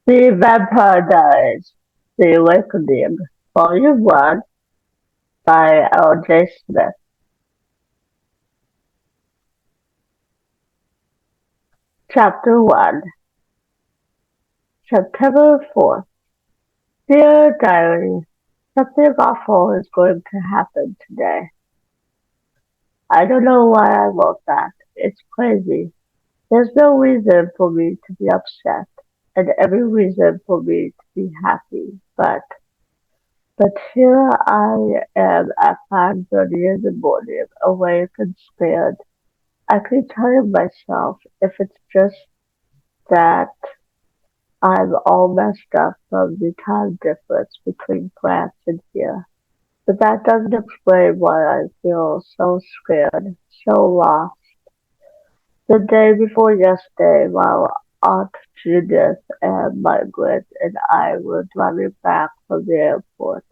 The Vampire Diaries The Awakening, Volume 1 by L.J. Smith. Chapter 1 September 4th. Dear Diary, something awful is going to happen today. I don't know why I wrote that. It's crazy. There's no reason for me to be upset, and every reason for me to be happy, but here I am at 5:30 in the morning, awake and scared. I keep telling myself if it's just that I'm all messed up from the time difference between France and here. But that doesn't explain why I feel so scared, so lost. The day before yesterday, while Aunt Judith and Margaret and I were driving back from the airport,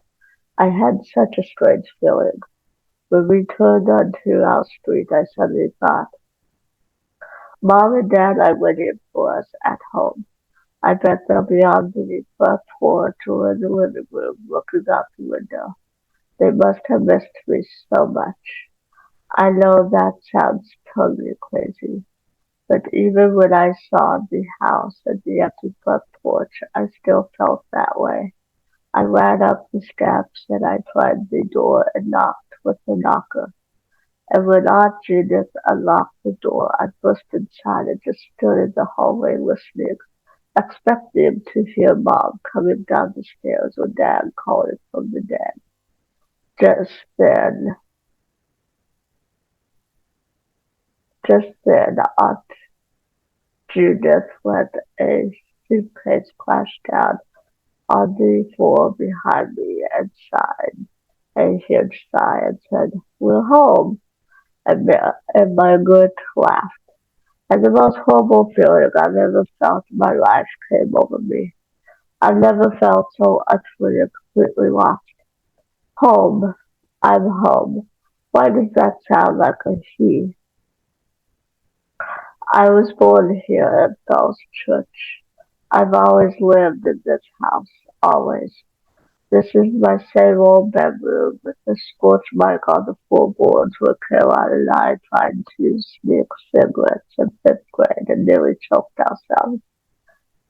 I had such a strange feeling. When we turned onto our street, I suddenly thought, Mom and Dad are waiting for us at home. I bet they'll be on the front porch or in the living room looking out the window. They must have missed me so much. I know that sounds totally crazy, but even when I saw the house and the empty front porch, I still felt that way. I ran up the steps and I tried the door and knocked with the knocker. And when Aunt Judith unlocked the door, I burst inside and just stood in the hallway listening, expecting to hear Mom coming down the stairs or Dad calling from the den. Just then, just then, Aunt Judith let a suitcase crash down on the floor behind me and sighed a huge sigh and said, "We're home." And Margaret laughed. And the most horrible feeling I've ever felt in my life came over me. I've never felt so utterly and completely lost. Home. I'm home. Why does that sound like a he? I was born here at Bell's Church. I've always lived in this house. Always. This is my same old bedroom with the scorch mark on the floorboards where Caroline and I tried to sneak cigarettes in fifth grade and nearly choked ourselves.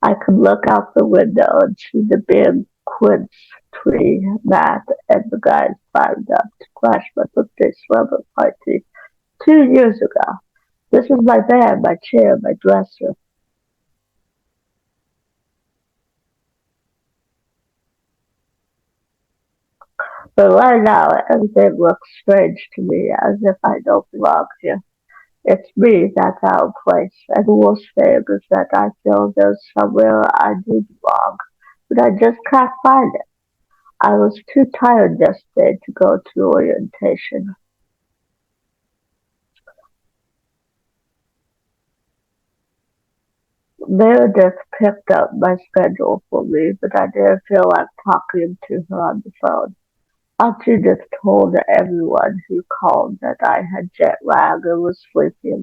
I could look out the window and see the big quince tree mat and the guys climbed up to crash my birthday slumber party 2 years ago. This is my bed, my chair, my dresser. But right now, everything looks strange to me, as if I don't belong here. It's me that's out of place, and the worst thing is that I feel there's somewhere I do belong, but I just can't find it. I was too tired yesterday to go to orientation. Meredith picked up my schedule for me, but I didn't feel like talking to her on the phone. Aunt Judith told everyone who called that I had jet lag and was sleeping,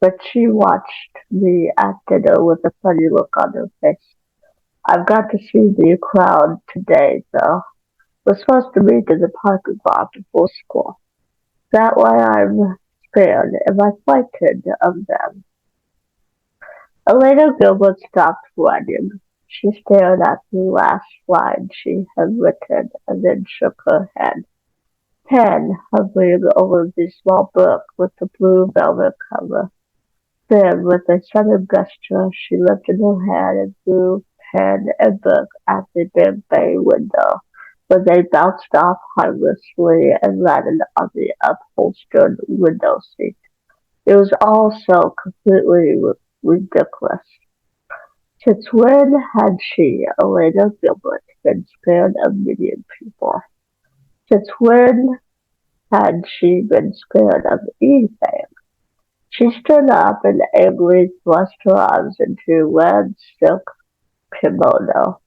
but she watched me at dinner with a funny look on her face. I've got to see the crowd today, though. We're supposed to meet in the parking lot before school. That way I'm scared. Am I frightened of them? Elena Gilbert stopped writing. She stared at the last line she had written and then shook her head. Pen hovering over the small book with the blue velvet cover. Then, with a sudden gesture, she lifted her hand and threw pen and book at the big bay window, where they bounced off harmlessly and landed on the upholstered window seat. It was all so completely ridiculous. Since when had she, Elena Gilbert, been scared of meeting people? Since when had she been scared of anything? She stood up and angrily thrust her arms into a red silk kimono.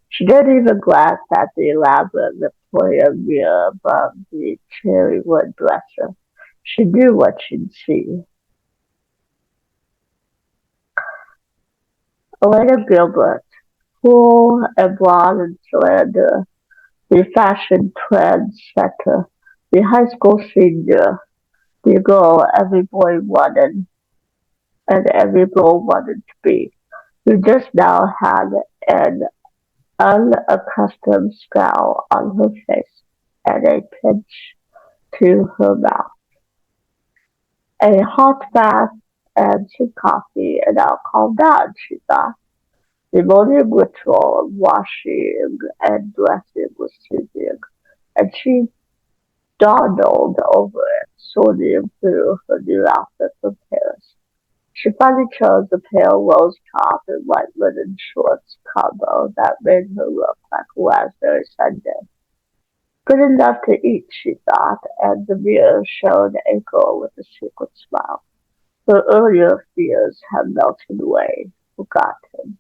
She didn't even glance at the elaborate Victoria mirror above the cherry wood dresser. She knew what she'd see. Elena Gilbert Cool and blonde and slender, the fashion trendsetter, the high school senior, the girl every boy wanted and every girl wanted to be, who just now had an unaccustomed scowl on her face and a pinch to her mouth. A hot bath and some coffee and I'll calm down, she thought. The morning ritual of washing and dressing was soothing, and she dawdled over it, sorting through her new outfit from Paris. She finally chose a pale rose top and white linen shorts combo that made her look like a raspberry sundae. Good enough to eat, she thought, and the mirror showed a girl with a secret smile. Her earlier fears had melted away, forgotten.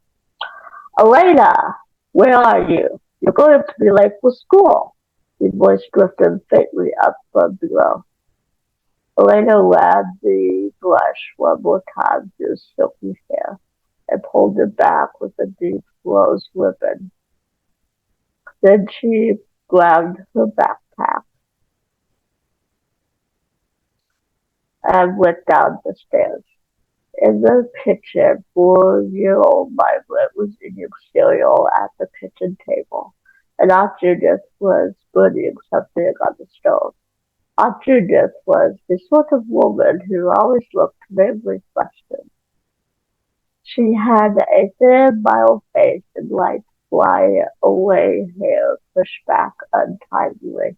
Elena, where are you? You're going to be late for school. The voice drifted faintly up from below. Elena ran the brush one more time through silky hair and pulled it back with a deep rose ribbon. Then she grabbed her backpack and went down the stairs. In the kitchen, 4-year-old Margaret was eating cereal at the kitchen table, and Aunt Judith was burning something on the stove. Aunt Judith was the sort of woman who always looked vaguely flustered. She had a thin, mild face and light, fly-away hair pushed back untidily.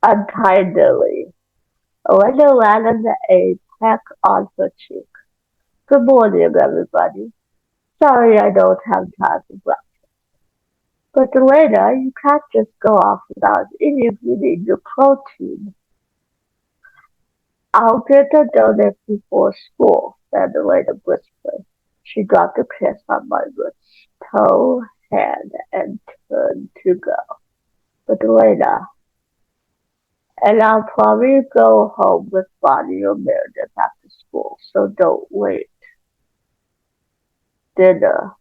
untidily. Elena landed a peck on her cheek. Good morning, everybody. Sorry I don't have time for breakfast. But Elena, you can't just go off without eating. You need your protein. I'll get a donut before school, said Elena briskly. She dropped a kiss on Margaret's toe hand and turned to go. But Elena, and I'll probably go home with Bonnie or Meredith after school, so don't wait. Dinner.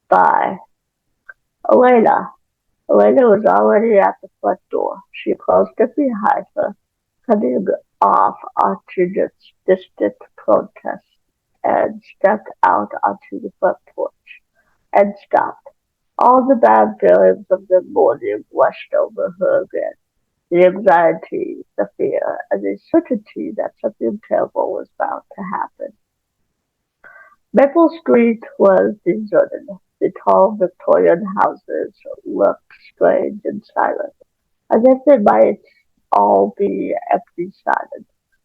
Bye. Elena. Elena was already at the front door. She closed it behind her, cutting off Archibald's distant protest, and stepped out onto the front porch, and stopped. All the bad feelings of the morning rushed over her again. The anxiety, the fear, and the certainty that something terrible was about to happen. Maple Street was deserted. The tall Victorian houses looked strange and silent, as if they might all be empty-sided,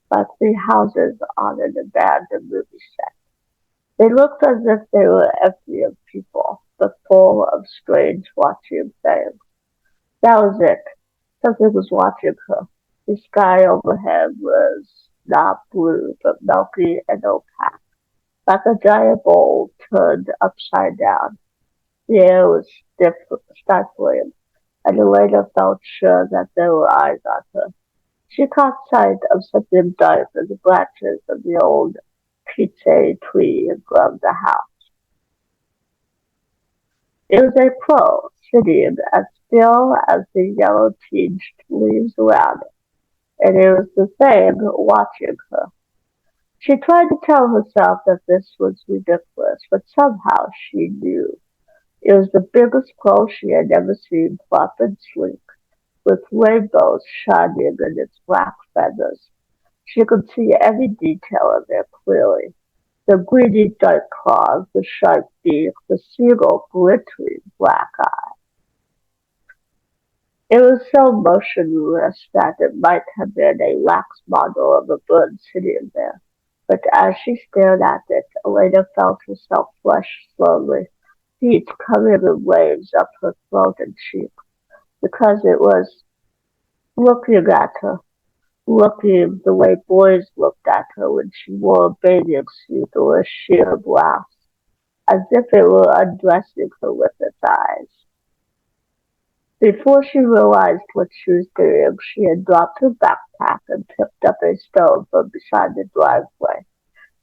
like the houses on an abandoned movie set. They looked as if they were empty of people, but full of strange watching things. That was it. Something was watching her. The sky overhead was not blue, but milky and opaque, like a giant bowl turned upside down. The air was stifling, and Elena felt sure that there were eyes on her. She caught sight of something dark in the branches of the old peach tree in front of the house. It was a crow, sitting as still as the yellow-tinged leaves around it, and it was the same watching her. She tried to tell herself that this was ridiculous, but somehow she knew. It was the biggest crow she had ever seen, plump and sleek, with rainbows shining in its black feathers. She could see every detail of it clearly. The greedy dark claws, the sharp beak, the single glittering black eye. It was so motionless that it might have been a wax model of a bird sitting there. But as she stared at it, Elena felt herself flush slowly, heat coming in waves up her throat and cheek, because it was looking at her, looking the way boys looked at her when she wore a bathing suit or a sheer blouse, as if it were undressing her with its eyes. Before she realized what she was doing, she had dropped her backpack and picked up a stone from beside the driveway.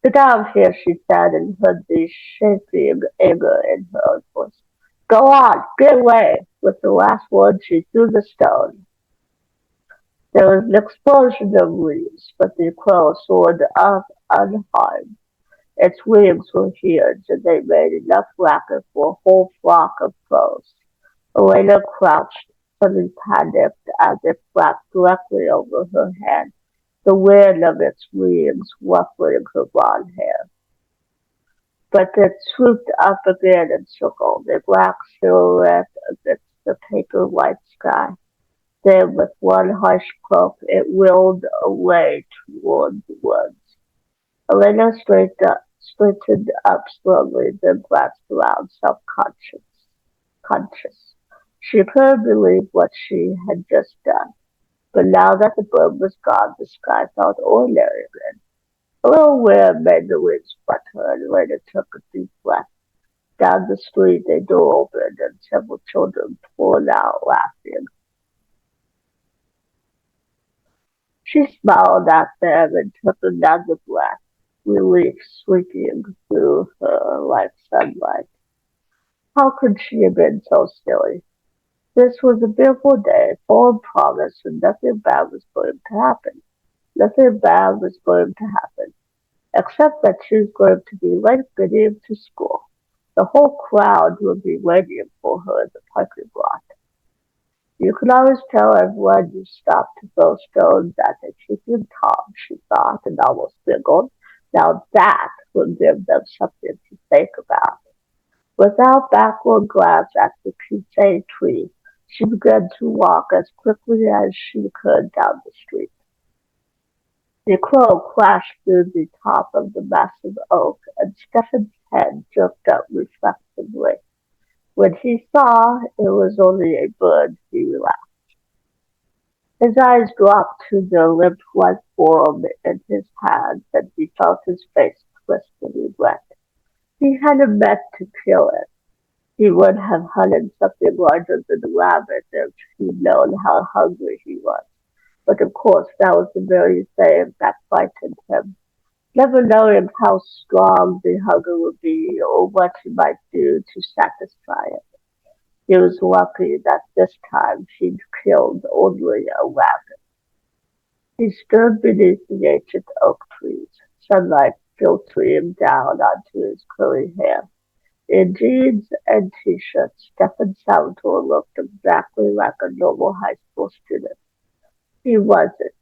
"Get out of here," she said, and heard the shaking anger in her own voice. "Go on, get away!" With the last word she threw the stone. There was an explosion of leaves, but the crow soared up unharmed. Its wings were huge, and they made enough racket for a whole flock of crows. Elena crouched, suddenly panicked, as it flapped directly over her head, the wind of its wings ruffling her blonde hair. But it swooped up again and circled, a black silhouette against the paper white sky. Then, with one harsh croak, it wheeled away toward the woods. Elena straightened up slowly, then glanced around, self-conscious. She couldn't believe what she had just done. But now that the bird was gone, the sky felt ordinary again. A little wind made the wings flutter, and Elena took a deep breath. Down the street, a door opened, and several children poured out laughing. She smiled at them and took another breath, relief sweeping through her like sunlight. How could she have been so silly? This was a beautiful day, full of promise, and nothing bad was going to happen. Nothing bad was going to happen, except that she was going to be late getting to school. The whole crowd would be waiting for her in the parking lot. You could always tell everyone you stopped to throw stones at a cheeky Tom, she thought, and almost giggled. Now that would give them something to think about. Without backward glance at the pizza tree, she began to walk as quickly as she could down the street. The crow crashed through the top of the massive oak, and Stefan's head jerked up reflectively. When he saw it was only a bird, he relaxed. His eyes dropped to the limp white form in his hands, and he felt his face twist in regret. He hadn't meant to kill it. He would have hunted something larger than a rabbit if he'd known how hungry he was. But of course that was the very thing that frightened him, never knowing how strong the hunger would be or what he might do to satisfy it. He was lucky that this time he'd killed only a rabbit. He stood beneath the ancient oak trees, sunlight filtering down onto his curly hair. In jeans and t-shirt, Stefan Salvatore looked exactly like a normal high school student. He wasn't.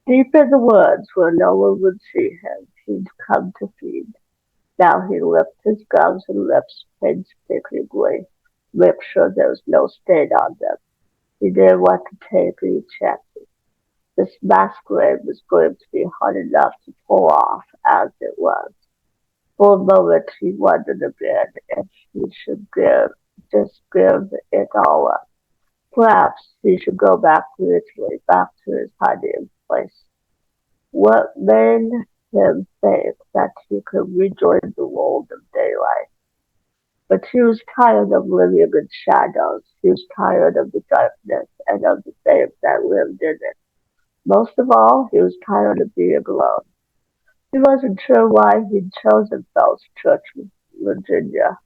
Deep in the woods where no one would see him, he'd come to feed. Now he licked his gums and lips painstakingly, make sure there was no stain on them. He didn't want to take any chances. This masquerade was going to be hard enough to pull off as it was. For a moment he wondered again if he should give it all up. Perhaps he should go back to Italy, back to his hiding place. What made him think that he could rejoin the world of daylight? But he was tired of living in shadows. He was tired of the darkness and of the things that lived in it. Most of all, he was tired of being alone. He wasn't sure why he'd chosen Fells Church, Virginia.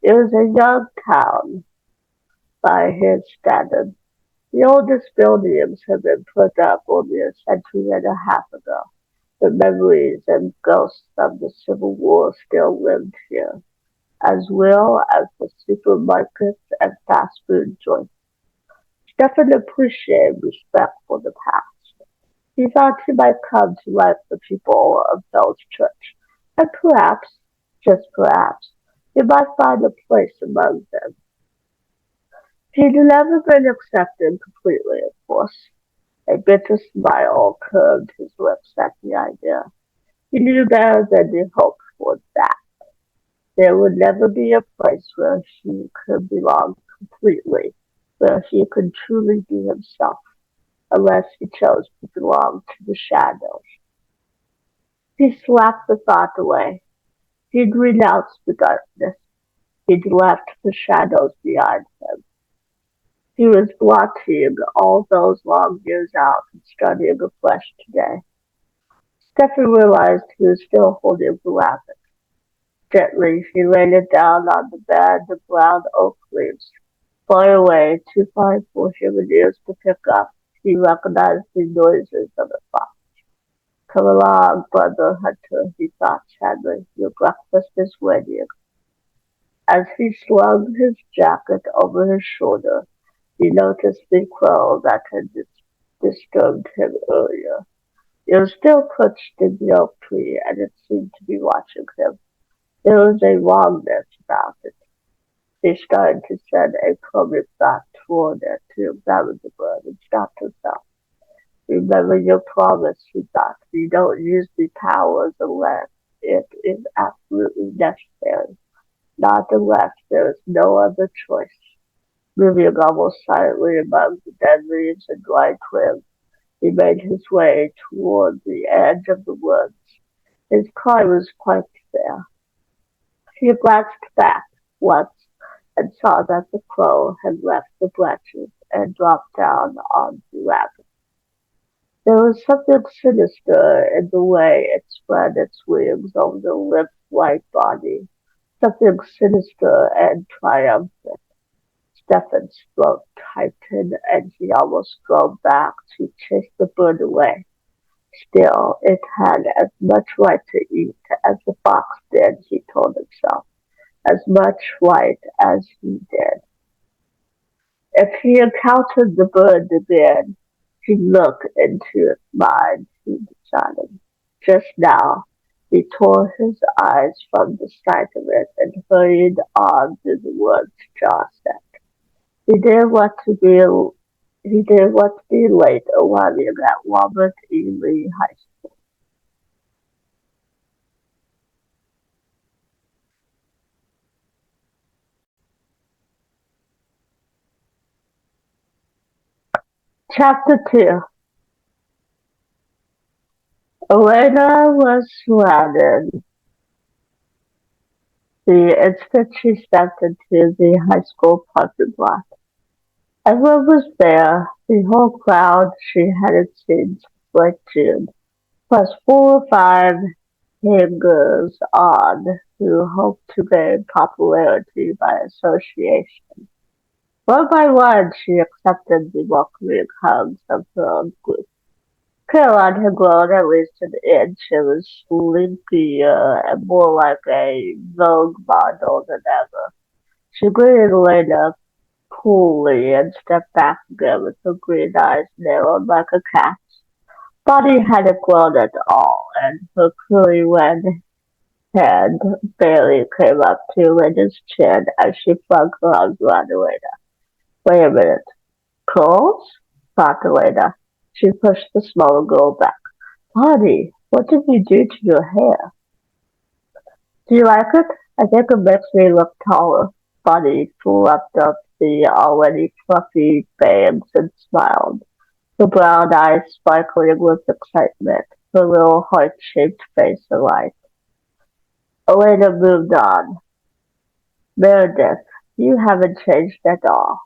It was a young town by his standards. The oldest buildings had been put up only a century and a half ago. The memories and ghosts of the Civil War still lived here, as well as the supermarkets and fast food joints. Stefan appreciated respect for the past. He thought he might come to like the people of Bell's Church, and perhaps, just perhaps, he might find a place among them. He'd never been accepted completely, of course. A bitter smile curved his lips at the idea. He knew better than to hope for that. There would never be a place where he could belong completely, where he could truly be himself, unless he chose to belong to the shadows. He slapped the thought away. He'd renounced the darkness. He'd left the shadows behind him. He was blotting all those long years out and starting afresh today. Steffi realized he was still holding the rabbit. Gently, she laid it down on the bed of brown oak leaves. Far away, too far for human ears to pick up, he recognized the noises of the fox. Come along, brother hunter, he thought sadly. Your breakfast is waiting. As he slung his jacket over his shoulder, he noticed the crow that had disturbed him earlier. It was still perched in the oak tree, and it seemed to be watching him. There was a wrongness about it. He started to send a probing thought toward it to examine the bird and stopped himself. Remember your promise, he thought. You don't use the powers unless it is absolutely necessary. Not unless there is no other choice. Moving almost silently among the dead leaves and dry twigs, he made his way toward the edge of the woods. His car was quite there. He glanced back once and saw that the crow had left the branches and dropped down on the rabbit. There was something sinister in the way it spread its wings over the limp white body, something sinister and triumphant. Stefan's throat tightened and he almost drove back to chase the bird away. Still, it had as much right to eat as the fox did, he told himself, as much right as he did. If he encountered the bird again, he'd look into its mind, he decided. Just now, he tore his eyes from the sight of it and hurried on through the woods, jaw set. He didn't want to be he didn't want to be late arriving at Robert E. Lee High School. Chapter 2. Elena was surrounded the instant she stepped into the high school parking lot. Everyone was there, the whole crowd she hadn't seen since late June, plus 4 or 5 hangers-on who hoped to gain popularity by association. One by one she accepted the welcoming hugs of her own group. Caroline had grown at least an inch and was slinkier and more like a Vogue model than ever. She greeted Elena coolly and stepped back again with her green eyes narrowed like a cat's. Bonnie hadn't grown at all, and her curly red head barely came up to Elena's chin as she flung her arms around Elena. Wait a minute. Curls? Thought Elena. She pushed the smaller girl back. Bonnie, what did you do to your hair? Do you like it? I think it makes me look taller. Bonnie fluffed up the already fluffy bangs and smiled, her brown eyes sparkling with excitement, her little heart-shaped face alight. Elena moved on. Meredith, you haven't changed at all.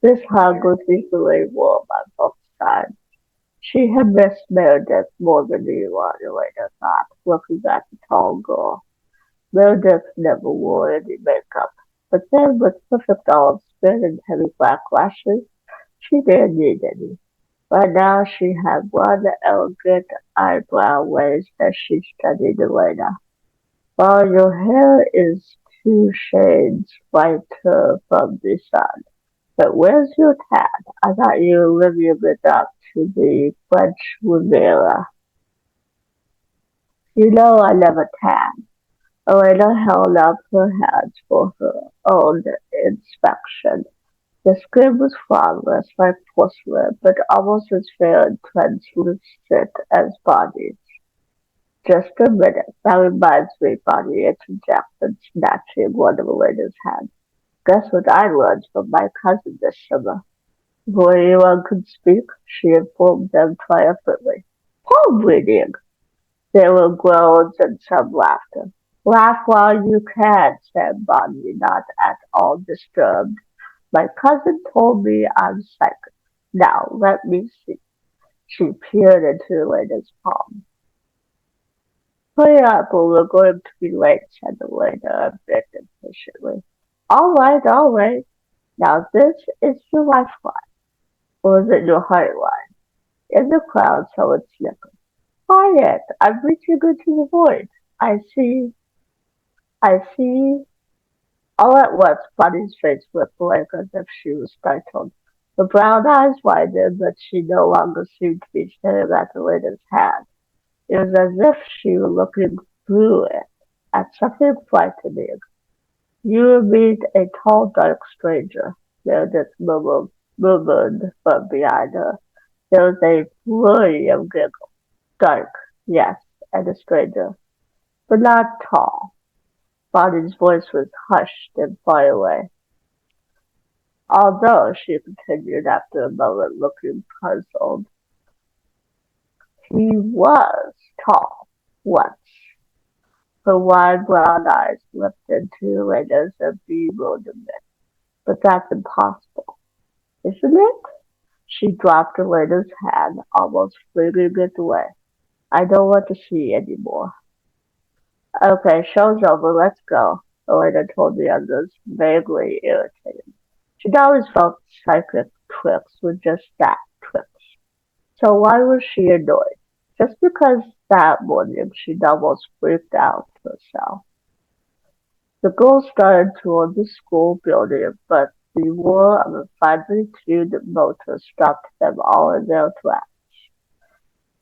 This hug was equally warm on both sides. She had missed Meredith more than anyone, Elena thought, looking at the tall girl. Meredith never wore any makeup, but then with perfect olive skin and heavy black lashes, she didn't need any. By now she had one elegant eyebrow raised as she studied Elena. While your hair is 2 shades whiter from the sun, but where's your tan? I thought you were living it up to the French Riviera. You know I never tan. Elena held up her hands for her own inspection. The skin was flawless like porcelain, but almost as fair and translucent as Bonnie's. Just a minute. That reminds me, Bonnie interjected, snatching one of Elena's hands. Guess what I learned from my cousin this summer? Before anyone could speak, she informed them triumphantly. Palm reading! There were groans and some laughter. Laugh while you can, said Bonnie, not at all disturbed. My cousin told me I'm psychic. Now, let me see. She peered into Elena's palm. Hurry up, or we're going to be late, said Elena a bit impatiently. All right. Now this is your lifeline. Or is it your heart line? In the crowd, someone snickered. Quiet! I'm reaching into the void. I see, I see. All at once, Bunny's face flipped blank as if she was startled. Her brown eyes widened, but she no longer seemed to be staring at the lady's hand. It was as if she were looking through it at something frightening. You meet a tall, dark stranger, Meredith murmured from behind her. There was a flurry of giggles. Dark, yes, and a stranger, but not tall. Bonnie's voice was hushed and far away. Although, she continued after a moment, looking puzzled, he was tall once. Her wide brown eyes lifted to Elena's in bewilderment. But that's impossible, isn't it? She dropped Elena's hand, almost flinging it away. I don't want to see anymore. Okay, show's over, let's go, Elena told the others, vaguely irritated. She'd always felt psychic tricks were just that, tricks. So why was she annoyed? Just because that morning she'd almost freaked out herself. The girls started toward the school building, but the whir of a finely tuned motor stopped them all in their tracks.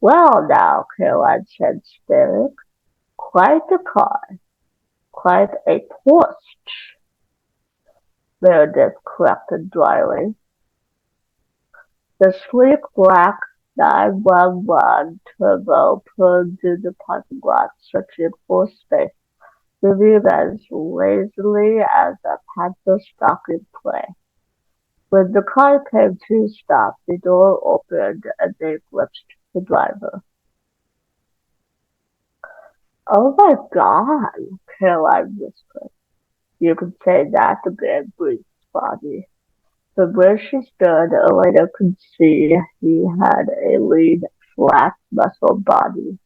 Well now, Caroline said, staring. Quite a car. Quite a Porsche, Meredith corrected dryly. The sleek black 911 Turbo pulled through the parking lot, searching for space, moving as lazily as a panther stalking prey. When the car came to a stop, the door opened and they glimpsed the driver. Oh my God, Caroline whispered. You can say that again, breathed Bonnie. From where she stood, Elena could see he had a lean, flat, muscled body.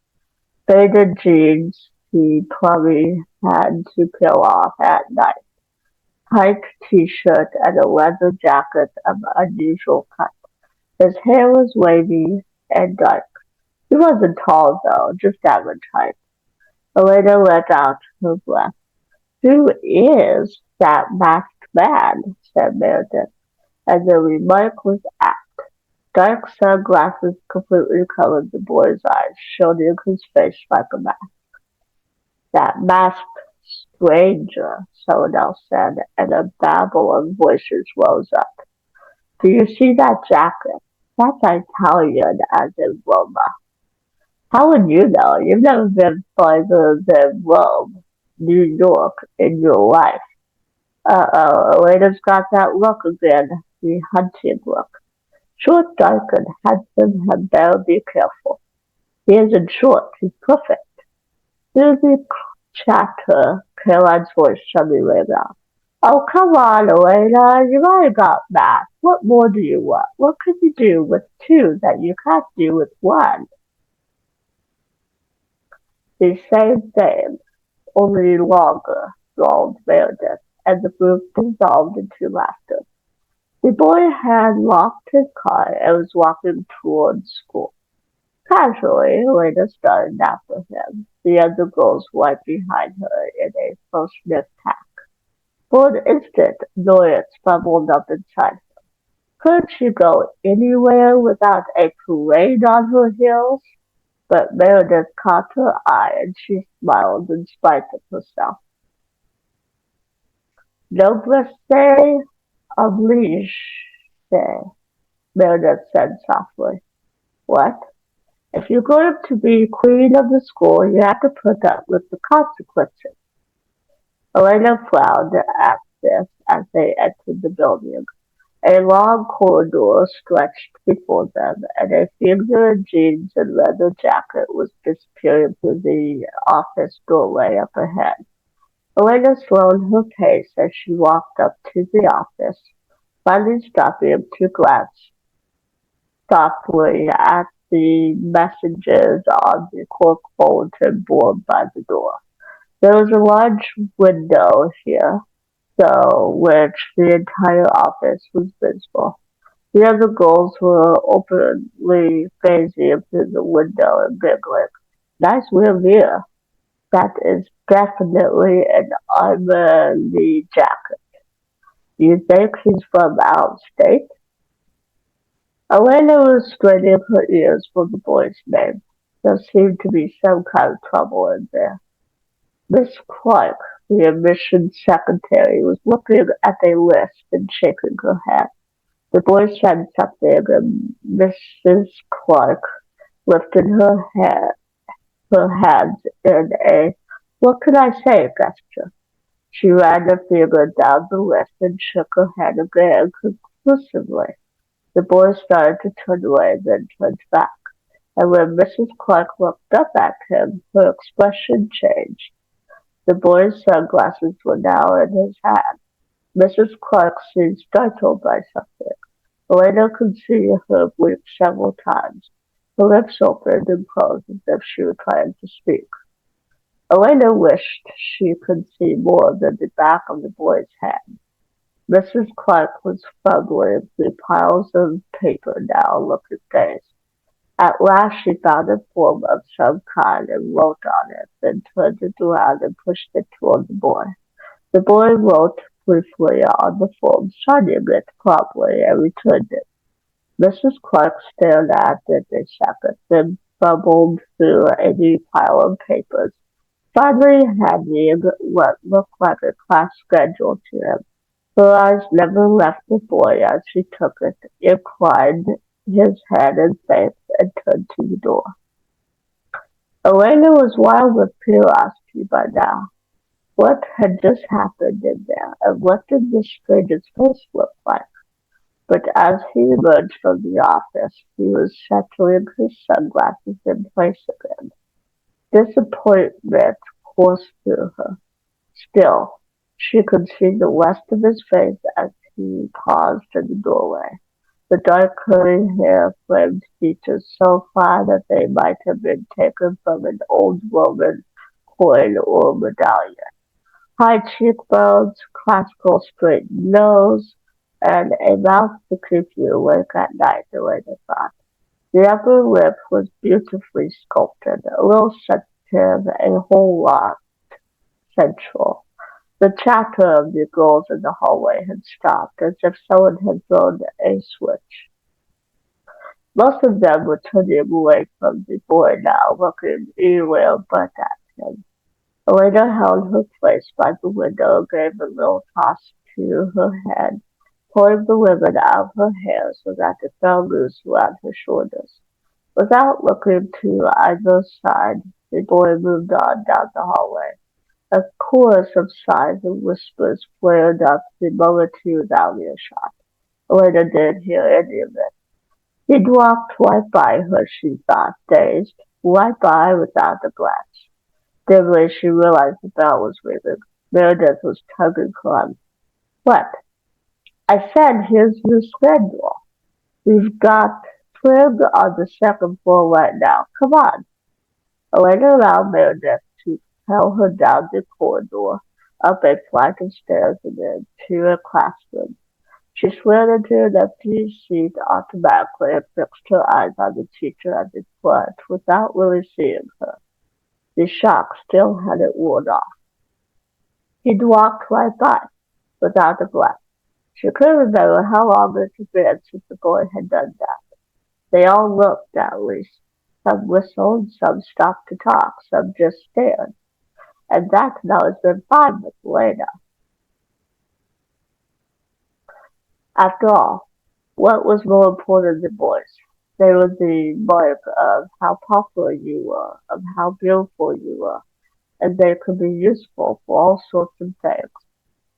Faded jeans he probably had to peel off at night. Tight t-shirt and a leather jacket of unusual cut. His hair was wavy and dark. He wasn't tall, though, just average height. Elena let out her breath. Who is that masked man? Said Meredith, and the remark was apt. Dark sunglasses completely covered the boy's eyes, shielding his face like a mask. That masked stranger, someone else said, and a babble of voices rose up. Do you see that jacket? That's Italian, as in Roma. How would you know? You've never been farther than Rome, New York, in your life. Uh-oh, Elena's got that look again, the hunted look. Short, dark, and handsome, had better be careful. He isn't short, he's perfect. Through the chatter, Caroline's voice suddenly rang out. Oh, come on, Elena, you already got that. What more do you want? What could you do with two that you can't do with one? The same thing, only longer, drawled Meredith, and the group dissolved into laughter. The boy had locked his car and was walking towards school. Casually, Elena started after him, the other girls right behind her in a close-knit pack. For an instant, annoyance bubbled up inside her. Couldn't she go anywhere without a parade on her heels? But Meredith caught her eye and she smiled in spite of herself. Noblesse oblige, Meredith said softly. What? If you're going to be queen of the school, you have to put up with the consequences. Elena frowned at this as they entered the building. A long corridor stretched before them, and a figure in jeans and leather jacket was disappearing through the office doorway up ahead. Elena slowed her pace as she walked up to the office, finally stopping to glance thoughtfully at the messages on the cork bulletin board by the door. There was a large window here, so which the entire office was visible. The other girls were openly gazing through the window and giggling. Nice rear view. That is definitely an Armani jacket. Do you think he's from out of state? Elena was straining her ears for the boy's name. There seemed to be some kind of trouble in there. Miss Clark, the admissions secretary, was looking at a list and shaking her head. The boy said something, and Mrs. Clark lifted her hands in a "what can I say" gesture. She ran her finger down the list and shook her head again conclusively. The boy started to turn away, then turned back, and when Mrs. Clark looked up at him, her expression changed. The boy's sunglasses were now in his hand. Mrs. Clark seemed startled by something. Elena could see her blink several times. Her lips opened and closed as if she were trying to speak. Elena wished she could see more than the back of the boy's head. Mrs. Clark was fumbling through piles of paper now, looking dazed. At last she found a form of some kind and wrote on it, then turned it around and pushed it toward the boy. The boy wrote briefly on the form, signing it promptly, and returned it. Mrs. Clark stared at it a second, then fumbled through a new pile of papers, finally handing what looked like a class schedule to him. Her eyes never left the boy as she took it, inclined his head in faith, and turned to the door. Elena was wild with curiosity by now. What had just happened in there, and what did this stranger's face look like? But as he emerged from the office, he was settling his sunglasses in place again. Disappointment coursed through her. Still, she could see the rest of his face as he paused in the doorway. The dark curly hair framed features so fine that they might have been taken from an old Roman coin or medallion. High cheekbones, classical straight nose, and a mouth to keep you awake at night, Elena thought. The upper lip was beautifully sculpted, a little sensitive, a whole lot sensual. The chatter of the girls in the hallway had stopped, as if someone had thrown a switch. Most of them were turning away from the boy now, looking anywhere but at him. Elena held her place by the window and gave a little toss to her head, pulling the ribbon out of her hair so that it fell loose around her shoulders. Without looking to either side, the boy moved on down the hallway. A chorus of sighs and whispers flared up the moment he was out of earshot. Elena didn't hear any of it. He'd walked right by her, she thought, dazed, right by without a glance. Dimly she realized the bell was ringing. Meredith was tugging her arm. "What?" "I said here's your schedule. We've got trim on the second floor right now. Come on." Elena allowed Meredith to propel her down the corridor, up a flight of stairs, and into a classroom. She slid into an empty seat automatically and fixed her eyes on the teacher at the front without really seeing her. The shock still hadn't worn off. He'd walked right by, without a glance. She couldn't remember how long it had been since the boy had done that. They all looked, at least. Some whistled, some stopped to talk, some just stared. And that had always been fine with Elena. After all, what was more important than boys? They were the mark of how popular you were, of how beautiful you were, and they could be useful for all sorts of things.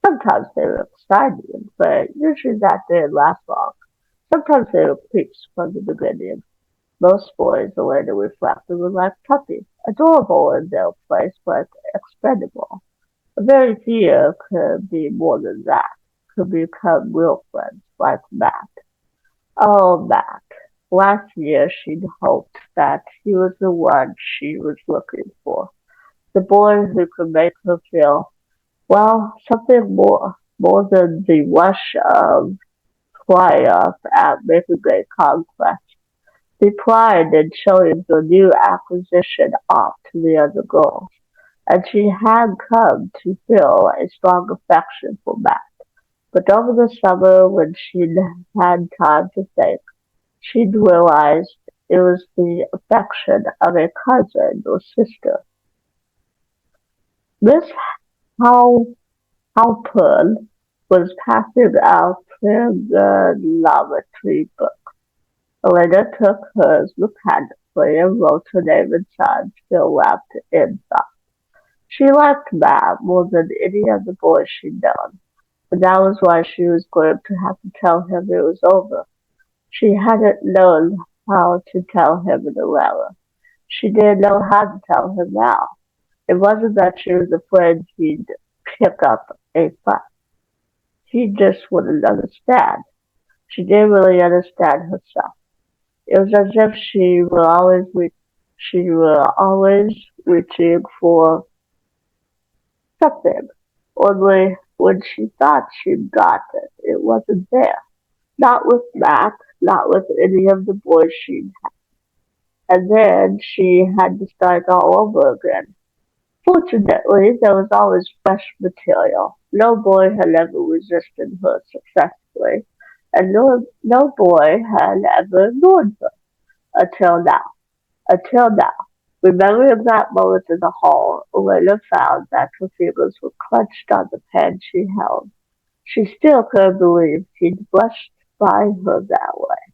Sometimes they were exciting, but usually that didn't last long. Sometimes they were creeps from the beginning. Most boys, Elena reflected, were like puppies, adorable in their place, but expendable. Very few could be more than that, could become real friends, like Matt. Oh, Matt. Last year she'd hoped that he was the one she was looking for, the boy who could make her feel, well, something more than the rush of triumph at making a conquest. The pride in showing the new acquisition off to the other girls, and she had come to feel a strong affection for Matt. But over the summer, when she'd had time to think, she'd realized it was the affection of a cousin or sister. Miss How Halpern was passing out trigonometry books. Elena took hers mechanically and wrote her name inside, still wrapped inside. She liked Matt more than any other boy she'd known, but that was why she was going to have to tell him it was over. She hadn't known how to tell him in a letter. She didn't know how to tell him now. It wasn't that she was afraid he'd pick up a fight. She just wouldn't understand. She didn't really understand herself. It was as if she were always reaching for something. Only when she thought she'd got it, it wasn't there. Not with Matt, not with any of the boys she'd had. And then she had to start all over again. Fortunately, there was always fresh material. No boy had ever resisted her successfully, and no boy had ever ignored her until now. Until now. Remembering that moment in the hall, Elena found that her fingers were clenched on the pen she held. She still couldn't believe he'd brushed by her that way.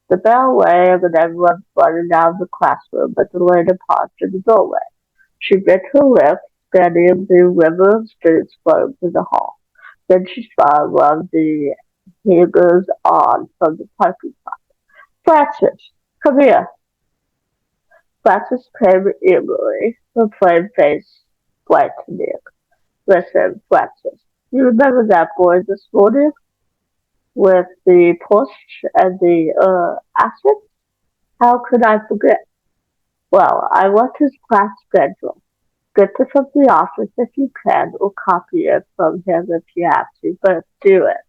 The bell rang and everyone flooded out of the classroom, but Elena paused in the doorway. She bit her lip, scanning the river of students flowing through the hall. Then she saw one of the hangers on from the parking lot. Frances, come here. Frances came eagerly, her plain face brightening. Listen, Frances, you remember that boy this morning with the push and the acid? How could I forget? Well, I want his class schedule. Get it from the office if you can, or copy it from him if you have to, but do it.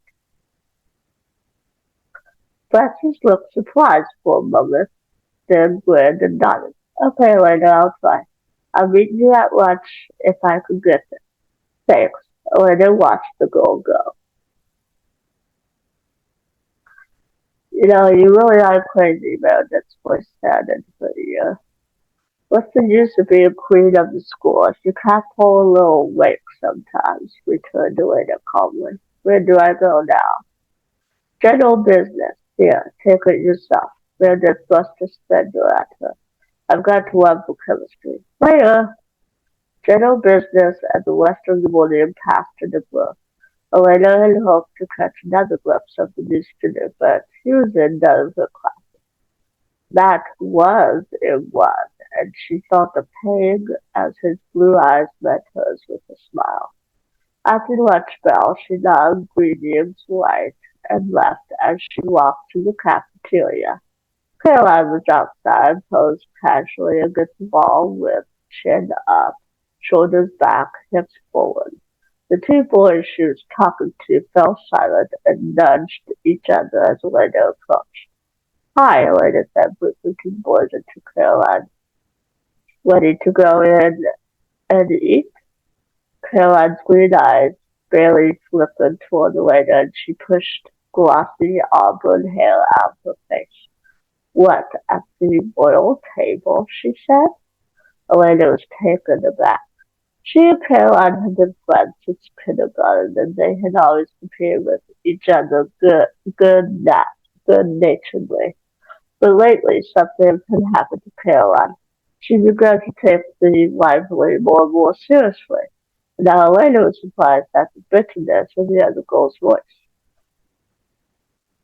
Frances looked surprised for a moment, then grinned and nodded. Okay, later, I'll try. I'll meet you at lunch if I can get it. Thanks. Elena watched the girl go. You know, you really are crazy about that voice sounded for you. What's the use of being queen of the school if you can't pull a little weight sometimes? Returned Elena calmly. Where do I go now? General business. Here, take it yourself. Brandon thrust a spender at her. I've got to run for chemistry. Later. General business and the rest of the morning passed in a blur. Elena had hoped to catch another glimpse of the new student, but he was in none of her class. That was in one, and she felt a pang as his blue eyes met hers with a smile. At the lunch bell, she nodded greetings right and left as she walked to the cafeteria. Caroline was outside, posed casually against the wall with chin up, shoulders back, hips forward. The two boys she was talking to fell silent and nudged each other as Elena approached. Hi, Elena said, briefly to the boys and to Caroline. Ready to go in and eat? Caroline's green eyes barely flickered toward Elena and she pushed glossy auburn hair out of her face. What, at the royal table? She said. Elena was taken aback. She and Caroline had been friends since kindergarten, and they had always competed with each other good naturedly. But lately something had happened to Caroline. She began to take the rivalry more and more seriously. And now Elena was surprised at the bitterness in the other girl's voice.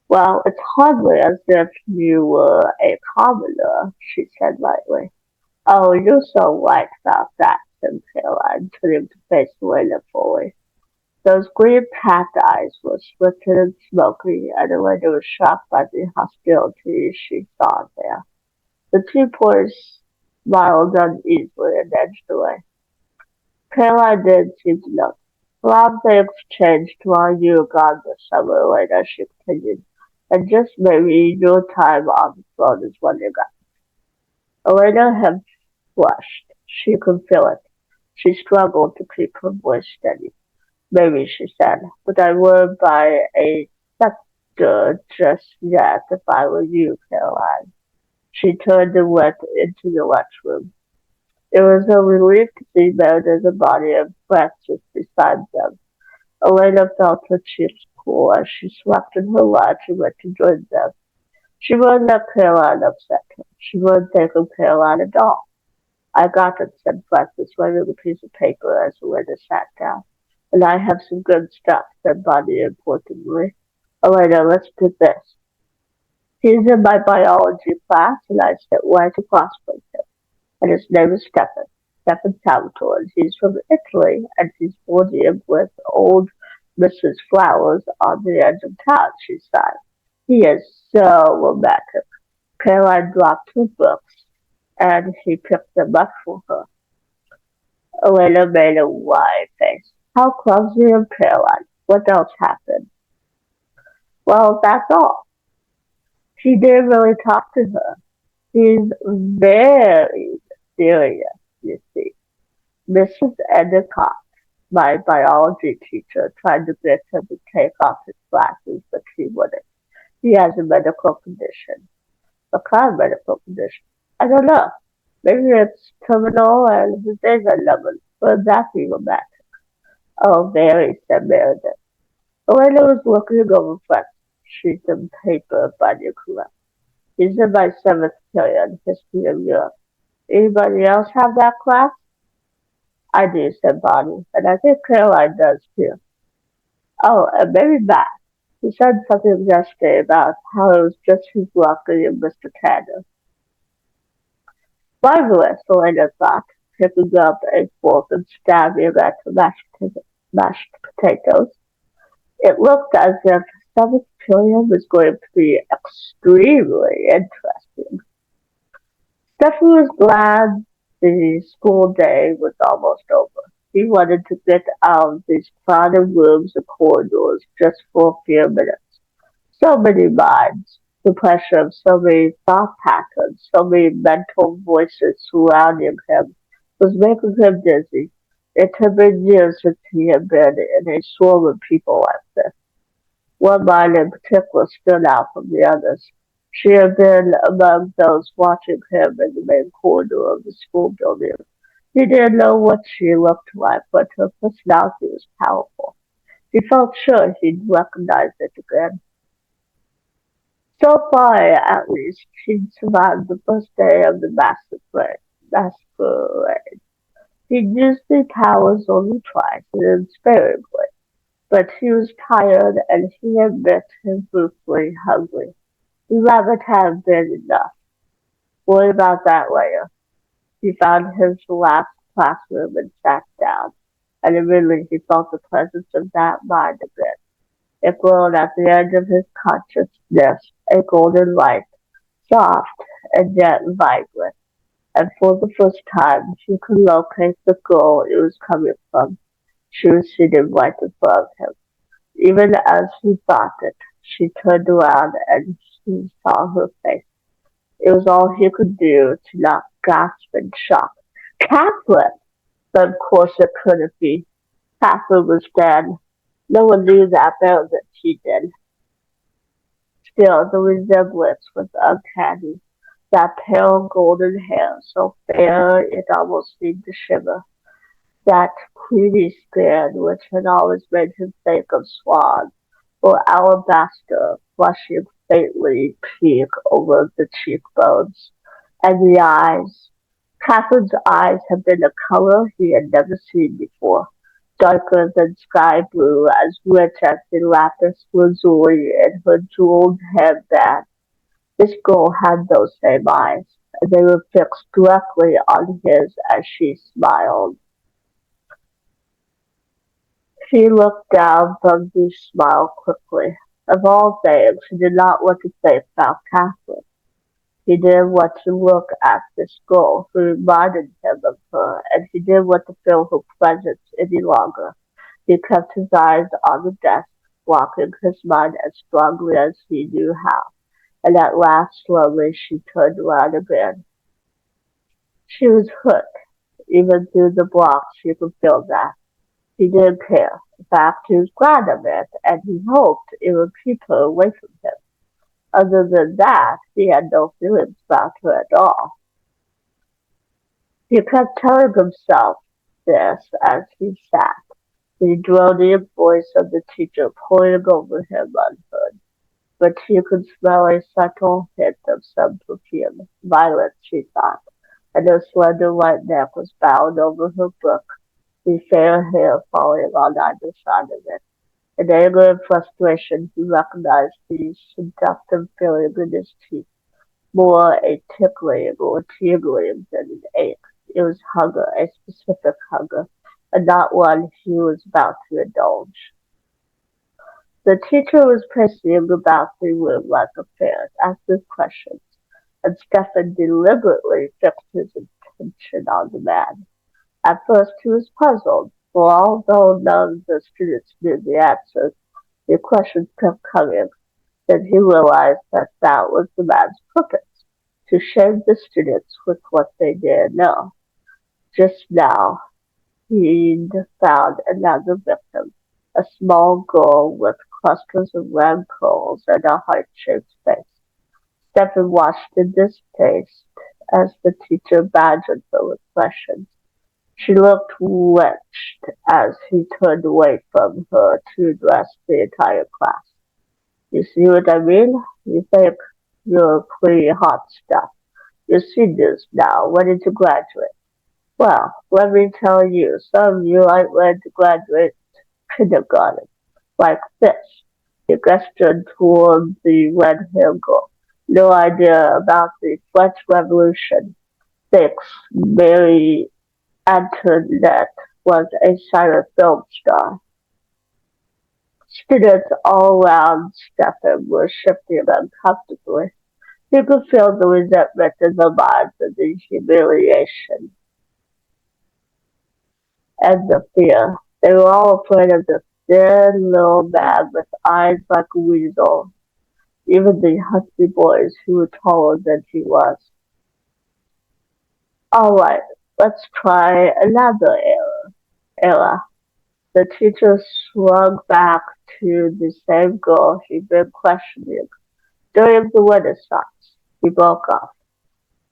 Well, it's hardly as if you were a commoner, she said lightly. Oh, you're so right about that, said Caroline, turning to face Elena fully. Those green packed eyes were swift and smoky, and Elena was shocked by the hostility she saw there. The two boys smiled uneasily and edged away. Caroline didn't seem to notice. Perhaps they exchanged while you were gone this summer later, she continued. And just maybe your time on the phone is when you got. Elena had flushed. She could feel it. She struggled to keep her voice steady. Maybe, she said, but I wouldn't buy a sector just yet if I were you, Caroline. She turned and went into the lunchroom. It was a relief to see Meredith's body and breath just beside them. Elena felt her cheeks cool as she swept in her lunch and went to join them. She wouldn't let Caroline upset her. She wouldn't think of Caroline at all. I got it, said Francis, writing a piece of paper as Elena sat down. And I have some good stuff, said Bonnie importantly. Elena, let's do this. He's in my biology class, and I sit right across from him. And his name is Stefan. Stefan Salvatore. He's from Italy, and he's boarding with old Mrs. Flowers on the edge of town, she sighed. He is so romantic. Caroline dropped her books, and he picked them up for her. Elena made a wide face. How clumsy of Caroline. What else happened? Well, that's all. He didn't really talk to her. He's very serious, you see. Mrs. Endicott, my biology teacher, tried to get him to take off his glasses, but he wouldn't. He has a medical condition. What kind of medical condition? I don't know. Maybe it's terminal and his days are numbered. But that's even better. Oh, very, said Meredith. Elena was looking over fresh sheets of paper by Nicola. He's in my seventh period, History of Europe. Anybody else have that class? I do, said Bonnie, and I think Caroline does too. Oh, and maybe Matt. He said something yesterday about how it was just his luck and Mr. Tanner. Marvelous, Elena thought, picking up a fork and stabbing at the mashed potatoes. It looked as if seventh period was going to be extremely interesting. Stephanie was glad the school day was almost over. He wanted to get out of these crowded rooms and corridors just for a few minutes. So many minds, the pressure of so many thought patterns, so many mental voices surrounding him was making him dizzy. It had been years since he had been in a swarm of people like this. One mind in particular stood out from the others. She had been among those watching him in the main corridor of the school building. He didn't know what she looked like, but her personality was powerful. He felt sure he'd recognize it again. So far, at least, she'd survived the first day of the masquerade. He'd used the powers only twice and sparingly, but he was tired and he admitted him brutally hungry. The rabbit had been enough. Worry about that later. He found his last classroom and sat down, and immediately he felt the presence of that mind again. It glowed at the edge of his consciousness, a golden light, soft and yet vibrant, and for the first time he could locate the girl it was coming from. She was seated right in front of him. Even as he thought it, she turned around and he saw her face. It was all he could do to not gasp in shock. Catherine! But of course it couldn't be. Catherine was dead. No one knew that better than she did. Still, the resemblance was uncanny. That pale golden hair, so fair it almost seemed to shimmer. That creamy skin which had always made him think of swans, or alabaster flushing faintly pink over the cheekbones. And the eyes. Catherine's eyes had been a color he had never seen before, darker than sky blue, as rich as the lapis lazuli in her jeweled headband. This girl had those same eyes, and they were fixed directly on his as she smiled. She looked down from the smile quickly. Of all things, he did not want to think about Catherine. He didn't want to look at this girl who reminded him of her, and he didn't want to feel her presence any longer. He kept his eyes on the desk, blocking his mind as strongly as he knew how, and at last slowly she turned around again. She was hurt. Even through the block she could feel that. He didn't care. In fact, he was glad of it, and he hoped it would keep her away from him. Other than that, he had no feelings about her at all. He kept telling himself this as he sat, the droning voice of the teacher pouring over him unheard. But he could smell a subtle hint of some perfume. Violet, she thought, and her slender white neck was bowed over her book, the fair hair falling on either side of it. In anger and frustration, he recognized the seductive feeling in his teeth, more a tickling or tingling than an ache. It was hunger, a specific hunger, and not one he was about to indulge. The teacher was pacing about the room like a ferret, asking questions, and Stephen deliberately fixed his attention on the man. At first he was puzzled, for although none of the students knew the answers, the questions kept coming. Then he realized that that was the man's purpose, to shame the students with what they didn't know. Just now he'd found another victim, a small girl with clusters of red curls and a heart-shaped face. Stephen watched in distaste as the teacher badgered her with questions. She looked wretched as he turned away from her to address the entire class. You see what I mean? You think you're pretty hot stuff. You're seniors now, ready to graduate. Well, let me tell you, some of you aren't ready to graduate kindergarten. Like this. He gestured toward the red-haired girl. No idea about the French Revolution. Thinks Mary Antoinette was a silent film star. Students all around Stephen were shifting uncomfortably. You could feel the resentment in their minds and the humiliation and the fear. They were all afraid of the thin little man with eyes like a weasel, even the husky boys who were taller than he was. All right, let's try another era. The teacher swung back to the same girl he'd been questioning. During the Renaissance, he broke off.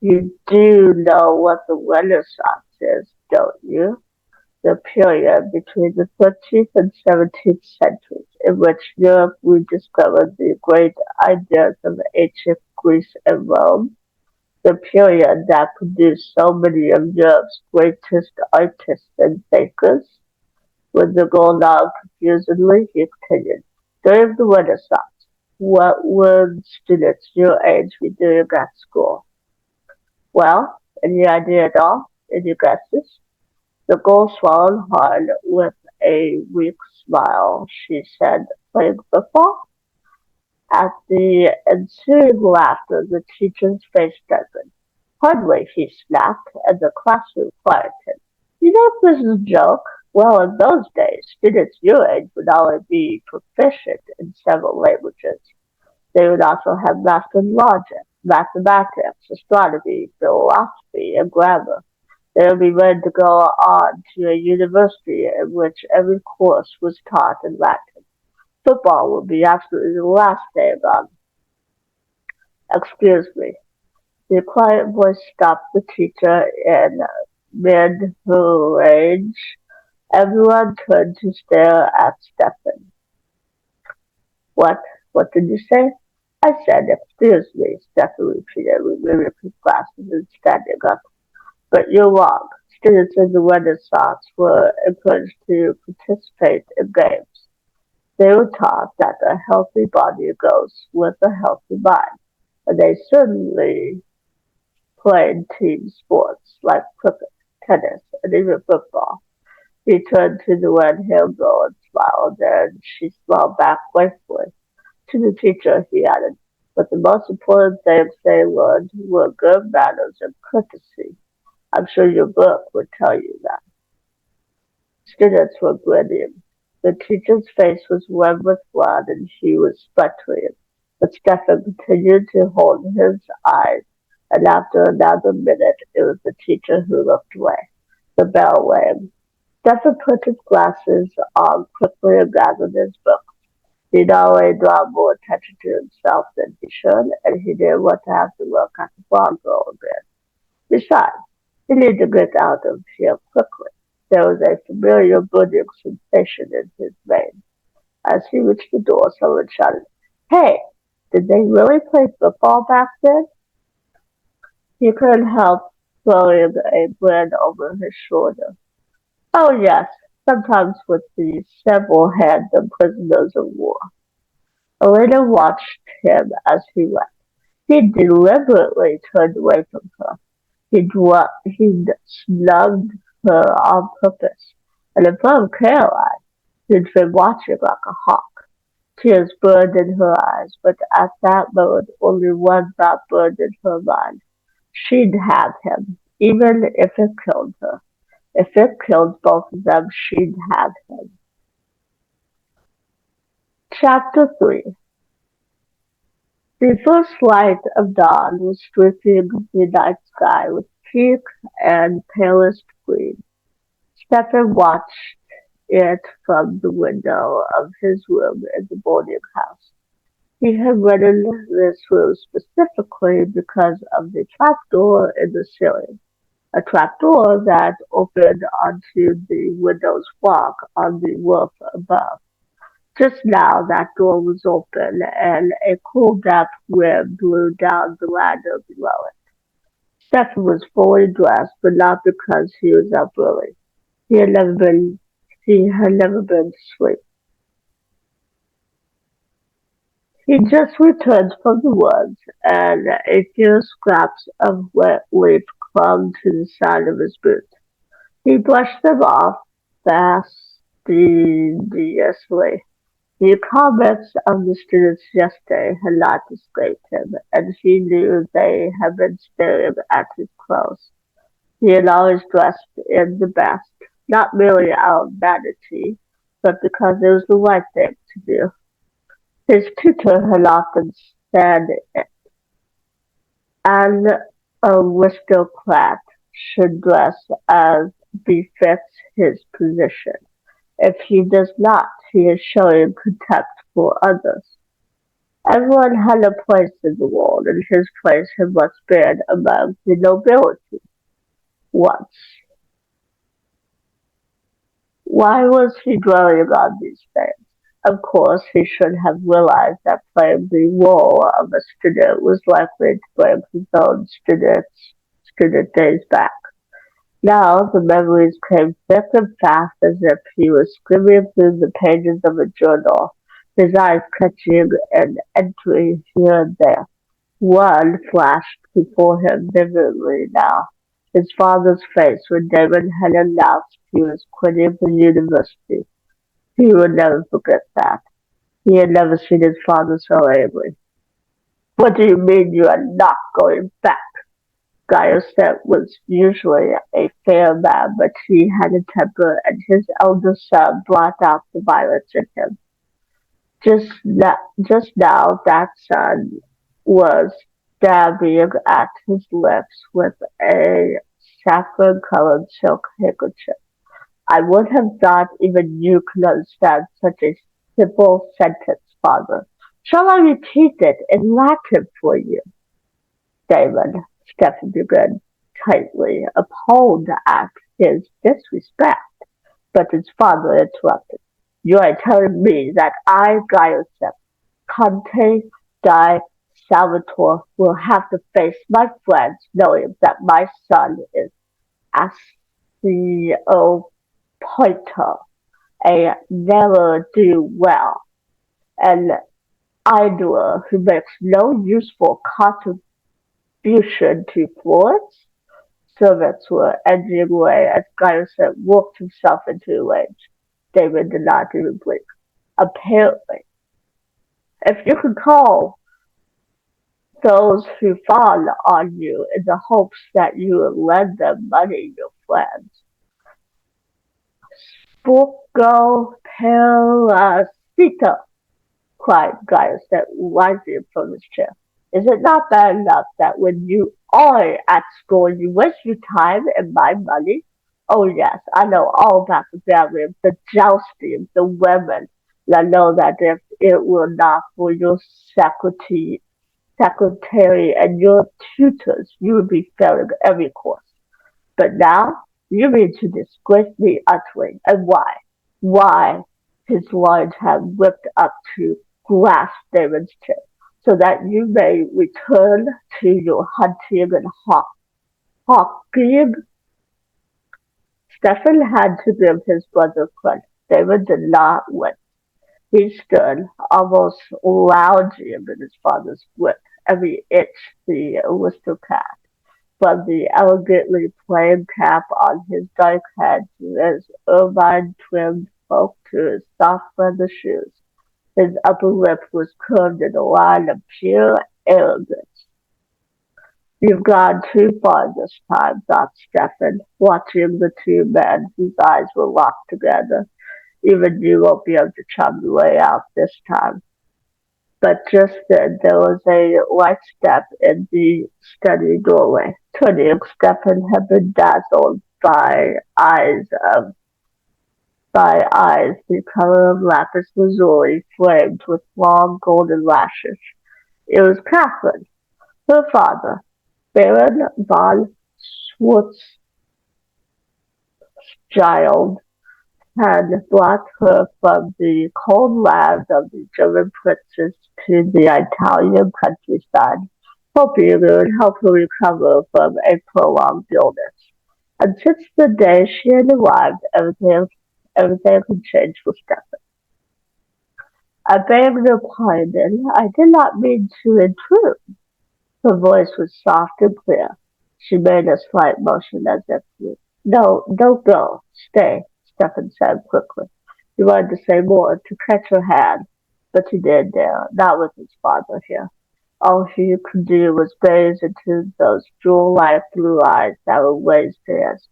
You do know what the Renaissance is, don't you? The period between the 13th and 17th centuries in which Europe rediscovered the great ideas of ancient Greece and Rome. The period that produced so many of Europe's greatest artists and thinkers. With the girl nodded confusedly, he continued. During the Renaissance, what would students your age be doing at school? Well, any idea at all? Any guesses? The girl swallowed hard with a weak smile. She said, playing football? At the ensuing laughter, the teacher's face darkened. Hardly, he snapped, and the classroom quieted. You know this is a joke? Well, in those days, students your age would only be proficient in several languages. They would also have mastered logic, mathematics, astronomy, philosophy, and grammar. They would be ready to go on to a university in which every course was taught in Latin. Football would be absolutely the last thing on. Excuse me. The quiet voice stopped the teacher in mid-range. Everyone turned to stare at Stephen. What? What did you say? I said, excuse me, Stephen repeated, removing his glasses and standing up. But you're wrong. Students in the Renaissance were encouraged to participate in games. They were taught that a healthy body goes with a healthy mind, and they certainly played team sports like cricket, tennis, and even football. He turned to the red-haired girl and smiled, and she smiled back gratefully. To the teacher, he added, but the most important things they learned were good manners and courtesy. I'm sure your book would tell you that. Students were grinning. The teacher's face was red with blood and he was sputtering. But Stephen continued to hold his eyes, and after another minute it was the teacher who looked away. The bell rang. Stephen put his glasses on quickly and gathered his book. He'd already drawn more attention to himself than he should, and he didn't want to have to look at the blonde girl again. Besides, he needed to get out of here quickly. There was a familiar burning sensation in his veins. As he reached the door, someone shouted, "Hey, did they really play football back then?" He couldn't help throwing a grin over his shoulder. "Oh yes, sometimes with the several handsome prisoners of war." Elena watched him as he left. He deliberately turned away from her. He'd snubbed her on purpose, and in front of Caroline, who'd been watching like a hawk. Tears burned in her eyes, but at that moment only one thought burned in her mind. She'd have him, even if it killed her. If it killed both of them, she'd have him. Chapter 3. The first light of dawn was streaking the night sky with pink and palest green. Stephen watched it from the window of his room in the boarding house. He had rented this room specifically because of the trapdoor in the ceiling, a trapdoor that opened onto the window's walk on the roof above. Just now that door was open, and a cool damp wind blew down the ladder below it. Stephen was fully dressed, but not because he was up early. He had never been he had never been to sleep. He just returned from the woods, and a few scraps of wet leaf clung to the side of his boot. He brushed them off fastidiously. The comments of the students yesterday had not escaped him, and he knew they had been staring at his clothes. He had always dressed in the best, not merely out of vanity, but because it was the right thing to do. His tutor had often said an aristocrat should dress as befits his position. If he does not, he is showing contempt for others. Everyone had a place in the world, and his place had once been among the nobility. Once. Why was he dwelling on these things? Of course, he should have realized that playing the role of a student was likely to bring his own student days back. Now the memories came thick and fast as if he was skimming through the pages of a journal, his eyes catching an entry here and there. One flashed before him vividly now. His father's face when David had announced he was quitting the university. He would never forget that. He had never seen his father so angry. "What do you mean you are not going back?" Guyosset was usually a fair man, but he had a temper, and his elder son brought out the violence in him. Just now that son was dabbing at his lips with a saffron-colored silk handkerchief. "I would have thought even you could understand such a simple sentence, father. Shall I repeat it in Latin for you?" "David," Stephen began, tightly appalled at his disrespect, but his father interrupted. "You are telling me that I, Gaiusep, Conte di Salvatore, will have to face my friends knowing that my son is Asio Poito, a ne'er-do-well, an idler who makes no useful contribution to Florence?" Servants were edging away as Gaius worked himself into a rage. David did not even blink. Apparently, if you could call those who fawn on you in the hopes that you will lend them money, your friends. Poco parasito, cried Gaius, rising from his chair. Is it not bad enough that when you are at school you waste your time and my money? Oh yes, I know all about the gambling, the jousting, the women. I know that if it were not for your secretary and your tutors, you would be failing every course. But now you mean to disgrace me utterly, and why? Why? His lines had whipped up to grasp David's chin, so that you may return to your hunting and hawking. Stephen had to give his brother credit. David did not win. He stood, almost lounging in his father's grip, every inch the aristocrat, from the elegantly plain cap on his dark head to his ermine-trimmed cloak to his soft leather shoes. His upper lip was curved in a line of pure arrogance. You've gone too far this time, thought Stephen, watching the two men whose eyes were locked together. Even you won't be able to charm your way out this time. But just then there was a light step in the study doorway. Turning, Stephen had been dazzled by eyes the color of lapis lazuli framed with long golden lashes. It was Catherine, her father, Baron von Schwarzschild, had brought her from the cold land of the German princes to the Italian countryside, hoping it would help her recover from a prolonged illness. And since the day she had arrived, everything had changed for Stephen. I beg your pardon, I did not mean to intrude. Her voice was soft and clear. She made a slight motion as if to. No, don't go. Stay, Stephen said quickly. He wanted to say more, to catch her hand, but he didn't dare, not with his father here. All he could do was gaze into those jewel-like blue eyes that were raised to his.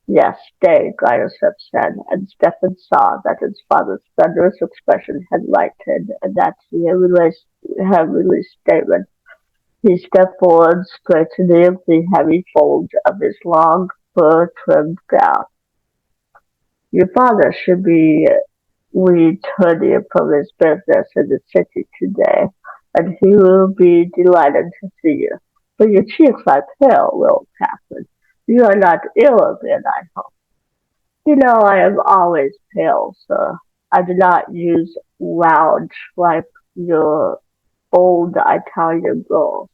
Yes, stay, Gaiusep said, and Stephen saw that his father's thunderous expression had lightened and that he had released David. He stepped forward, straightening the heavy folds of his long, fur-trimmed gown. Your father should be returning from his business in the city today, and he will be delighted to see you. But your cheeks are pale, little Catherine. You are not ill again, I hope. You know I am always pale, sir. I do not use lounge like your old Italian girls.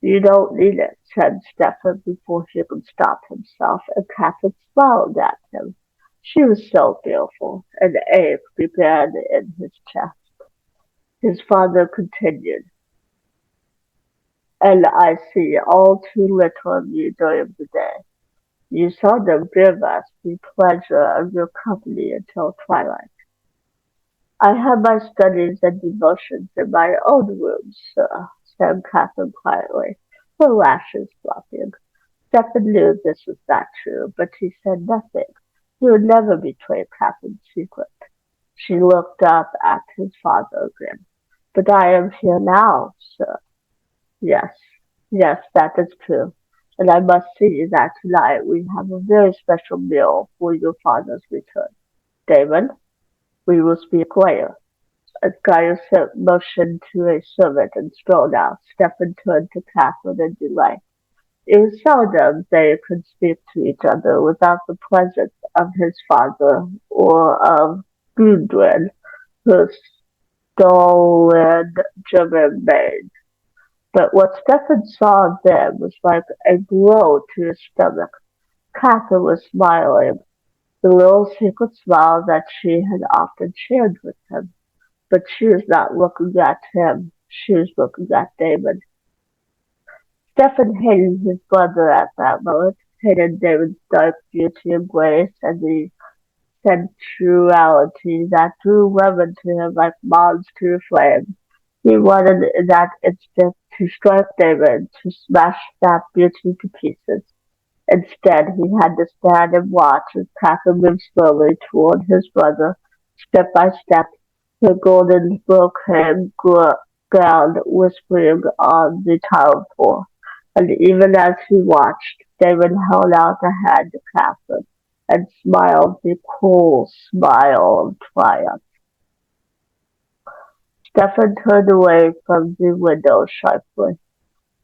You don't need it, said Stephen before he could stop himself, and Catherine smiled at him. She was so beautiful, an ache began in his chest. His father continued, and I see all too little of you during the day. You seldom give us the pleasure of your company until twilight. I have my studies and devotions in my own room, sir, said Catherine quietly, her lashes fluffing. Stephen knew this was not true, but he said nothing. He would never betray Catherine's secret. She looked up at his father again. But I am here now, sir. Yes, yes, that is true. And I must see that tonight we have a very special meal for your father's return. Damon, we will speak later. As Gaius motioned to a servant and strolled out, Stephen turned to Catherine in delight. It was seldom they could speak to each other without the presence of his father or of Gudrun, her stolid German maid. But what Stephen saw then was like a blow to his stomach. Catherine was smiling, the little secret smile that she had often shared with him. But she was not looking at him. She was looking at David. Stephen hated his brother at that moment. hated David's dark beauty and grace and the sensuality that drew women to him like moths to a flame. He wanted in that instant to strike David, to smash that beauty to pieces. Instead, he had to stand and watch as Catherine moved slowly toward his brother, step by step, her golden brocade gown whispering on the tile floor. And even as he watched, David held out a hand to Catherine and smiled the cool smile of triumph. Stephen turned away from the window sharply.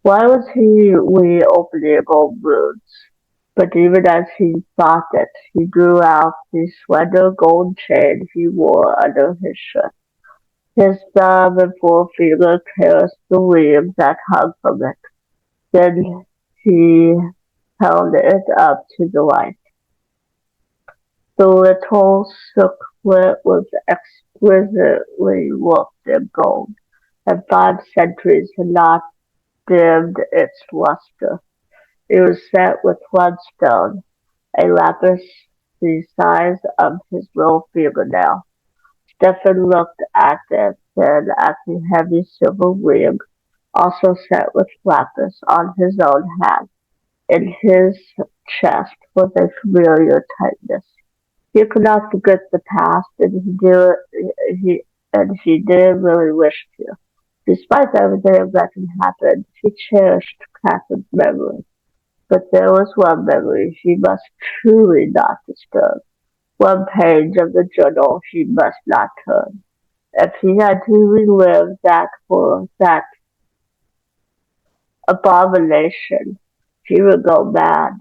Why was he reopening old wounds? But even as he thought it, he drew out the slender gold chain he wore under his shirt. His thumb and forefinger caressed the ring that hung from it. Then he held it up to the light. The little circlet was exquisitely worked in gold, and 5 centuries had not dimmed its luster. It was set with bloodstone, a lapis the size of his little fingernail. Stephen looked at it, then at the heavy silver ring, also set with lapis, on his own hand. In his chest was a familiar tightness. He could not forget the past, and he didn't really wish to. Despite everything that had happened, he cherished Catherine's memory. But there was one memory he must truly not disturb, one page of the journal he must not turn. If he had to relive that for that abomination, he would go mad,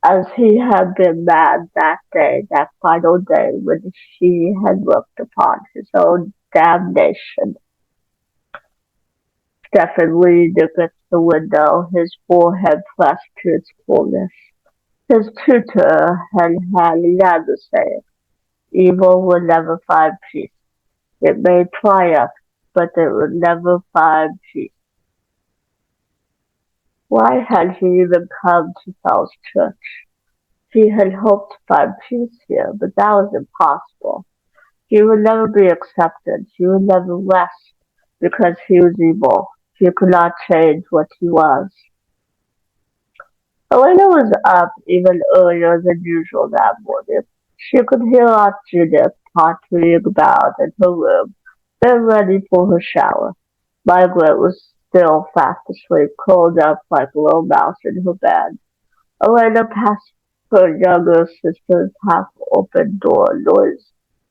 as he had been mad that day, that final day when he had looked upon his own damnation. Stephen leaned against the window, his forehead pressed to its fullness. His tutor had never said, "Evil will never find peace. It may triumph, but it will never find peace." Why had he even come to Fell's Church? He had hoped to find peace here, but that was impossible. He would never be accepted. He would never rest, because he was evil. He could not change what he was. Elena was up even earlier than usual that morning. She could hear Aunt Judith pottering about in her room, then ready for her shower. Margaret was still fast asleep, curled up like a little mouse in her bed. Elena passed her younger sister's half-open door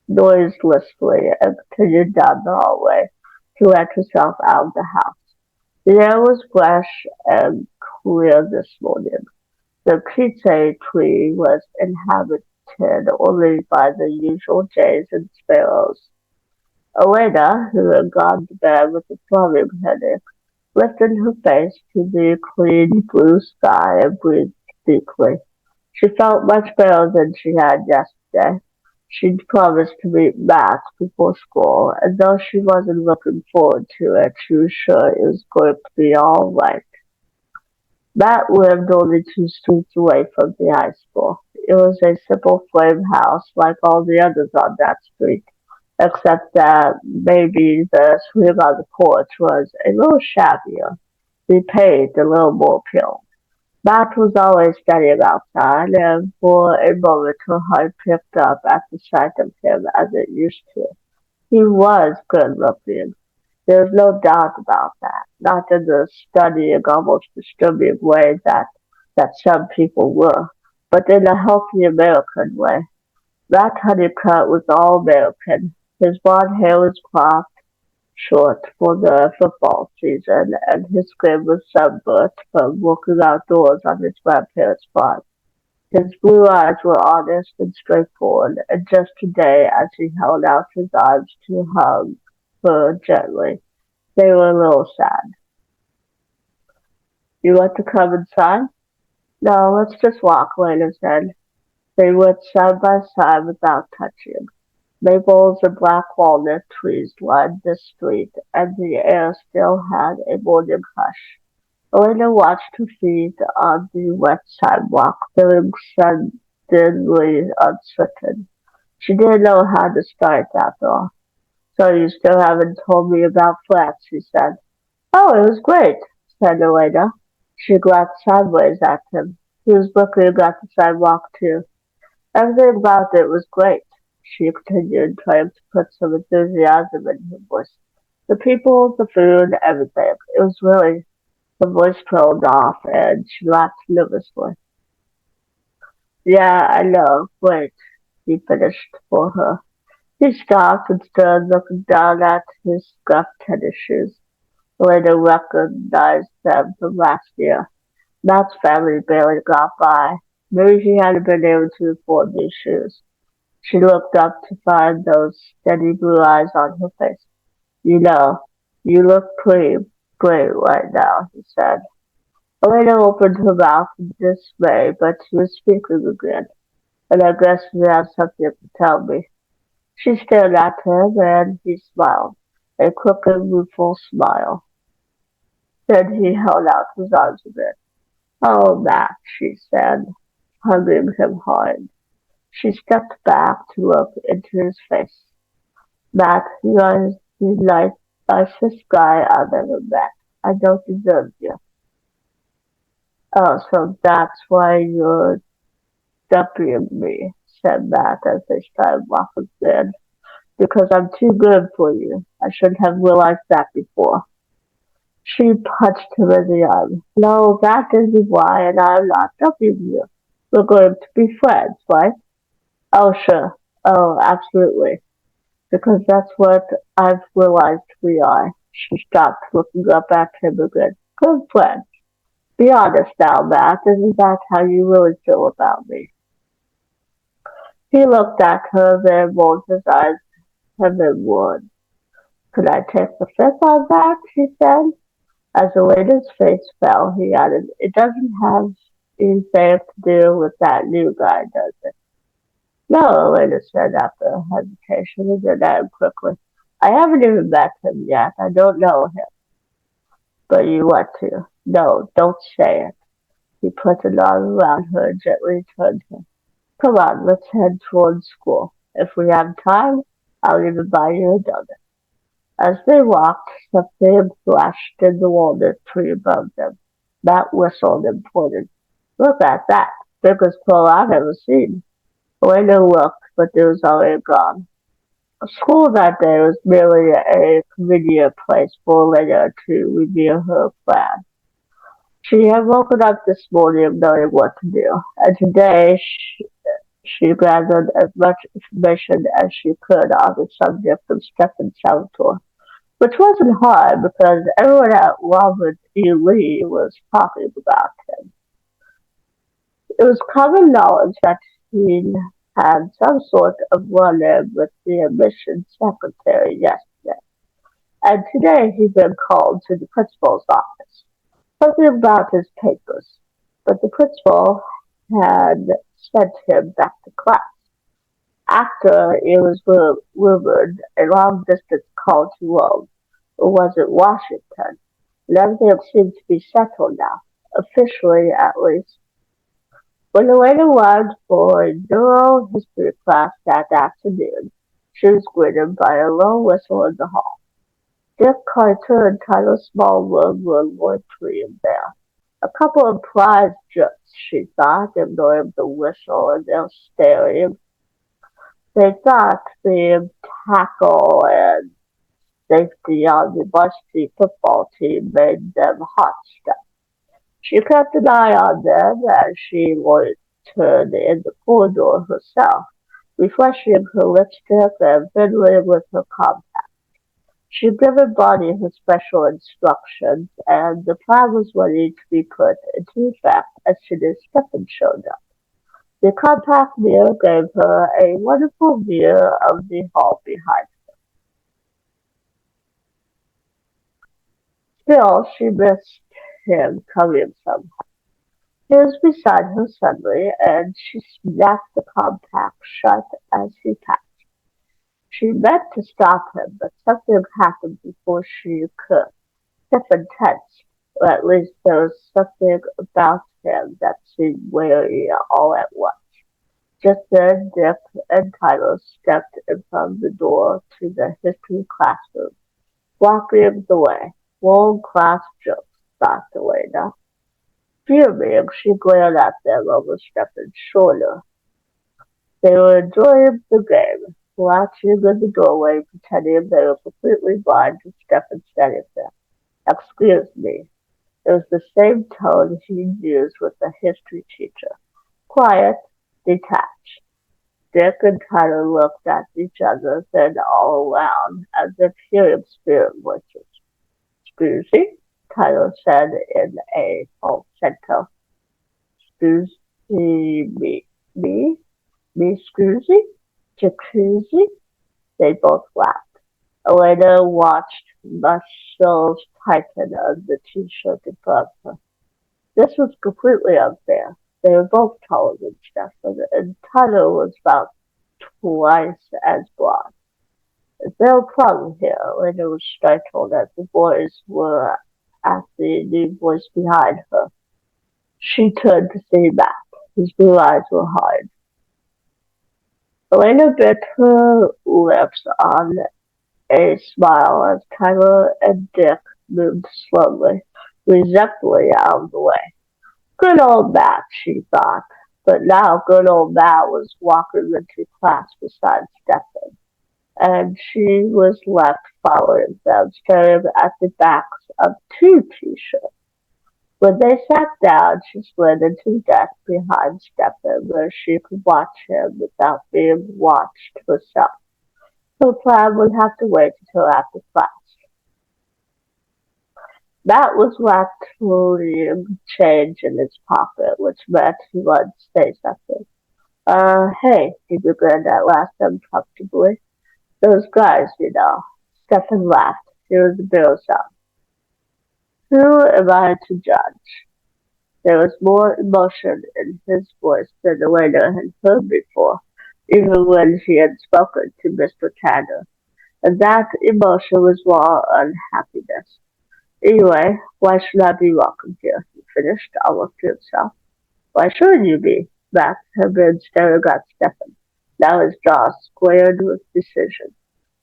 noiselessly and continued down the hallway to let herself out of the house. The air was fresh and clear this morning. The peach tree was inhabited only by the usual jays and sparrows. Elena, who had gone to bed with a throbbing headache, lifted her face to the clean blue sky and breathed deeply. She felt much better than she had yesterday. She'd promised to meet Max before school, and though she wasn't looking forward to it, she was sure it was going to be all right. Matt lived only 2 streets away from the high school. It was a simple frame house like all the others on that street, except that maybe the swing on the porch was a little shabbier, the paint a little more peeled. Matt was always standing outside, and for a moment her heart picked up at the sight of him as it used to. He was good looking. There was no doubt about that, not in the stunning, almost disturbing way that some people were, but in a healthy American way. That Honeycutt was all American. His blond hair was cropped short for the football season, and his skin was sunburnt from working outdoors on his grandparents' farm. His blue eyes were honest and straightforward, and just today, as he held out his arms to hug her gently, they were a little sad. "You want to come inside?" "No, let's just walk," Lena said. They went side by side without touching. Maples and black walnut trees lined the street, and the air still had a morning hush. Elena watched her feet on the wet sidewalk, feeling suddenly uncertain. She didn't know how to start after all. "So you still haven't told me about flats," she said. "Oh, it was great," said Elena. She glanced sideways at him. He was looking at the sidewalk too. "Everything about it was great," she continued, trying to put some enthusiasm in her voice. "The people, the food, everything. It was really—" Her voice trailed off, and she laughed nervously. "Yeah, I know. Wait," he finished for her. He stopped and stood looking down at his scuffed tennis shoes. Later recognized them from last year. Matt's family barely got by. Maybe he hadn't been able to afford these shoes. She looked up to find those steady blue eyes on her face. "You know, you look pretty great right now," he said. Elena opened her mouth in dismay, but he was speaking again. "And I guess you have something to tell me." She stared at him, and he smiled, a crooked, rueful smile. Then he held out his arms a bit. "Oh, Matt," she said, hugging him hard. She stepped back to look into his face. "Matt, you are the nicest guy I've ever met. I don't deserve you." "Oh, so that's why you're dumping me," said Matt as they started walking in. "Because I'm too good for you. I should have realized that before." She punched him in the arm. "No, that isn't why, and I'm not dumping you. We're going to be friends, right?" "Oh, sure. Oh, absolutely. Because that's what I've realized we are." She stopped, looking up at him again. "Good friends. Be honest now, Matt. Isn't that how you really feel about me?" He looked at her, then rolled his eyes heavenward. "Could I take the fifth on that?" she said. As Elena's face fell, he added, "It doesn't have anything to do with that new guy, does it?" "No," Elena said after a hesitation, and then added quickly, "I haven't even met him yet. I don't know him." "But you want to." "No, don't say it." He put an arm around her and gently turned her. "Come on, let's head towards school. If we have time, I'll even buy you a donut." As they walked, something flashed in the walnut tree above them. Matt whistled and pointed. "Look at that! Biggest crow I've ever seen." Elena looked, but it was already gone. School that day was merely a convenient place for Elena to review her plan. She had woken up this morning knowing what to do, and today she gathered as much information as she could on the subject of Stephen Salvatore. Which wasn't hard because everyone at Robert E. Lee was talking about him. It was common knowledge that he had some sort of run-in with the admissions secretary yesterday, and today he'd been called to the principal's office. Something about his papers, but the principal had sent him back to class. After it was rumored a long-distance call to Rome, or was it Washington? And everything seemed to be settled now, officially at least. When Elena arrived for a neuro history class that afternoon, she was greeted by a low whistle in the hall. Dick Carter and Tyler Smallwood were loitering there. A couple of prize jerks, she thought, ignoring the whistle and their staring. They thought the tackle and safety on the varsity football team made them hot stuff. She kept an eye on them as she loitered in the corridor herself, refreshing her lipstick and fiddling with her compact. She'd given Bonnie her special instructions, and the plan was ready to be put into effect as soon as Stephen showed up. The compact mirror gave her a wonderful view of the hall behind. Still, she missed him coming somehow. He was beside her suddenly, and she snapped the compact shut as he passed. She meant to stop him, but something happened before she could. Stephen tensed. Or at least there was something about him that seemed wary all at once. Just then Dick and Tyler stepped in from the door to the history classroom, blocking the way. Long class jokes, thought Elena. Fuming, she glared at them over Stefan's shoulder. They were enjoying the game, watching in the doorway, pretending they were completely blind to Stefan said anything. Excuse me. It was the same tone he'd used with the history teacher. Quiet, detached. Dick and Tyler looked at each other, then all around, as if hearing spirit voices. Excuse me, Tyler said in a falsetto. Excuse me, me, me, Scroozy? Jacuzzi? They both laughed. Elena watched muscles tighten on the t-shirt in front of her. This was completely unfair. They were both taller than Stefan, and Tyler was about twice as broad. Is there a problem here? Elena was startled as the boys were at the new voice behind her. She turned to see Matt. His blue eyes were hard. Elena bit her lips on a smile as Tyler and Dick moved slowly, resentfully out of the way. Good old Matt, she thought. But now good old Matt was walking into class beside Stefan, and she was left following them, staring at the backs of two t-shirts. When they sat down, she slid into the desk behind Stefan, where she could watch him without being watched herself. Her plan would have to wait until after class. Matt was rattling change in his pocket, which meant he wanted to say something. Hey, he began at last uncomfortably. Those guys, you know. Stefan laughed. He was a bit son. Who am I to judge? There was more emotion in his voice than Elena had heard before, even when she had spoken to Mr. Tanner, and that emotion was more unhappiness. Anyway, why should I be welcome here? He finished, almost to himself. Why shouldn't you be? Max had been staring at Stefan. Now his jaw squared with decision.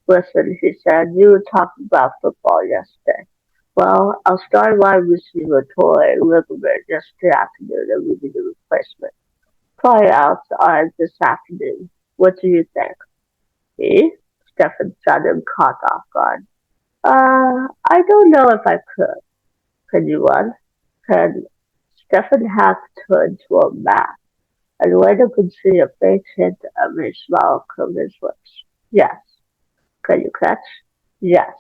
Listen, he said, you were talking about football yesterday. Well, I'll start by receiving a toy ligament yesterday afternoon and we need a replacement. Tryouts are this afternoon. What do you think? Me? Stefan sounded caught off guard. I don't know if I could. Can you run? Can Stefan half turned to a Matt, and later could see a faint hint of a smile curve his lips. Yes. Can you catch? Yes.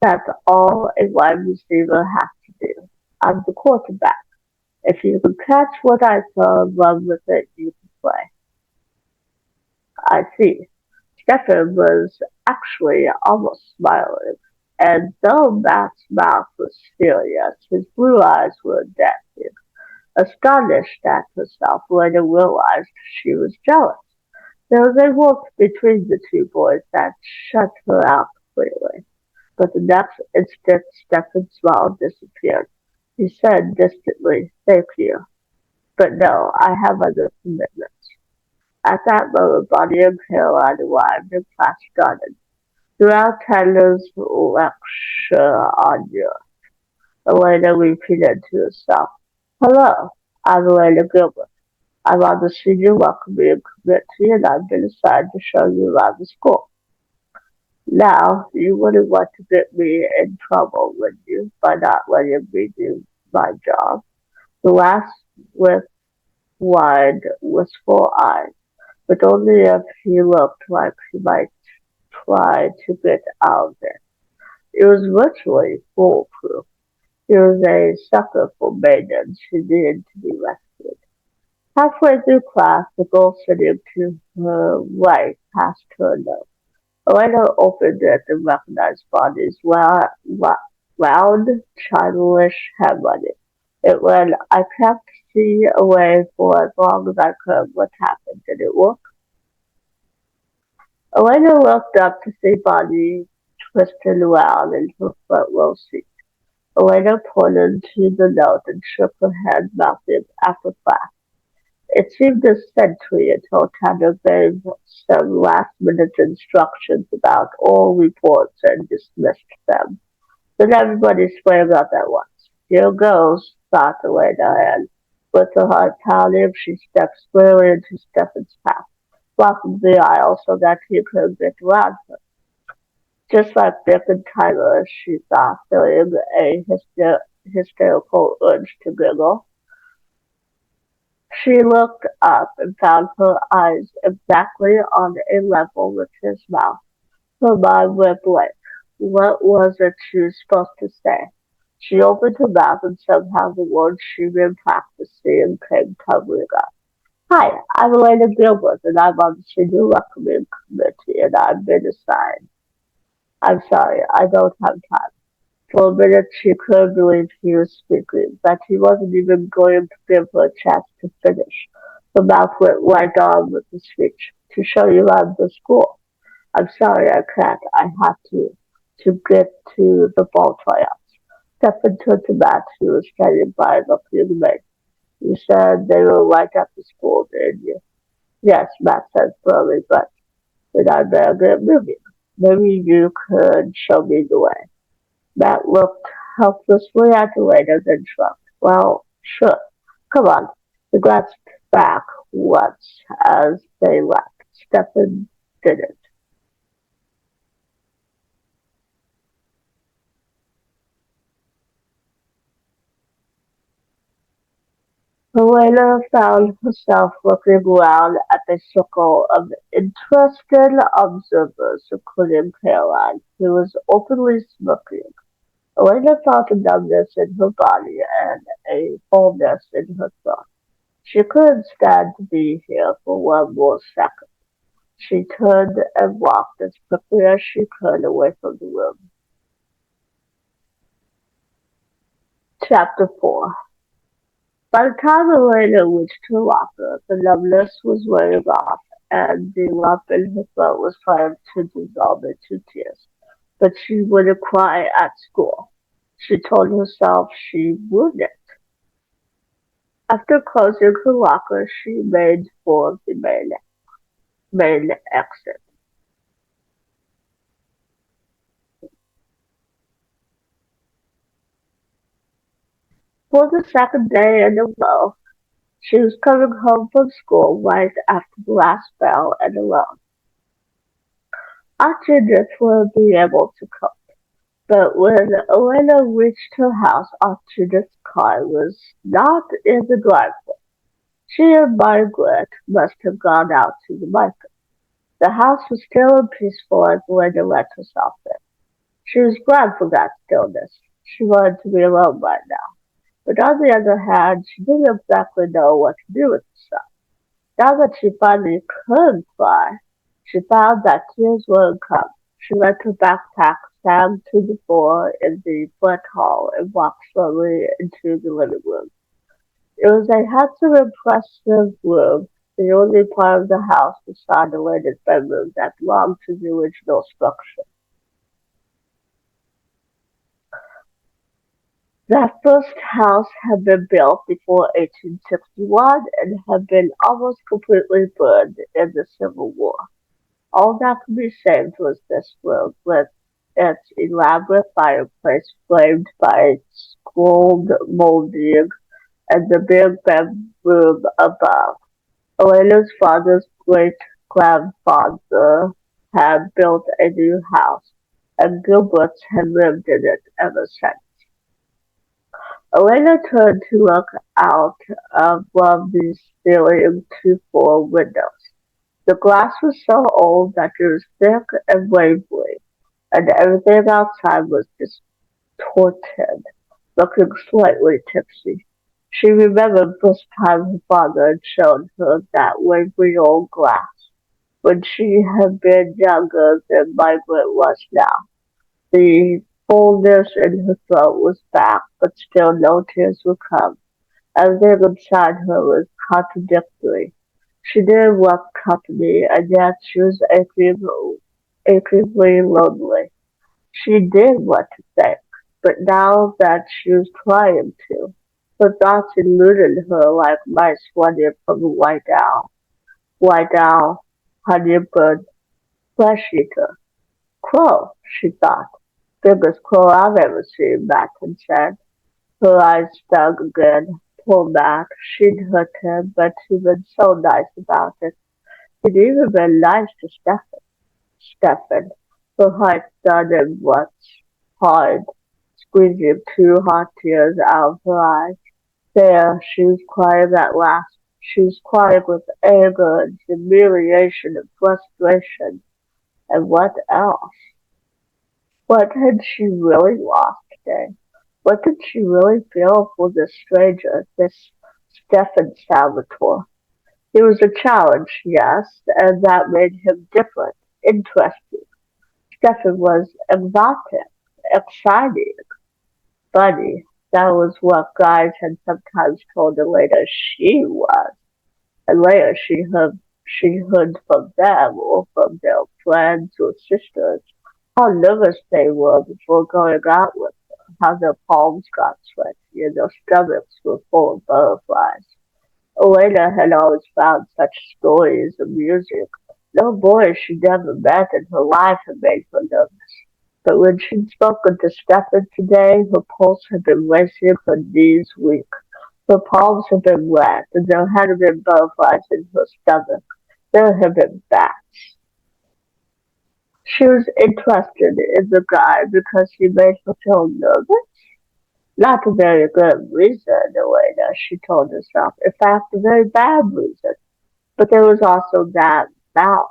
That's all a wide receiver has to do. I'm the quarterback. If you can catch what I throw and run with it, you can play. I see. Stefan was actually almost smiling, and though Matt's mouth was serious, his blue eyes were dancing. Astonished at herself, Lena realized she was jealous. There was a warmth between the two boys that shut her out completely. But the next instant Stefan's smile disappeared. He said distantly, thank you. But no, I have other commitments. At that moment, Bonnie and Caroline arrived and class started. Throughout Tyler's lecture on Europe, Elena repeated to herself, hello, I'm Elena Gilbert. I'm on the senior welcoming committee and I've been assigned to show you around the school. Now, you wouldn't want to get me in trouble, would you, by not letting me do my job? The lass with wide, wistful eyes, but only if he looked like he might try to get out of it. It was virtually foolproof. He was a sucker for maidens who needed to be rescued. Halfway through class, the girl sitting to her right passed her note. Elena opened it and recognized Bonnie's round, childish handwriting. It read, I kept C away for as long as I could. What happened? Did it work? Elena looked up to see Bonnie twisted around in her front row seat. Elena pointed to the note and shook her head, mouthing after class. It seemed a century until Tanner gave some last-minute instructions about all reports and dismissed them. Then everybody sprang up at once. Here goes, thought Elena, and with her heart pounding, she stepped squarely into Stefan's path, blocking the aisle so that he couldn't get around her. Just like Dick and Tyler, she thought, feeling a hysterical urge to giggle. She looked up and found her eyes exactly on a level with his mouth. Her mind went blank. What was it she was supposed to say? She opened her mouth and somehow the words she'd been practicing came tumbling out. Hi, I'm Elena Gilbert and I'm on the Senior Welcoming Committee and I've been assigned. I'm sorry, I don't have time. For a minute she couldn't believe he was speaking, that he wasn't even going to give her a chance to finish. Her mouth went right on with the speech. To show you around the school. I'm sorry I can't. I have to get to the ball tryouts. Stefan turned to Matt, who was standing by looking at the maid. You said they were right after school, didn't you? Yes, Matt said slowly, but then I better get moving. Maybe you could show me the way. Matt looked helplessly at the waiter, then shrugged. Well, sure. Come on. He glanced back once as they left. Stefan didn't. Helena found herself looking around at a circle of interested observers, including Caroline, who was openly smoking. Helena felt a numbness in her body and a fullness in her throat. She couldn't stand to be here for one more second. She turned and walked as quickly as she could away from the room. Chapter 4. By the time Elena reached her locker, the numbness was wearing off, and the lump in her throat was trying to dissolve into tears. But she wouldn't cry at school. She told herself she wouldn't. After closing her locker, she made for the main exit. For the second day in a row, she was coming home from school right after the last bell and alone. Aunt Judith would be able to cope. But when Elena reached her house, Aunt Judith's car was not in the driveway. She and Margaret must have gone out to the market. The house was still and peaceful as Elena let herself in. She was glad for that stillness. She wanted to be alone by now. But on the other hand, she didn't exactly know what to do with herself. Now that she finally could fly, she found that tears wouldn't come. She let her backpack stand to the floor in the front hall and walked slowly into the living room. It was a handsome, impressive room, the only part of the house beside the latest bedroom that belonged to the original structure. That first house had been built before 1861 and had been almost completely burned in the Civil War. All that could be saved was this room, with its elaborate fireplace framed by scrolled molding and the big bedroom above. Elena's father's great-grandfather had built a new house, and Gilberts had lived in it ever since. Elena turned to look out above the ceiling to four windows. The glass was so old that it was thick and wavery, and everything outside was distorted, looking slightly tipsy. She remembered the first time her father had shown her that wavery old glass, when she had been younger than Margaret was now. The fullness in her throat was back, but still no tears would come. Everything inside her was contradictory. She didn't want company, and yet she was achingly lonely. She did what to think, but now that she was trying to, her thoughts eluded her like mice running from a white owl. White owl, honeybird, flesh eater. Crow, she thought. Biggest crow I've ever seen, Macklin said. Her eyes dug again. Poor Mac. She'd hurt him, but he'd been so nice about it. He'd even been nice to Stefan. Stefan. Her heart thudded once, hard, squeezing two hot tears out of her eyes. There, she was crying at last. She was crying with anger and humiliation and frustration. And what else? What had she really lost today? What did she really feel for this stranger, this Stefan Salvatore? He was a challenge, yes, and that made him different, interesting. Stefan was exotic, exciting, funny. That was what guys had sometimes told Elena she was. And later she heard from them or from their friends or sisters how nervous they were before going out with her, how their palms got sweaty and their stomachs were full of butterflies. Elena had always found such stories amusing. No boy she'd ever met in her life had made her nervous. But when she'd spoken to Stefan today, her pulse had been racing, her knees weak. Her palms had been wet, and there had been butterflies in her stomach. There had been bats. She was interested in the guy because he made her feel nervous. Not a very good reason, Elena, she told herself. In fact, a very bad reason. But there was also that mouth,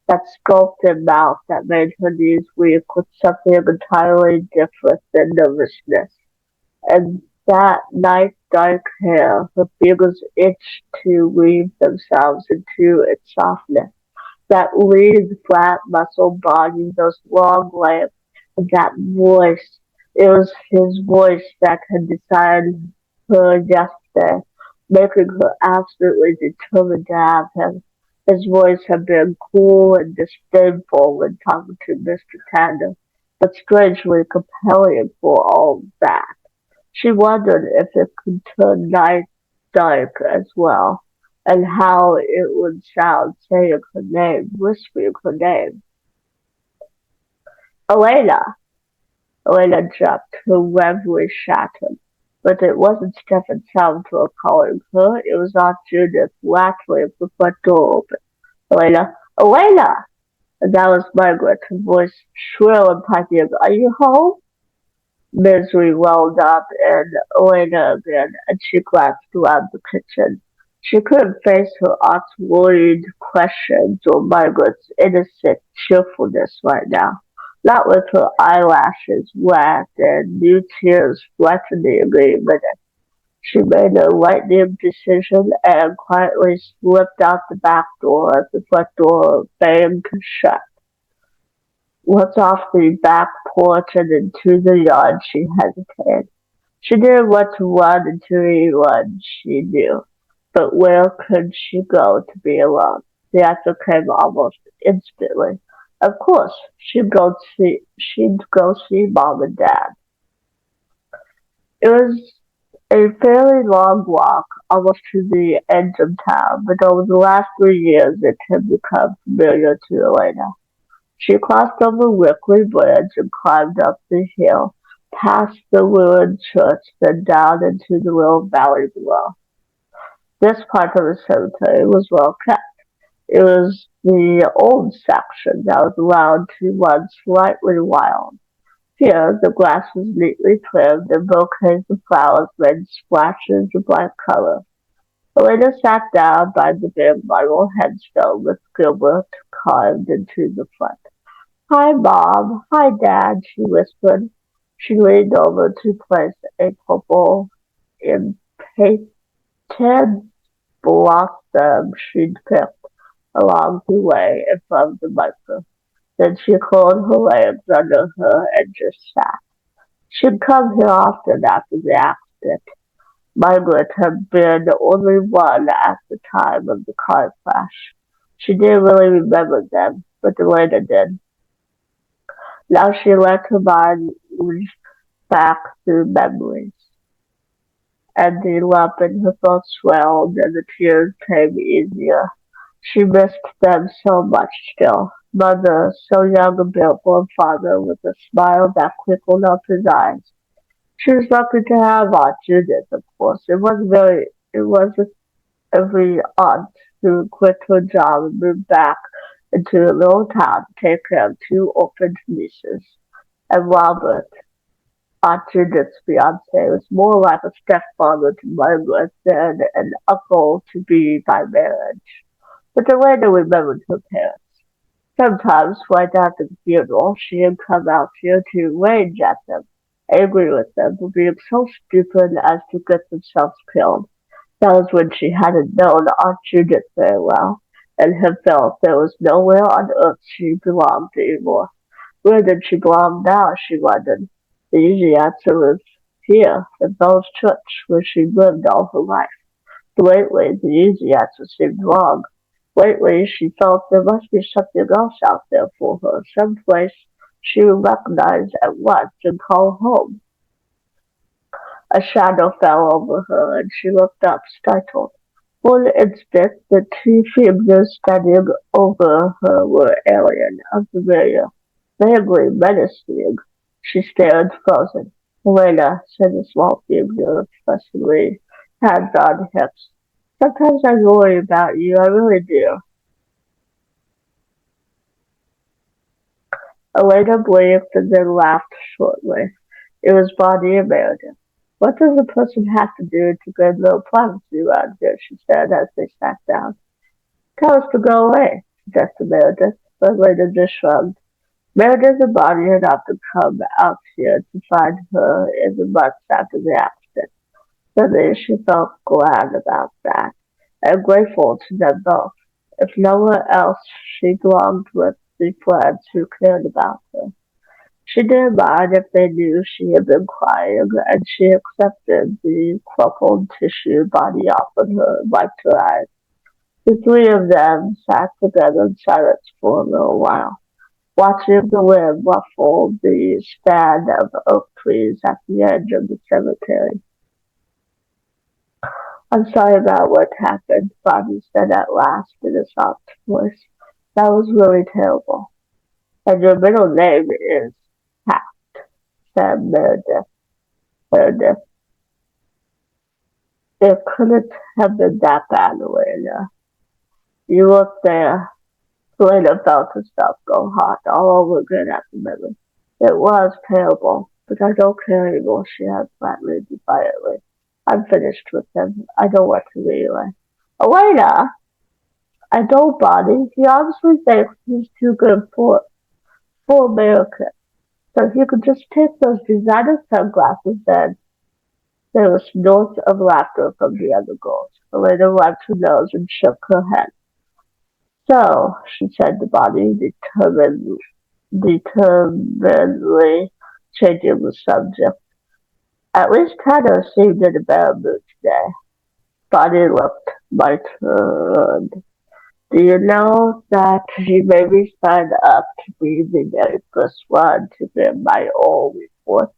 that sculpted mouth that made her knees weak with something entirely different than nervousness. And that night dark hair, her fingers itched to weave themselves into its softness. That lean, flat muscle body, those long legs, and that voice. It was his voice that had decided her yesterday, making her absolutely determined to have him. His voice had been cool and disdainful when talking to Mr. Tanner, but strangely compelling for all that. She wondered if it could turn night dark as well, and how it would sound saying her name, whispering her name. Elena! Elena jumped, her reverie shattered. But it wasn't Stefan Salvatore calling her, it was Aunt Judith rattling the front door open. Elena! Elena! And that was Margaret, her voice shrill and piping. Are you home? Misery welled up in Elena again, and she glanced around the kitchen. She couldn't face her aunt's worried questions or Margaret's innocent cheerfulness right now. Not with her eyelashes wet and new tears flattening the minute. She made a lightning decision and quietly slipped out the back door as the front door banged shut. Once off the back porch and into the yard, she hesitated. She didn't want to run into anyone she knew, but where could she go to be alone? The answer came almost instantly. Of course, she'd go see Mom and Dad. It was a fairly long walk, almost to the edge of town, but over the last 3 years it had become familiar to Elena. She crossed over Wickley Bridge and climbed up the hill, past the ruined church, then down into the little valley below. This part of the cemetery was well kept. It was the old section that was allowed to run slightly wild. Here, the grass was neatly trimmed and bouquets of flowers made splashes of bright color. Elena sat down by the big marble headstone with Gilbert carved into the front. "Hi, Mom. Hi, Dad," she whispered. She leaned over to place a purple impatient blossom she'd picked along the way in front of the microphone. Then she curled her legs under her and just sat. She'd come here often after the accident. Margaret had been the only one at the time of the car crash. She didn't really remember them, but Elena did. Now she let her mind reach back through memories, and the lump in her throat swelled and the tears came easier. She missed them so much still. Mother, so young and beautiful, and father with a smile that twinkled up his eyes. She was lucky to have Aunt Judith, of course. It wasn't every aunt who quit her job and moved back into a little town to take care of two orphaned nieces. And Robert, Aunt Judith's fiance, was more like a stepfather to Margaret than an uncle to be by marriage. But Elena remembered her parents. Sometimes, right after the funeral, she'd come out here to rage at them, angry with them for being so stupid as to get themselves killed. That was when she hadn't known Aunt Judith very well, and had felt there was nowhere on earth she belonged anymore. Where did she belong now, she wondered. The easy answer was here, in Bell's Church, where she'd lived all her life. Lately, the easy answer seemed wrong. Lately, she felt there must be something else out there for her, some place she would recognize at once and call home. A shadow fell over her, and she looked up, startled. For an instant, the two figures standing over her were alien, unfamiliar, vaguely menacing. She stared, frozen. "Helena," said the small figure, expressively, hands on hips. "Sometimes I worry about you, I really do." Elena blinked and then laughed shortly. It was Bonnie and Meredith. "What does a person have to do to get a little privacy around here?" she said as they sat down. "Tell us to go away," suggested Meredith, but Elena just shrugged. Meredith and Bonnie had often come out here to find her in the months after the accident. Suddenly she felt glad about that, and grateful to them both. If no one else, she belonged with the friends who cared about her. She didn't mind if they knew she had been crying, and she accepted the crumpled tissue Bonnie offered her and wiped her eyes. The three of them sat together in silence for a little while, watching the wind ruffle the stand of oak trees at the edge of the cemetery. "I'm sorry about what happened," Bonnie said at last in a soft voice. "That was really terrible." "And your middle name is Pat," said Meredith. "It couldn't have been that bad, Elena. You looked there." Elena felt herself go hot all over again at the memory. "It was terrible, but I don't care anymore," she said flatly, defiantly. "I'm finished with him. I don't want to anyway." "Elena!" "I don't, Bonnie. He obviously thinks he's too good for America. So if you could just take those designer sunglasses then." There was snorts of laughter from the other girls. Elena wiped her nose and shook her head. "So," she said to Bonnie, determinedly changing the subject, "at least Tanner seemed in a better mood today." Bonnie looked perturbed. "Do you know that she made me sign up to be the very first one to get my own report?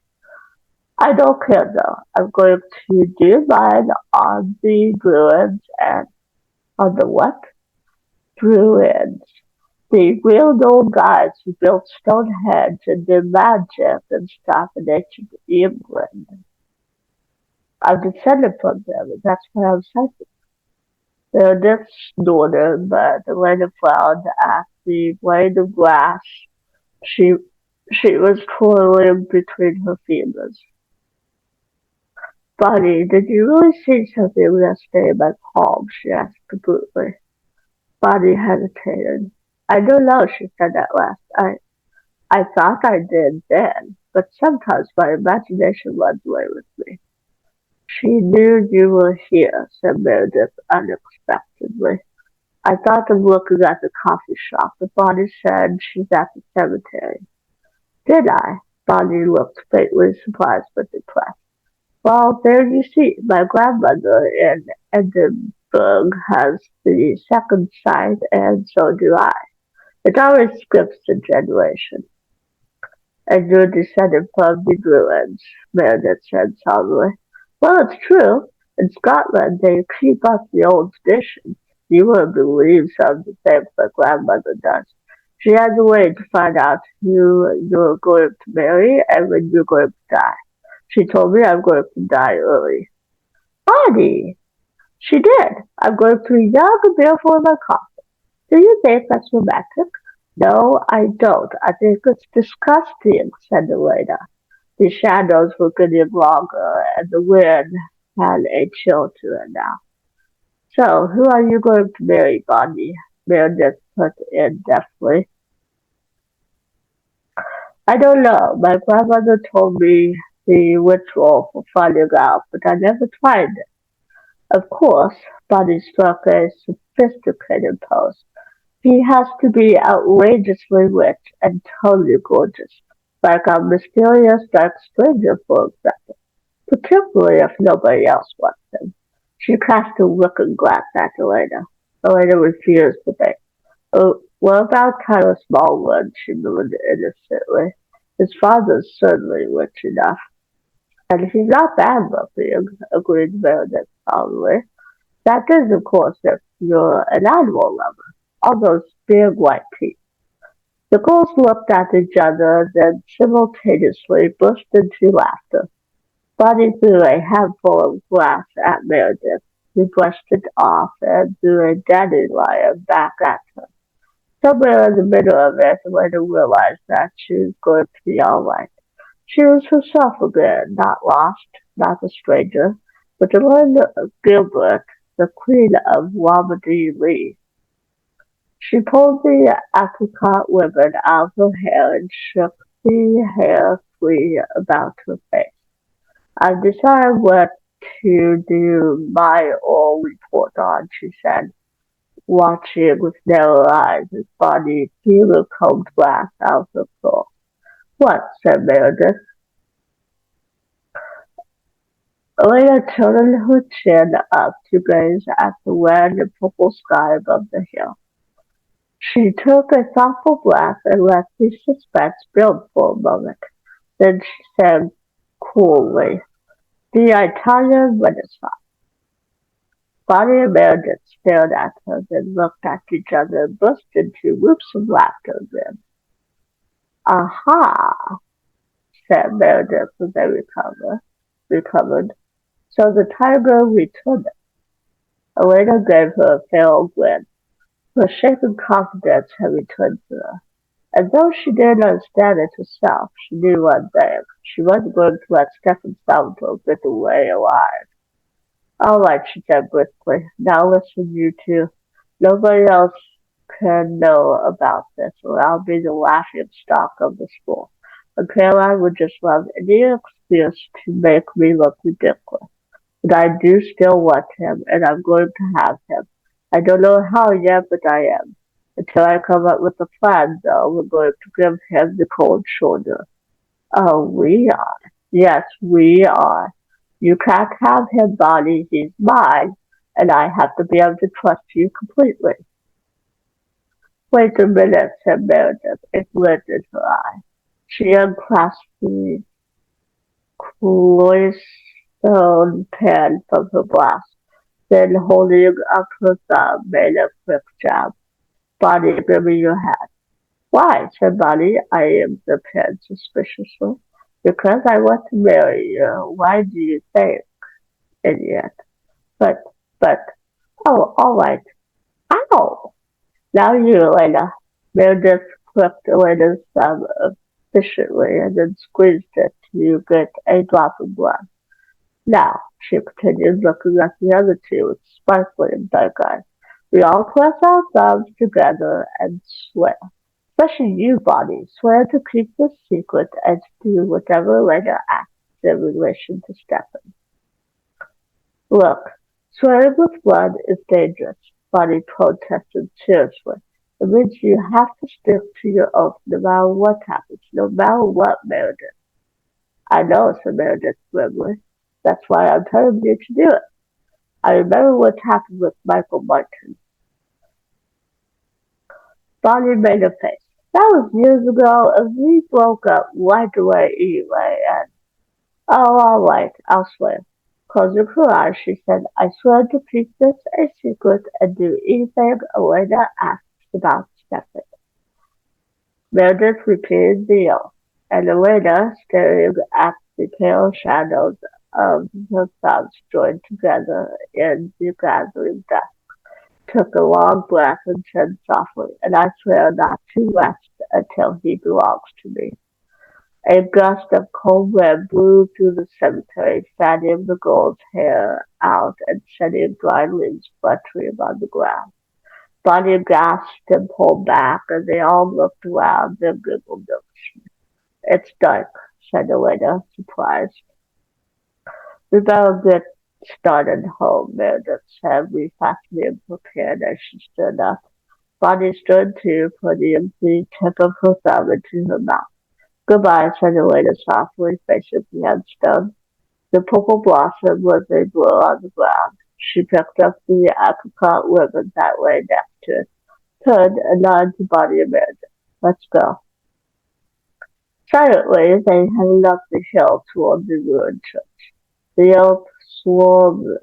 I don't care though. I'm going to do mine on the Bruins and on the what? Bruins. The real old guys who built Stonehenge and did magic and stuff in ancient England. I'm descended from them, and that's why I'm psychic." Meredith snorted, but Elena frowned at the blade of grass she she was twirling between her fingers. "Bonnie, did you really see something yesterday in my palm?" she asked completely. Bonnie hesitated. "I don't know," she said at last. I thought I did then, but sometimes my imagination runs away with me." "She knew you were here," said Meredith unexpectedly. "I thought of looking at the coffee shop, but Bonnie said she's at the cemetery." "Did I?" Bonnie looked faintly surprised but depressed. "Well, there you see, my grandmother in Edinburgh has the second sight, and so do I. It always skips a generation." And you're descended from the Druids, Meredith said solemnly. Well, it's true. In Scotland, they keep up the old traditions. You wouldn't believe some of the things my grandmother does. She has a way to find out who you're going to marry and when you're going to die. She told me I'm going to die early. Bonnie! She did. I'm going to be young and beautiful in my coffin. Do you think that's romantic? No, I don't. I think it's disgusting, said Elena. The shadows were getting longer, and the wind had a chill to it now. So, who are you going to marry, Bonnie? Meredith put in deftly. I don't know. My grandmother told me the ritual for finding out, but I never tried it. Of course, Bonnie struck a sophisticated pose. He has to be outrageously rich and totally gorgeous, like a mysterious dark stranger, for example, particularly if nobody else wants him. She cast a looking glance at Elena. Elena refused to think. Oh, what about kind of small one? She moved innocently. His father's certainly rich enough. And he's not bad looking, agreed Meredith calmly. That is, of course, if you're an animal lover. All those big white teeth. The girls looked at each other, then simultaneously burst into laughter. Bonnie threw a handful of glass at Meredith, who brushed it off and threw a dandelion back at her. Somewhere in the middle of it, Elena realized that she was going to be all right. She was herself again, not lost, not a stranger, but Elena Gilbert, the queen of Wamedy Lee. She pulled the apricot ribbon out of her hair and shook the hair free about her face. I've decided what to do my oral report on, she said, watching with narrow eyes as Bonnie threw the combed glass out of her claw. What? Said Meredith. Elena turned her chin up to gaze at the red and purple sky above the hill. She took a thoughtful breath and let the suspense build for a moment. Then she said coolly, the Italian Renaissance. Bonnie and Meredith stared at her, then looked at each other and burst into whoops of laughter again. Aha, said Meredith as they recovered. So the tiger returned. Elena gave her a feral grin. Her shaken confidence had returned to her. And though she didn't understand it herself, she knew one thing. She wasn't going to let Stefan Salvatore get away alive. All right, she said briskly. Now listen, you two. Nobody else can know about this, or I'll be the laughing stock of the school. And Caroline would just love any excuse to make me look ridiculous. But I do still want him, and I'm going to have him. I don't know how yet, but I am. Until I come up with a plan, though, we're going to give him the cold shoulder. Oh, we are. Yes, we are. You can't have him, Bonnie. He's mine, and I have to be able to trust you completely. Wait a minute, said Meredith. It lit in her eye. She unclasped the cloistone pen from her blouse, then holding up her thumb, made a quick jab. Bonnie, give me your hat. Why, said Bonnie, eyeing the pen suspiciously. Because I want to marry you. Why do you think, idiot? But, but, oh, all right. Ow! Now you, Elena. Meredith clipped Elena's thumb efficiently and then squeezed it to get a drop of blood. Now, she continued, looking at the other two with sparkling dark eyes, we all press our thumbs together and swear. Especially you, Bonnie, swear to keep this secret and to do whatever Elena asks in relation to Stefan. Look, swearing with blood is dangerous, Bonnie protested seriously. It means you have to stick to your oath no matter what happens, no matter what, Meredith. I know, said Meredith grimly. That's why I'm telling you to do it. I remember what happened with Michael Martin. Bonnie made a face. That was years ago, and we broke up right away anyway, and oh, alright, I'll swear. Closing her eyes, she said, I swear to keep this a secret and do anything Elena asks about Stefan. Meredith repeated the yell, and Elena, staring at the pale shadows of her thumbs joined together in the gathering dusk, took a long breath and said softly, and I swear not to rest until he belongs to me. A gust of cold wind blew through the cemetery, fanning the girl's hair out and setting dry leaves fluttering on the ground. Bonnie gasped and pulled back, and they all looked around and giggled. It's dark, said Elena, surprised. We better get started home, Meredith said, refastening and prepared as she stood up. Bonnie stood too, putting the tip of her thumb into her mouth. Goodbye, said Elena softly, facing the headstone. The purple blossom was a blur on the ground. She picked up the apricot ribbon that lay next to it, turned and nodded to Bonnie and Meredith. Let's go. Silently, they headed up the hill toward the ruined church. The oath sworn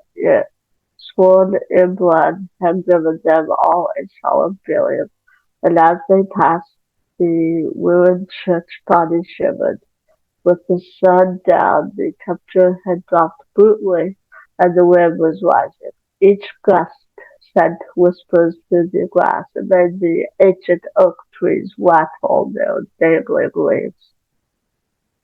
in blood had given them all a solemn feeling, and as they passed the ruined church, Bonnie shivered. With the sun down, the temperature had dropped brutally, and the wind was rising. Each gust sent whispers through the grass, and made the ancient oak trees rattle their dangling leaves.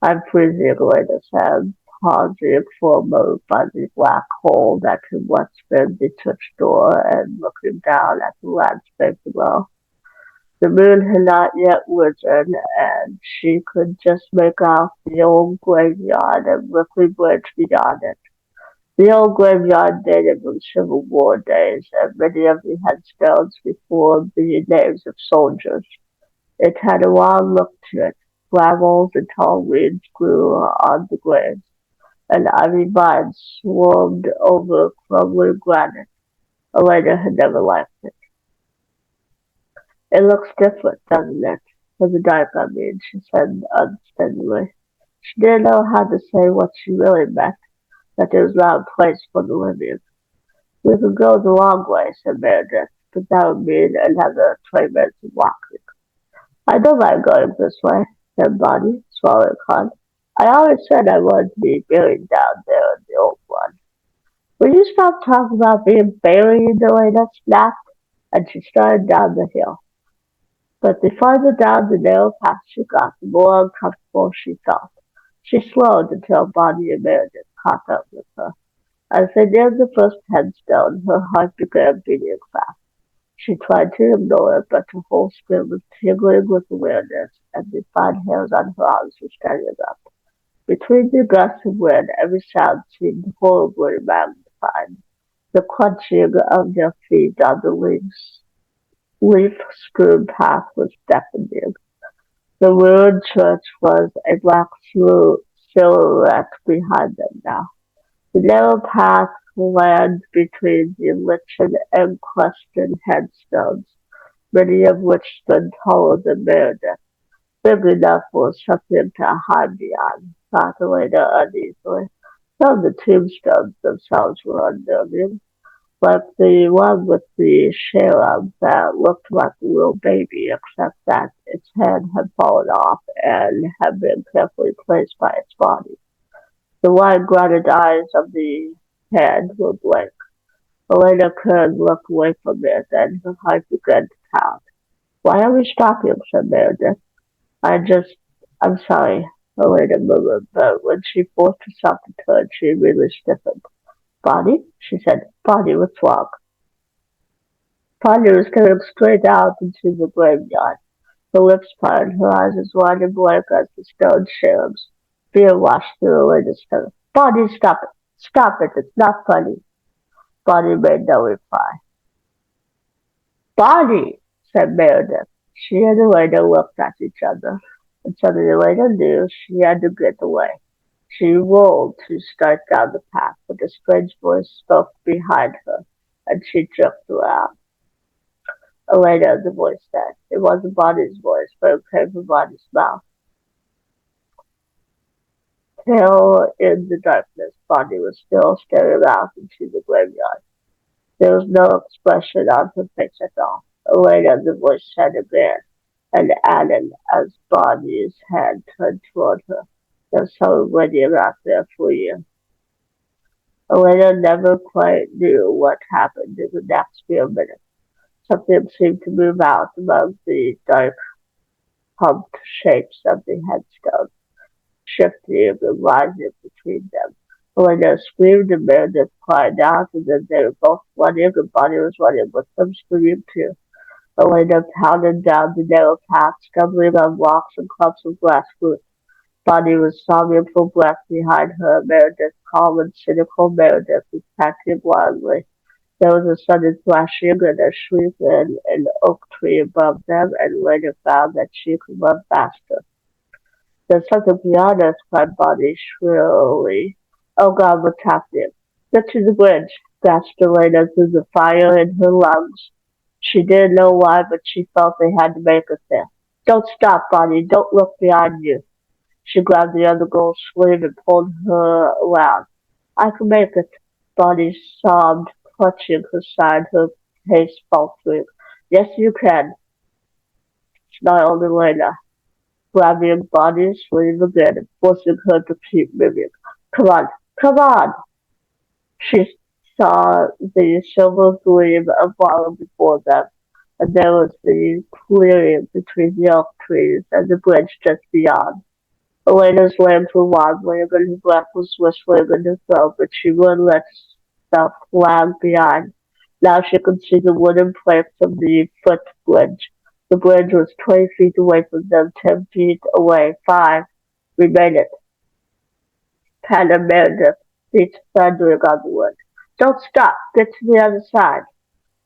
I'm freezing, Elena said, pausing for a moment by the black hole that had once been the church door and looking down at the landscape below. The moon had not yet risen, and she could just make out the old graveyard and Ripley Bridge beyond it. The old graveyard dated from Civil War days, and many of the headstones before the names of soldiers. It had a wild look to it. Brambles and tall weeds grew on the graves, and ivy vines swarmed over crumbling granite. Elena had never liked it. It looks different, doesn't it? For the dark, I mean, she said unsteadily. She didn't know how to say what she really meant, that there was not a place for the living. We could go the long way, said Meredith, but that would mean another 20 minutes of walking. I don't mind going this way, said Bonnie, swallowing hard. I always said I wanted to be buried down there in the old one. Will you stop talking about being buried the way that snapped? And she started down the hill. But the farther down the narrow path she got, the more uncomfortable she felt. She slowed until Bonnie and Meredith caught up with her. As they neared the first headstone, her heart began beating fast. She tried to ignore it, but her whole skin was tingling with awareness, and the fine hairs on her arms were standing up. Between the gusts of wind, every sound seemed horribly magnified. The crunching of their feet on the leaf-strewn path was deafening. The ruined church was a black silhouette behind them now. The narrow path wound between the lichen encrusted headstones, many of which stood taller than Meredith, big enough for something to hide behind, thought Elena uneasily. Some of the tombstones themselves were unnerving, like the one with the cherub that looked like a little baby, except that its head had fallen off and had been carefully placed by its body. The wide granite eyes of the head were blank. Elena couldn't look away from it, and her heart began to pound. Why are we stopping? Said Meredith. I'm sorry, Elena murmured, but when she forced herself to turn, she really stiffened. Bonnie? She said. Bonnie, what's wrong? Bonnie was staring straight out into the graveyard. Her lips parted, her eyes as wide and blank as the stone cherubs. Fear washed through Elena's stomach. Bonnie, stop it! Stop it! It's not funny. Bonnie made no reply. Bonnie, said Meredith. She and Elena looked at each other, and suddenly Elena knew she had to get away. She rolled to start down the path, but a strange voice spoke behind her, and she jerked around. Later, the voice said. It wasn't Bonnie's voice, but it came from Bonnie's mouth. Still in the darkness, Bonnie was still staring out into the graveyard. There was no expression on her face at all. Later, the voice said again, and added as Bonnie's hand turned toward her. There's someone waiting out there for you. Elena never quite knew what happened in the next few minutes. Something seemed to move out among the dark, humped shapes of the headstones, shifting and rising between them. Elena screamed and Meredith cried out, and then they were both running, and Bonnie was running with them, screaming too. Elena pounded down the narrow path, stumbling on rocks and clumps of grass roots. Bonnie was sobbing for breath behind her. Meredith, calm and cynical Meredith, was panting wildly. There was a sudden thrashing and a shriek in an oak tree above them, and later found that she could run faster. There's something beyond us, cried Bonnie shrilly. Oh God, what's happening? Get to the bridge, gasped Elena through the fire in her lungs. She didn't know why, but she felt they had to make it there. Don't stop, Bonnie. Don't look behind you. She grabbed the other girl's sleeve and pulled her around. I can make it, Bonnie sobbed, clutching her side, her pace faltering. Yes, you can, snarled Elena, grabbing Bonnie's sleeve again and forcing her to keep moving. Come on, come on! She saw the silver gleam of water before them, and there was the clearing between the oak trees and the bridge just beyond. Elena's limbs were wobbling and her breath was whistling in her throat, but she wouldn't let herself lag behind. Now she could see the wooden planks of the footbridge. The bridge was 20 feet away from them, 10 feet away, 5. We made it. Pat and Meredith, feet thundering on the wood. Don't stop! Get to the other side!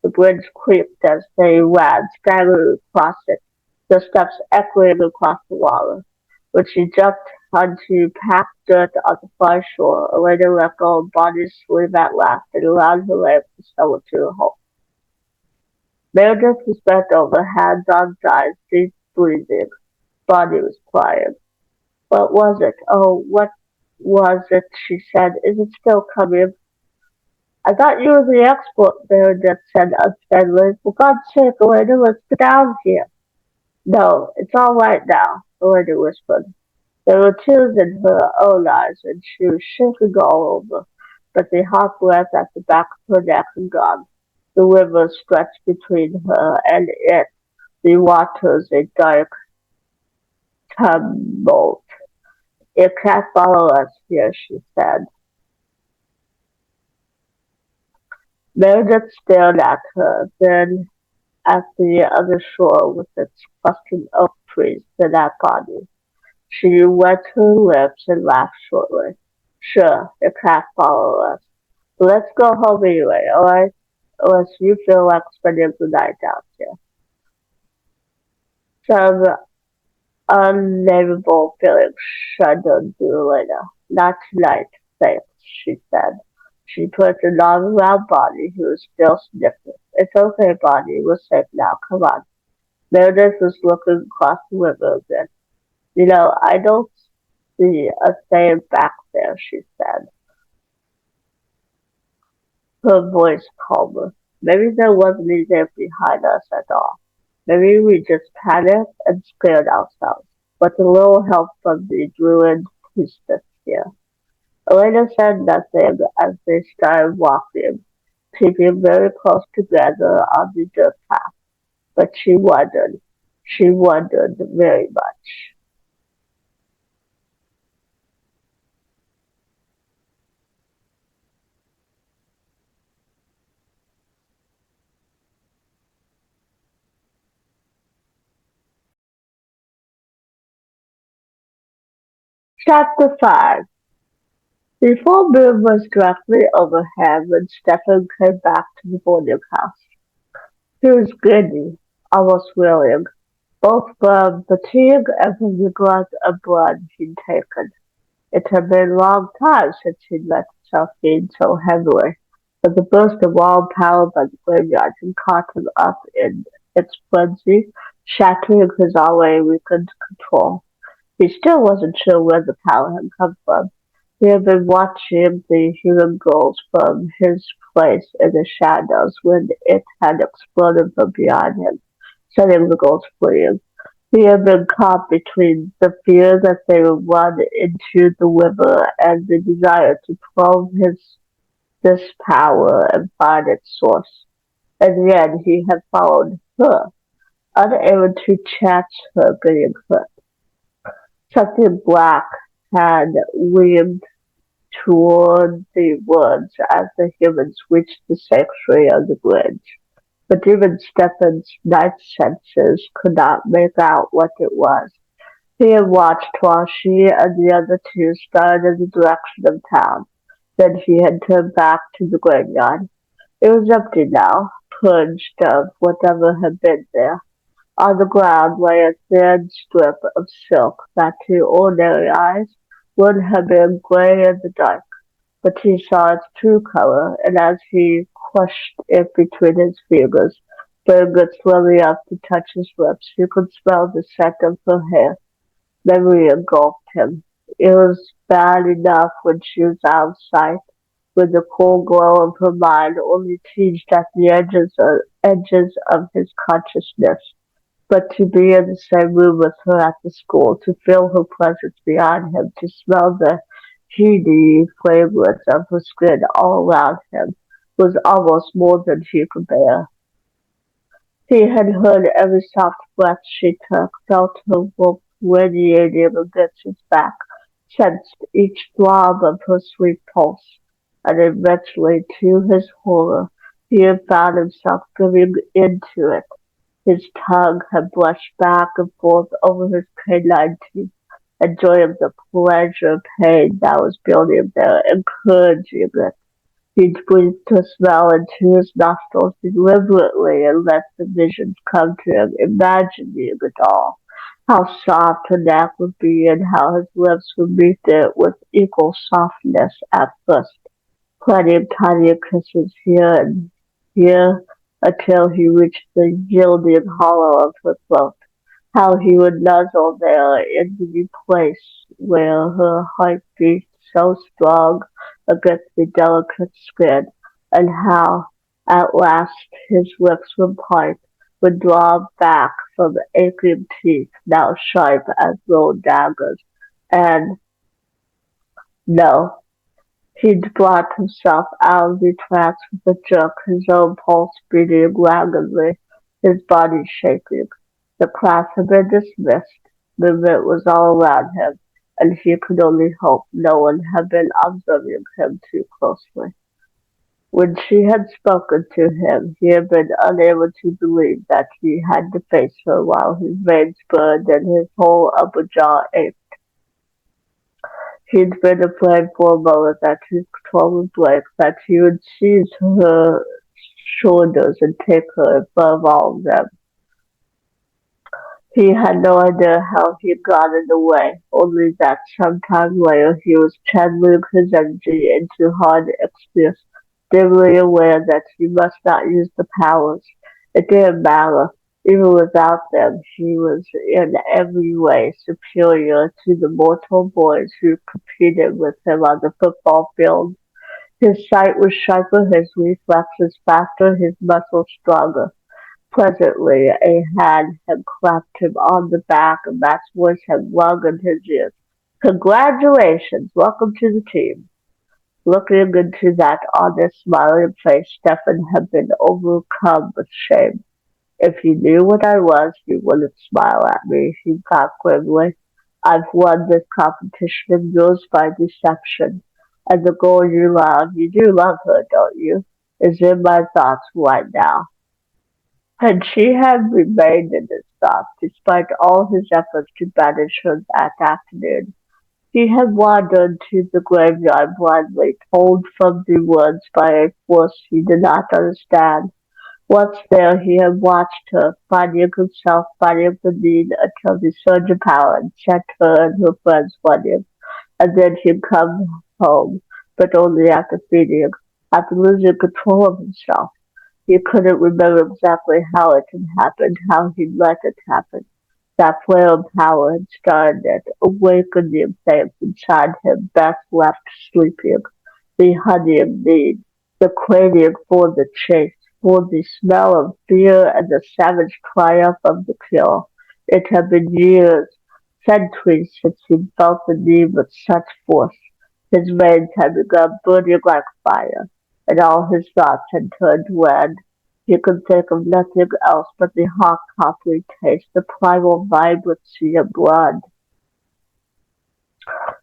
The bridge creaked as they ran, staggering across it, the steps echoing across the water. When she jumped onto packed dirt on the far shore, Elena let go of Bonnie's sleeve at last and allowed her legs to settle to her home. Meredith was bent over, hands on thighs, deep breathing. Bonnie was crying. What was it? Oh, what was it? She said. Is it still coming? I thought you were the expert, Meredith said unsteadily. For God's sake, Elena, let's get down here. No, it's all right now, Elena whispered. There were tears in her own eyes, and she was shaking all over, but the hot breath at the back of her neck had gone. The river stretched between her and it, the waters a dark tumult. It can't follow us here, she said. Meredith stared at her, then at the other shore with its clustering oak trees, then at Bonnie. She wet her lips and laughed shortly. Sure, it can't follow us. But let's go home anyway, alright? Unless you feel like spending the night out here. Some unnameable feeling shuddered through Elena. Not tonight, thanks, she said. She put an arm around Bonnie, who was still sniffling. It's okay, Bonnie. We're safe now. Come on. Meredith was looking across the river again. You know, I don't see a thing back there, she said, her voice calmer. Maybe there wasn't anything behind us at all. Maybe we just panicked and scared ourselves. With a little help from the druid priestess here. Elena said nothing as they started walking, keeping very close together on the dirt path. But she wondered. She wondered very much. Chapter 5. The full moon was directly overhead when Stephen came back to the boarding house. He was giddy, almost reeling, both from fatigue and from the glut of blood he'd taken. It had been a long time since he'd let himself feed so heavily, but the burst of wild power by the graveyard had caught him up in its frenzy, shattering his already weakened control. He still wasn't sure where the power had come from. He had been watching the human girls from his place in the shadows when it had exploded from behind him, setting the girls fleeing. He had been caught between the fear that they would run into the river and the desire to probe this power and find its source. And yet he had followed her, unable to catch her getting hurt. Something black had loomed toward the woods as the humans reached the sanctuary of the bridge. But even Stefan's night senses could not make out what it was. He had watched while she and the other two started in the direction of town. Then he had turned back to the graveyard. It was empty now, purged of whatever had been there. On the ground lay a thin strip of silk that to ordinary eyes would have been gray in the dark. But he saw its true color, and as he crushed it between his fingers, bringing it slowly up to touch his lips, he could smell the scent of her hair. Memory engulfed him. It was bad enough when she was out of sight, with the cool glow of her mind only tinged at the edges of his consciousness. But to be in the same room with her at the school, to feel her presence behind him, to smell the heady fragrance of her skin all around him, was almost more than he could bear. He had heard every soft breath she took, felt her warmth radiating against his back, sensed each throb of her sweet pulse, and eventually, to his horror, he had found himself giving in to it. His tongue had brushed back and forth over his canine teeth, enjoying the pleasure of pain that was building there, encouraging it. He breathed her smell into his nostrils deliberately and let the visions come to him, imagining it all. How soft her neck would be and how his lips would meet it with equal softness at first, plenty of tiny kisses here and here until he reached the yielding hollow of her throat. How he would nuzzle there in the place where her heart beat so strong against the delicate skin, and how at last his lips would part, would draw back from aching teeth now sharp as little daggers, and no, he'd brought himself out of the trance with a jerk, his own pulse beating rapidly, his body shaking. The class had been dismissed. Movement was all around him, and he could only hope no one had been observing him too closely. When she had spoken to him, he had been unable to believe that he had to face her while his veins burned and his whole upper jaw ached. He'd been afraid for a moment that his control would break, that he would seize her shoulders and take her above all of them. He had no idea how he had gotten away, only that some time later he was channeling his energy into hard excuse, dimly aware that he must not use the powers. It didn't matter. Even without them, he was in every way superior to the mortal boys who competed with him on the football field. His sight was sharper, his reflexes faster, his muscles stronger. Presently a hand had clapped him on the back, and Matt's voice had rung in his ears. "Congratulations! Welcome to the team." Looking into that honest, smiling face, Stephen had been overcome with shame. "If you knew what I was, you wouldn't smile at me," he thought grimly. "I've won this competition of yours by deception, and the girl you do love her, don't you, is in my thoughts right now." And she had remained in his thoughts despite all his efforts to banish her that afternoon. He had wandered to the graveyard blindly, pulled from the woods by a force he did not understand. Once there he had watched her, finding himself fighting the need until the surge of power had set her and her friends running, and then he'd come home, but only after feeding, after losing control of himself. He couldn't remember exactly how it had happened, how he'd let it happen. That flare of power had started awakening things inside him, best left sleeping. The honeying need, the craving for the chase, for the smell of fear and the savage triumph of the kill. It had been years, centuries since he felt the need with such force. His veins had begun burning like fire, and all his thoughts had turned red. He could think of nothing else but the hot coppery taste, the primal vibrancy of blood.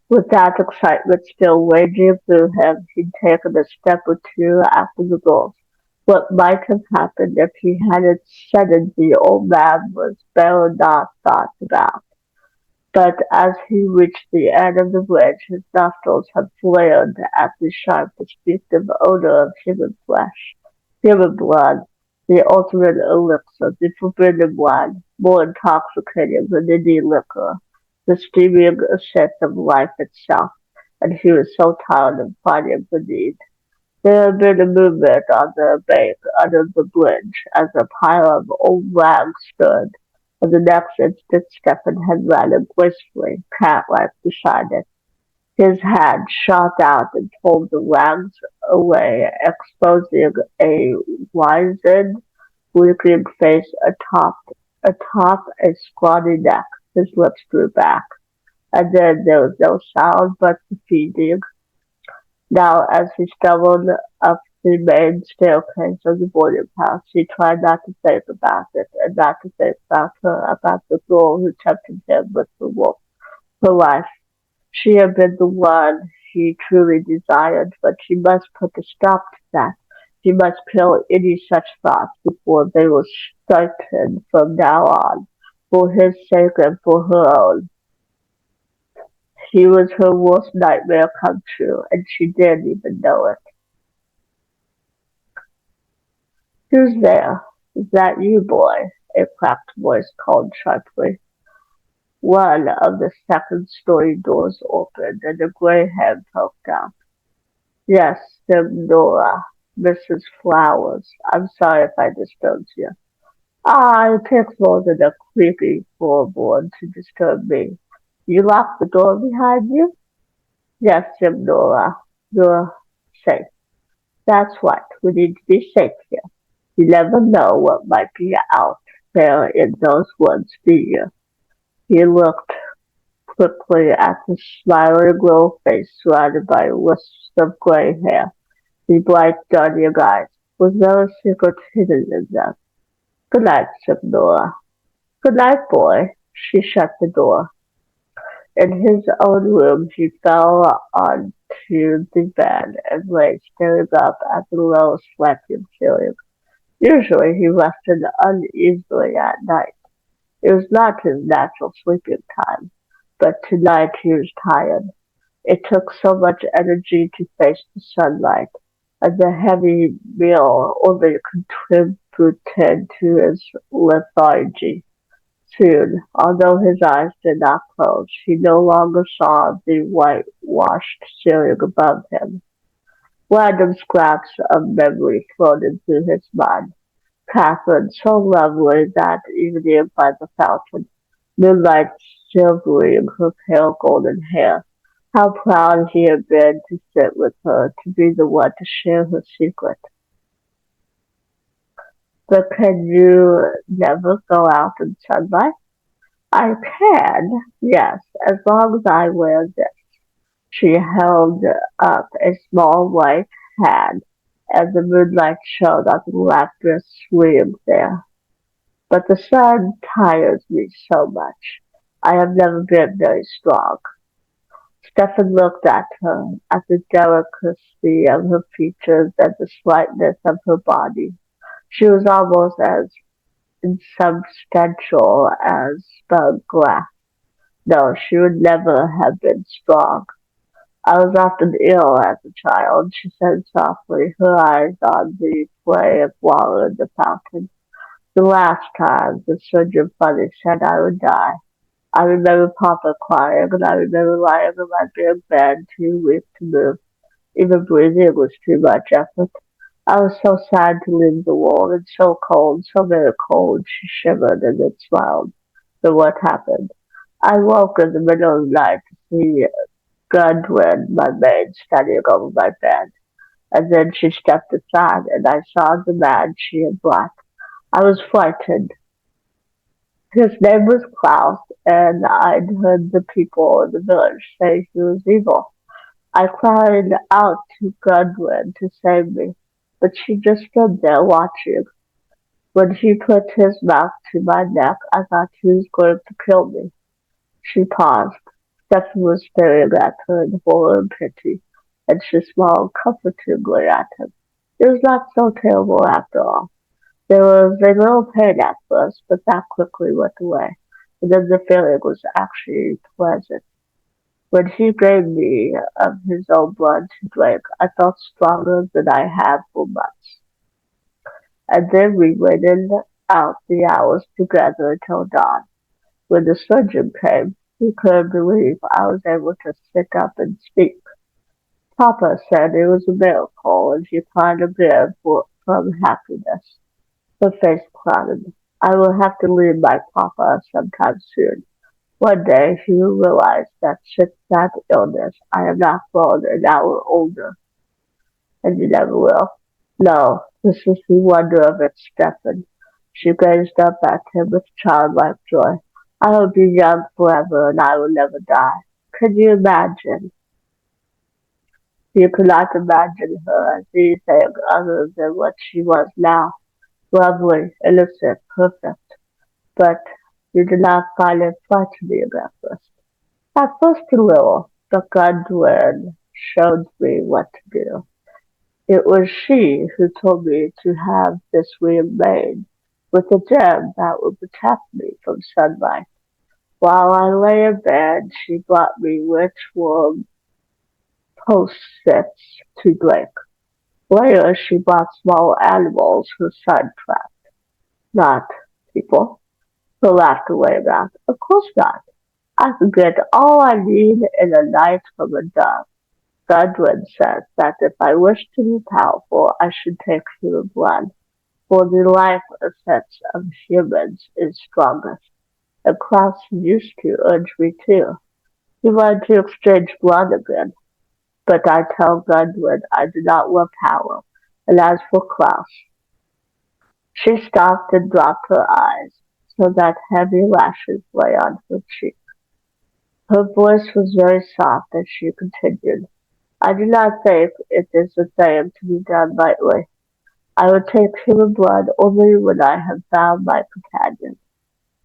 With that excitement still raging through him, he'd taken a step or two after the ghost. What might have happened if he hadn't suddenly the old man was barely not thought about. But as he reached the end of the bridge, his nostrils had flared at the sharp, distinctive odor of human flesh, human blood, the ultimate elixir, the forbidden wine, more intoxicating than any liquor, the steaming scent of life itself, and he was so tired of fighting the need. There had been a movement on the bank under the bridge as a pile of old rags stood, and the next instant Stephen had ran gracefully, cat-like, beside it. His hand shot out and pulled the rags away, exposing a wizened, blinking face atop a scrawny neck. His lips drew back, and then there was no sound but the feeding. Now, as he stumbled up the main staircase of the boarding house, he tried not to think about it, and not to think about her, about the girl who tempted him with the wolf, her life. She had been the one he truly desired, but she must put a stop to that. She must kill any such thoughts before they were certain from now on, for his sake and for her own. He was her worst nightmare come true, and she didn't even know it. "Who's there? Is that you, boy?" a cracked voice called sharply. One of the second-story doors opened, and a gray head poked out. "Yes, Nora, Mrs. Flowers. I'm sorry if I disturbed you." "Ah, it takes more than a creepy floorboard to disturb me. You locked the door behind you?" "Yes, Nora. You're safe. That's right. We need to be safe here. You never know what might be out there in those woods, do you?" He looked quickly at the smiling little face surrounded by wisps of gray hair, the bright, darting eyes. Was there a secret hidden in them? "Good night," said Nora. "Good night, boy." She shut the door. In his own room, he fell onto the bed and lay staring up at the low, slanting ceiling. Usually he rested uneasily at night. It was not his natural sleeping time, but tonight he was tired. It took so much energy to face the sunlight, and the heavy meal only contributed to his lethargy. Soon, although his eyes did not close, he no longer saw the whitewashed ceiling above him. Random scraps of memory floated through his mind. Catherine, so lovely that evening by the fountain, moonlight silvering her pale golden hair. How proud he had been to sit with her, to be the one to share her secret. "But can you never go out in sunlight?" "I can, yes, as long as I wear this." She held up a small white hand, and the moonlight shone on the laughter swing there. "But the sun tires me so much. I have never been very strong." Stephen looked at her, at the delicacy of her features and the slightness of her body. She was almost as insubstantial as spun glass. No, she would never have been strong. "I was often ill as a child," she said softly, her eyes on the play of water in the fountain. "The last time the surgeon funny said I would die. I remember Papa crying, and I remember lying in my big bed too weak to move. Even breathing was too much effort. I was so sad to leave the world, and so cold, so very cold. She shivered and then smiled. So what happened? I woke in the middle of the night to see Gudwin, my maid, standing over my bed. And then she stepped aside, and I saw the man she had brought. I was frightened. His name was Klaus, and I'd heard the people in the village say he was evil. I cried out to Gudwin to save me, but she just stood there watching. When he put his mouth to my neck, I thought he was going to kill me. She paused. Stephen was staring at her in horror and pity, and she smiled comfortingly at him. It was not so terrible after all. There was a little pain at first, but that quickly went away, and then the feeling was actually pleasant. When he gave me of his own blood to drink, I felt stronger than I had for months. And then we waited out the hours together until dawn. When the surgeon came, he couldn't believe I was able to sit up and speak. Papa said it was a miracle, and she cried again from happiness. Her face clouded. I will have to leave my papa sometime soon. One day he will realize that since that illness I am not grown an hour older, and you never will. No, this is the wonder of it, Stephen. She gazed up at him with childlike joy. I will be young forever, and I will never die. Can you imagine? You could not imagine her as anything other than what she was now. Lovely, innocent, perfect. But you did not find it frightening at first. At first a little, but Godwin showed me what to do. It was she who told me to have this ring made with a gem that would protect me from sunlight. While I lay in bed, she brought me rich warm post-its to drink. Later, she brought small animals who sun trapped, not people. Her laughter rang out. Of course not. I could get all I need in a night from a dove. Godwin said that if I wished to be powerful, I should take human blood, for the life essence of humans is strongest. And Klaus used to urge me too. He wanted to exchange blood again, but I tell Godwin I do not want power. And as for Klaus, she stopped and dropped her eyes, so that heavy lashes lay on her cheek. Her voice was very soft as she continued. I do not think it is a thing to be done lightly. I would take human blood only when I have found my companion,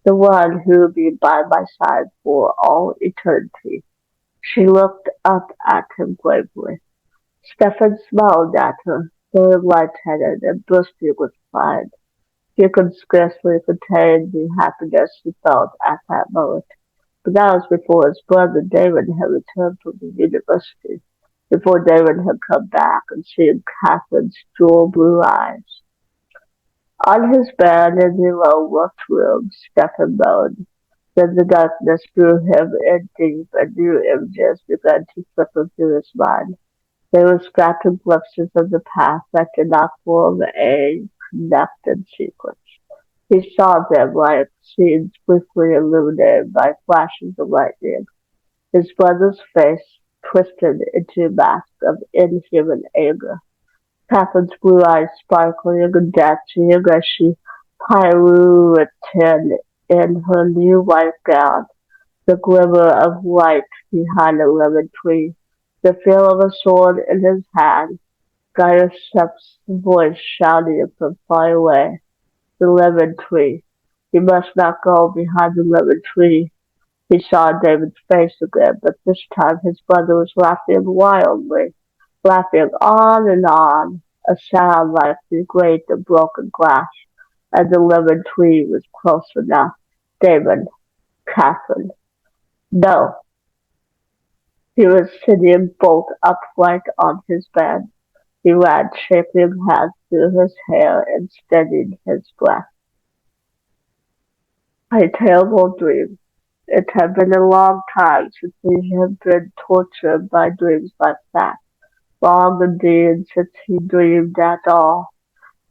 the one who will be by my side for all eternity. She looked up at him gravely. Stephen smiled at her, feeling lightheaded and bursting with pride. He could scarcely contain the happiness he felt at that moment. But that was before his brother David had returned from the university, before David had come back and seen Catherine's jewel blue eyes. On his bed in the low roofed room, Stephen moaned. Then the darkness drew him in deep, and new images began to flicker through his mind. They were scattered glimpses of the past that did not form a connected sequence. He saw them like scenes briefly illuminated by flashes of lightning. His brother's face twisted into a mask of inhuman anger. Catherine's blue eyes sparkling and dancing as she pirouetted in her new white gown, the glimmer of light behind a lemon tree, the feel of a sword in his hand, Gaius Sep's voice shouting from far away. The lemon tree. He must not go behind the lemon tree. He saw David's face again, but this time his brother was laughing wildly, laughing on, a sound like the grate of broken glass, and the lemon tree was closer now. David, Catherine. No, he was sitting bolt upright on his bed. He ran shaking hands through his hair and steadied his breath. A terrible dream. It had been a long time since he had been tortured by dreams like that. Long indeed since he dreamed at all.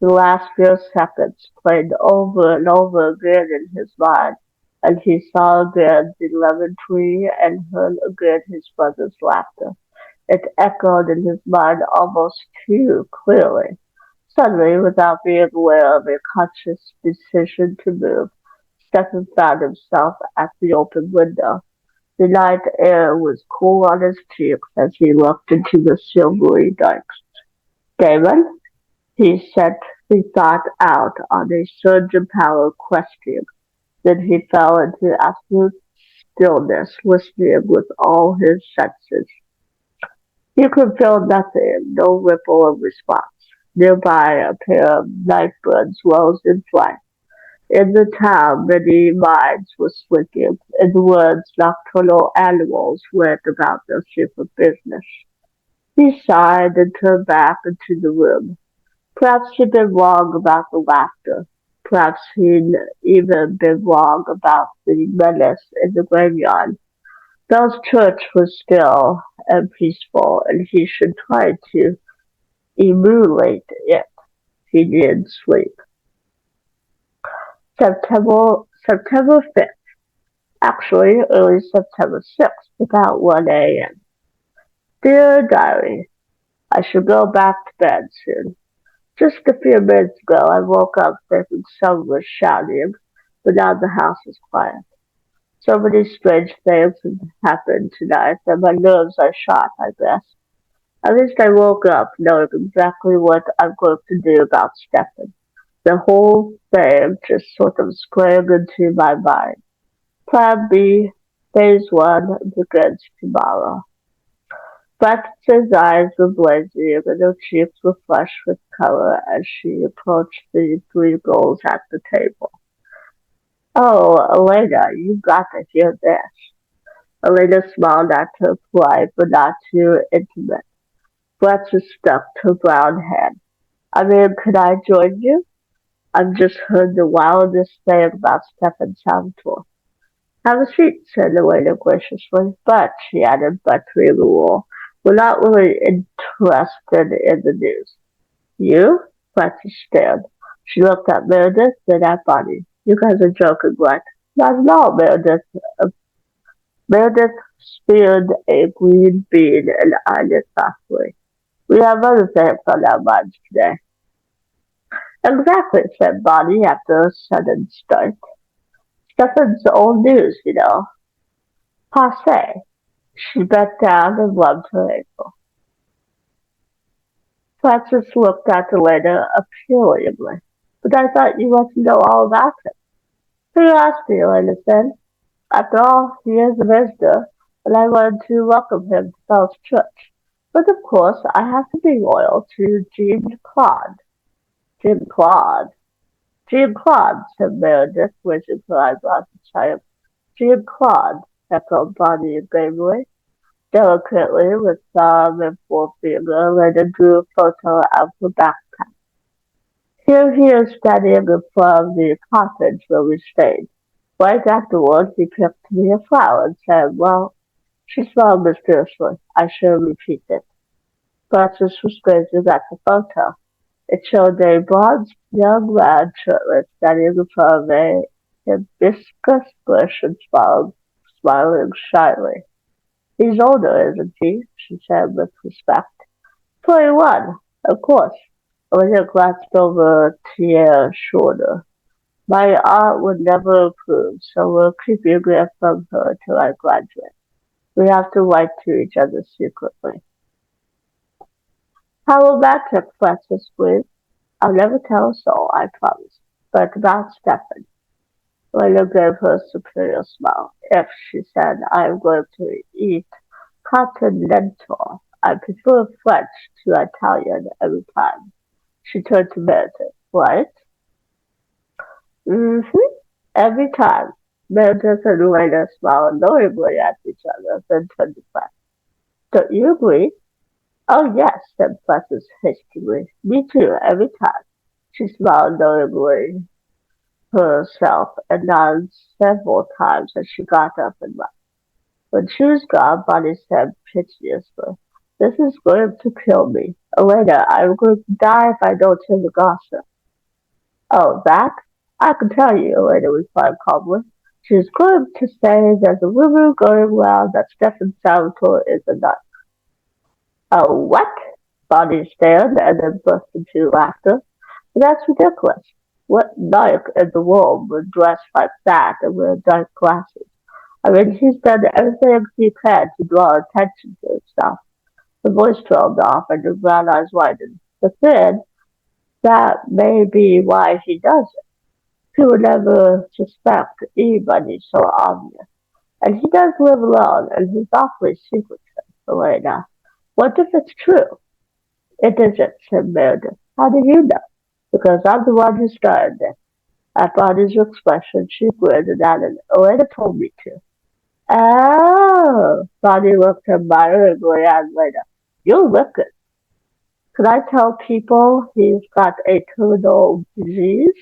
The last few seconds played over and over again in his mind, and he saw again the lemon tree and heard again his brother's laughter. It echoed in his mind almost too clearly. Suddenly, without being aware of a conscious decision to move, Stephen found himself at the open window. The night air was cool on his cheeks as he looked into the silvery dikes. "Damon?" he sent the thought out on a surge of power question. Then he fell into absolute stillness, listening with all his senses. He could feel nothing, no ripple of response. Nearby, a pair of night birds rose in flight. In the town, many minds were sleeping. In the woods, nocturnal animals went about their secret business. He sighed and turned back into the room. Perhaps he'd been wrong about the laughter. Perhaps he'd even been wrong about the menace in the graveyard. Bell's church was still and peaceful, and he should try to emulate it. He needed sleep. September 5th. Actually, early September 6th, about 1 a.m. Dear Diary, I shall go back to bed soon. Just a few minutes ago I woke up thinking someone was shouting, but now the house is quiet. So many strange things have happened tonight that my nerves are shot, I guess. At least I woke up knowing exactly what I'm going to do about Stefan. The whole thing just sort of sprang into my mind. Plan B, phase one, begins tomorrow. Frances' eyes were blazing and her cheeks were flushed with color as she approached the three girls at the table. "Oh, Elena, you've got to hear this." Elena smiled at her, polite but not too intimate. Frances stuck her brown head. "I mean, could I join you? I've just heard the wildest thing about Stefan Salvatore." "Have a seat," said Elena graciously. "But," she added, buttoning the wall, "we're not really interested in the news." "You?" Frances stared. She looked at Meredith, then at Bonnie. "You guys are joking, right?" "Not at all," Meredith speared a green bean and eyed it thoughtfully. "We have other things on our minds today." "Exactly," said Bonnie after a sudden start. "Stefan's old news, you know. Passe." She bent down and rubbed her ankle. Frances looked at Elena appealingly. "But I thought you wanted to know all about him." "Curiosity," Elena said. "After all, he is a visitor, and I wanted to welcome him to Bell's Church. But of course I have to be loyal to Jean Claude." "Jean Claude?" "Jean Claude," said Meredith, raising her eyebrows in triumph. "Jean Claude," echoed Bonnie gravely. Delicately, with thumb and forefinger, Lena drew a photo out of her backpack. "Here he is standing in front of the cottage where we stayed. Right afterwards he picked me a flower and said, well," she smiled mysteriously. "I shall repeat it." Frances was gazing at the photo. It showed a bronzed young man shirtless standing in front of a hibiscus bush and smiling shyly. "He's older, isn't he?" she said with respect. 21, of course." Olivia glanced over Tier's shoulder. "My aunt would never approve, so we'll keep your gift from her till I graduate. We have to write to each other secretly." "How romantic," Frances breathed. "I'll never tell a soul, I promise. But about Stephen." Lena gave her a superior smile. "If," she said, "I am going to eat continental, I prefer French to Italian every time." She turned to Meredith. "Right?" "Mm-hmm. Every time." Meredith and Lena smiled knowingly at each other, then turned to Frances. "Don't you agree?" "Oh, yes," said Frances hastily. "Me too, every time." She smiled knowingly herself and nodded several times as she got up and left. When she was gone, Bonnie said piteously, This is going to kill me. Elena, I'm going to die if I don't hear the gossip. Oh, that? I can tell you, Elena replied calmly. She's going to say there's a rumor going around that Stefan Salvatore is a nut. Oh, what? Bonnie stared and then burst into laughter. That's ridiculous. What narc in the world would dress like that and wear dark glasses? I mean, he's done everything he can to draw attention to himself. The voice trailed off and the brown eyes widened. But then, that may be why he does it. He would never suspect anybody so obvious. And he does live alone, and he's awfully secretive, Elena. What if it's true? It isn't, said Meredith. How do you know? Because I'm the one who started it. At Bonnie's expression, she grinned and added, Elena told me to. Oh, Bonnie looked admiringly at Elena. You're wicked. Could I tell people he's got a terminal disease?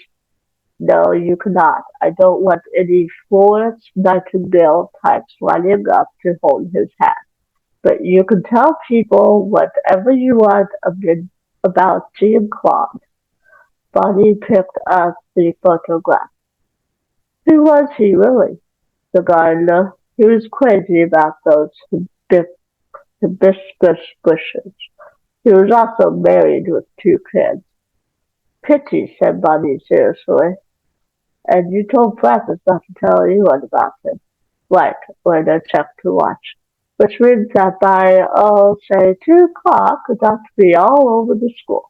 No, you cannot. I don't want any Florence Nightingale types lining up to hold his hand. But you can tell people whatever you want about Jean-Claude. Bonnie picked up the photograph. Who was he really? The gardener. He was crazy about those hibiscus bushes. He was also married with two kids. Pity, said Bonnie seriously. And you told Francis not to tell anyone about him. Right, Lena checked her watch. Which means that by, say 2 o'clock, it ought to be all over the school.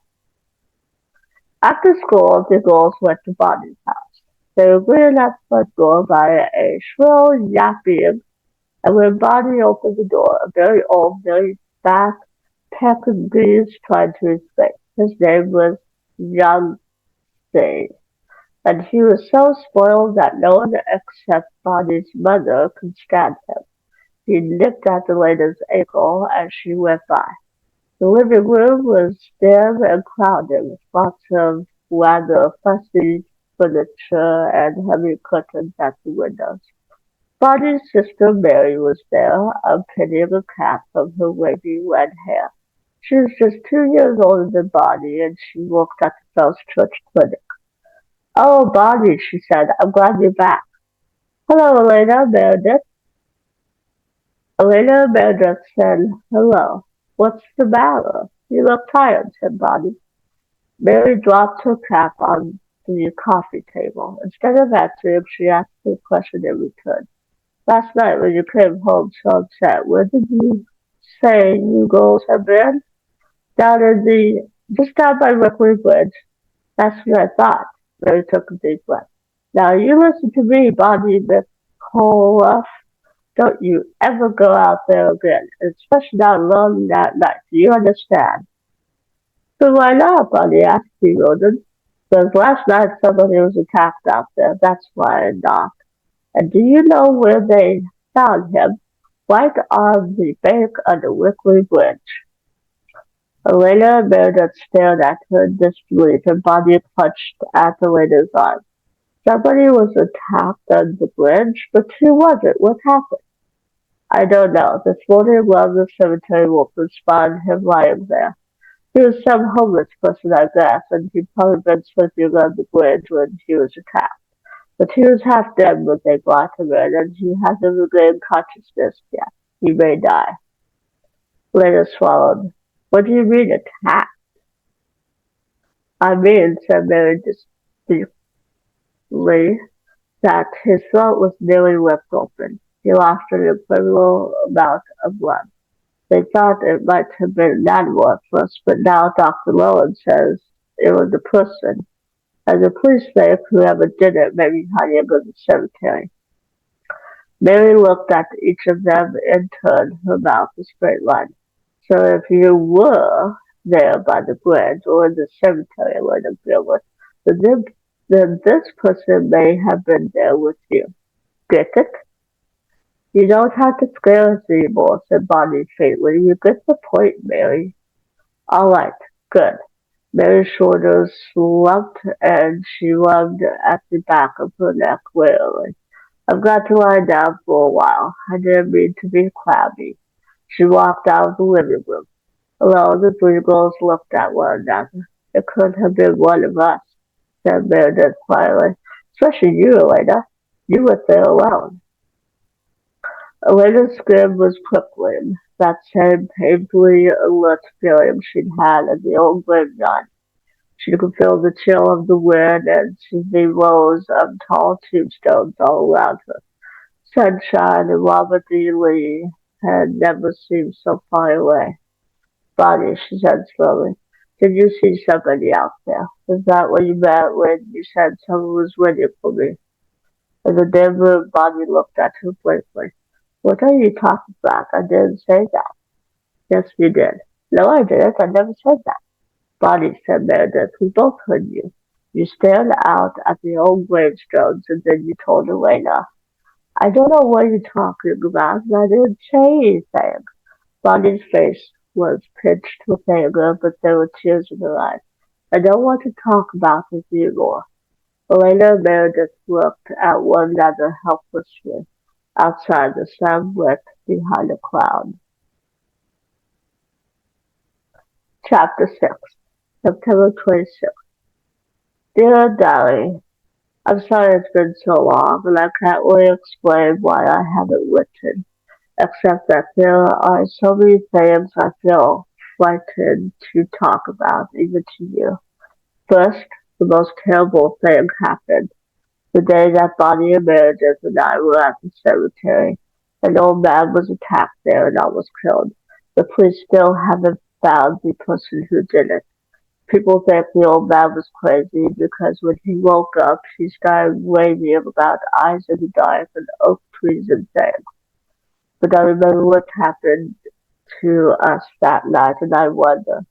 After school, the girls went to Bonnie's house. They were greeted at the front door by a shrill yapping, and when Bonnie opened the door, a very old, very fat Pekingese tried to escape. His name was Yonsei, and he was so spoiled that no one except Bonnie's mother could stand him. He nipped at Elena's ankle as she went by. The living room was dim and crowded with lots of rather fussy furniture and heavy curtains at the windows. Bonnie's sister Mary was there, unpinning a cap from her wavy red hair. She was just 2 years older than Bonnie, and she worked at the First Church Clinic. Oh, Bonnie, she said, I'm glad you're back. Hello, Elena, Meredith. Elena Meredith said, hello. What's the matter? You look tired, said Bonnie. Mary dropped her cap on the coffee table. Instead of answering, she asked the question in return. Last night when you came home so upset, where did you say you girls had been? Just down by Rickley Bridge. That's what I thought. Mary took a deep breath. Now you listen to me, Bonnie McCullough. Don't you ever go out there again, especially not alone that night. Do you understand? So why not, Bonnie asked, bewildered. Because last night somebody was attacked out there. That's why I knocked. And do you know where they found him? Right on the bank under Wickley Bridge. Elena and Meredith stared at her in disbelief, and Bonnie clutched at Elena's arm. Somebody was attacked on the bridge, but who was it? What happened? I don't know. This morning while the cemetery workers found him lying there. He was some homeless person, I guess, and he'd probably been sleeping on the bridge when he was attacked. But he was half dead when they brought him in, and he hasn't regained consciousness yet. He may die. Lena swallowed. What do you mean, attacked? I mean, said Mary distinctly, that his throat was nearly ripped open. He lost an incredible amount of blood. They thought it might have been an animal at first, but now Dr. Lowen says it was a person. And the police say whoever did it may be hiding in the cemetery. Mary looked at each of them and turned her mouth a straight line. So if you were there by the bridge or in the cemetery, Lena Gilbert, then this person may have been there with you. Get it? You don't have to scare us anymore, said Bonnie faintly. You get the point, Mary. All right, good. Mary's shoulders slumped and she rubbed at the back of her neck wearily. I've got to lie down for a while. I didn't mean to be crabby. She walked out of the living room. Alone, the three girls looked at one another. "It couldn't have been one of us," said Meredith quietly. "Especially you, Elena. You were there alone." Elena's skin was prickling, that same painfully alert feeling she'd had at the old graveyard. She could feel the chill of the wind and see the rows of tall tombstones all around her. Sunshine and Robert E. Lee had never seemed so far away. "Bonnie," she said slowly, "did you see somebody out there? Is that what you meant when you said someone was waiting for me?" In the dim room, Bonnie looked at her blankly. "What are you talking about? I didn't say that." "Yes, you did." "No, I didn't. I never said that." "Bonnie," said Meredith, "we both heard you. You stared out at the old gravestones and then you told Elena." "I don't know what you're talking about, and I didn't say anything." Bonnie's face was pinched with anger, but there were tears in her eyes. "I don't want to talk about this anymore." Elena and Meredith looked at one another helplessly. Outside, the sun went behind a cloud. Chapter 6, September 26th. Dear Diary, I'm sorry it's been so long, and I can't really explain why I haven't written, except that there are so many things I feel frightened to talk about, even to you. First, the most terrible thing happened. The day that Bonnie and Meredith and I were at the cemetery, an old man was attacked there and almost killed. The police still haven't found the person who did it. People think the old man was crazy because when he woke up, he started raving about eyes in the dark and oak trees and things. But I remember what happened to us that night, and I wonder.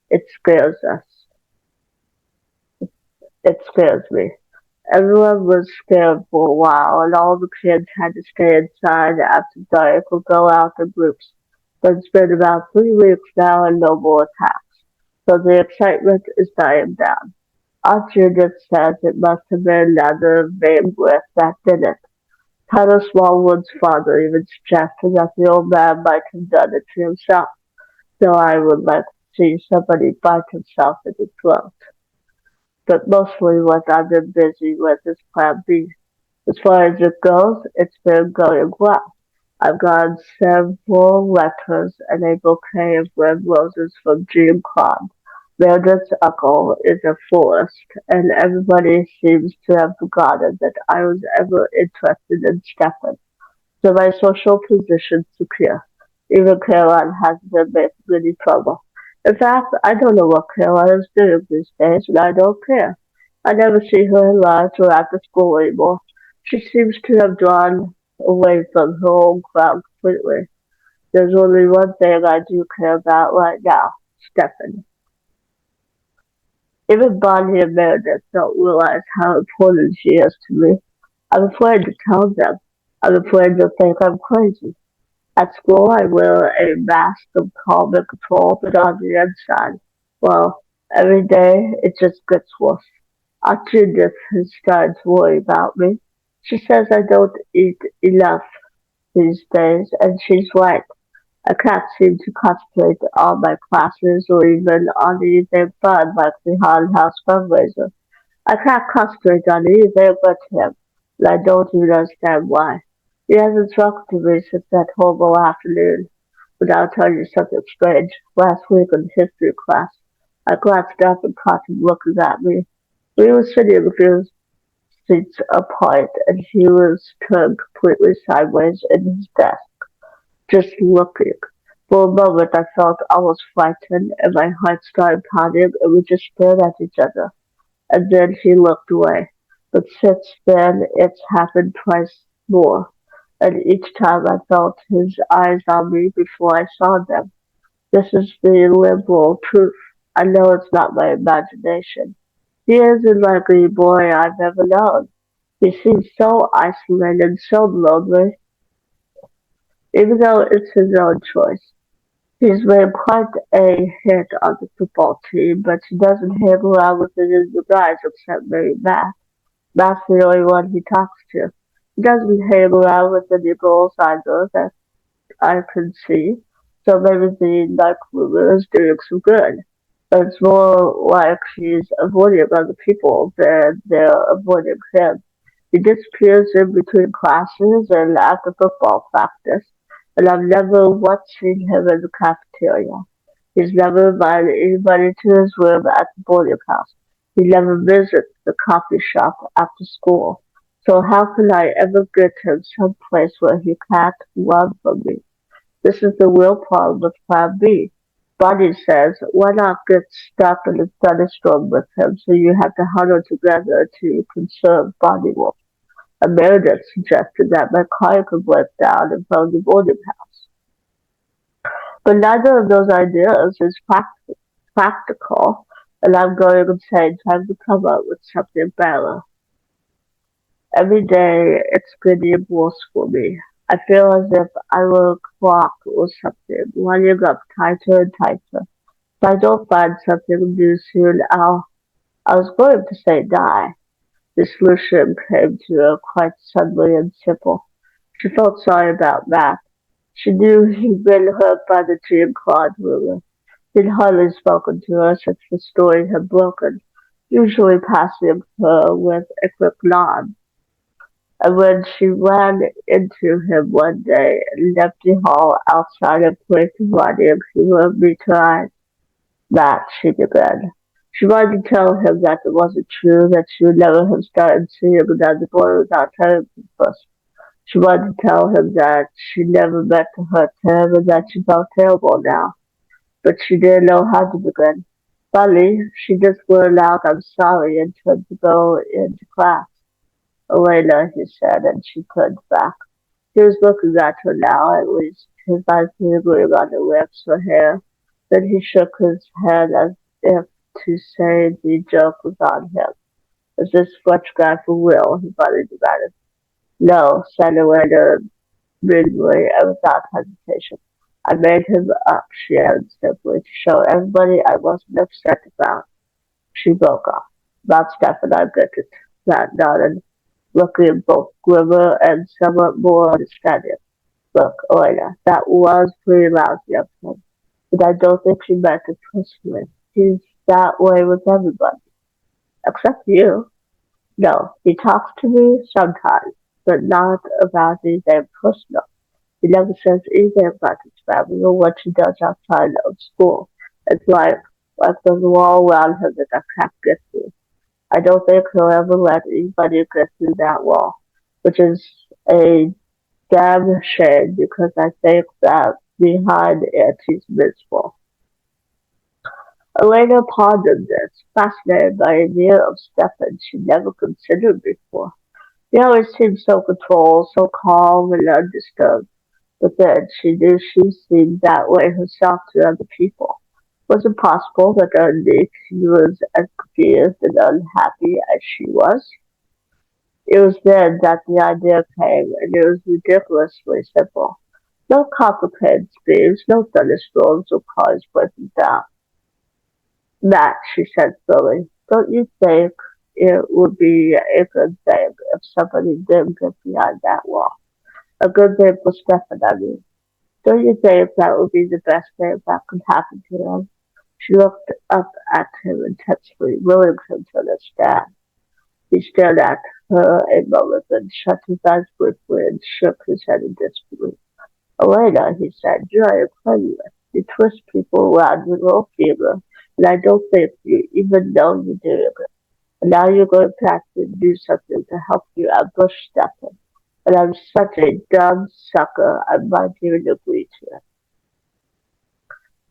It scares us. It scares me. Everyone was scared for a while, and all the kids had to stay inside after dark or go out in groups. But it's been about 3 weeks now and no more attacks, so the excitement is dying down. Aunt Judith says it must have been another vagrant that did it. Tyler Smallwood's father even suggested that the old man might have done it to himself, though I would like to see somebody bite himself in the throat. But mostly what I've been busy with is Plan B. As far as it goes, it's been going well. I've gotten several letters and a bouquet of red roses from Jean Claude. Meredith's uncle is a florist, and everybody seems to have forgotten that I was ever interested in Stefan. So my social position's secure. Even Caroline hasn't been making any trouble. In fact, I don't know what Caroline is doing these days, and I don't care. I never see her in lunch or at the school anymore. She seems to have drawn away from her old crowd completely. There's only one thing I do care about right now, Stefan. Even Bonnie and Meredith don't realize how important she is to me. I'm afraid to tell them. I'm afraid they'll think I'm crazy. At school, I wear a mask of calm and control, but on the inside, well, every day it just gets worse. Aunt Judith has started to worry about me. She says I don't eat enough these days, and she's right. I can't seem to concentrate on my classes or even on anything fun like the haunted house fundraiser. I can't concentrate on anything but him, and I don't even understand why. He hasn't talked to me since that horrible afternoon. But I'll tell you something strange. Last week in history class, I glanced up and caught him looking at me. We were sitting a few seats apart, and he was turned completely sideways in his desk, just looking. For a moment, I felt almost frightened, and my heart started pounding, and we just stared at each other. And then he looked away. But since then it's happened twice more, and each time I felt his eyes on me before I saw them. This is the liberal truth. I know it's not my imagination. He isn't like any boy I've ever known. He seems so isolated, so lonely, even though it's his own choice. He's made quite a hit on the football team, but he doesn't hang around with any of the guys except maybe Matt. That's the only one he talks to. He doesn't hang around with any girls either that I can see. So maybe the night mover is doing some good. But it's more like she's avoiding other people than they're avoiding him. He disappears in between classes and after football practice, and I've never once seen him in the cafeteria. He's never invited anybody to his room at the boarding house. He never visits the coffee shop after school. So how can I ever get him someplace where he can't run from me? This is the real problem with Plan B. Bonnie says, why not get stuck in a thunderstorm with him so you have to huddle together to conserve Bonnie Wolf? And Meredith suggested that my car could break down in front of the boarding house. But neither of those ideas is practical, and I'm going insane trying to come up with something better. Every day it's getting worse for me. I feel as if I were a clock or something, running up tighter and tighter. If I don't find something new soon, I was going to say die. The solution came to her quite suddenly and simple. She felt sorry about Matt. She knew he'd been hurt by the tree and clawed rumor. He'd hardly spoken to her since the story had broken, usually passing her with a quick nod. And when she ran into him one day in an empty hall outside a place running, he would meet her eyes. That, she began. She wanted to tell him that it wasn't true, that she would never have started seeing another boy without telling him first. She wanted to tell him that she never meant to hurt him and that she felt terrible now, but she didn't know how to begin. Finally, she just blurted out, I'm sorry, and turned to go into class. Elena, he said, and she turned back. He was looking at her now, at least, his eyes lingering on her lips, her hair. Then he shook his head as if to say the joke was on him. Is this French guy for real? He finally demanded. No, said Elena rigidly and without hesitation. I made him up, she added simply, to show everybody I wasn't upset about. She broke off. About Stefan, I get it. Matt nodded, looking both grimmer and somewhat more understanding. Look, Elena, that was pretty lousy of him, but I don't think she meant it personally. He's that way with everybody, except you. No, he talks to me sometimes, but not about anything personal. He never says anything about his family or what he does outside of school. It's like there's a wall around him that I can't get through. I don't think he'll ever let anybody get through that wall, which is a damn shame because I think that behind it he's miserable. Elena pondered this, fascinated by a idea of Stefan she'd never considered before. He always seemed so controlled, so calm and undisturbed. But then she knew she seemed that way herself to other people. Was it possible that underneath she was as confused and unhappy as she was? It was then that the idea came, and it was ridiculously simple. No complicated schemes, no thunderstorms or cars breaking down. Matt, she said slowly, don't you think it would be a good thing if somebody did get behind that wall? A good thing for Stefan, I mean. Don't you think that would be the best thing that could happen to him? She looked up at him intensely, willing him to understand. He stared at her a moment, then shut his eyes briefly and shook his head in disbelief. Elena, he said, you're incredulous. You twist people around with little fever, and I don't think you even know you're doing it. And now you're going to have to do something to help you ambush Stefan. And I'm such a dumb sucker, I might even agree to it.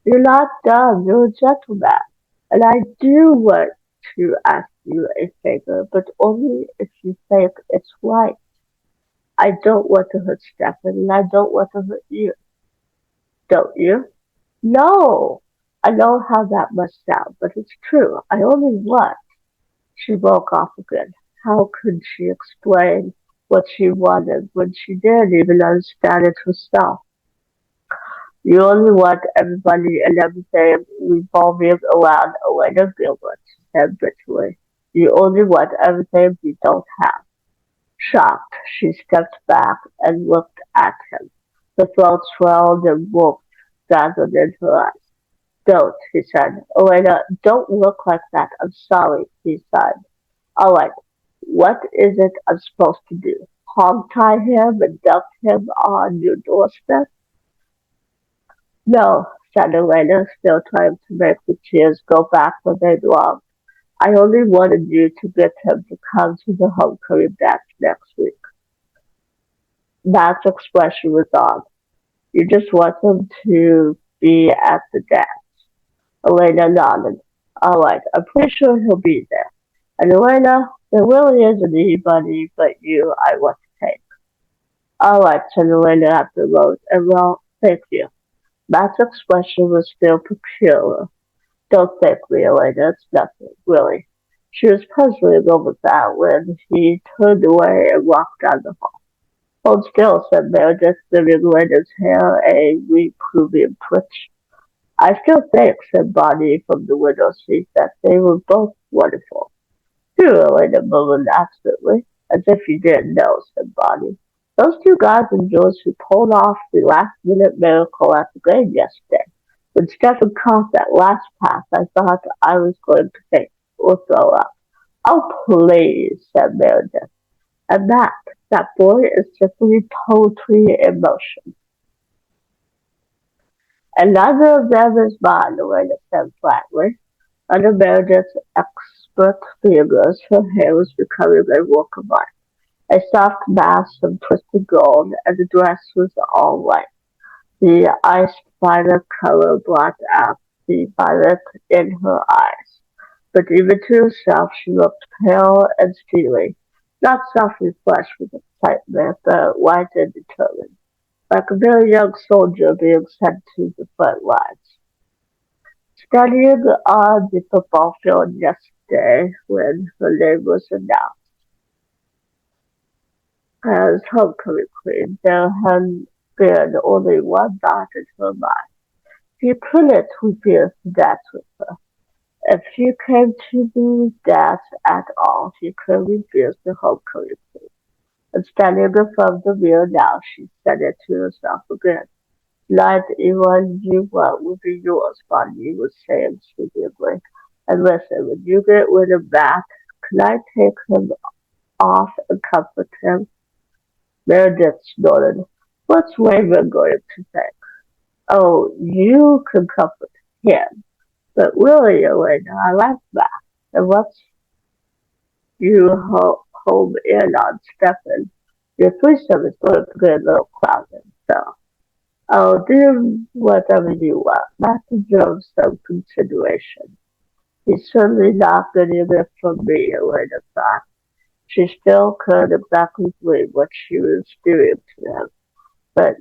You're not dumb, you're a gentleman. And I do want to ask you a favor, but only if you think it's right. I don't want to hurt Stefan, and I don't want to hurt you. Don't you? No! I know how that must sound, but it's true. I only want. She broke off again. How could she explain what she wanted when she didn't even understand it herself? You only want everybody and everything revolving around Elena Gilbert, she said bitterly. You only want everything you don't have. Shocked, she stepped back and looked at him. The throat swelled and wolfed. dazzled in her eyes. Don't, he said. Elena, don't look like that. I'm sorry, he sighed. All right, what is it I'm supposed to do? Hog-tie him and dump him on your doorstep? No, said Elena, still trying to make the tears go back where they belong. I only wanted you to get him to come to the homecoming dance next week. Matt's expression was odd. You just want him to be at the dance. Elena nodded. All right, I'm pretty sure he'll be there. And Elena, there really isn't anybody but you I want to take. All right, said Elena after a moment, and well, thank you. Matt's expression was still peculiar. Don't thank me, Elena, it's nothing, really. She was puzzling over that when he turned away and walked down the hall. Hold still, said Meredith, giving Elena's hair a reproving twitch. I still think, said Bonnie from the window seat, that they were both wonderful. You, Elena murmured absently, as if you didn't know, said Bonnie. Those two guys and girls who pulled off the last-minute miracle at the game yesterday. When Stephen caught that last pass, I thought I was going to faint or throw up. Oh, please, said Meredith. And that boy is simply poetry in motion. And neither of them is mine, Elena said flatly. Under Meredith's expert fingers, her hair was becoming a work of art. A soft mass of twisted gold, and the dress was all white. The iced violet color brought out the violet in her eyes. But even to herself she looked pale and steely, not softly flushed with excitement, but white and determined, like a very young soldier being sent to the front lines. Studying on the football field yesterday when her name was announced as homecoming queen, there had been only one thought in her mind. She couldn't refuse to dance with her. If she came to the dance at all, she couldn't refuse the homecoming queen. And standing in front of the mirror now, she said it to herself again. Tonight, even you want will be yours, Bonnie was saying soothingly. And listen, when you get rid of Matt, can I take him off and comfort him? Meredith snorted. What's Raven going to think? Oh, you can comfort him. But really, Elena, I like Matt. And once you home in on Stefan, your threesome is going to get a little crowded. So I'll do whatever you want. Matt deserves some consideration. He's certainly not getting it from me, Elena thought. She still couldn't exactly believe what she was doing to him, but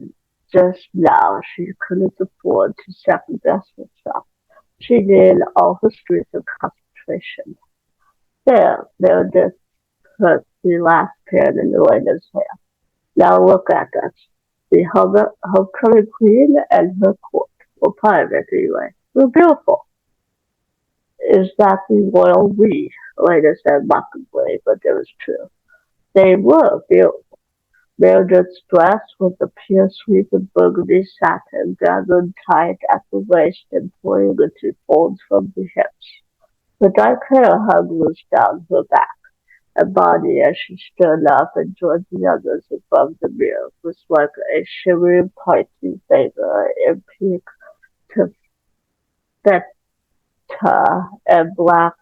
just now she couldn't afford to second-guess herself. She needed all her strength and concentration. There just put the last pin in Elena's hair. Now look at us. The homecoming queen and her court. Well, part of it anyway. We're beautiful. Is that the royal we? Elena said mockingly, but it was true. They were beautiful. Meredith's dress was a pure sweep of burgundy satin, gathered tight at the waist and pulling into folds from the hips. Her dark hair hung loose down her back. And Bonnie, as she stood up and joined the others above the mirror, was like a shimmering party favor in pink taffeta and black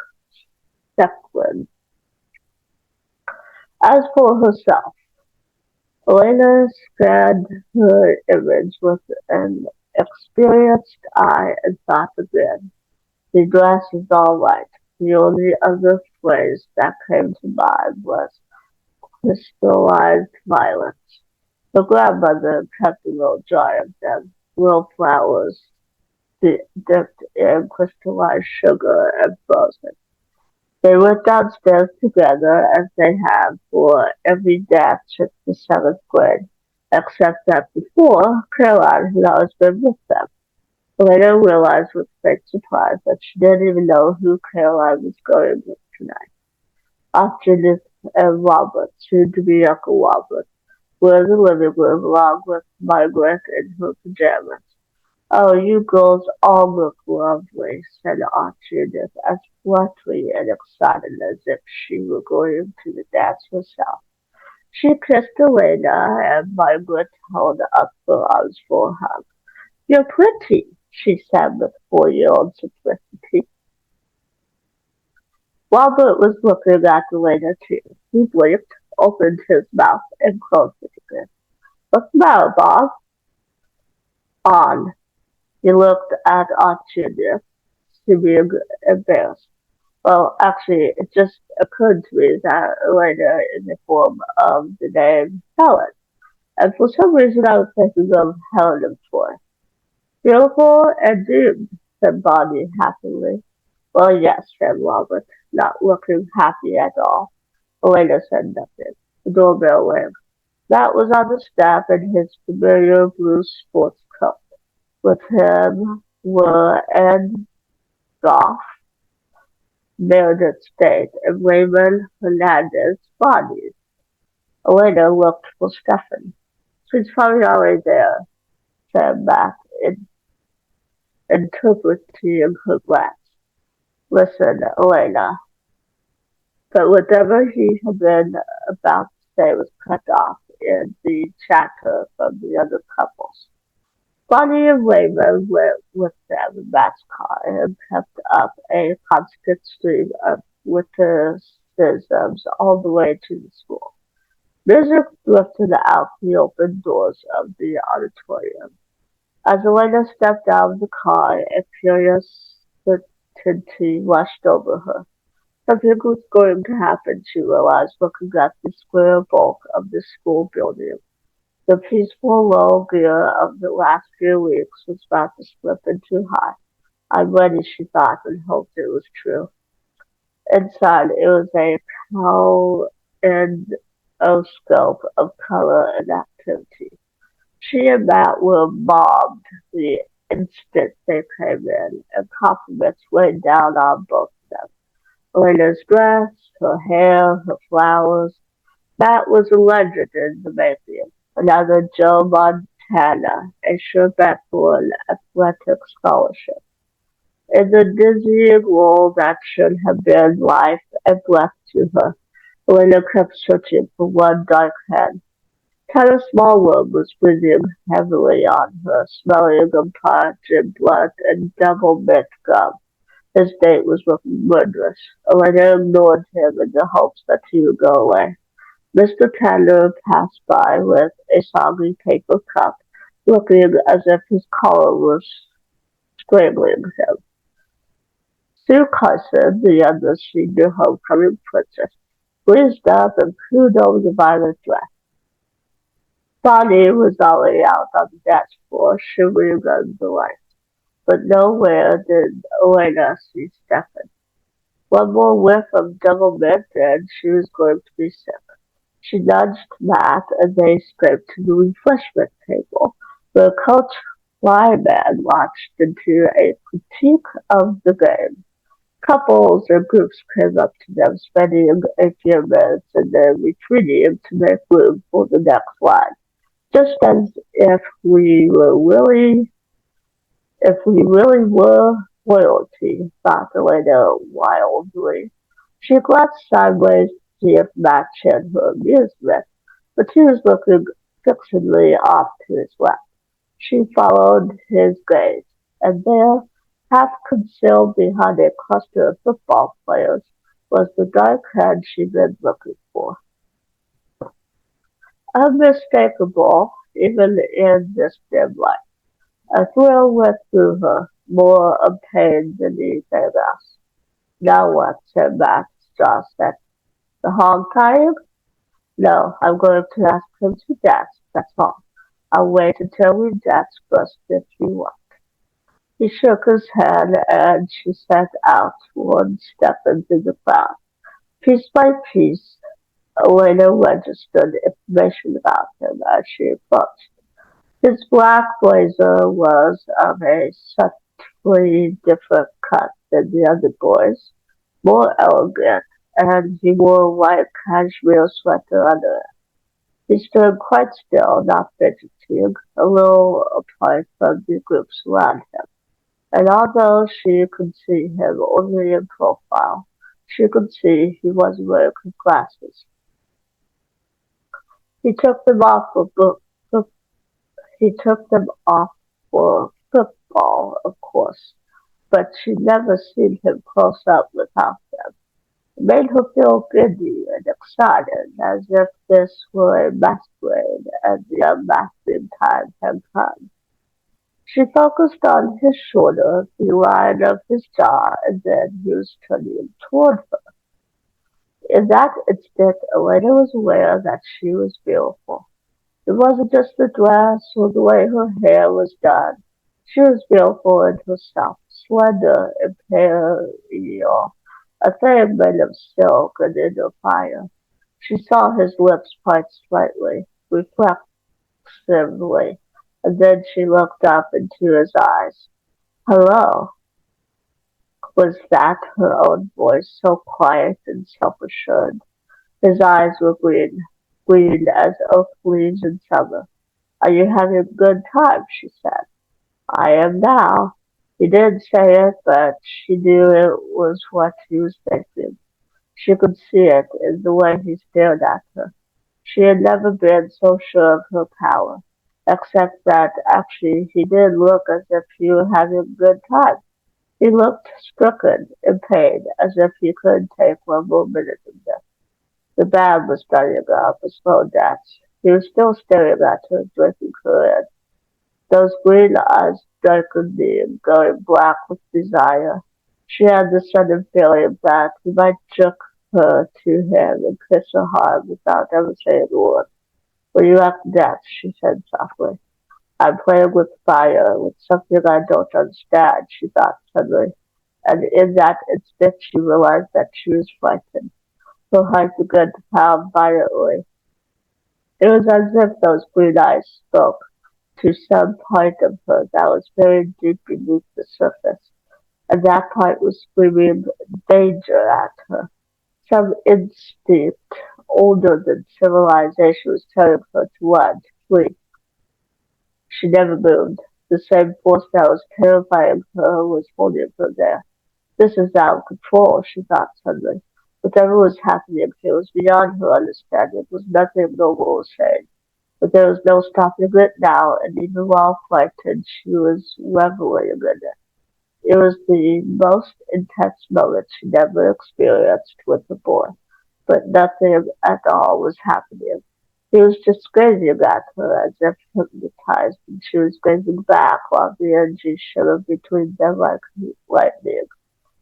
sequin. As for herself, Elena scanned her image with an experienced eye and thought again. The dress is all right. The only other phrase that came to mind was crystallized violets. Her grandmother kept a little jar of them, little flowers dipped in crystallized sugar and frozen. They went downstairs together as they had for every dance since the seventh grade, except that before, Caroline had always been with them. Later realized with great surprise that she didn't even know who Caroline was going with tonight. Judith and Robert, soon to be Uncle Robert, were in the living room along with Margaret in her pajamas. "Oh, you girls all look lovely," said Aunt Judith, as fluttering and excited as if she were going to the dance herself. She kissed Elena, and Margaret held up her arms for a hug. "You're pretty," she said with 4-year-old simplicity. Robert was looking at Elena too. He blinked, opened his mouth, and closed it again. "What's the matter, Bob?" "On." He looked at Aunt Judith, seeming embarrassed. "Well, actually, it just occurred to me that Elena is a form of the name Helen, and for some reason I was thinking of Helen of Troy." "Beautiful and doomed," said Bonnie happily. "Well, yes," said Robert, not looking happy at all. Elena said nothing. The doorbell rang. That was on the step in his familiar blue sports coat. With him were Ed Goff, Meredith State, and Raymond Hernandez Bonnie. Elena looked for Stephen. "She's probably already there," said Matt, interpreting her glance. "Listen, Elena." But whatever he had been about to say was cut off in the chatter from the other couples. Bonnie and Raymond went with them in Matt's car and kept up a constant stream of witticisms all the way to the school. Music drifted out the open doors of the auditorium. As Elena stepped out of the car, a curious certainty rushed over her. Something was going to happen, she realized, looking at the square bulk of the school building. The peaceful low gear of the last few weeks was about to slip into high. "I'm ready," she thought, and hoped it was true. Inside, it was a kaleidoscope of color and activity. She and Matt were mobbed the instant they came in, and compliments rained down on both of them. Elena's dress, her hair, her flowers. Matt was a legend in the making. Another Joe Montana, a sure bet for an athletic scholarship. In the dizzying role that should have been life and breath to her, Elena kept searching for one dark head. Tara Smallwood was breathing heavily on her, smelling of pungent blood and double mint gum. His date was looking murderous. Elena ignored him in the hopes that he would go away. Mr. Tanner passed by with a soggy paper cup, looking as if his collar was strangling him. Sue Carson, the other senior homecoming princess, breezed up and cooed over the violet dress. Bonnie was already out on the dance floor, shivering under the lights, but nowhere did Elena see Stephen. One more whiff of double mint and she was going to be sick. She nudged Matt and they scraped to the refreshment table, where Coach Lyman launched into a critique of the game. Couples and groups came up to them, spending a few minutes and then retreating to make room for the next line, just as if we really were royalty, thought Elena wildly. She glanced sideways to see if Matt shared her amusement, but he was looking fixedly off to his left. She followed his gaze, and there, half concealed behind a cluster of football players, was the dark head she'd been looking for. Unmistakable, even in this dim light. A thrill went through her, more of pain than anything else. "Now what?" said Max, jaw set. "The hog tie? No, I'm going to ask him to dance, that's all. I'll wait until we dance first if you want." He shook his head and she set out one step into the crowd. Piece by piece, Elena registered information about him as she approached. His black blazer was of a subtly different cut than the other boys, more elegant, and he wore a white cashmere sweater under it. He stood quite still, not fidgeting, a little apart from the groups around him, and although she could see him only in profile, she could see he wasn't wearing his glasses. He took them off for book, he took them off for football, of course, but she'd never seen him close up without them. It made her feel giddy and excited, as if this were a masquerade and the unmasking time had come. She focused on his shoulder, the line of his jaw, and then he was turning toward her. In that instant, Elena was aware that she was beautiful. It wasn't just the dress or the way her hair was done. She was beautiful in herself, slender, imperial, a thing made of silk and into fire. She saw his lips part slightly, reflexively, and then she looked up into his eyes. Hello, was that her own voice, so quiet and self-assured? His eyes were green as oak leaves in summer. Are you having a good time? She said. I am now. He didn't say it, but she knew it was what he was thinking. She could see it in the way he stared at her. She had never been so sure of her power, except that actually he did look as if he were having a good time. He looked stricken in pain, as if he couldn't take one more minute of this. The band was starting up a slow dance. He was still staring at her, drinking her in. Those green eyes darkening, going black with desire. She had the sudden feeling that he might jerk her to him and kiss her hard without ever saying a word. When you act death, she said softly. I'm playing with fire, with something I don't understand, she thought suddenly. And in that instant she realized that she was frightened. Her heart began to pound violently. It was as if those green eyes spoke to some part of her that was buried deep beneath the surface, and that part was screaming danger at her. Some instinct older than civilization was telling her to run, to flee. She never moved. The same force that was terrifying her was holding her there. This is out of control, she thought suddenly. Whatever was happening here was beyond her understanding. It was nothing normal was saying. But there was no stopping it now, and even while frightened, she was reveling in it. It was the most intense moment she never experienced with the boy, but nothing at all was happening. He was just gazing at her as if hypnotized, and she was gazing back while the energy shimmered between them like lightning.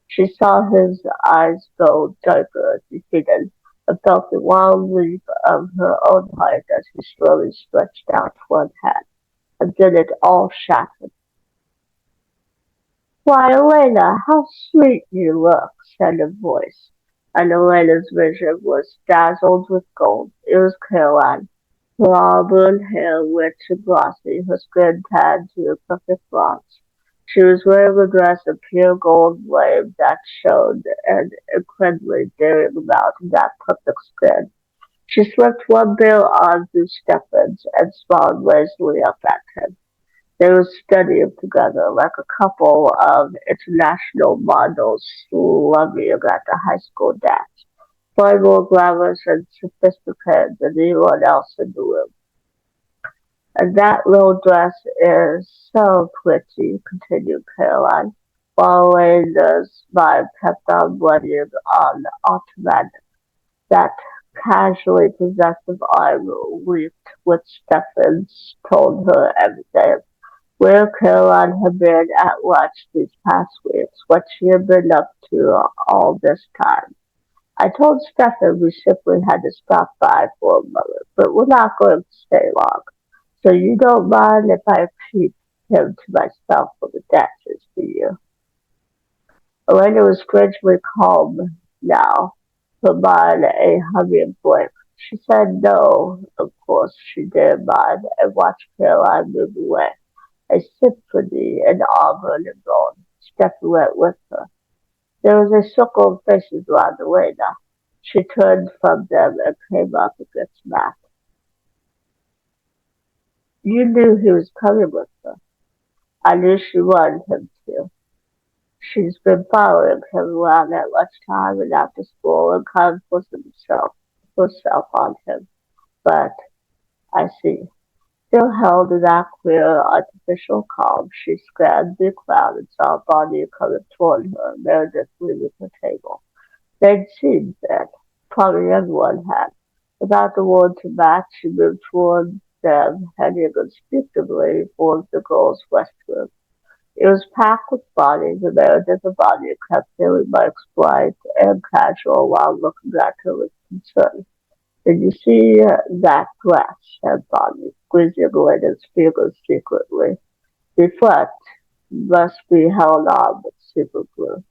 She saw his eyes go darker, defeated, and felt the wild leap of her own heart as he slowly stretched out one hand, and then it all shattered. Why, Elena, how sweet you look, said a voice, and Elena's vision was dazzled with gold. It was Caroline. Her auburn hair rich and glossy, her skin tanned to a perfect bronze. She was wearing a dress of pure gold flame that shone an incredibly daring amount in that perfect skin. She slipped one bare arm through Stefan's and smiled lazily up at him. They were studying together like a couple of international models loving at a high school dance, far more glamorous and sophisticated than anyone else in the room. And that little dress is so pretty, continued Caroline, while Elena's mind kept on running on automatic. That casually possessive arm leaped with Stephens told her everything. Where Caroline had been at lunch these past weeks, what she had been up to all this time. I told Stefan we simply had to stop by for a moment, but we're not going to stay long. So you don't mind if I keep him to myself for the dances, do you? Elena was strangely calm now, her mind a humming blank. She said no, of course she didn't mind, and watched Caroline move away. A symphony in auburn and gold. Stefan went with her. There was a circle of faces around Elena. She turned from them and came up against Matt. You knew he was coming with her. I knew she wanted him to. She's been following him around at lunchtime and after school and kind of herself on him. But, I see. Still held in that clear, artificial calm, she scanned the crowd and saw Bonnie coming toward her, Meredith leaving the table. They'd seen then. Probably everyone had. Without the word to match, she moved toward them, heading instinctively towards the girls' westward. It was packed with bodies, and Meredith and Bonnie kept feeling Mike's bright and casual while looking at her with concern. Did you see that dress? Said Bonnie, squeezing Elena's fingers secretly. Reflect must be held on with super glue.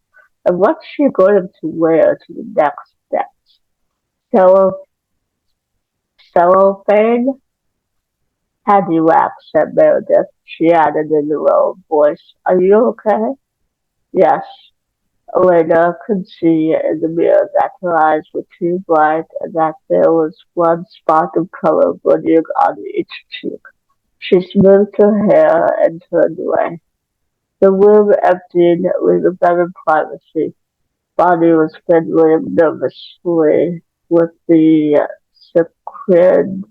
And what's she going to wear to the next steps? Cello, cellophane? Handy wax, said Meredith. She added in a low voice, Are you okay? Yes. Elena could see in the mirror that her eyes were too bright and that there was one spot of color burning on each cheek. She smoothed her hair and turned away. The room emptied, leaving them in privacy. Bonnie was fiddling nervously with the sequined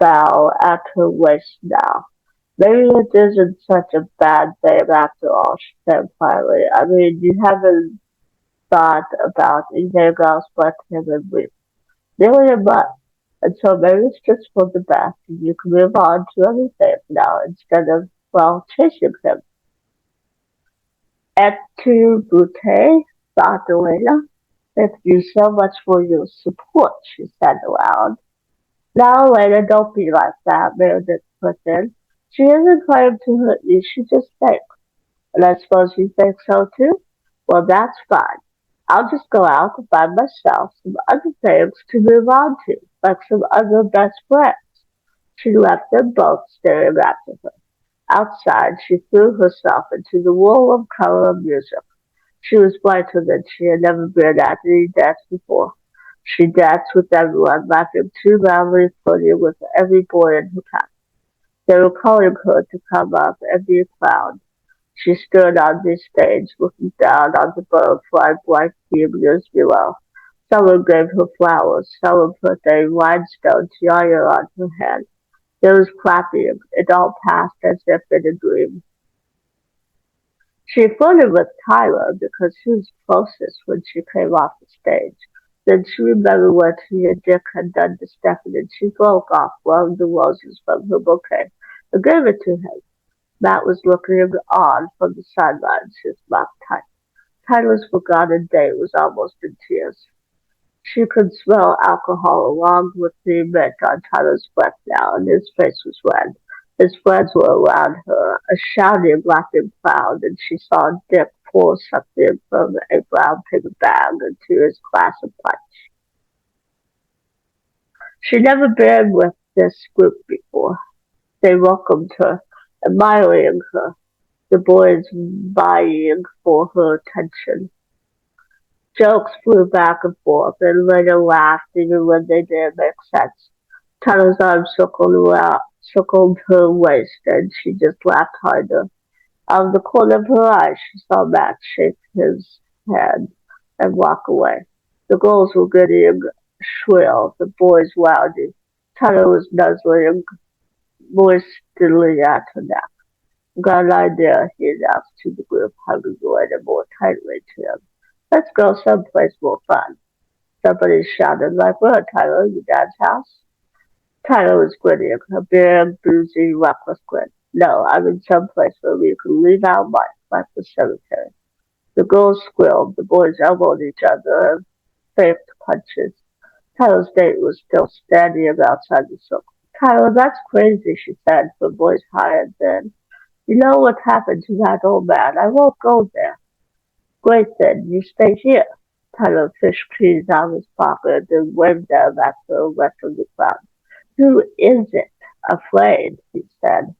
bow at her waist now. Maybe it isn't such a bad thing after all, she said finally. I mean, you haven't thought about anything else but him and me. Nearly a month. And so maybe it's just for the best and you can move on to other things now instead of, well, chasing him. Et tu, Boutte, thought Elena. Thank you so much for your support, she said aloud. Now, Elena, don't be like that, Meredith put in. She isn't trying to hurt you, she just thinks. And I suppose you think so too? Well, that's fine. I'll just go out and find myself some other things to move on to, like some other best friends. She left them both staring after her. Outside, she threw herself into the whirl of color and music. She was brighter than she had ever been at any dance before. She danced with everyone, laughing too loudly, flirting with every boy in her path. They were calling her to come up and be a clown. She stood on the stage, looking down on the butterfly white years below. Someone gave her flowers. Someone put a rhinestone tiara on her head. There was clapping. It all passed as if in a dream. She flirted with Tyler because he was closest when she came off the stage. Then she remembered what he and Dick had done to Stephanie, and she broke off one of the roses from her bouquet and gave it to him. Matt was looking on from the sidelines, his mouth tight. Tyler's forgotten day was almost in tears. She could smell alcohol along with the mint on Tyler's breath now, and his face was red. His friends were around her, a shouting, laughing crowd, and she saw Dick pour something from a brown paper bag into his glass of punch. She'd never been with this group before. They welcomed her, admiring her, the boys vying for her attention. Jokes flew back and forth, and later laughed even when they didn't make sense. Tyler's arm circled her waist, and she just laughed harder. Out of the corner of her eye, she saw Matt shake his head and walk away. The girls were getting shrill, the boys rowdy. Tyler was nuzzling moistly at her neck. Got an idea, he announced to the group, hugging Elena more tightly to him. Let's go someplace more fun. Somebody shouted, like, where, Tyler, your dad's house? Tyler was grinning, a big, boozy, reckless grin. No, I'm in some place where we can leave our life, like the cemetery. The girls squealed, the boys elbowed each other and faked punches. Tyler's date was still standing outside the circle. Tyler, that's crazy, she said, her voice high and thin. You know what happened to that old man. I won't go there. Great then, you stay here. Tyler fished keys out of his pocket and waved them at the rest of the crowd. Who is it? Afraid, he said.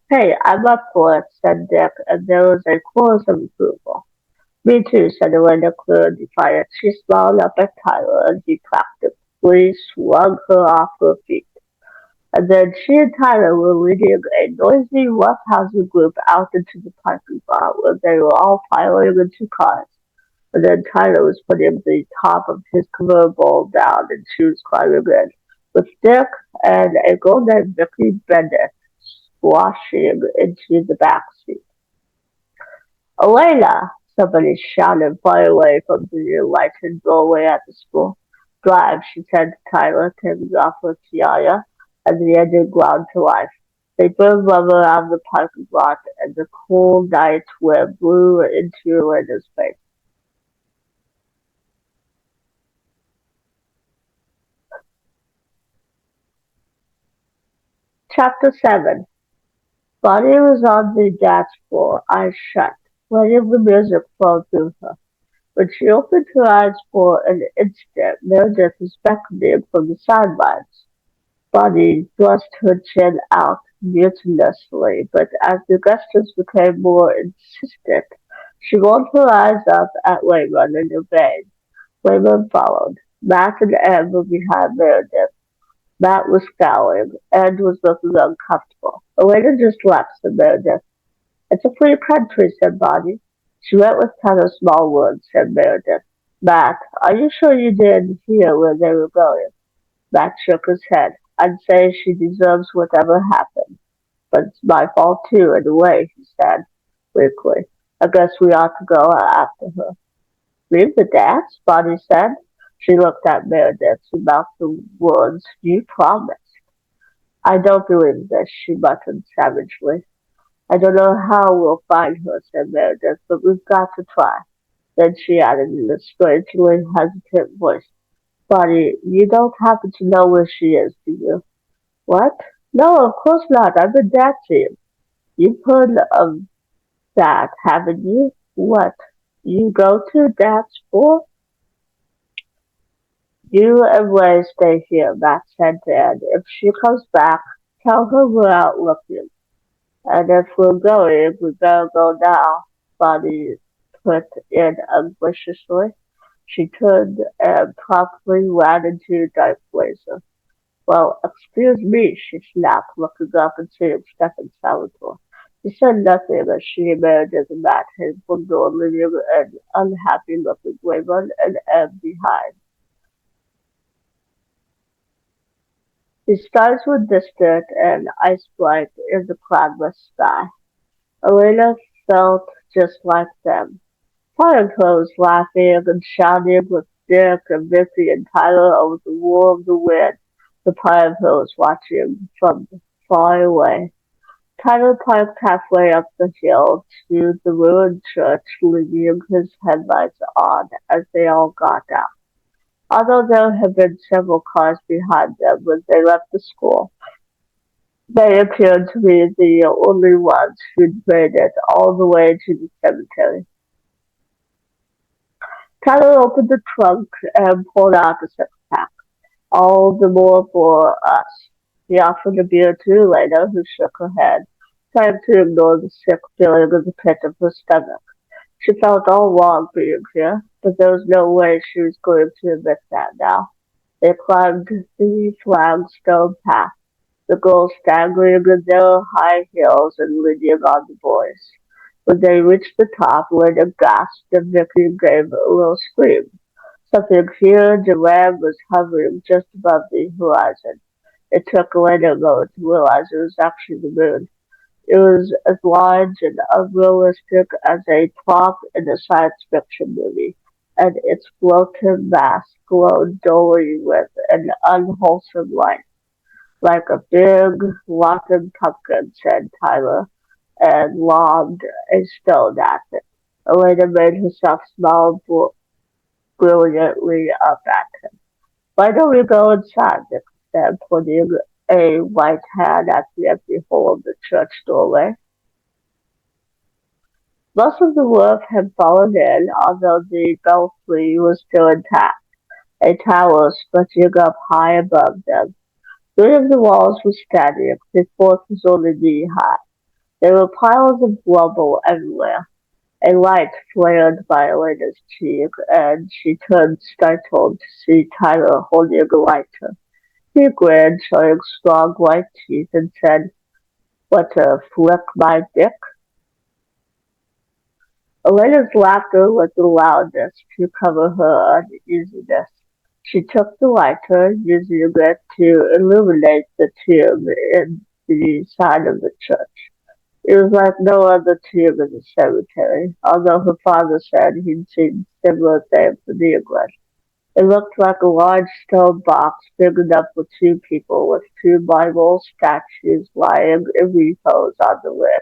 Hey, I'm up for it, said Dick, and there was a chorus of approval. Me too, said Elena, clear and defiant. She smiled up at Tyler, and he practically swung her off her feet. And then she and Tyler were leading a noisy roughhousing group out into the parking lot where they were all piling into cars. And then Tyler was putting the top of his convertible down and she was climbing in, with Dick and a girl named Vicky Bennett squashing into the back seat. Elena! Somebody shouted far away from the lighted doorway at the school. Drive, she said to Tyler, taking off her tiara, and the engine ground to life. They drove around the parking lot, and the cool night wind blew into Elena's face. Chapter 7. Bonnie was on the dance floor, eyes shut, letting the music flow through her. When she opened her eyes for an instant, Meredith was beckoning from the sidelines. Bonnie thrust her chin out mutinously, but as the gestures became more insistent, she rolled her eyes up at Wayman and obeyed. Wayman followed. Matt and Ed were behind Meredith. Matt was scowling. Ed was looking uncomfortable. Elena just left, said Meredith. It's a free country, said Bonnie. She went with kind of small words, said Meredith. Matt, are you sure you didn't hear where they were going? Matt shook his head. I'd say she deserves whatever happened. But it's my fault too, in a way, he said, weakly. I guess we ought to go after her. Leave the dance? Bonnie said. She looked at Meredith, who mouthed the words, you promised. I don't believe this, she muttered savagely. I don't know how we'll find her, said Meredith, but we've got to try. Then she added in a strangely hesitant voice, Bonnie, you don't happen to know where she is, do you? What? No, of course not. I've been dancing. You've heard of that, haven't you? What? You go to dance for? You and Ray stay here, Matt said to Ed. If she comes back, tell her we're out looking. And if we're going, we better go now, Bonnie put in ambitiously. She turned and promptly ran into Dark Blazer. Well, excuse me, she snapped, looking up and seeing Stephen Salvatore. He said nothing as she emerged as a mat, his bundle leaving an unhappy-looking Waymon and Ebb behind. The stars were distant and ice-bright in the cloudless sky. Elena felt just like them. Fireclothes laughing and shouting with Dick and Vicky and Tyler over the roar of the wind. The Pirate Hills watching from far away. Tyler parked halfway up the hill to the ruined church, leaving his headlights on as they all got out. Although there had been several cars behind them when they left the school, they appeared to be the only ones who'd made it all the way to the cemetery. Tyler opened the trunk and pulled out a six-pack. All the more for us. He offered a beer to Elena, who shook her head, trying to ignore the sick feeling in the pit of her stomach. She felt all wrong being here, but there was no way she was going to admit that now. They climbed the flagstone path, the girls staggering in their high heels and leaning on the boys. When they reached the top, Lena gasped and Vicky gave a little scream. Something huge and red was hovering just above the horizon. It took Lena a moment to realize it was actually the moon. It was as large and unrealistic as a prop in a science fiction movie, and its floating mass glowed dully with an unwholesome light. Like a big, rotten pumpkin, said Tyler, and lobbed a stone at it. Elena made herself smile brilliantly up at him. Why don't we go inside? Nick said, pointing a white hand at the empty hole of the church doorway. Most of the roof had fallen in, although the belfry was still intact, a tower stretching up high above them. Three of the walls were standing, the fourth was only knee-high. There were piles of rubble everywhere. A light flared by Elena's cheek, and she turned startled to see Tyler holding a lighter. He grinned, showing strong white teeth, and said, "What a flick, my dick." Elena's laughter was the loudest to cover her uneasiness. She took the lighter, using it to illuminate the tomb in the side of the church. It was like no other tomb in the cemetery, although her father said he'd seen similar things in England. It looked like a large stone box big enough for two people, with two Bible statues lying in repose on the lid.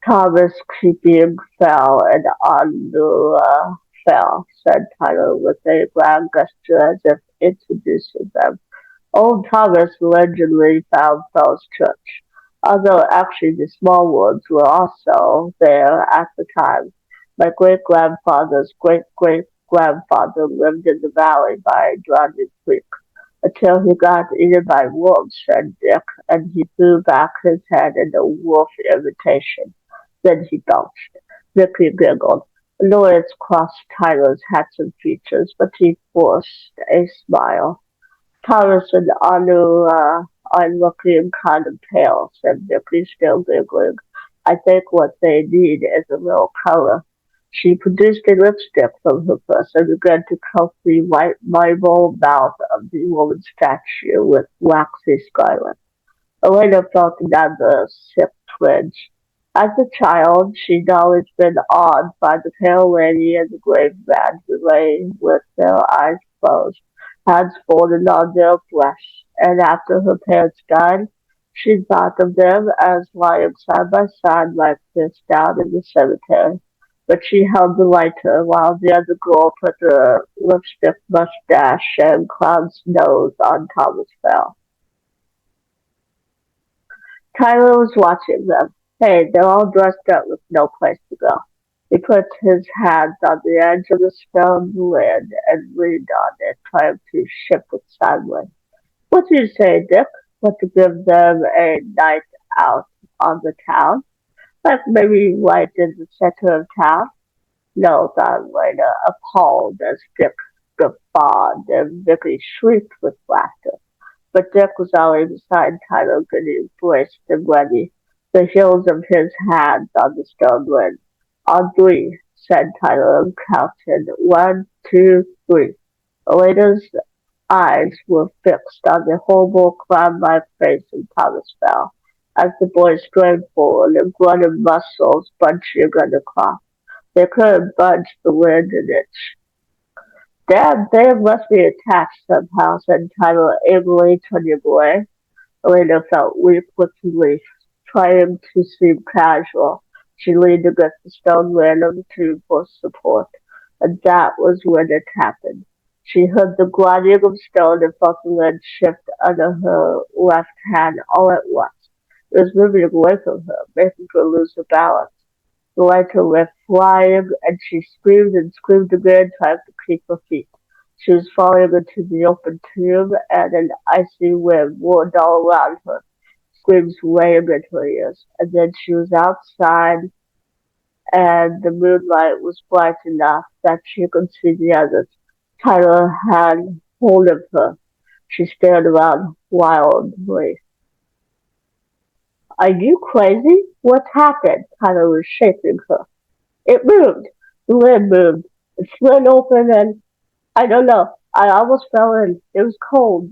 Thomas creeping fell and Andorra fell, said Tyler with a grand gesture as if introducing them. Old Thomas allegedly found Fell's church, although actually the small woods were also there at the time. My great-grandfather's great-great-grandfather lived in the valley by Drowning Creek until he got eaten by wolves, said Dick, and he threw back his head in a wolf imitation. Then he belched. Vicky giggled. Annoyance crossed Tyler's handsome features, but he forced a smile. Thomas and Anu are looking kind of pale, said Vicky, still giggling. I think what they need is a little color. She produced a lipstick from her purse and began to coat the white marble mouth of the woman's statue with waxy scarlet. Elena felt another sick twinge. As a child, she'd always been awed by the pale lady and the grave man who lay with their eyes closed, hands folded on their breasts, and after her parents died, she thought of them as lying side by side like this down in the cemetery. But she held the lighter while the other girl put a lipstick mustache and clown's nose on Thomas Fell. Tyler was watching them. Hey, they're all dressed up with no place to go. He put his hands on the edge of the stone lid and leaned on it, trying to shift it sideways. What do you say, Dick? Want to give them a night out on the town? Like maybe right in the center of town? No, thought Lena, appalled as Dick guffawed and Vicky shrieked with laughter. But Dick was already beside Tyler, getting braced and ready, the heels of his hands on the stone lid. On three, said Tyler and counted. One, two, three. Elena's eyes were fixed on the horrible clown-like face of Thomas Bell, as the boy strained forward and grunted muscles bunching undercloth. They couldn't budge the lid an inch. Damn thing must be attached somehow, said Tyler angrily, turning away. Elena felt weak with relief, trying to seem casual. She leaned against the stone rail of the tube for support, and that was when it happened. She heard the grinding of stone and felt the lid shift under her left hand all at once. It was moving away from her, making her lose her balance. The lighter went flying, and she screamed and screamed again, trying to keep her feet. She was falling into the open tube, and an icy wind roared all around her, screams weighing in her ears. And then she was outside, and the moonlight was bright enough that she could see the others. Tyler had hold of her. She stared around wildly. Are you crazy? What happened? Tyler was shaking her. It moved. The lid moved. It slid open and I don't know. I almost fell in. It was cold.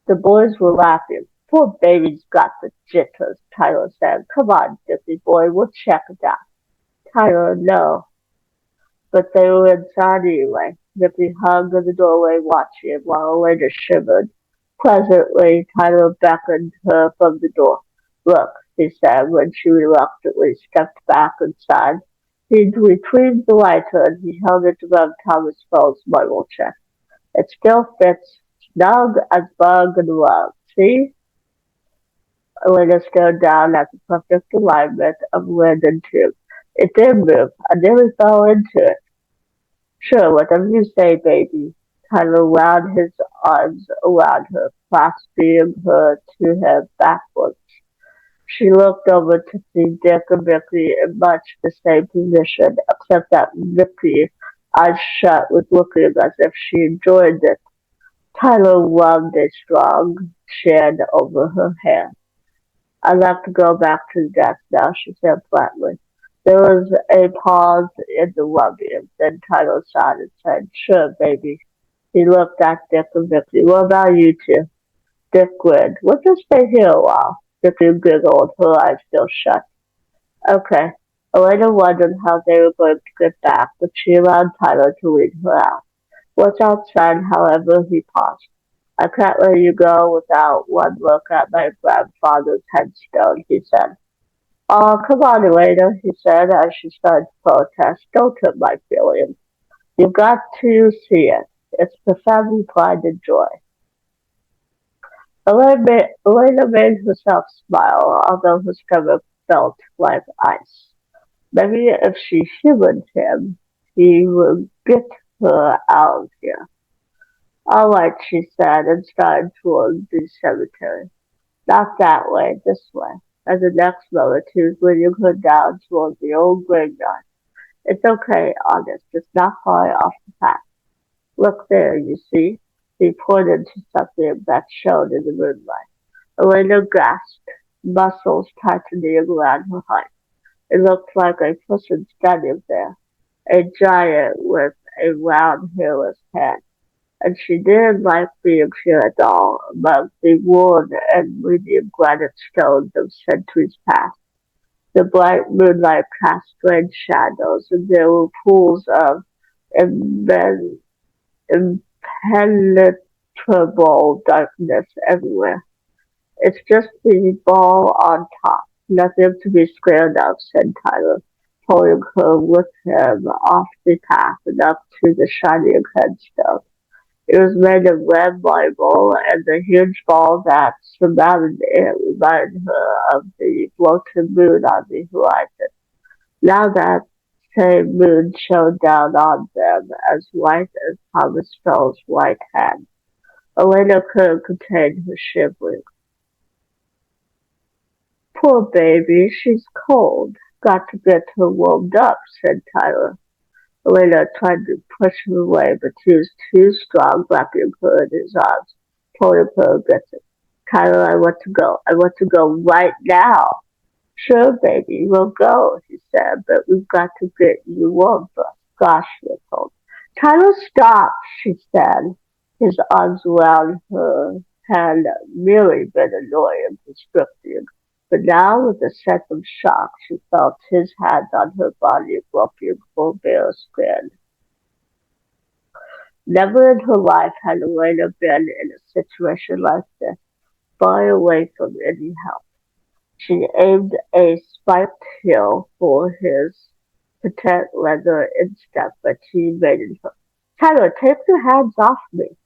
The boys were laughing. Poor baby's got the jitters, Tyler said. Come on, Dippy boy, we'll check it out. Tyler, no. But they were inside anyway. Dippy hung in the doorway watching while Elena shivered. Presently, Tyler beckoned her from the door. Look, he said when she reluctantly stepped back inside. He retrieved the lighter and he held it above Thomas Fell's marble chest. It still fits snug as bug and rug. See? Elena stared down at the perfect alignment of lid and tube. It did move. I nearly fell into it. Sure, whatever you say, baby. Tyler wound his arms around her, clasping her to him backwards. She looked over to see Dick and Vicky in much the same position, except that Vicky, eyes shut, was looking as if she enjoyed it. Tyler rubbed a strong hand over her hair. "I'd like to go back to the desk now," she said flatly. There was a pause in the rubbing. Then Tyler sighed and said, "Sure, baby." He looked at Dick and Vicky. "What about you two?" Dick grinned. "We'll just stay here a while." Vicky giggled, her eyes still shut. "Okay." Elena wondered how they were going to get back, but she allowed Tyler to lead her out. Once outside, however, he paused. "I can't let you go without one look at my grandfather's headstone," he said. "Oh, come on, Elena," he said as she started to protest. "Don't hurt my feelings. You've got to see it. It's the family pride and joy." Elena made herself smile, although her stomach felt like ice. Maybe if she humored him, he would get her out of here. "All right," she said, and started toward the cemetery. "Not that way, this way." And the next moment he was leading her down toward the old graveyard. "It's okay, honest. It's not far off the path. Look there, you see." He pointed to something that shone in the moonlight. Elena gasped, muscles tightening around her heart. It looked like a person standing there, a giant with a round, hairless head. And she didn't like being here at all, among the worn and medium granite stones of centuries past. The bright moonlight cast strange shadows, and there were pools of impen- impenetrable darkness everywhere. "It's just the ball on top. Nothing to be scared of," said Tyler, pulling her with him off the path and up to the shining headstone. It was made of red marble, and the huge ball that surmounted it reminded her of the floating moon on the horizon. Now that same moon shone down on them as white as Thomas Stoll's white hand. Elena couldn't contain her shivering. "Poor baby, she's cold. Got to get her warmed up," said Tyler. Elena tried to push him away, but he was too strong, wrapping her in his arms, pulling her against him. "Tyler, I want to go. I want to go right now." "Sure, baby, we'll go," he said, "but we've got to get you warm first." "Gosh, you're cold." "Tyler, stop," she said, his arms around her had merely been annoying and restricting. But now, with a sense of shock, she felt his hands on her body groping for bare skin. Never in her life had Elena been in a situation like this, far away from any help. She aimed a spiked heel for his patent leather instep, but he made it hurt. "Tyler, take your hands off me."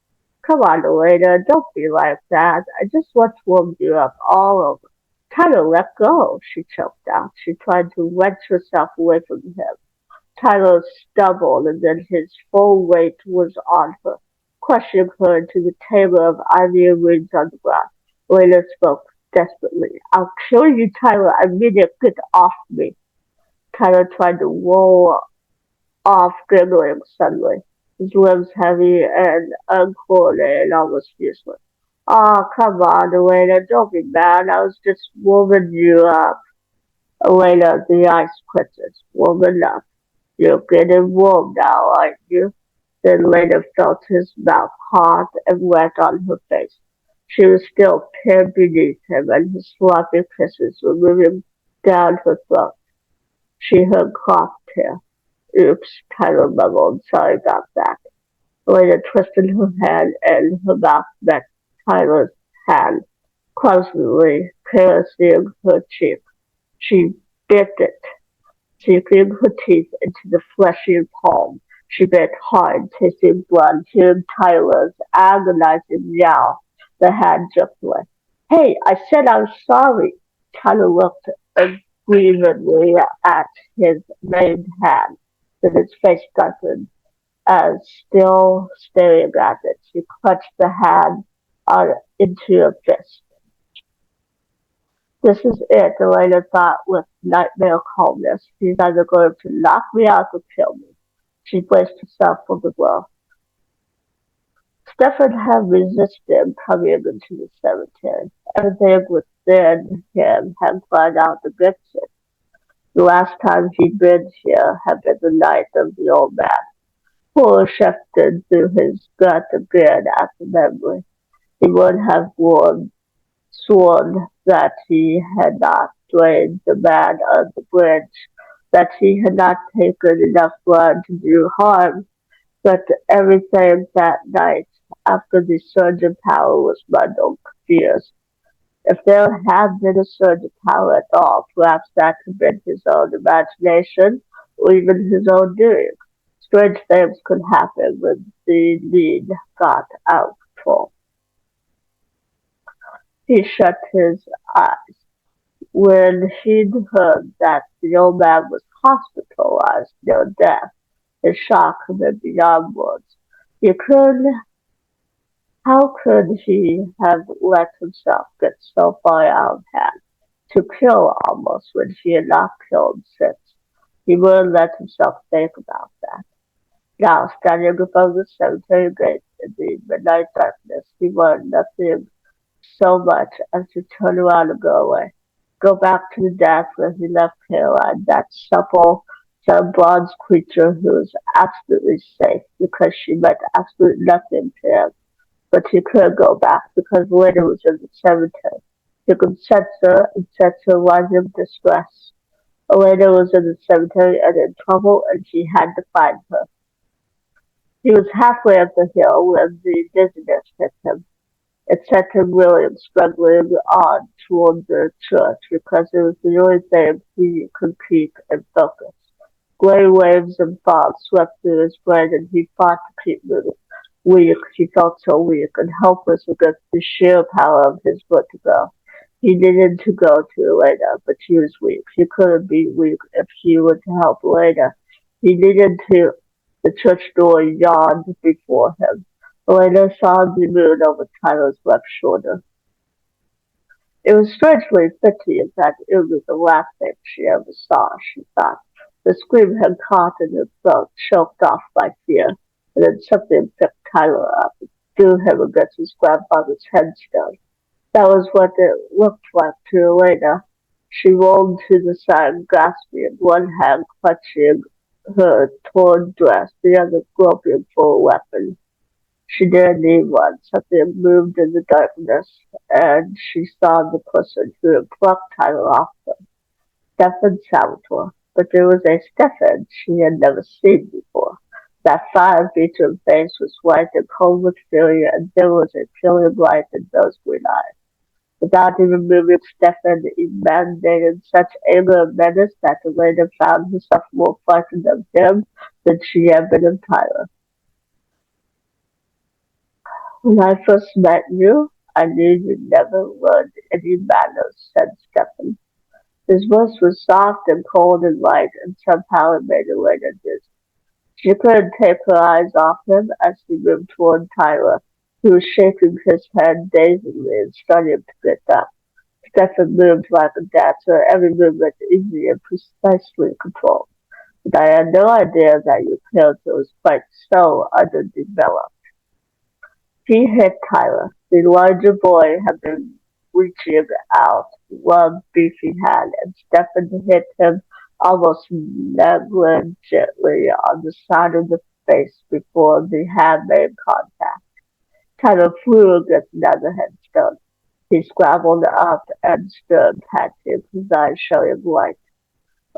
"Come on, Elena, don't be like that. I just want to warm you up all over." "Tyler, let go," she choked out. She tried to wrench herself away from him. Tyler stumbled, and then his full weight was on her, crushing her into the table of ivy and rings on the ground. Elena spoke desperately. "I'll kill you, Tyler. I mean it. Get off me." Tyler tried to roll off, giggling suddenly, his limbs heavy and uncoordinated, almost useless. "Oh, come on, Elena. Don't be mad. I was just warming you up." "Elena," the ice princess, "warming up. You're getting warm now, aren't you?" Then Lena felt his mouth hot and wet on her face. She was still pinned beneath him, and his sloppy kisses were moving down her throat. She heard coughed hair. "Oops," Tyler mumbled. "Sorry about that." Lena twisted her hand, and her mouth met Tyler's hand, clumsily caressing her cheek. She bit it, sinking her teeth into the fleshy palm. She bit hard, tasting blood, hearing Tyler's agonizing meow. The hand jerked away. "Hey, I said I'm sorry." Tyler looked aggrievedly at his maimed hand. Then his face darkened as, still staring at it, she clutched the hand into a fist. "This is it," Elena thought with nightmare calmness. "He's either going to knock me out or kill me." She braced herself for the blow. Stefan had resisted coming into the cemetery. Everything within him had cried out against it. The last time he'd been here had been the night of the old man. Horror shifted through his gut again at the memory. He would have sworn that he had not drained the man on the bridge, that he had not taken enough blood to do harm, but everything that night after the surge of power was muddled, confused. If there had been a surge of power at all, perhaps that had been his own imagination, or even his own doing. Strange things could happen when the need got out of control. He shut his eyes. When he'd heard that the old man was hospitalized near death, his shock had been beyond words. He could How could he have let himself get so far out of hand, to kill almost when he had not killed since? He wouldn't let himself think about that. Now, standing above the cemetery gate in the midnight darkness, he wanted nothing so much as to turn around and go away. Go back to the dance where he left Caroline, that supple, sun-bronzed creature who was absolutely safe because she meant absolutely nothing to him. But he couldn't go back because Lena was in the cemetery. He could sense her and sense her rising distress. Elena was in the cemetery and in trouble, and he had to find her. He was halfway up the hill when the dizziness hit him. It sent him reeling, struggling on toward the church because it was the only thing he could keep in focus. Gray waves of fog swept through his brain, and he fought to keep moving. Weak, he felt so weak and helpless against the sheer power of his vertigo. He needed to go to Elena, but he was weak. He couldn't be weak if he were to help Elena. He needed to. The church door yawned before him. Elena saw the moon over Tyler's left shoulder. It was strangely fitting that it was the last thing she ever saw, she thought. The scream had caught in her throat, choked off by fear, and then something picked Tyler up and threw him against his grandfather's headstone. That was what it looked like to Elena. She rolled to the side, gasping, one hand clutching her torn dress, the other groping for a weapon. She didn't need one. Something moved in the darkness, and she saw the person who had plucked Tyler off her. Stefan Salvatore. But there was a Stefan she had never seen before. That fire-featured face was white and cold with fury, and there was a chilling light in those green eyes. Without even moving, Stefan emanated such anger and menace that Elena found herself more frightened of him than she had been of Tyler. When I first met you, I knew you'd never learned any manners, said Stefan. His voice was soft and cold and light, and somehow it made Elena dizzy. She couldn't take her eyes off him as he moved toward Tyler, who was shaking his head dazedly and starting to get up. Stefan moved like a dancer, every movement easy and precisely controlled. But I had no idea that your character was quite so underdeveloped. He hit Tyler. The larger boy had been reaching out one beefy hand, and Stefan hit him almost negligently on the side of the face before the hand made contact. Tyler flew against another headstone. He scrambled up and stood, panting, his eyes showing light.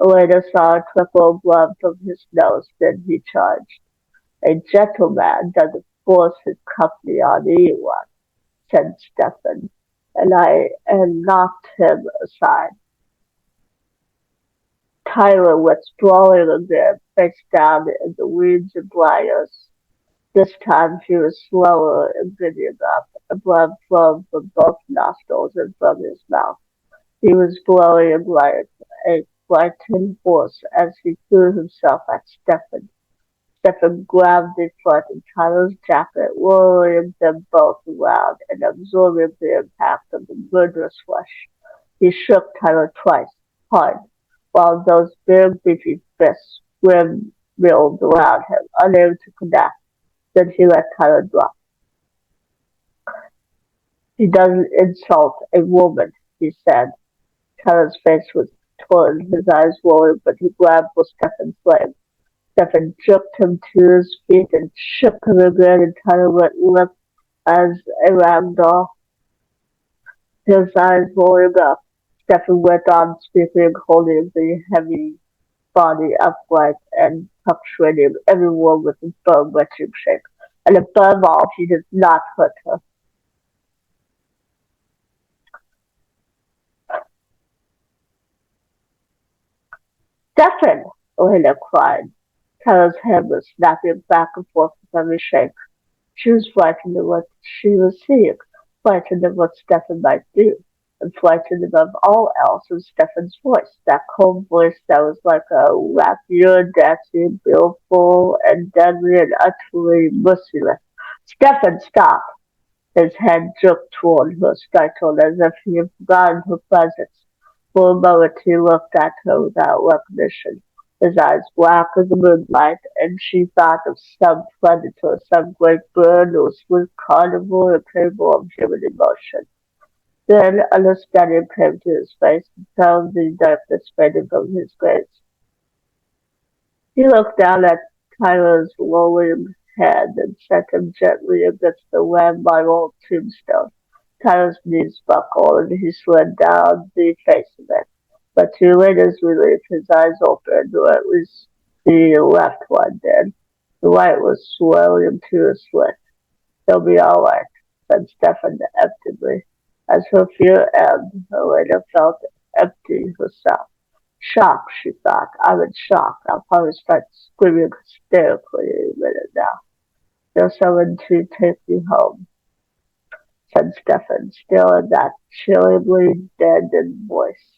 Elena saw a trickle of blood from his nose, then he charged. A gentleman doesn't force his company on anyone, said Stefan, and knocked him aside. Tyler went sprawling again, face down in the weeds and briars. This time he was slower in getting up, and blood flowed from both nostrils and from his mouth. He was blowing like a frightened horse as he threw himself at Stefan. Stefan grabbed the front of Tyler's jacket, whirling them both around and absorbing the impact of the murderous rush. He shook Tyler twice, hard, while those big beefy fists windmilled around him, unable to connect. Then he let Tyler drop. He doesn't insult a woman, he said. Tyler's face was torn, his eyes rolled, but he grabbed for Stefan's leg. Stefan jerked him to his feet and shook him again, and Tyler went limp as a rag doll, his eyes rolling up. Stefan went on speaking, holding the heavy body upright and punctuating everyone with a bone-wrenching shake. And above all, he did not hurt her. Stefan! Elena cried. Tyler's head was snapping back and forth with every shake. She was frightened of what she was seeing, frightened of what Stefan might do, and frightened above all else of Stefan's voice, that cold voice that was like a rapier, dancing, baleful, and deadly and utterly merciless. Stefan, stop! His head jerked toward her, startled as if he had forgotten her presence. For a moment he looked at her without recognition, his eyes black as the moonlight, and she thought of some predator, some great bird or swift carnivore capable of human emotion. Then understanding came to his face, and found the darkness fading from his gaze. He looked down at Tyler's lowering head and set him gently against the red-marble tombstone. Tyler's knees buckled, and he slid down the face of it. But to Elena's relief, his eyes opened, or at least the left one did. The right was swelling to a slit. "He'll be all right," said Stefan emptily. As her fear ebbed, Elena felt empty herself. "Shock," she thought. "I'm in shock. I'll probably start screaming hysterically any minute now." "There's someone to take me home," said Stefan, still in that chillingly deadened voice.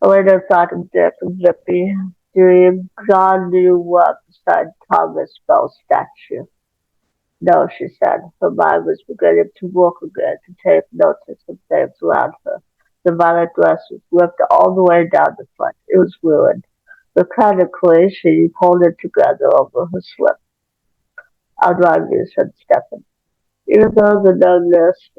Elena thought of Dick and Zippy doing God knew what beside Thomas Bell's statue. "No," she said. Her mind was beginning to work again, to take notice of things around her. The violet dress was ripped all the way down the front. It was ruined. Mechanically, she pulled it together over her slip. "I'll drive you," said Stefan. Even though the numbness,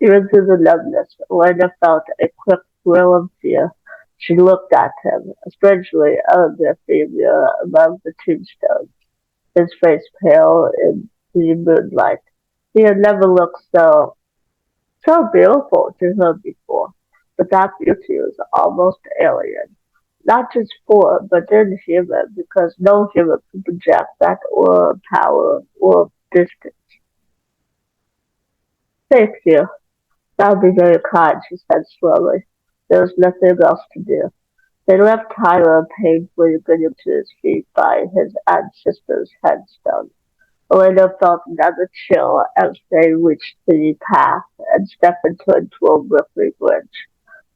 Even through the numbness, Elena felt a quick thrill of fear. She looked at him, a strangely elegant figure above the tombstones, his face pale in the moonlight. He had never looked so beautiful to her before, but that beauty was almost alien. Not just form, but inhuman, because no human could project that aura of power or distance. "Thank you. That would be very kind," she said slowly. There was nothing else to do. They left Tyler painfully getting to his feet by his ancestor's headstone. Elena felt another chill as they reached the path, and Stefan turned toward Brooklyn Bridge.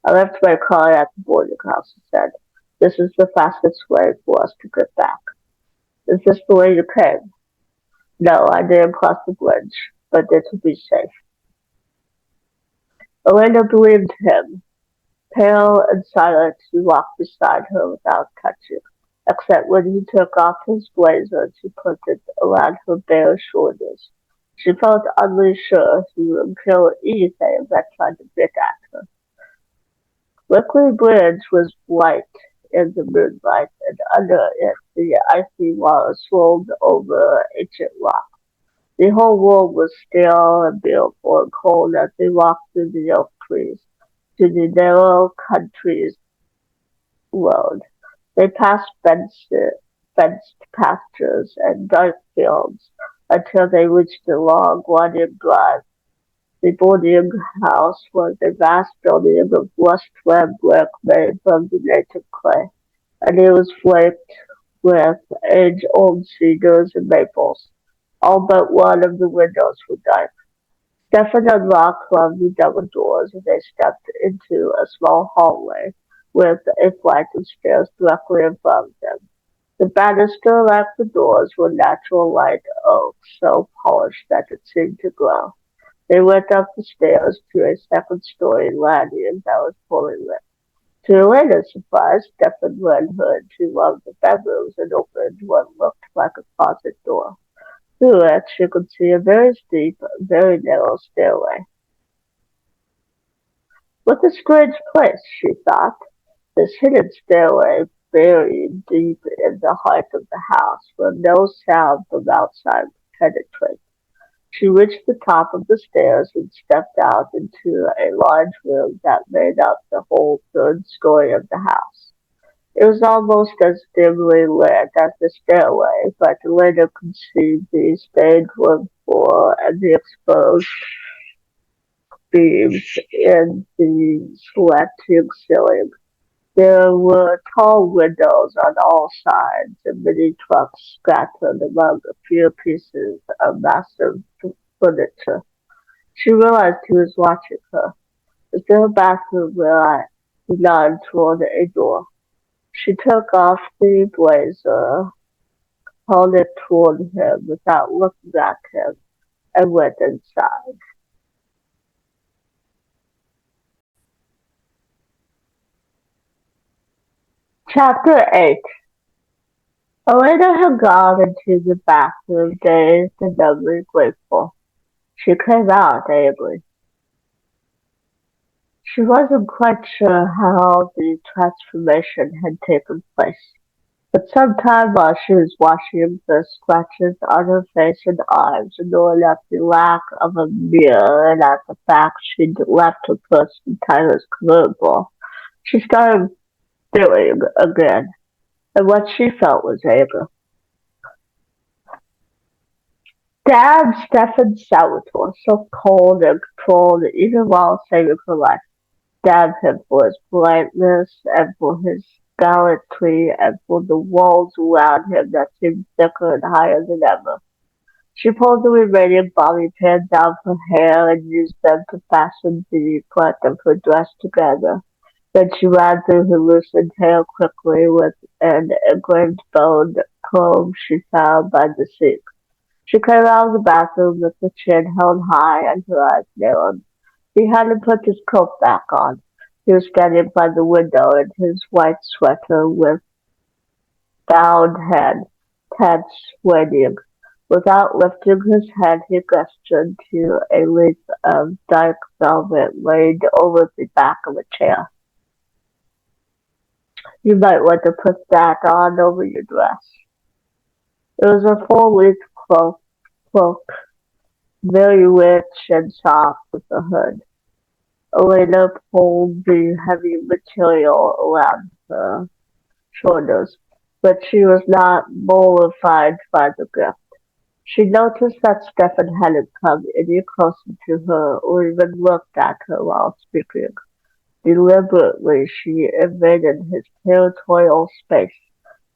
"I left my car at the boarding house," he said. "This is the fastest way for us to get back." "Is this the way you came?" "No, I didn't cross the bridge, but this will be safe." Elena believed him. Pale and silent, he walked beside her without touching, except when he took off his blazer to put it around her bare shoulders. She felt oddly sure he would kill anything that tried to get at her. Brooklyn Bridge was white in the moonlight, and under it the icy waters rolled over ancient rock. The whole world was still and beautiful and cold as they walked through the oak trees to the narrow country road. They passed fenced pastures and dark fields until they reached a long, winding drive. The boarding house was a vast building of rust-red brick made from the native clay, and it was flaked with age-old cedars and maples. All but one of the windows were dark. Stefan unlocked one of the double doors, and they stepped into a small hallway with a flight of stairs directly in front of them. The banister, like the doors, were natural white oak, so polished that it seemed to glow. They went up the stairs to a second-story landing that was fully lit. To Elena's surprise, Stefan led her into one of the bedrooms and opened what looked like a closet door. Through it she could see a very steep, very narrow stairway. What a strange place, she thought. This hidden stairway buried deep in the heart of the house, where no sound from outside would penetrate. She reached the top of the stairs and stepped out into a large room that made up the whole third story of the house. It was almost as dimly lit as the stairway, but later could see the stained wood floor and the exposed beams in the slanting ceiling. There were tall windows on all sides and many trucks scattered among a few pieces of massive furniture. She realized he was watching her. "Is there a bathroom where I?" He nodded toward a door. She took off the blazer, held it toward him without looking at him, and went inside. Chapter 8. Elena had gone into the bathroom dazed and doubly grateful. She came out ably. She wasn't quite sure how the transformation had taken place, but sometime while she was washing, the scratches on her face and arms annoyed at the lack of a mirror and at the fact she'd left her purse in Tyler's convertible. She started feeling again, and what she felt was anger. Damn Stefan Salvatore, so cold and controlled even while saving her life. Damn him for his politeness and for his gallantry and for the walls around him that seemed thicker and higher than ever. She pulled the remaining bobby pins out of her hair and used them to fasten the front of her dress together. Then she ran through her loosened hair quickly with an engraved bone comb she found by the sink. She came out of the bathroom with her chin held high and her eyes narrowed. He hadn't put his coat back on. He was standing by the window in his white sweater with bowed head, tense, waiting. Without lifting his head, he gestured to a wreath of dark velvet laid over the back of a chair. "You might want to put that on over your dress." It was a full-length cloak, very rich and soft with a hood. Elena pulled the heavy material around her shoulders, but she was not mollified by the gift. She noticed that Stefan hadn't come any closer to her or even looked at her while speaking. Deliberately, she invaded his territorial space,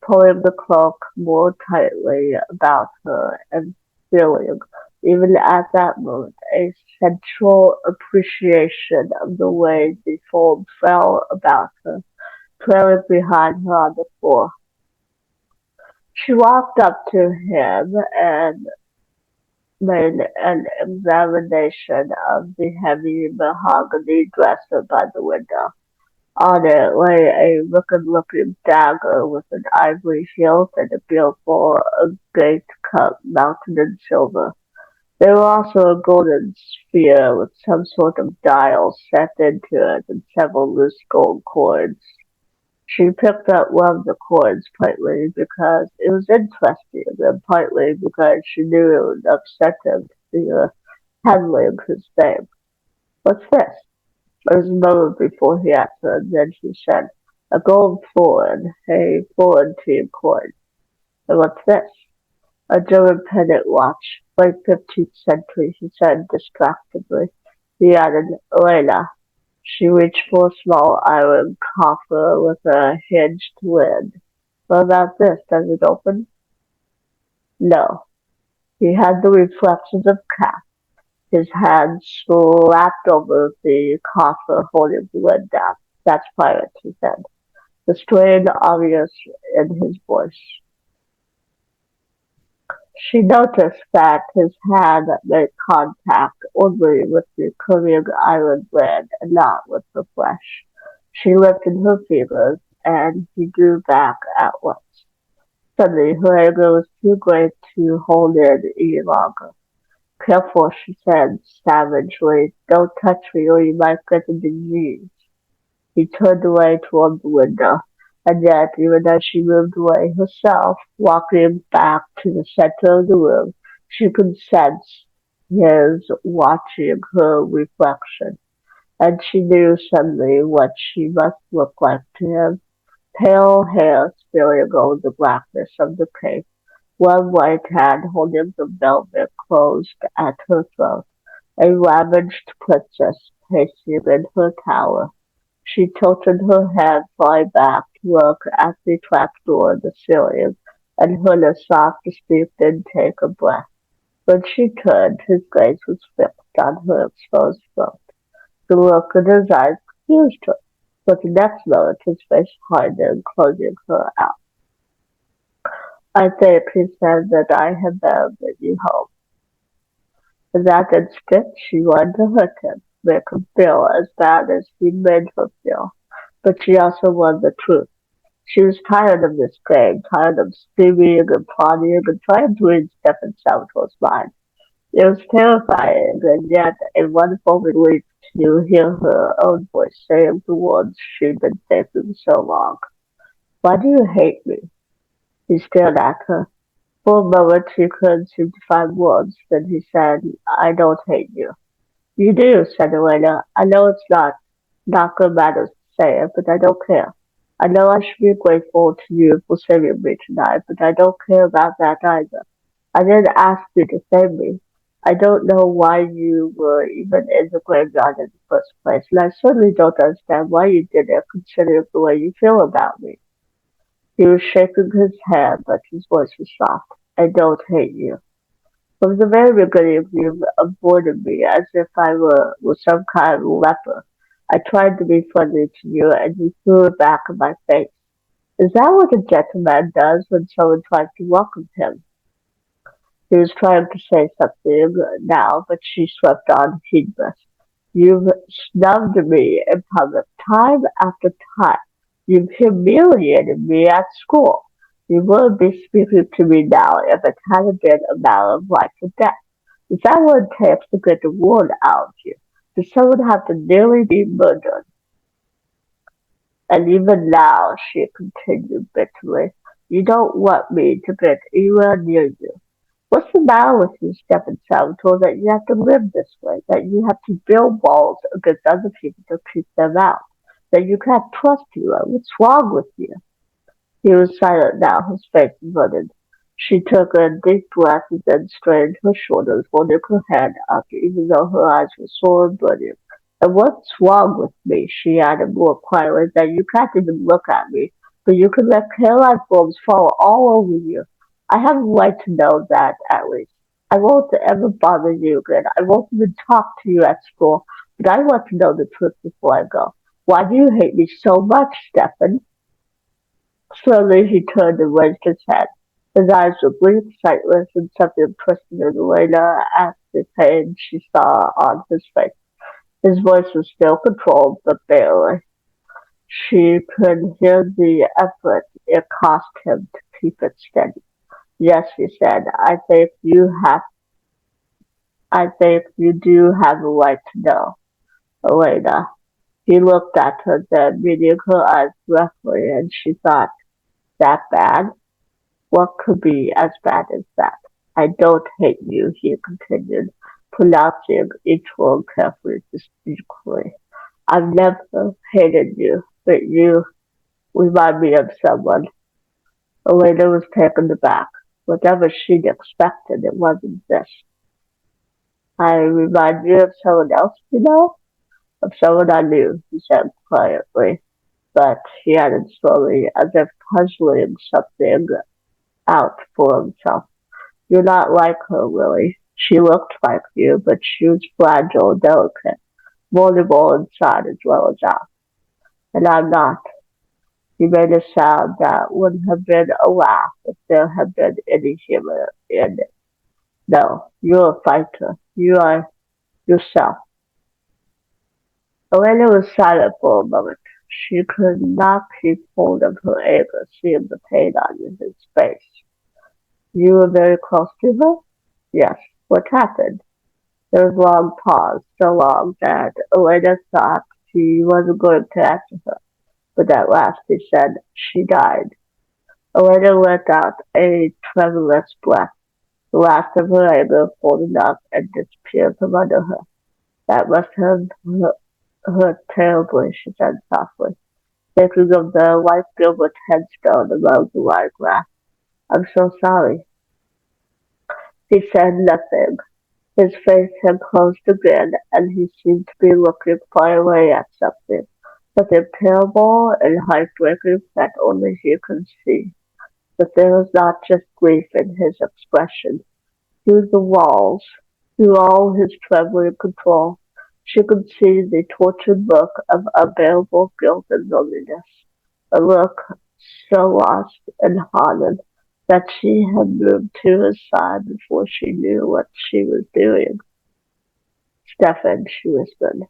pulling the cloak more tightly about her and feeling, even at that moment, a sensual appreciation of the way the fold fell about her, trailing behind her on the floor. She walked up to him and made an examination of the heavy mahogany dresser by the window. On it lay a wicked-looking dagger with an ivory hilt and a beautiful agate cup mounted in silver. There was also a golden sphere with some sort of dial set into it and several loose gold coins. She picked up one of the coins partly because it was interesting and partly because she knew it would upset him to see her handling his name. "What's this?" There was a moment before he answered, then she said, "A gold florin, a Florentine coin." "And what's this?" "A German pendant watch, late 15th century," he said distractedly. He added, "Elena." She reached for a small iron coffer with a hinged lid. "What about this? Does it open?" "No." He had the reflexes of cat. His hand slapped over the coffer, holding the lid down. "That's pirate," he said, the strain obvious in his voice. She noticed that his hand made contact only with the curving iron blade and not with the flesh. She lifted her fingers, and he drew back at once. Suddenly her anger was too great to hold in any longer. Careful, she said savagely. Don't touch me or you might get a disease. He turned away toward the window, and yet, even as she moved away herself, walking back to the center of the room, she could sense his watching her reflection, and she knew suddenly what she must look like to him. Pale hair spilling over the blackness of the cave, one white hand holding the velvet closed at her throat, a ravaged princess pacing in her tower. She tilted her head far back to look at the trapdoor in the ceiling and heard a soft, deep intake of breath. When she turned, his gaze was fixed on her exposed throat. The look in his eyes confused her, but the next moment his face hardened, closing her out. I think, he said, that I had better bring you home. In that instant, she wanted to hurt him, make him feel as bad as he made her feel. But she also wanted the truth. She was tired of this game, tired of scheming and plotting and trying to read Stephen Salvatore's mind. It was terrifying, and yet a wonderful relief to hear her own voice saying the words she'd been thinking so long. Why do you hate me? He stared at her. For a moment she couldn't seem to find words, then he said, I don't hate you. You do, said Elena. I know it's not good manners to say it, but I don't care. I know I should be grateful to you for saving me tonight, but I don't care about that either. I didn't ask you to save me. I don't know why you were even in the graveyard in the first place, and I certainly don't understand why you did it, considering the way you feel about me. He was shaking his head, but his voice was soft. I don't hate you. From the very beginning, you avoided me as if I were some kind of leper. I tried to be friendly to you, and you threw it back in my face. Is that what a gentleman does when someone tries to welcome him? He was trying to say something now, but she swept on, heedless. You've snubbed me in public time after time. You've humiliated me at school. You wouldn't be speaking to me now if it hadn't been a matter of life or death. Is that what it takes to get the word out of you? Does someone have to nearly be murdered? And even now, she continued bitterly, you don't want me to get anywhere near you. What's the matter with you, Stephen Salvatore, that you have to live this way, that you have to build walls against other people to keep them out, that you can't trust you? What's wrong with you? He was silent now, his face averted. She took a deep breath and then straightened her shoulders, holding her head up, even though her eyes were sore and burning. And what's wrong with me, she added more quietly, that you can't even look at me, but you can let hairline forms fall all over you. I have a right to know that, at least. I won't ever bother you again. I won't even talk to you at school, but I want to know the truth before I go. Why do you hate me so much, Stephen? Slowly he turned and raised his head. His eyes were bleak, sightless, and something twisted in Elena at the pain she saw on his face. His voice was still controlled, but barely. She could hear the effort it cost him to keep it steady. Yes, he said, I think you do have a right to know, Elena. He looked at her then, meeting her eyes directly, and she thought, that bad? What could be as bad as that? I don't hate you, he continued, pronouncing each word carefully, distinctly. I've never hated you, but you remind me of someone. Elena was taken aback. Whatever she'd expected, it wasn't this. I remind you of someone else, you know? Of someone I knew, he said quietly. But he added slowly, as if puzzling something out for himself. You're not like her, really. She looked like you, but she was fragile and delicate, vulnerable inside as well as out. And I'm not. He made a sound that would have been a laugh if there had been any humor in it. No, you're a fighter. You are yourself. Elena was silent for a moment. She could not keep hold of her anger, seeing the pain on his face. You were very close to her? Yes. What happened? There was a long pause, so long that Elena thought he wasn't going to answer her, but at last he said, "She died." Elena let out a tremulous breath. The last of her anger folded up and disappeared from under her. "That must have hurt terribly," she said softly, thinking of the white gilbert headstone among the wide grass. "I'm so sorry." He said nothing. His face had closed again, and he seemed to be looking far away at something terrible and heartbreaking that only he could see. But there was not just grief in his expression. Through the walls, through all his trembling control, she could see the tortured look of unbearable guilt and loneliness, a look so lost and haunted that she had moved to his side before she knew what she was doing. "Stefan," she whispered.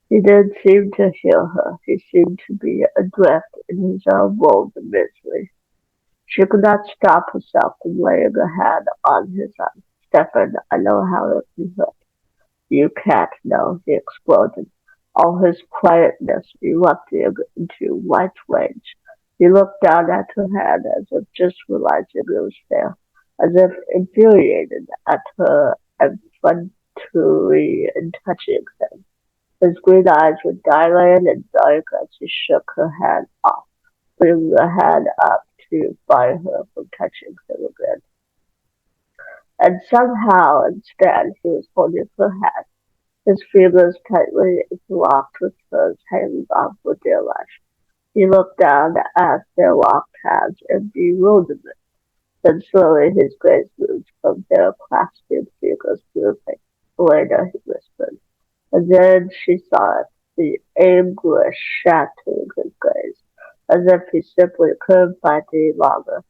He didn't seem to hear her. He seemed to be adrift in his own world of misery. She could not stop herself from laying her hand on his arm. "Stefan, I know how it can hurt." "You can't know," he exploded, all his quietness erupting into white rage. He looked down at her hand as if just realizing it was there, as if infuriated at her effrontery in touching him. His green eyes were dilated and dark as he shook her hand off, putting her hand up to bar her from touching him again. And somehow, instead, he was holding her hand, his fingers tightly interlocked with hers, hanging on for dear life. He looked down at their locked hands in bewilderment. Then slowly his gaze moved from their clasping fingers to her face. "Elena," he whispered. And then she saw it, the anguish shattering his gaze, as if he simply couldn't fight any longer.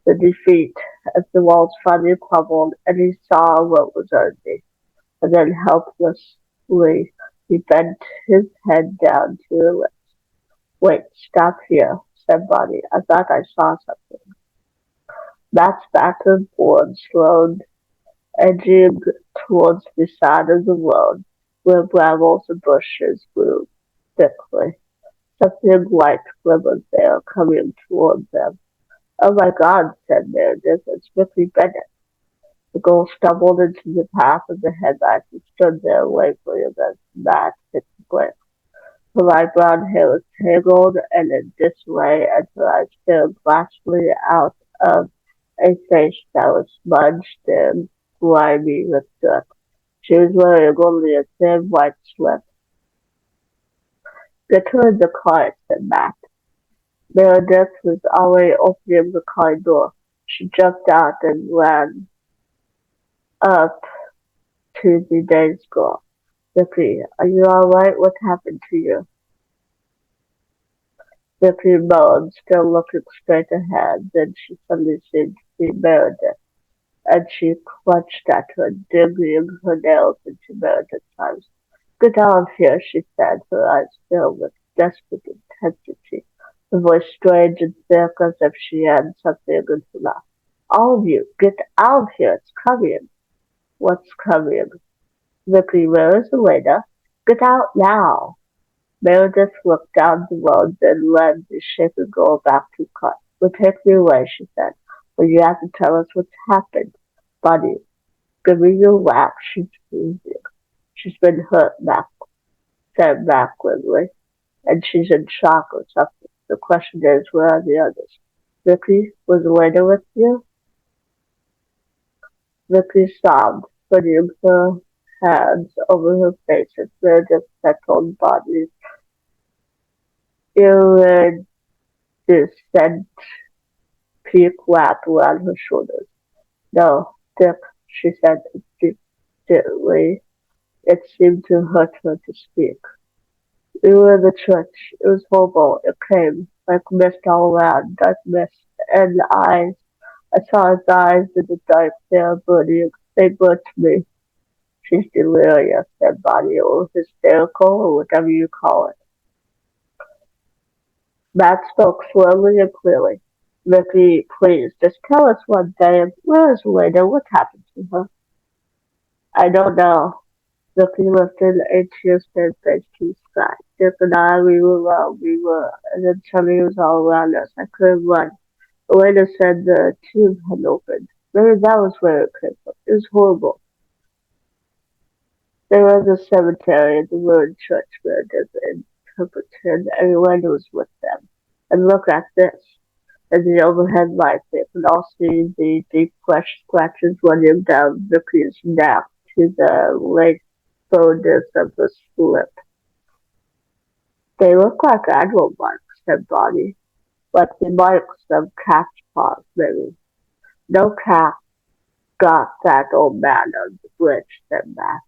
The defeat, as the walls finally crumbled and he saw what was underneath. And then helplessly he bent his head down to her lips. "Wait, stop here," said Bonnie. "I thought I saw something." Matt's battered board slowed, edging towards the side of the road, where brambles and bushes grew thickly. Something white glimmered there, coming toward them. "Oh my God," said Meredith, "it's Ricky Bennett." The girl stumbled into the path of the headlights and stood there wavering as Matt hit the brake. Her light brown hair was tangled and in disarray, and her eyes stared glassily out of a face that was smudged and grimy with dirt. She was wearing only a thin white slip. "Get her in the car," said Matt. Meredith was already opening the car door. She jumped out and ran up to the day's girl. "Vicky, are you all right? What happened to you?" Vicky moaned, still looking straight ahead. Then she suddenly seemed to see Meredith, and she clutched at her, digging her nails into Meredith's arms. "Get out of here," she said, her eyes filled with desperate intensity, her voice strange and thick as if she had something in her mouth. "All of you, get out of here. It's coming." "What's coming?" "Vicky, where is Elena? Get out now." Meredith looked down the road, then led the shaken girl back to the car. "We'll take you away," she said, "but you have to tell us what's happened. Buddy, give me your lap. She's freezing." "She's been hurt," Mac said Mac grimly, "and she's in shock or something. The question is, where are the others?" "Vicky, was Elena with you?" Vicky sobbed, putting her hands over her face as Meredith settled Bonnie's iridescent pink wrap around her shoulders. "No, Dick," she said instantly. It seemed to hurt her to speak. "We were in the church. It was horrible. It came like mist all around, dark mist, and I saw his eyes in the dark there burning. They burnt me." "She's delirious," said Bonnie, or hysterical, or whatever you call it. Matt spoke slowly and clearly. "Vicky, please, just tell us one thing. Where is Elena? What happened to her?" "I don't know." Looking lifted and tears fed face to the sky. Dick and I, we were low, we were, and then suddenly it was all around us. I couldn't run. Elena said the tube had opened. Maybe that was where it came from. It was horrible. They were in the cemetery and the ruined church where and to pretend everyone was with them. And look at this. And the overhead lights, they could all see the deep flesh scratches running down Vicky's neck to the late bowedness of the slip. They look like animal marks, said Bonnie, like the marks of cat's paws, maybe. No cat got that old man on the bridge, said Matt.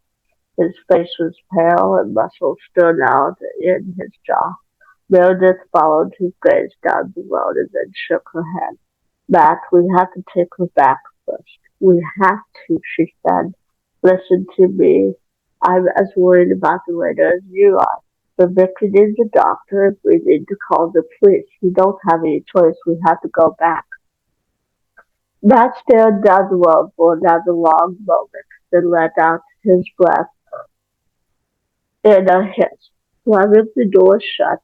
His face was pale and muscles stood out in his jaw. Meredith followed his gaze down the road and then shook her head. Matt, we have to take her back first. We have to, she said. Listen to me. I'm as worried about the later as you are. The victim is the doctor. If we need to call the police, we don't have any choice. We have to go back. Matt stared down the road for another long moment, then let out his breath in a hiss. Slamming the door shut,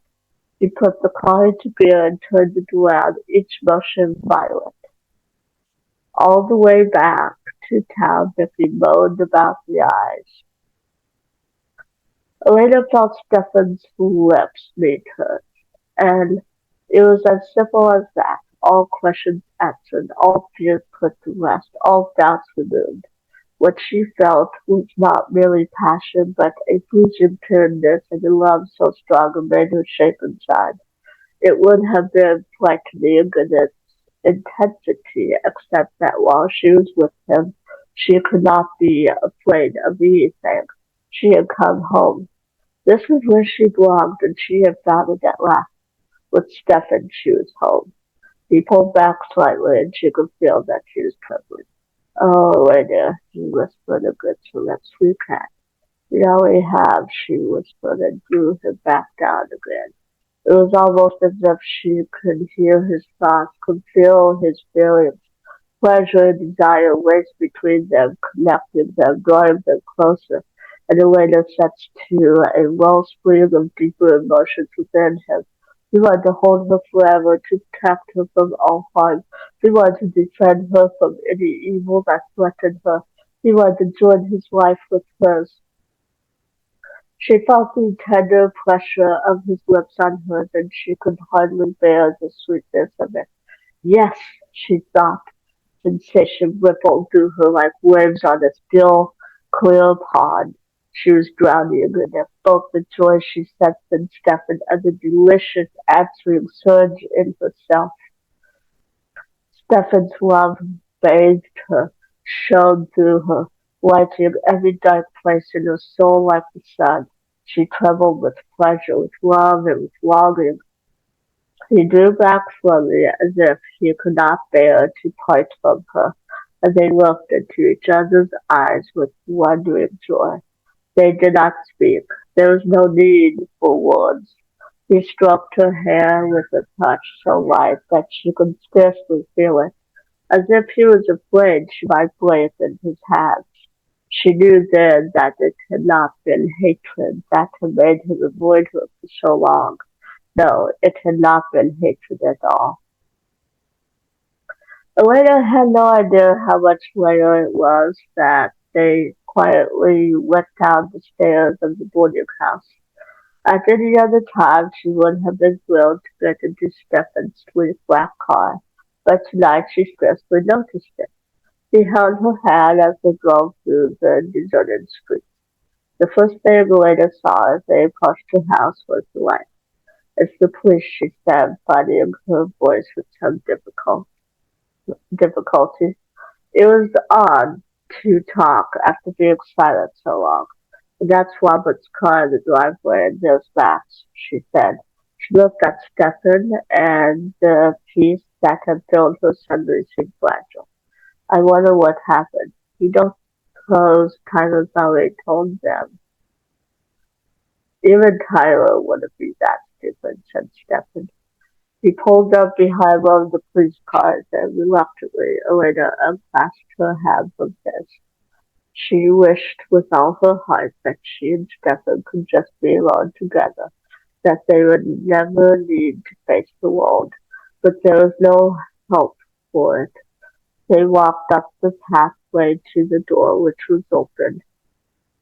he put the car into gear and turned it around, each motion violent. All the way back to town, Vicky moaned about the eyes. Elena felt Stefan's lips meet hers, and it was as simple as that. All questions answered, all fears put to rest, all doubts removed. What she felt was not merely passion, but a fleeting tenderness and a love so strong it made her shake inside. It would have been frightening in its intensity, except that while she was with him, she could not be afraid of anything. She had come home. This was where she belonged, and she had found it at last. With Stefan, she was home. He pulled back slightly, and she could feel that she was trembling. "Oh, Ada," he whispered against her lips, "we can't." "We already have," she whispered, and drew him back down again. It was almost as if she could hear his thoughts, could feel his feelings. Pleasure and desire raced between them, connecting them, drawing them closer, and Elena sensed too a wellspring of deeper emotions within him. He wanted to hold her forever, to protect her from all harm. He wanted to defend her from any evil that threatened her. He wanted to join his life with hers. She felt the tender pressure of his lips on hers, and she could hardly bear the sweetness of it. Yes, she thought. Sensation rippled through her like waves on a still, clear pond. She was drowning in it, both the joy she sensed in Stefan and the delicious answering surge in herself. Stefan's love bathed her, shone through her, lighting every dark place in her soul like the sun. She trembled with pleasure, with love, and with longing. He drew back slowly, as if he could not bear to part from her, and they looked into each other's eyes with wondering joy. They did not speak. There was no need for words. He stroked her hair with a touch so light that she could scarcely feel it, as if he was afraid she might break in his hands. She knew then that it had not been hatred that had made him avoid her for so long. No, it had not been hatred at all. Elena had no idea how much later it was that they quietly went down the stairs of the boarding house. At any other time she would have been thrilled to get into Stefan's sweet black car, but tonight she scarcely noticed it. He held her hand as they drove through the deserted street. The first thing Elena saw as they approached her house was the light. "It's the police," she said, finding her voice with some difficulty. It was odd to talk after being silent so long. "That's Robert's car in the driveway, and there's Matt's," she said. She looked at Stefan, and the peace that had filled her suddenly seemed fragile. "I wonder what happened. You don't suppose Tyler's already told them?" "Even Tyler wouldn't be that stupid," said Stefan. He pulled up behind one of the police cars, and reluctantly Elena unclasped her hand from his. She wished with all her heart that she and Stefan could just be alone together, that they would never need to face the world. But there was no help for it. They walked up the pathway to the door, which was open.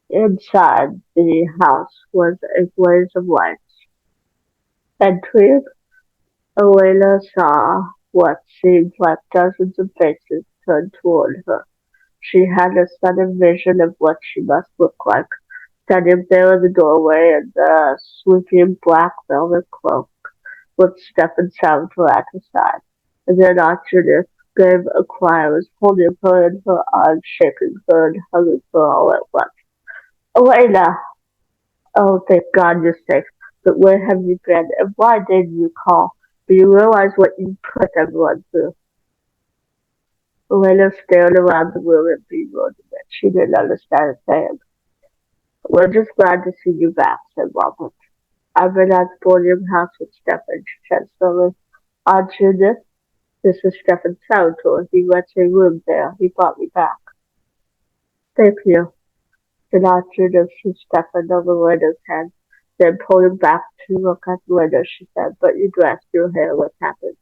Inside the house was a blaze of lights. Entering, Elena saw what seemed like dozens of faces turned toward her. She had a sudden vision of what she must look like, standing there in the doorway in the sweeping black velvet cloak, with Stefan Salvatore at her side. And then Archibald gave a cry, was holding her in her arms, shaking her and hugging her all at once. Elena! Oh, thank God you're safe. But where have you been, and why didn't you call? Do you realize what you put everyone through? Elena stared around the room in bewilderment. She didn't understand a thing. We're just glad to see you back, said Robert. I've been at the boarding house with Stefan, she said slowly. Aren't you this? This is Stefan Salvatore. He rents a room there. He brought me back. Thank you. The doctor noticed Stefan over Lena's head, then pulled him back to look at Lena, she said. But you dressed your hair. What happened?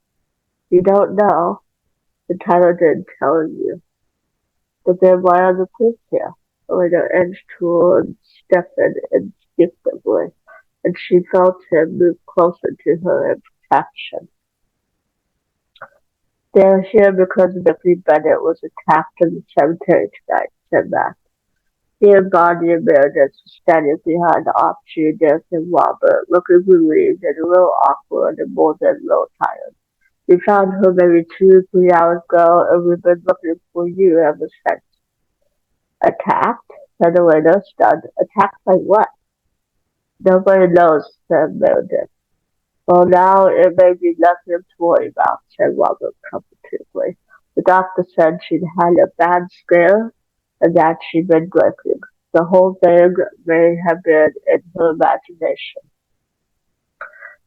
You don't know. The title didn't tell you. But then why are the police here? Lena edged towards Stefan instinctively, and she felt him move closer to her in protection. They're here because Ripley Bennett was attacked in the cemetery tonight, said Matt. He and Bonnie and Meredith were standing behind Archie, Judith, and Robert, looking relieved and a little awkward and more than a little tired. We found her maybe 2 or 3 hours ago, and we've been looking for you ever since. Attacked? Said Elena, stunned. Attacked by what? Nobody knows, said Meredith. Well, now it may be nothing to worry about, said Robert comfortably. The doctor said she'd had a bad scare and that she'd been drinking. The whole thing may have been in her imagination.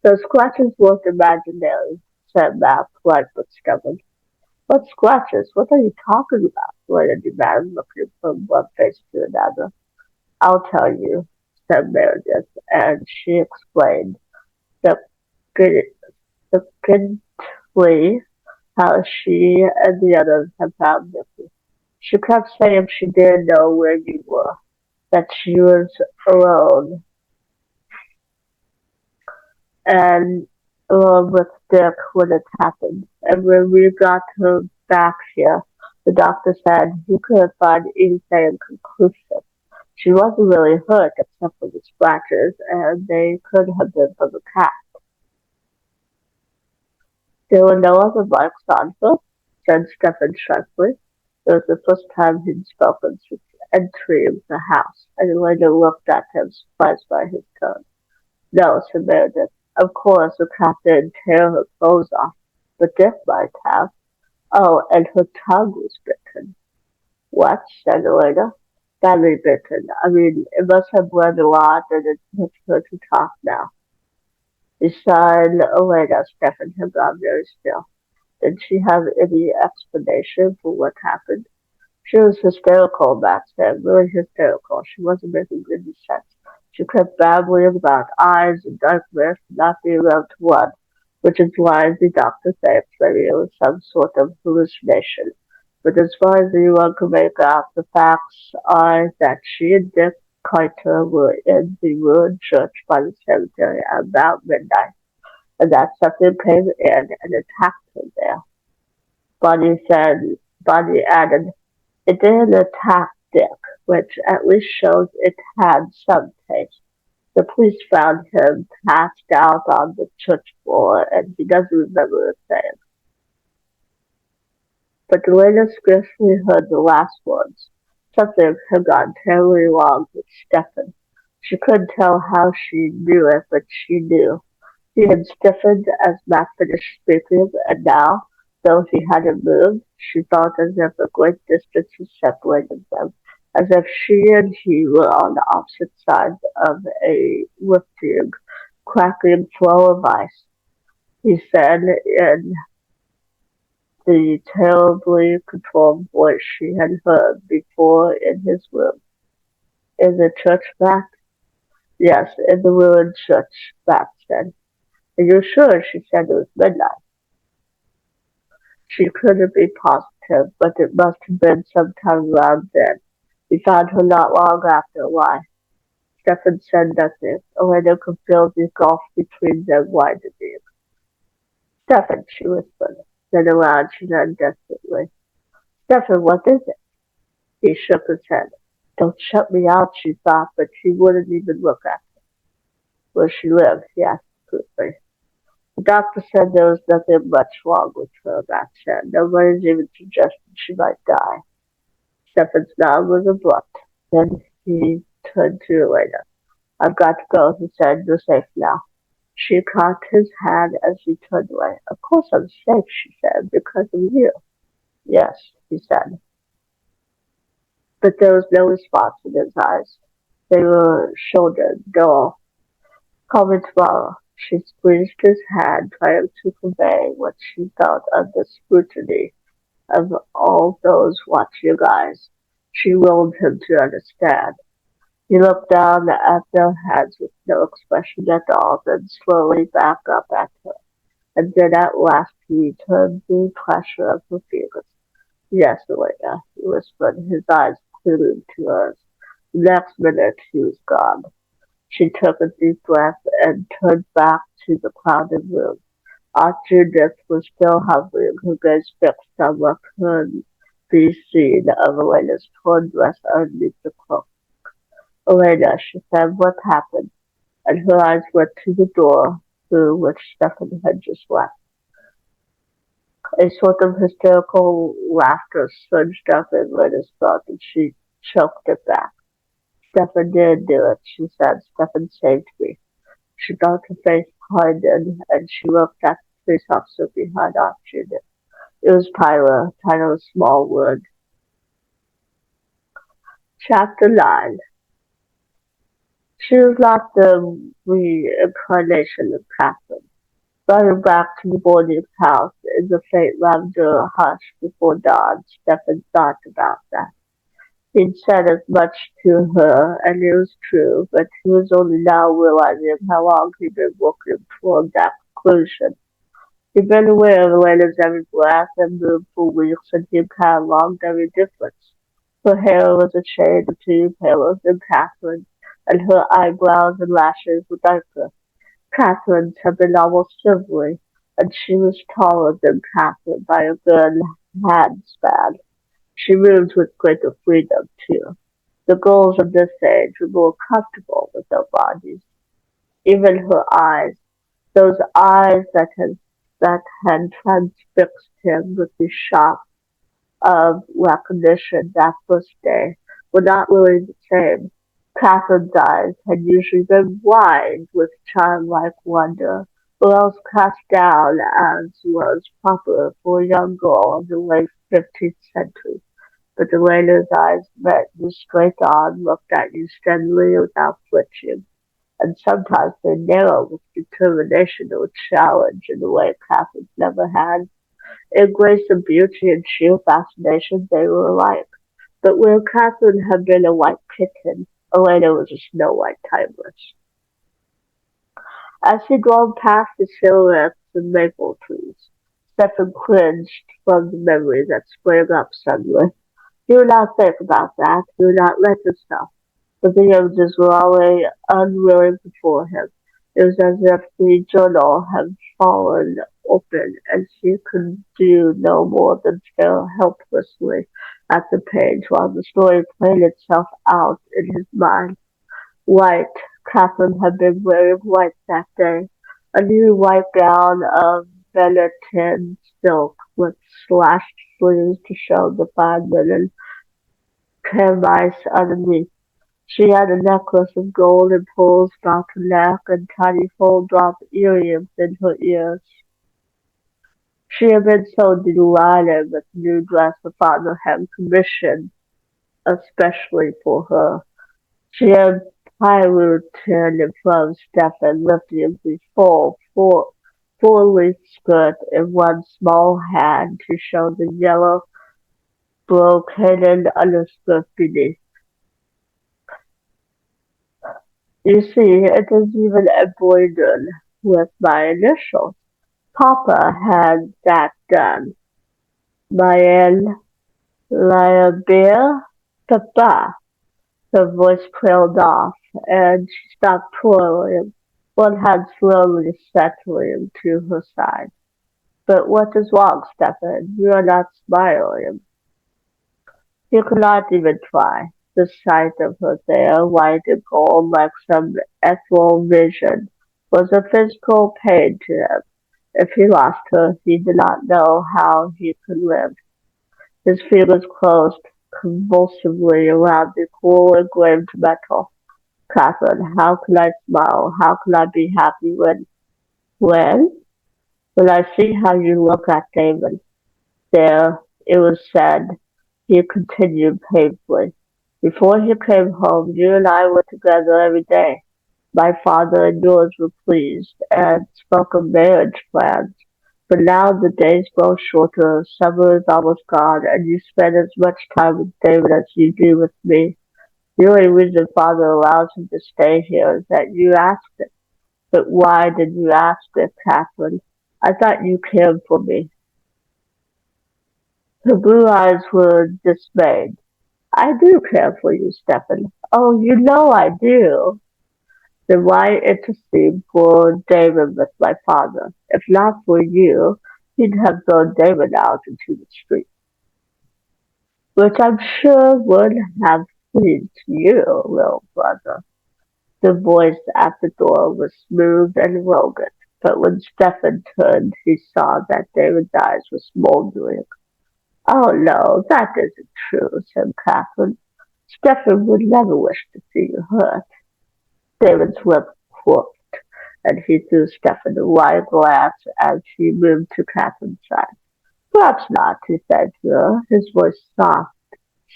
Those scratches weren't imaginary, said Matt, polite but stubborn. What scratches? What are you talking about? Lena demanded, looking from one face to another. I'll tell you, said Meredith, and she explained. The Secondly, how she and the others had found Nicky. She kept saying she didn't know where you were, that she was alone, and alone with Dick when it happened. And when we got her back here, the doctor said he couldn't find anything conclusive. She wasn't really hurt except for the scratches, and they could have been from the cat. There were no other marks on her, said Stephen sharply. It was the first time he'd spoken since entering the house, and Elena looked at him, surprised by his tone. No, said Meredith. Of course, the cat didn't tear her clothes off, but Dick might have. Oh, and her tongue was bitten. What? Said Elena. Badly bitten. I mean, it must have bled a lot, and it hurts her to talk now. Beside Elena, Stephen had gone very still. Did she have any explanation for what happened? She was hysterical, Matt said, really hysterical. She wasn't making any sense. She kept babbling about eyes and darkness and not being able to run, which is why the doctor thinks maybe it was some sort of hallucination. But as far as anyone could make out, the facts are that she and Dick Carter were in the ruined church by the cemetery at about midnight, and that something came in and attacked her there. Bonnie said, Bonnie added, it didn't attack Dick, which at least shows it had some taste. The police found him passed out on the church floor, and he doesn't remember a thing. But Elena scarcely heard the last words. Something had gone terribly wrong with Stephen. She couldn't tell how she knew it, but she knew. He had stiffened as Matt finished speaking, and now, though he hadn't moved, she felt as if a great distance had separated them, as if she and he were on the opposite sides of a lifting, crackling flow of ice. He said in the terribly controlled voice she had heard before in his room. "In the church back?" "Yes, in the ruined church," Matt said. "Are you sure?" She said it was midnight. She couldn't be positive, but it must have been sometime around then. We found her not long after. Why? Stefan said nothing. Elena could feel the gulf between them widening. "Stefan," she whispered. Then aloud she said desperately, "Stefan, what is it?" He shook his head. "Don't shut me out," she thought, but she wouldn't even look at him. "Where she live?" he asked quickly. "The doctor said there was nothing much wrong with her," Matt said. "Nobody's even suggested she might die." Stefan's nod was abrupt. Then he turned to Elena. "I've got to go," he said. "You're safe now." She caught his hand as he turned away. "Of course I'm safe," she said, "because of you." "Yes," he said. But there was no response in his eyes. They were shouldered, dull. "Call me tomorrow." She squeezed his hand, trying to convey what she felt under scrutiny of all those watching eyes. She willed him to understand. He looked down at their hands with no expression at all, then slowly back up at her. And then at last he returned the pressure of her fingers. "Yes, Elena," he whispered, his eyes glued to hers. The next minute he was gone. She took a deep breath and turned back to the crowded room. Aunt Judith was still hovering, her gaze fixed on what could be seen of Elena's torn dress underneath the cloak. "Elena," she said, "what happened?" And her eyes went to the door through which Stefan had just left. A sort of hysterical laughter surged up in Elena's throat, and she choked it back. "Stefan did do it," she said. "Stefan saved me." She felt her face harden, and she looked at the police officer behind Aunt Judith. It was Tyler, Tyler's small wood. Chapter 9. She was not the reincarnation of Catherine. Running back to the boarding house in the faint lavender hush before dawn, Stefan thought about that. He'd said as much to her, and it was true, but he was only now realizing how long he'd been working toward that conclusion. He'd been aware of Elena's every breath and move for weeks, and he'd cataloged every difference. Her hair was a shade or two paler than Catherine's, and her eyebrows and lashes were darker. Catherine's had been almost silvery, and she was taller than Catherine by a good handspan. She moved with greater freedom, too. The girls of this age were more comfortable with their bodies. Even her eyes, those eyes that had transfixed him with the shock of recognition that first day, were not really the same. Catherine's eyes had usually been wide with childlike wonder, or else cast down as was proper for a young girl of the late 15th century. But Elena's eyes met you straight on, looked at you steadily without flinching, and sometimes they narrowed with determination or challenge in a way Catherine's never had. In grace and beauty and sheer fascination they were alike. But where Catherine had been a white kitten, Elena was a snow white tigress. As he drove past the silhouettes of maple trees, Stephen cringed from the memory that sprang up suddenly. He would not think about that. He would not let himself. But the images were already unwilling before him. It was as if the journal had fallen open, and she could do no more than stare helplessly at the page while the story played itself out in his mind. White. Catherine had been wearing white that day. A new white gown of velveteen silk with slashed sleeves to show the fine linen chemise underneath. She had a necklace of gold and pearls about her neck and tiny full-drop earrings in her ears. She had been so delighted with the new dress her father had commissioned especially for her. She had pirouetted in front of Stephen, lifting the full full-length skirt in one small hand to show the yellow brocaded underskirt beneath. You see, it is even embroidered with my initials. Papa had that done. Mayen Liabir Papa. Her voice trailed off, and she stopped twirling, one hand slowly settling to her side. But what is wrong, Stephen? You are not smiling. He could not even try. The sight of her there, white and cold like some ethereal vision, was a physical pain to him. If he lost her, he did not know how he could live. His fingers closed convulsively around the cool engraved metal. Catherine, how can I smile? How can I be happy when? When I see how you look at David. There, it was said, he continued painfully. Before he came home, you and I were together every day. My father and yours were pleased and spoke of marriage plans. But now the days grow shorter, summer is almost gone, and you spend as much time with David as you do with me. The only reason father allows him to stay here is that you asked it. But why did you ask it, Catherine? I thought you cared for me. Her blue eyes were dismayed. I do care for you, Stephen. Oh, you know I do. Then why intercede for David with my father? If not for you, he'd have thrown David out into the street, which I'm sure would have pleased you, little brother. The voice at the door was smooth and rugged, but when Stephen turned, he saw that David's eyes were smoldering. Oh no, that isn't true, said Catherine. Stephen would never wish to see you hurt. David's lip crooked, and he threw Stephen a wide glance as he moved to Catherine's side. Perhaps not, he said to her, his voice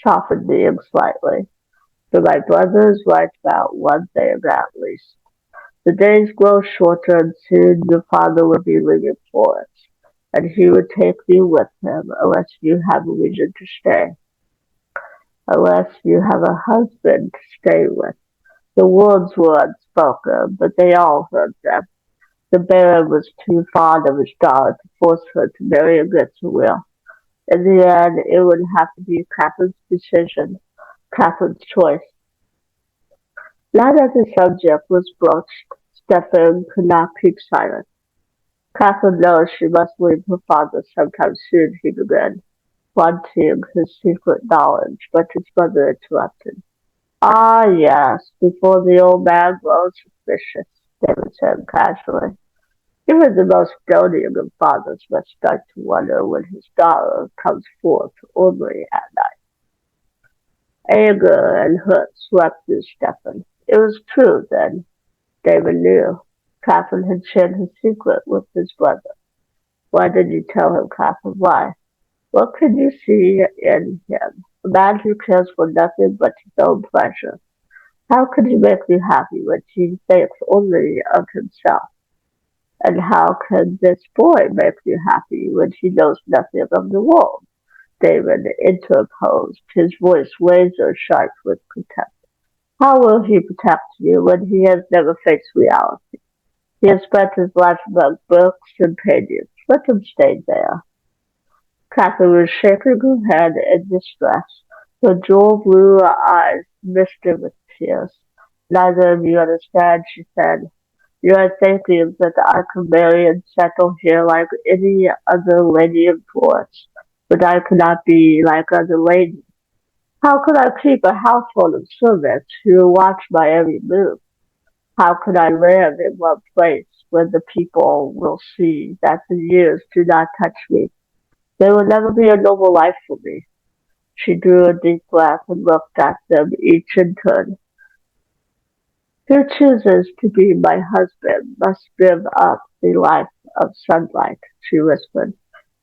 softening slightly. But my brother is right about one thing at least. The days grow shorter, and soon your father will be leaving for us, and he would take you with him unless you have a reason to stay, unless you have a husband to stay with. The words were unspoken, but they all heard them. The baron was too fond of his daughter to force her to marry against her will. In the end, it would have to be Catherine's decision, Catherine's choice. Now that the subject was broached, Stephen could not keep silent. Catherine knows she must leave her father sometime soon, he began, wanting his secret knowledge, but his mother interrupted. Ah, yes, before the old man grows suspicious, David said casually. Even the most doting of fathers must start to wonder when his daughter comes forth only at night. Anger and hurt swept through Stephen. It was true, then. David knew. Catherine had shared his secret with his brother. Why did you tell him, Catherine? Why? What could you see in him? A man who cares for nothing but his own pleasure. How could he make you happy when he thinks only of himself? And how can this boy make you happy when he knows nothing of the world? David interposed, his voice razor sharp with contempt. How will he protect you when he has never faced reality? He has spent his life among books and paintings. Let him stay there. Catherine was shaking her head in distress. Her jewel blue eyes misted with tears. Neither of you understand, she said. You are thinking that I could marry and settle here like any other lady of course, but I could not be like other ladies. How could I keep a household of servants who watch my every move? How could I live in one place where the people will see that the years do not touch me? There will never be a noble life for me. She drew a deep breath and looked at them each in turn. Who chooses to be my husband must give up the life of sunlight, she whispered.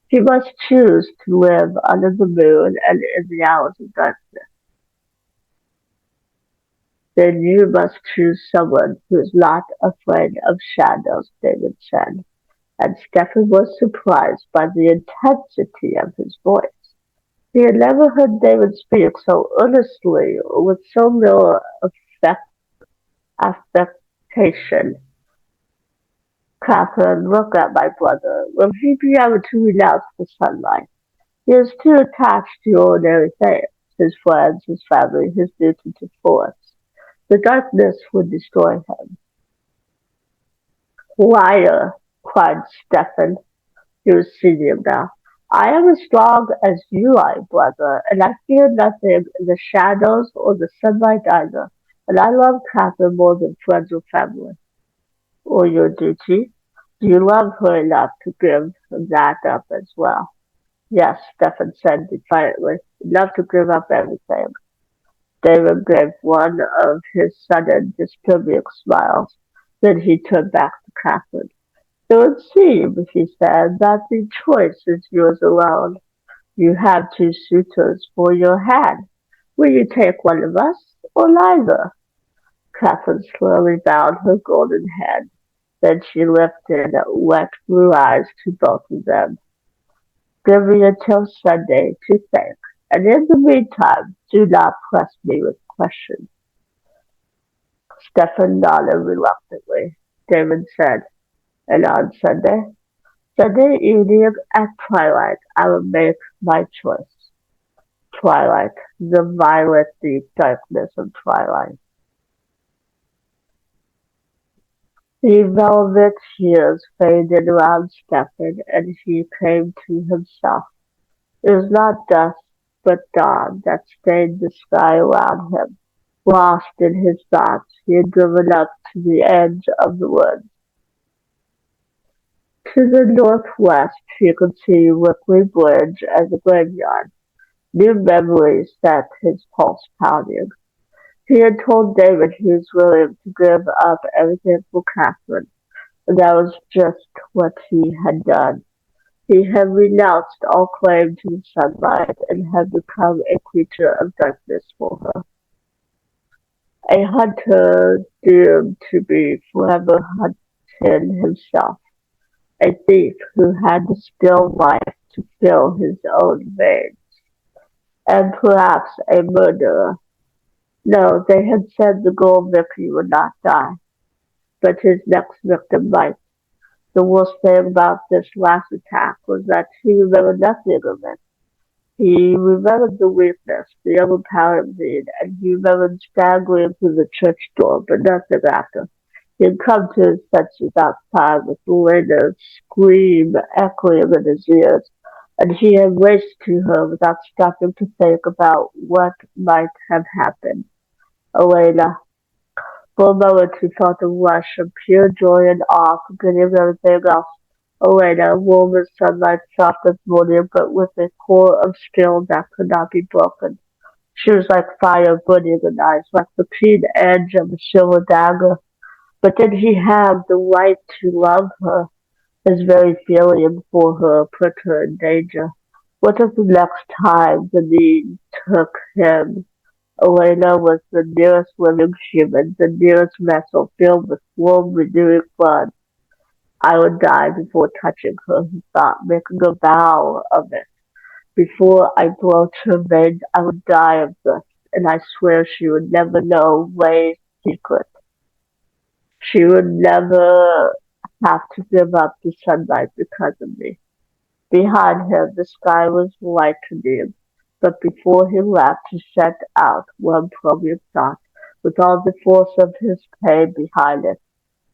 He must choose to live under the moon and in the hours of darkness. Then you must choose someone who is not afraid of shadows, David said. and Stephen was surprised by the intensity of his voice. He had never heard David speak so earnestly or with so little affect- affectation. Catherine, look at my brother. Will he be able to renounce the sunlight? He is too attached to ordinary things, his friends, his family, his duty to force. The darkness would destroy him. Liar, cried Stephen. He was senior now. I am as strong as you are, brother, and I fear nothing in the shadows or the sunlight either. And I love Catherine more than friends or family. Or your duty. Do you love her enough to give that up as well? Yes, Stephen said defiantly. Enough to give up everything. David gave one of his sudden disturbing smiles. Then he turned back to Catherine. It would seem, he said, that the choice is yours alone. You have two suitors for your hand. Will you take one of us, or neither? Catherine slowly bowed her golden head. Then she lifted wet blue eyes to both of them. Give me until Sunday to think, and in the meantime, do not press me with questions. Stephen nodded reluctantly. David said, and on Sunday evening at twilight, I will make my choice. Twilight, the violet deep darkness of twilight. The velvet hues faded around Stephen, and he came to himself. It was not dusk, but dawn that stained the sky around him. Lost in his thoughts, he had driven up to the edge of the woods. To the northwest, he could see Wickley Bridge and the graveyard. New memories set his pulse pounding. He had told David he was willing to give up everything for Catherine, and that was just what he had done. He had renounced all claim to the sunlight and had become a creature of darkness for her. A hunter doomed to be forever hunted himself. A thief who had to steal life to fill his own veins. And perhaps a murderer. No, they had said the gold victim would not die, but his next victim might. The worst thing about this last attack was that he remembered nothing of it. He remembered the weakness, the overpowering need, and he remembered staggering through the church door, but nothing after. He had come to his senses outside with Lena's scream echoing in his ears, and he had raced to her without stopping to think about what might have happened. Elena. For a moment he felt a rush of pure joy and awe, forgetting everything else. Elena, warm as sunlight, soft as morning, but with a core of steel that could not be broken. She was like fire burning in eyes, like the keen edge of a silver dagger. But did he have the right to love her? His very feeling for her put her in danger. What if the next time the need took him? Elena was the nearest living human, the nearest vessel filled with warm, renewing blood. I would die before touching her, he thought, making a vow of it. Before I broached her veins, I would die of this, and I swear she would never know Ray's secret. She would never have to give up the sunlight because of me. Behind him, the sky was lightening, but before he left, he set out one poignant thought, with all the force of his pain behind it,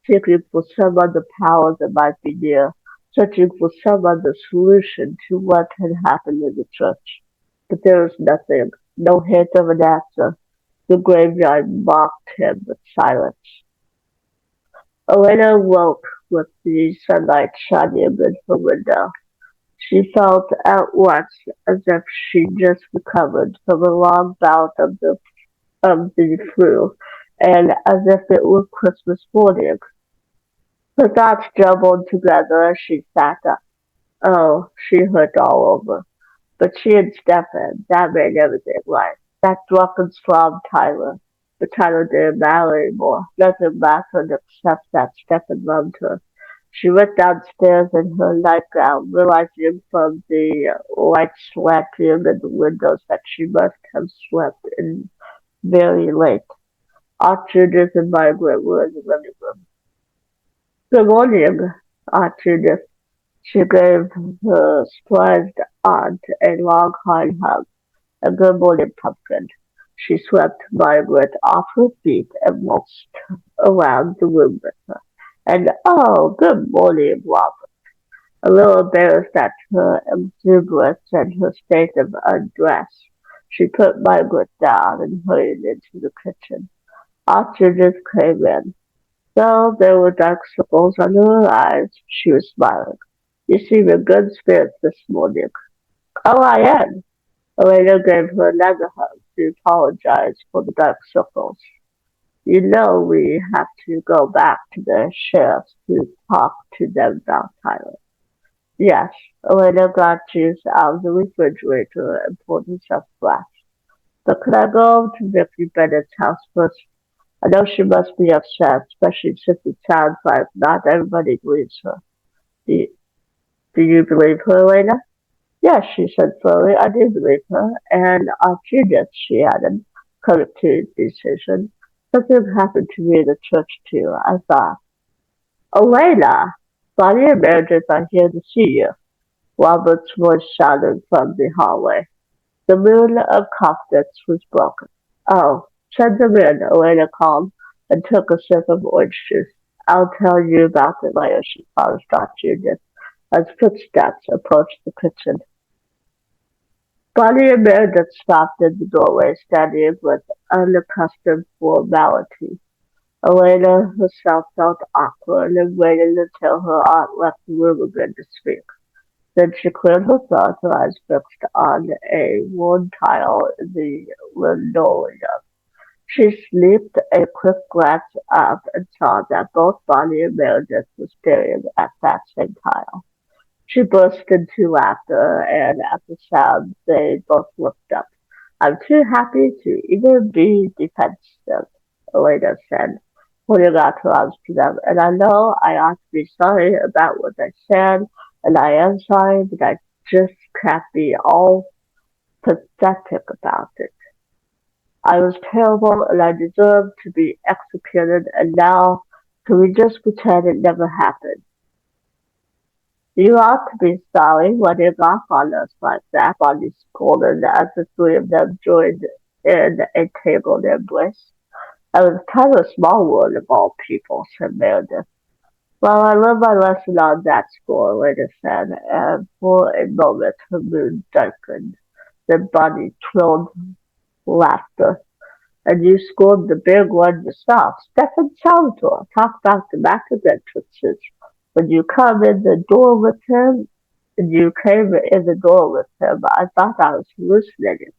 seeking for some other power that might be near, searching for some other solution to what had happened in the church. But there was nothing, no hint of an answer. The graveyard mocked him with silence. Elena woke with the sunlight shining in her window. She felt at once as if she'd just recovered from a long bout of the flu, and as if it were Christmas morning. Her thoughts jumbled together as she sat up. Oh, she hurt all over. But she had Stefan. That made everything right. That drunken slob Tyler. But Tyler didn't matter anymore. Nothing mattered except that Stefan loved her. She went downstairs in her nightgown, realizing from the light slanting in the windows that she must have slept in very late. Aunt Judith and Margaret were in the living room. "Good morning, Aunt Judith." She gave her surprised aunt a long, hard hug. "A good morning, Pumpkin." She swept Margaret off her feet and waltzed around the room with her. "And oh, good morning, Robert." A little embarrassed at her exuberance and her state of undress, she put Margaret down and hurried into the kitchen. Aunt Judith came in. Though there were dark circles under her eyes, she was smiling. "You seem in good spirits this morning." "Oh, I am." Elena gave her another hug to apologize for the dark circles. "You know we have to go back to the sheriff's to talk to them about Tyler." "Yes." Elena got juice out of the refrigerator and poured herself a glass. "But could I go to Vicky Bennett's house first? I know she must be upset, especially since it sounds like not everybody believes her." "Do you, do you believe her, Elena?" "Yes," she said slowly, "I do believe her. And Aunt Judith," she added, coming to decision. "Something happened to me in the church too. I thought, Elena, Bonnie and Meredith are here to see you." Robert's voice shouted from the hallway. The moon of confidence was broken. "Oh, send them in," Elena called, and took a sip of orange juice. "I'll tell you about it later," she promised Aunt Judith, as footsteps approached the kitchen. Bonnie and Meredith stopped in the doorway, standing with unaccustomed formality. Elena herself felt awkward and waited until her aunt left the room again to speak. Then she cleared her throat, her eyes fixed on a worn tile in the linoleum. She slipped a quick glance up and saw that both Bonnie and Meredith were staring at that same tile. She burst into laughter, and at the sound they both looked up. "I'm too happy to even be defensive," Elena said, holding out her arms to them. "And I know I ought to be sorry about what I said, and I am sorry, but I just can't be all pathetic about it. I was terrible, and I deserve to be executed, and now can we just pretend it never happened?" "You ought to be sorry running off on us like that," Bonnie scolded as the three of them joined in a tangled embrace. "I was kind of a small world of all people," said Meredith. "Well, I learned my lesson on that score," Lena said, and for a moment her mood darkened. Then Bonnie trilled laughter. "And you scored the big one yourself. Stefan Salvatore, talk about the massive entrances. When you come in the door with him, and you came in the door with him, I thought I was hallucinating.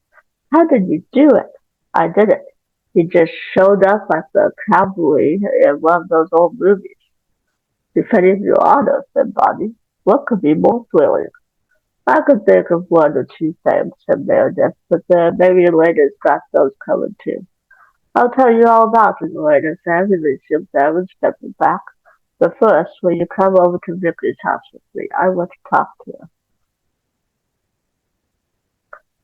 How did you do it?" "I didn't. He just showed up like the cavalry in one of those old movies." "Defending your honor," said Bonnie. "What could be more thrilling?" "I could think of one or two things," said Meredith, "but then maybe Elena's got those coming too." "I'll tell you all about it," Elena said, releasing them and stepping back. "But first, will you come over to Vicky's house with me? I want to talk to you."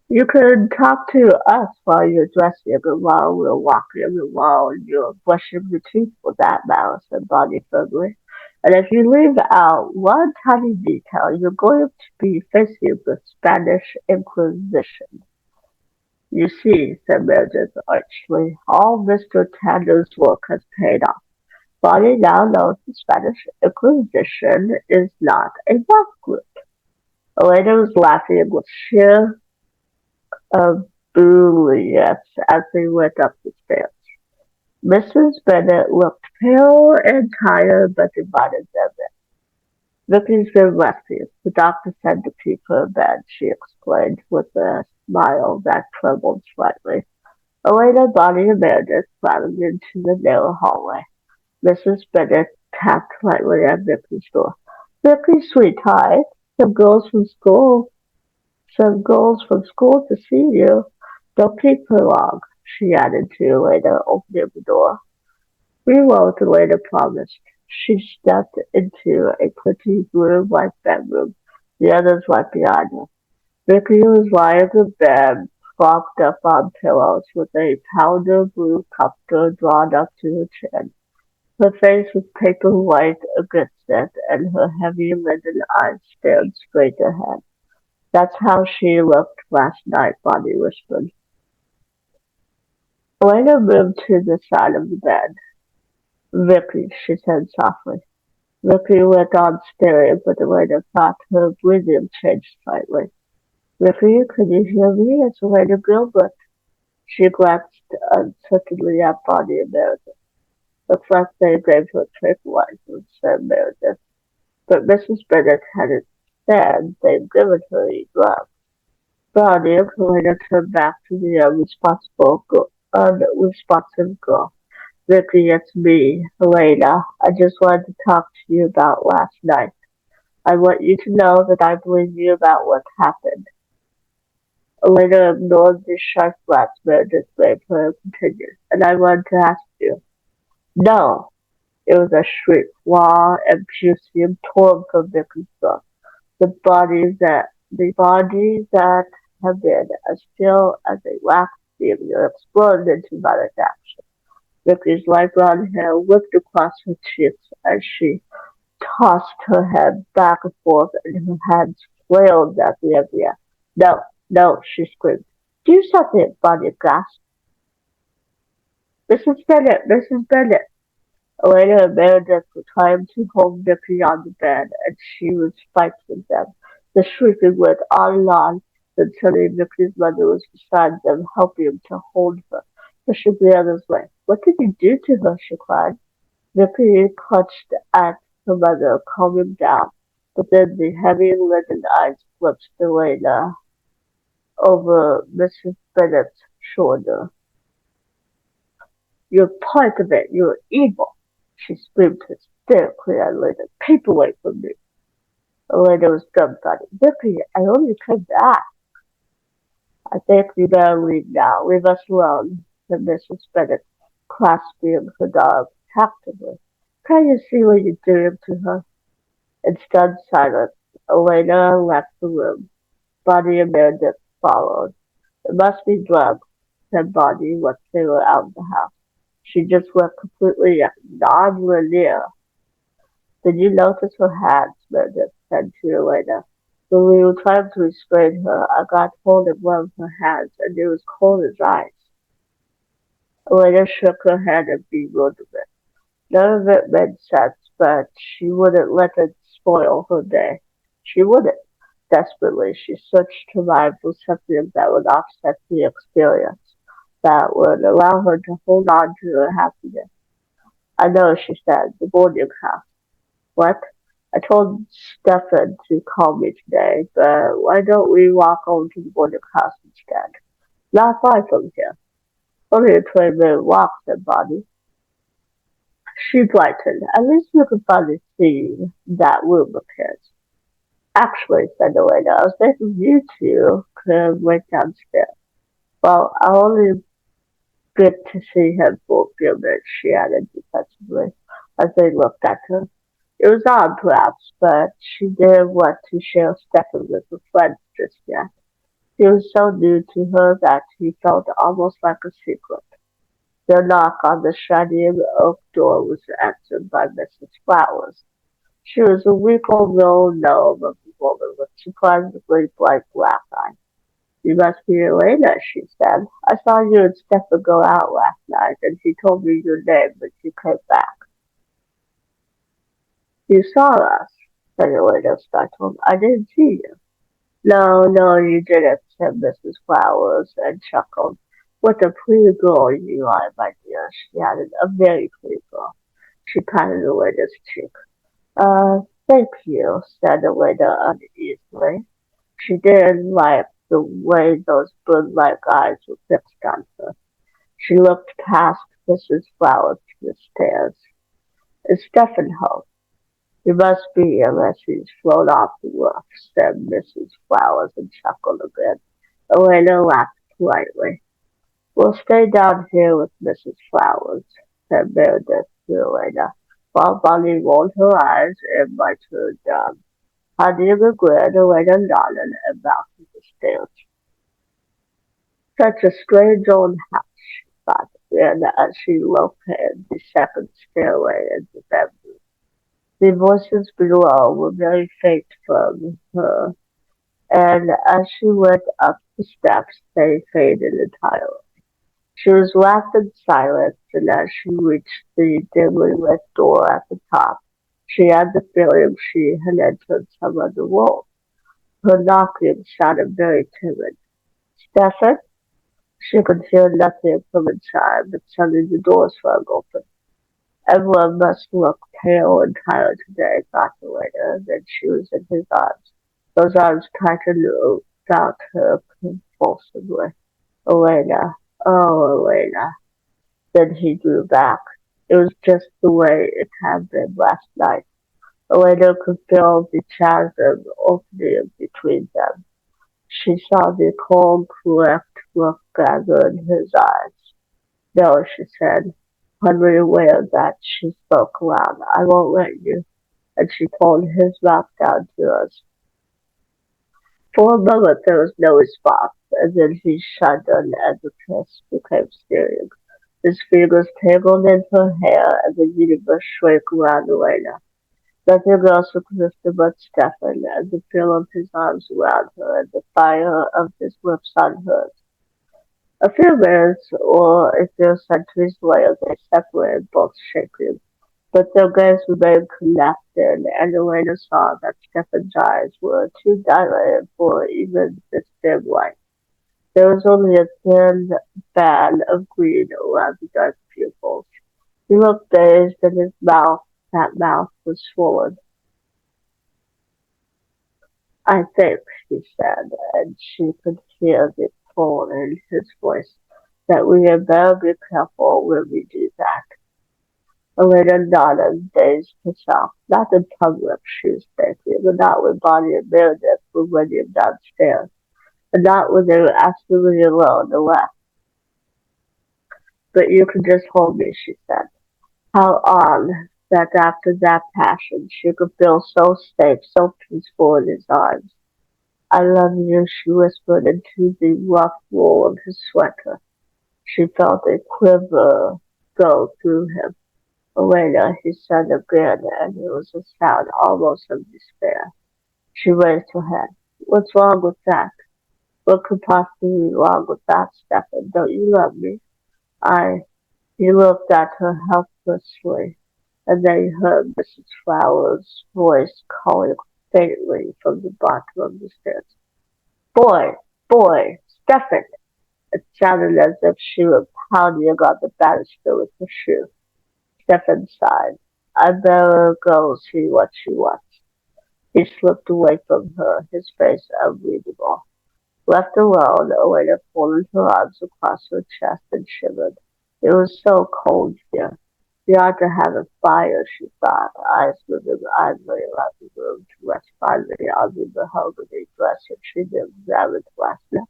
"You can talk to us while you're dressing and while we're walking and while you're brushing your teeth for that matter," said Bonnie firmly. "And if you leave out one tiny detail, you're going to be facing the Spanish Inquisition." "You see," said Meredith archly, "all Mr. Tanner's work has paid off. Bonnie now knows the Spanish Inquisition is not a mock group." Elena was laughing with sheer ebullience as they went up the stairs. Mrs. Bennet looked pale and tired, but invited them in. "Vicky's been resting. The doctor said to keep her in bed," she explained with a smile that trembled slightly. Elena, Bonnie, and Meredith crowded into the narrow hallway. Mrs. Bennet tapped lightly at Vicky's door. "Vicky, sweetheart, some girls from school to see you. Don't keep her long," she added to Elena, opening the door. "We won't," Elena promised. She stepped into a pretty blue-white bedroom. The others right behind her. Vicky was lying in bed, propped up on pillows, with a powder blue comforter drawn up to her chin. Her face was paper white against it, and her heavy lidded eyes stared straight ahead. That's how she looked last night, Bonnie whispered. Elena moved to the side of the bed. Vicky, she said softly. Vicky went on staring, but Elena thought her breathing changed slightly. Vicky, can you hear me? It's Elena Gilbert. She glanced uncertainly at Bonnie and Meredith. The fact they gave her tranquilizers, said Meredith. But Mrs. Bennet hadn't said they'd given her a drug. Bonnie and Elena turned back to the unresponsive girl. Vicky, it's me, Elena. I just wanted to talk to you about last night. I want you to know that I believe you about what happened. Elena ignored the sharp glance Meredith gave her and continued. And I wanted to ask you. No! It was a shriek, raw and piercing, torn from Vicky's throat. The body that had been as still as a wax figure exploded into violent action. Vicky's light brown hair whipped across her cheeks as she tossed her head back and forth and her hands flailed at the air. No, no, she screamed. Do something, Bonnie gasped. Mrs. Bennet, Mrs. Bennet. Elena and Meredith were trying to hold Vicky on the bed, and she was fighting them. The shrieking went on and on, then suddenly Vicky's mother was beside them, helping to hold her, pushing the others away. What did you do to her? She cried. Vicky clutched at her mother, calming down, but then the heavy lidded eyes flipped Elena over Mrs. Bennet's shoulder. You're part of it. You're evil. She screamed hysterically at Elena. Keep away from me. Elena was dumbfounded. Vicky, I only came back. I think we better leave now. Leave us alone, said Mrs. Bennet, clasping her dog tactfully. Can't you see what you're doing to her? In stunned silence, Elena left the room. Bonnie and Meredith followed. It must be drugs, said Bonnie once they were out of the house. She just went completely non-linear. Did you notice her hands? Meredith said to Elena. When we were trying to restrain her, I got hold of one of her hands, and it was cold as ice. Elena shook her head in bewilderment. None of it made sense, but she wouldn't let it spoil her day. She wouldn't. Desperately, she searched her mind for something that would offset the experience, that would allow her to hold on to her happiness. I know, she said, the boarding house. What? I told Stefan to call me today, but why don't we walk over to the boarding house instead? Not far from here. Only a 20-minute walk, said Bonnie. She brightened. At least you can finally see that room of his. Actually, said Elena, I was thinking you two could wait downstairs. Well, I'll only get to see him for a few minutes, she added defensively, as they looked at her. It was odd, perhaps, but she didn't want to share Stefan with her friends just yet. He was so new to her that he felt almost like a secret. Their knock on the shiny oak door was answered by Mrs. Flowers. She was a weak old little gnome of a woman with surprisingly bright black eyes. You must be Elena, she said. I saw you and Stefan go out last night, and he told me your name when you came back. You saw us, said Elena, startled. I didn't see you. No, no, you didn't, said Mrs. Flowers, and chuckled. What a pretty girl you are, my dear, she added. A very pretty girl. She patted Elena's cheek. Thank you, said Elena uneasily. She didn't like the way those bird-like eyes were fixed on her. She looked past Mrs. Flowers to the stairs. Is Stephen home? He must be, unless he's flown off the roof, said Mrs. Flowers and chuckled again. Elena laughed politely. We'll stay down here with Mrs. Flowers, said Meredith to Elena, while Bonnie rolled her eyes and bit her down. Hugging a grin went on darling and back to the stairs. Such a strange old house, she thought, and as she located the second stairway into the bedroom. The voices below were very faint from her, and as she went up the steps, they faded entirely. She was wrapped in silence, and as she reached the dimly lit door at the top, she had the feeling she had entered some other world. Her knocking sounded very timid. "Stephen?" She could hear nothing from inside, but suddenly the door swung open. Everyone must look pale and tired today, thought the waiter. Then she was in his arms. Those arms tightened about her convulsively. "Elena, oh, Elena." Then he drew back. It was just the way it had been last night. Elena could feel the chasm opening between them. She saw the cold, correct look gather in his eyes. "No," she said, hardly aware that she spoke aloud. "I won't let you." And she pulled his mouth down to hers. For a moment there was no response, and then he shuddered as the kiss became serious. His fingers tangled into her hair, and the universe shrank around Elena. Nothing else existed but Stephen, and the feel of his arms around her, and the fire of his lips on hers. A few minutes, or a few centuries later, they separated, both shaking. But their gaze remained connected, and Elena saw that Stephen's eyes were too dilated for even this dim light. There was only a thin band of green around the dark pupils. He looked dazed, and that mouth was swollen. "I think," he said, and she could hear the tone in his voice, "that we had better be careful when we do that." Elena nodded, dazed herself. Not in public, she was thinking, but not when Bonnie and Meredith were running downstairs, and not when they were absolutely alone and left. "But you can just hold me," she said. How odd that after that passion she could feel so safe, so peaceful in his arms. "I love you," she whispered into the rough wool of his sweater. She felt a quiver go through him. "Elena," he said again, and it was a sound almost of despair. She raised her head. "What's wrong with that? What could possibly be wrong with that, Stephen? Don't you love me?" I He looked at her helplessly, and then he heard Mrs. Flower's voice calling faintly from the bottom of the stairs. "Boy! Boy! Stephen!" It sounded as if she were pounding on the banister with her shoe. Stephen sighed. "I'd better go see what she wants." He slipped away from her, his face unreadable. Left alone, Elena folded her arms across her chest and shivered. It was so cold here. She ought to have a fire, she thought, eyes moving idly around the room to rest finally on the mahogany dresser she had examined last night.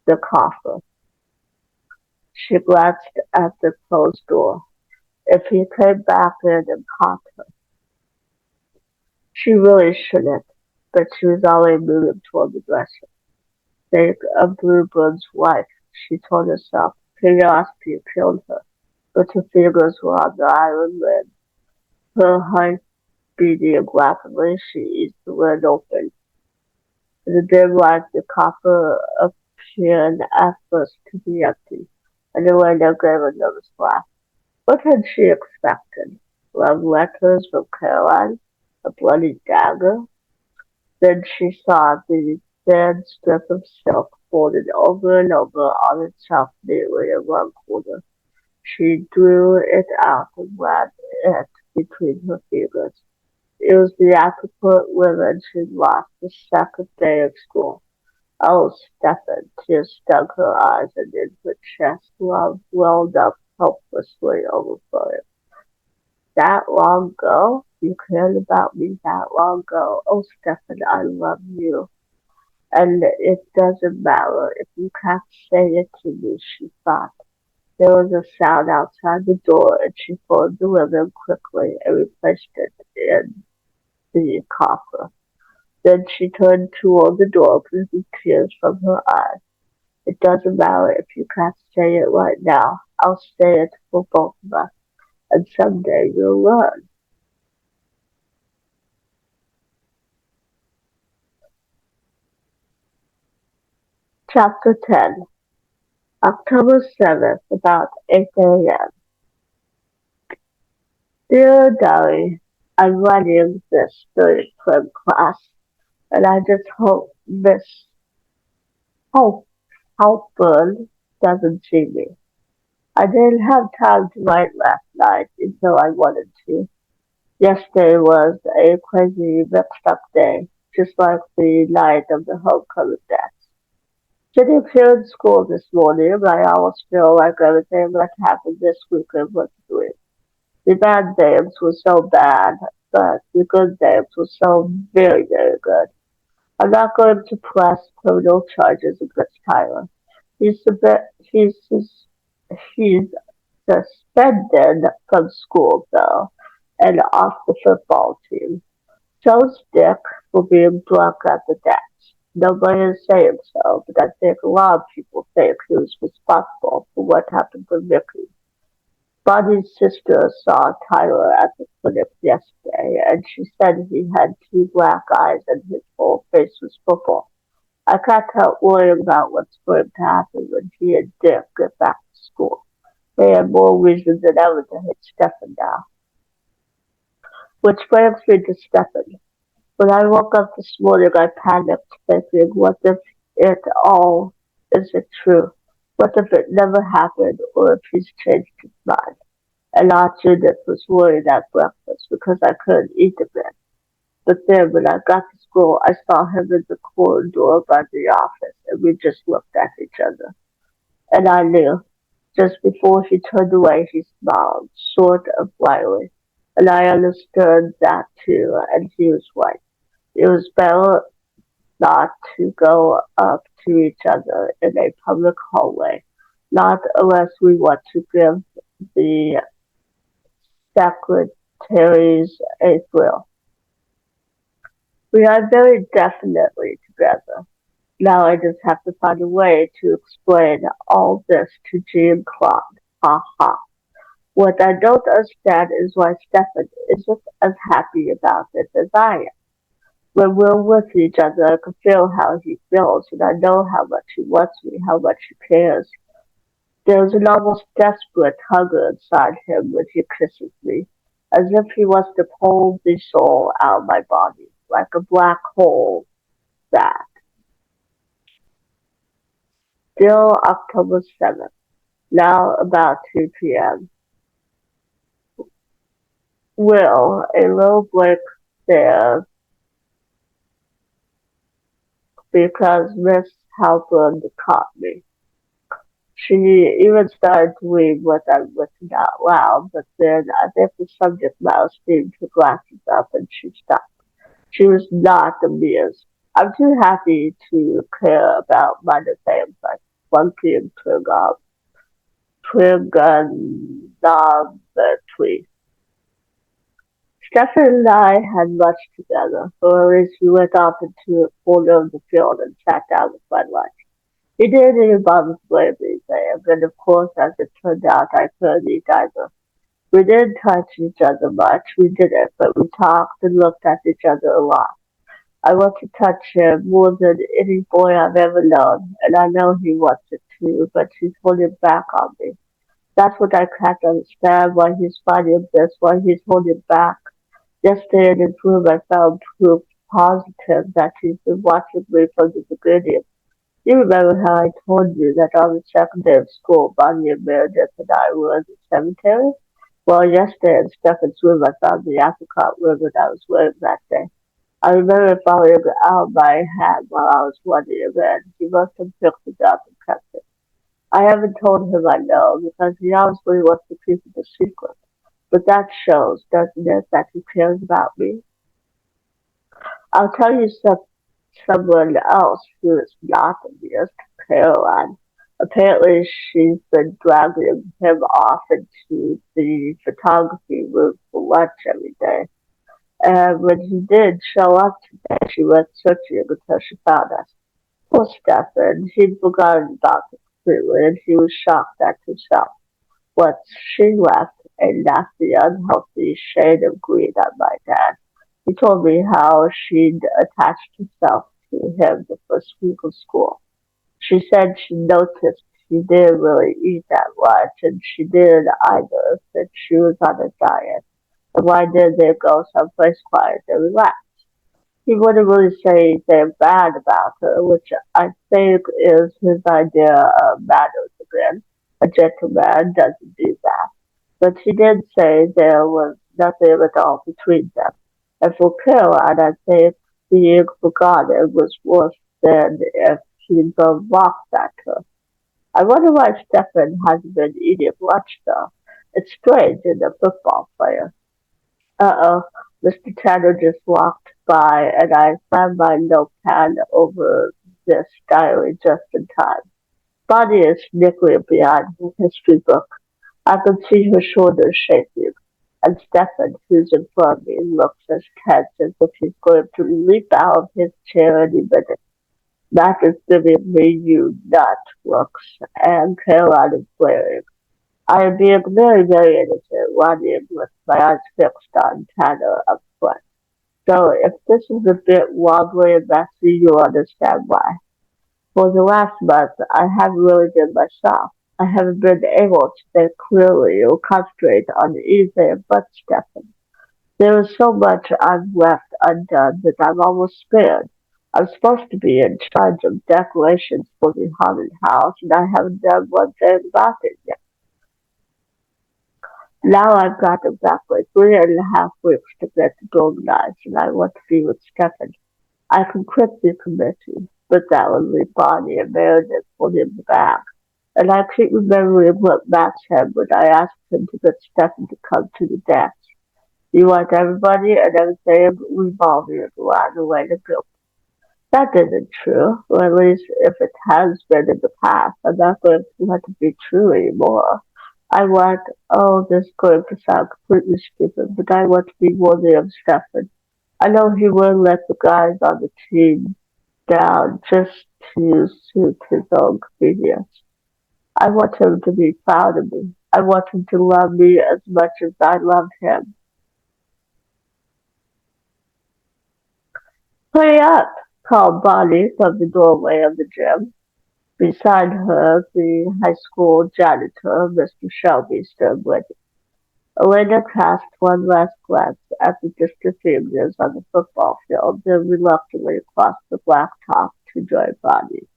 The coffer. She glanced at the closed door. If he came back in and caught her, she really shouldn't, but she was already moving toward the dresser. Think of Bluebird's wife, she told herself. Curiosity killed her, but her fingers were on the iron lid. Her heart beating rapidly, she eased the lid open. In the dim light, the copper appeared at first to be empty, and Elena gave a nervous laugh. What had she expected? Love letters from Caroline? A bloody dagger? Then she saw the thin strip of silk folded over and over on itself neatly in one corner. She drew it out and wound it between her fingers. It was the apricot ribbon she'd lost the second day of school. Oh, Stephen! Tears stung her eyes and in her chest love welled up helplessly overflowing. That long ago? You cared about me that long ago? Oh, Stephen, I love you. And it doesn't matter if you can't say it to me, she thought. There was a sound outside the door, and she folded the ribbon quickly and replaced it in the coffer. Then she turned toward the door, blinking tears from her eyes. It doesn't matter if you can't say it right now. I'll say it for both of us, and someday you'll learn. Chapter 10, October 7th, about 8 a.m. Dear Diary, I'm writing this during swim class, and I just hope Miss Hope Halpern doesn't see me. I didn't have time to write last night until I wanted to. Yesterday was a crazy mixed up day, just like the night of the homecoming dance. Sitting here in school this morning, I almost feel like everything that happened this weekend was a dream. The bad names were so bad, but the good names were so very, very good. I'm not going to press criminal charges against Tyler. He's, he's, he's suspended from school, though, and off the football team. Joe's dick for being drunk at the dance. Nobody is saying so, but I think a lot of people think he was responsible for what happened to Vicky. Bonnie's sister saw Tyler at the clinic yesterday, and she said he had two black eyes and his whole face was purple. I can't help worrying about what's going to happen when he and Dick get back to school. They have more reason than ever to hate Stefan now. Which brings me to Stefan. When I woke up this morning, I panicked, thinking, what if it all isn't true? What if it never happened, or if he's changed his mind? And Aunt Judith was worried at breakfast because I couldn't eat a bit. But then when I got to school, I saw him in the corridor by the office, and we just looked at each other. And I knew. Just before he turned away, he smiled, sort of wryly. And I understood that too, and he was right. It was better not to go up to each other in a public hallway, not unless we want to give the secretaries a thrill. We are very definitely together. Now I just have to find a way to explain all this to Jean Claude. Ha ha. What I don't understand is why Stefan isn't as happy about it as I am. When we're with each other, I can feel how he feels, and I know how much he wants me, how much he cares. There's an almost desperate hunger inside him when he kisses me, as if he wants to pull the soul out of my body, like a black hole that. Still October 7th, now about 2 p.m. Will, a little break there because Miss Halpern caught me. She even started to read what I written out loud, but then I think the subject matter steamed her glasses up and she stopped. She was not amused. I'm too happy to care about minor things like flunking trigonometry. Stefan and I had much together, or at least we went off into a corner of the field and sat down with my lunch. He didn't even bother to blame me there, and of course, as it turned out, I couldn't eat either. We didn't touch each other much, we didn't, but we talked and looked at each other a lot. I want to touch him more than any boy I've ever known, and I know he wants it too, but he's holding back on me. That's what I can't understand, why he's fighting this, why he's holding back. Yesterday in his room, I found proof positive that he's been watching me from the beginning. You remember how I told you that on the second day of school, Bonnie and Meredith and I were in the cemetery? Well, yesterday in Stefan's room, I found the apricot ribbon I was wearing that day. I remember falling out of my hat while I was wondering, and he must have picked it up and kept it. I haven't told him I know, because he obviously wants to keep it a secret. But that shows, doesn't it, that he cares about me? I'll tell you someone else who is not amused, Caroline. Apparently, she's been dragging him off into the photography room for lunch every day. And when he did show up today, she went searching until she found us. Poor Stefan, he'd forgotten about it completely, and he was shocked at himself. Once she left, a nasty, unhealthy shade of green on my dad. He told me how she'd attached herself to him the first week of school. She said she noticed he didn't really eat that much, and she didn't either, since she was on a diet. And why didn't they go someplace quiet and relax? He wouldn't really say anything bad about her, which I think is his idea of manners again. A gentleman doesn't do that. But he did say there was nothing at all between them. And for Caroline, I think being forgotten was worse than if he'd gone walked at her. I wonder why Stefan hasn't been eating lunch though. It's strange in a football player. Uh-oh, Mr. Tanner just walked by and I found my notepad over this diary just in time. Bonnie is snickering behind her history book. I can see her shoulders shaking, and Stefan, who's in front of me, looks as tense as if he's going to leap out of his chair any minute. Matt is giving me you nut looks, and Caroline is glaring. I am being very, very innocent, running with my eyes fixed on Tanner up front. So if this is a bit wobbly and messy, you'll understand why. For the last month, I haven't really been myself. I haven't been able to think clearly or concentrate on anything but Stefan. There is so much I've left undone that I'm almost scared. I'm supposed to be in charge of decorations for the haunted house, and I haven't done one thing about it yet. Now I've got exactly 3.5 weeks to get the golden eyes, and I want to be with Stefan. I can quit the committee, but that would leave Bonnie and Meredith holding me back. And I keep remembering what Matt said when I asked him to get Stefan to come to the dance. You want everybody and everything revolving around the way to go. That isn't true, or at least if it has been in the past, I'm not going to let it be true anymore. I want, oh, this is going to sound completely stupid, but I want to be worthy of Stefan. I know he will let the guys on the team down just to suit his own convenience. I want him to be proud of me. I want him to love me as much as I love him. Hurry up! Called Bonnie from the doorway of the gym. Beside her, the high school janitor, Mr. Shelby, stood waiting. Elena cast one last glance at the distant figures on the football field, then reluctantly crossed the blacktop to join Bonnie.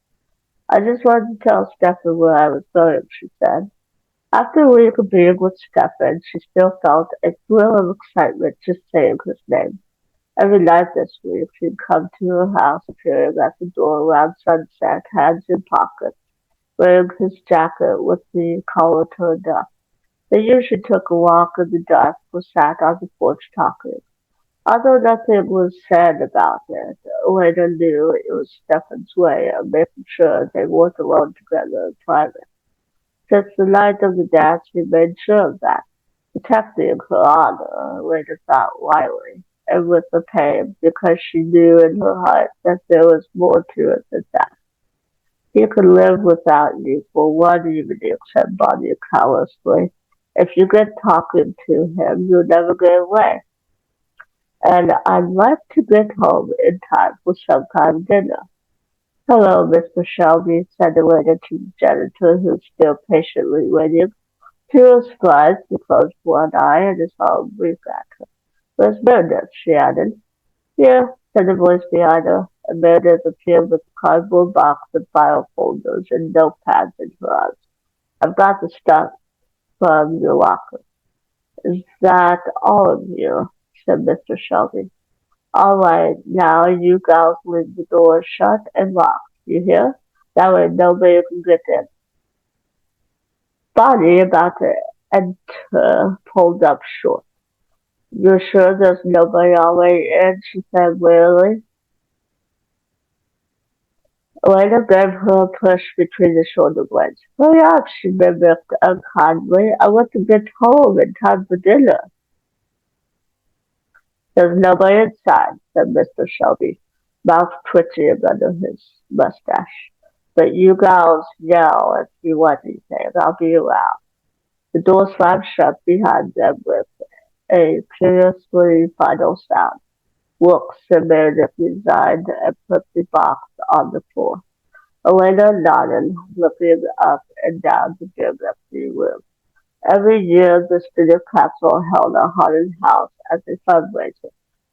I just wanted to tell Stefan where I was going, she said. After a week of being with Stefan, she still felt a thrill of excitement just saying his name. Every night this week, she'd come to her house, appearing at the door around sunset, hands in pockets, wearing his jacket with the collar turned up. They usually took a walk in the dark or sat on the porch talking. Although nothing was said about it, Elena knew it was Stefan's way of making sure they weren't alone together in private. Since the night of the dance, he made sure of that, protecting her honor, Elena thought wildly, and with a pain, because she knew in her heart that there was more to it than that. He could live without you for one evening, said Bonnie callously. If you get talking to him, you'll never get away. And I'd like to get home in time for some kind of dinner. Hello, Mr. Shelby, said the waiter to the janitor, who was still patiently waiting. To her surprise, he closed one eye and his arm blinked at her. Where's Meredith? She added. Here, said the voice behind her, and Meredith appeared with a cardboard box of file folders and notepads in her arms. I've got the stuff from your locker. Is that all of you? Said Mr. Shelby. All right, now you gals leave the door shut and locked. You hear? That way nobody can get in. Bonnie, about to enter, pulled up short. You're sure there's nobody already in? She said wearily. Elena gave her a push between the shoulder blades. Hurry up, she mimicked unkindly. I want to get home in time for dinner. There's nobody inside, said Mr. Shelby, mouth twitching under his mustache. But you gals yell if you want anything. I'll be around. The door slammed shut behind them with a curiously final sound. Wilkes and Meredith resigned and put the box on the floor. Elena nodded, looking up and down the big empty room. Every year, the student council held a haunted house as a fundraiser.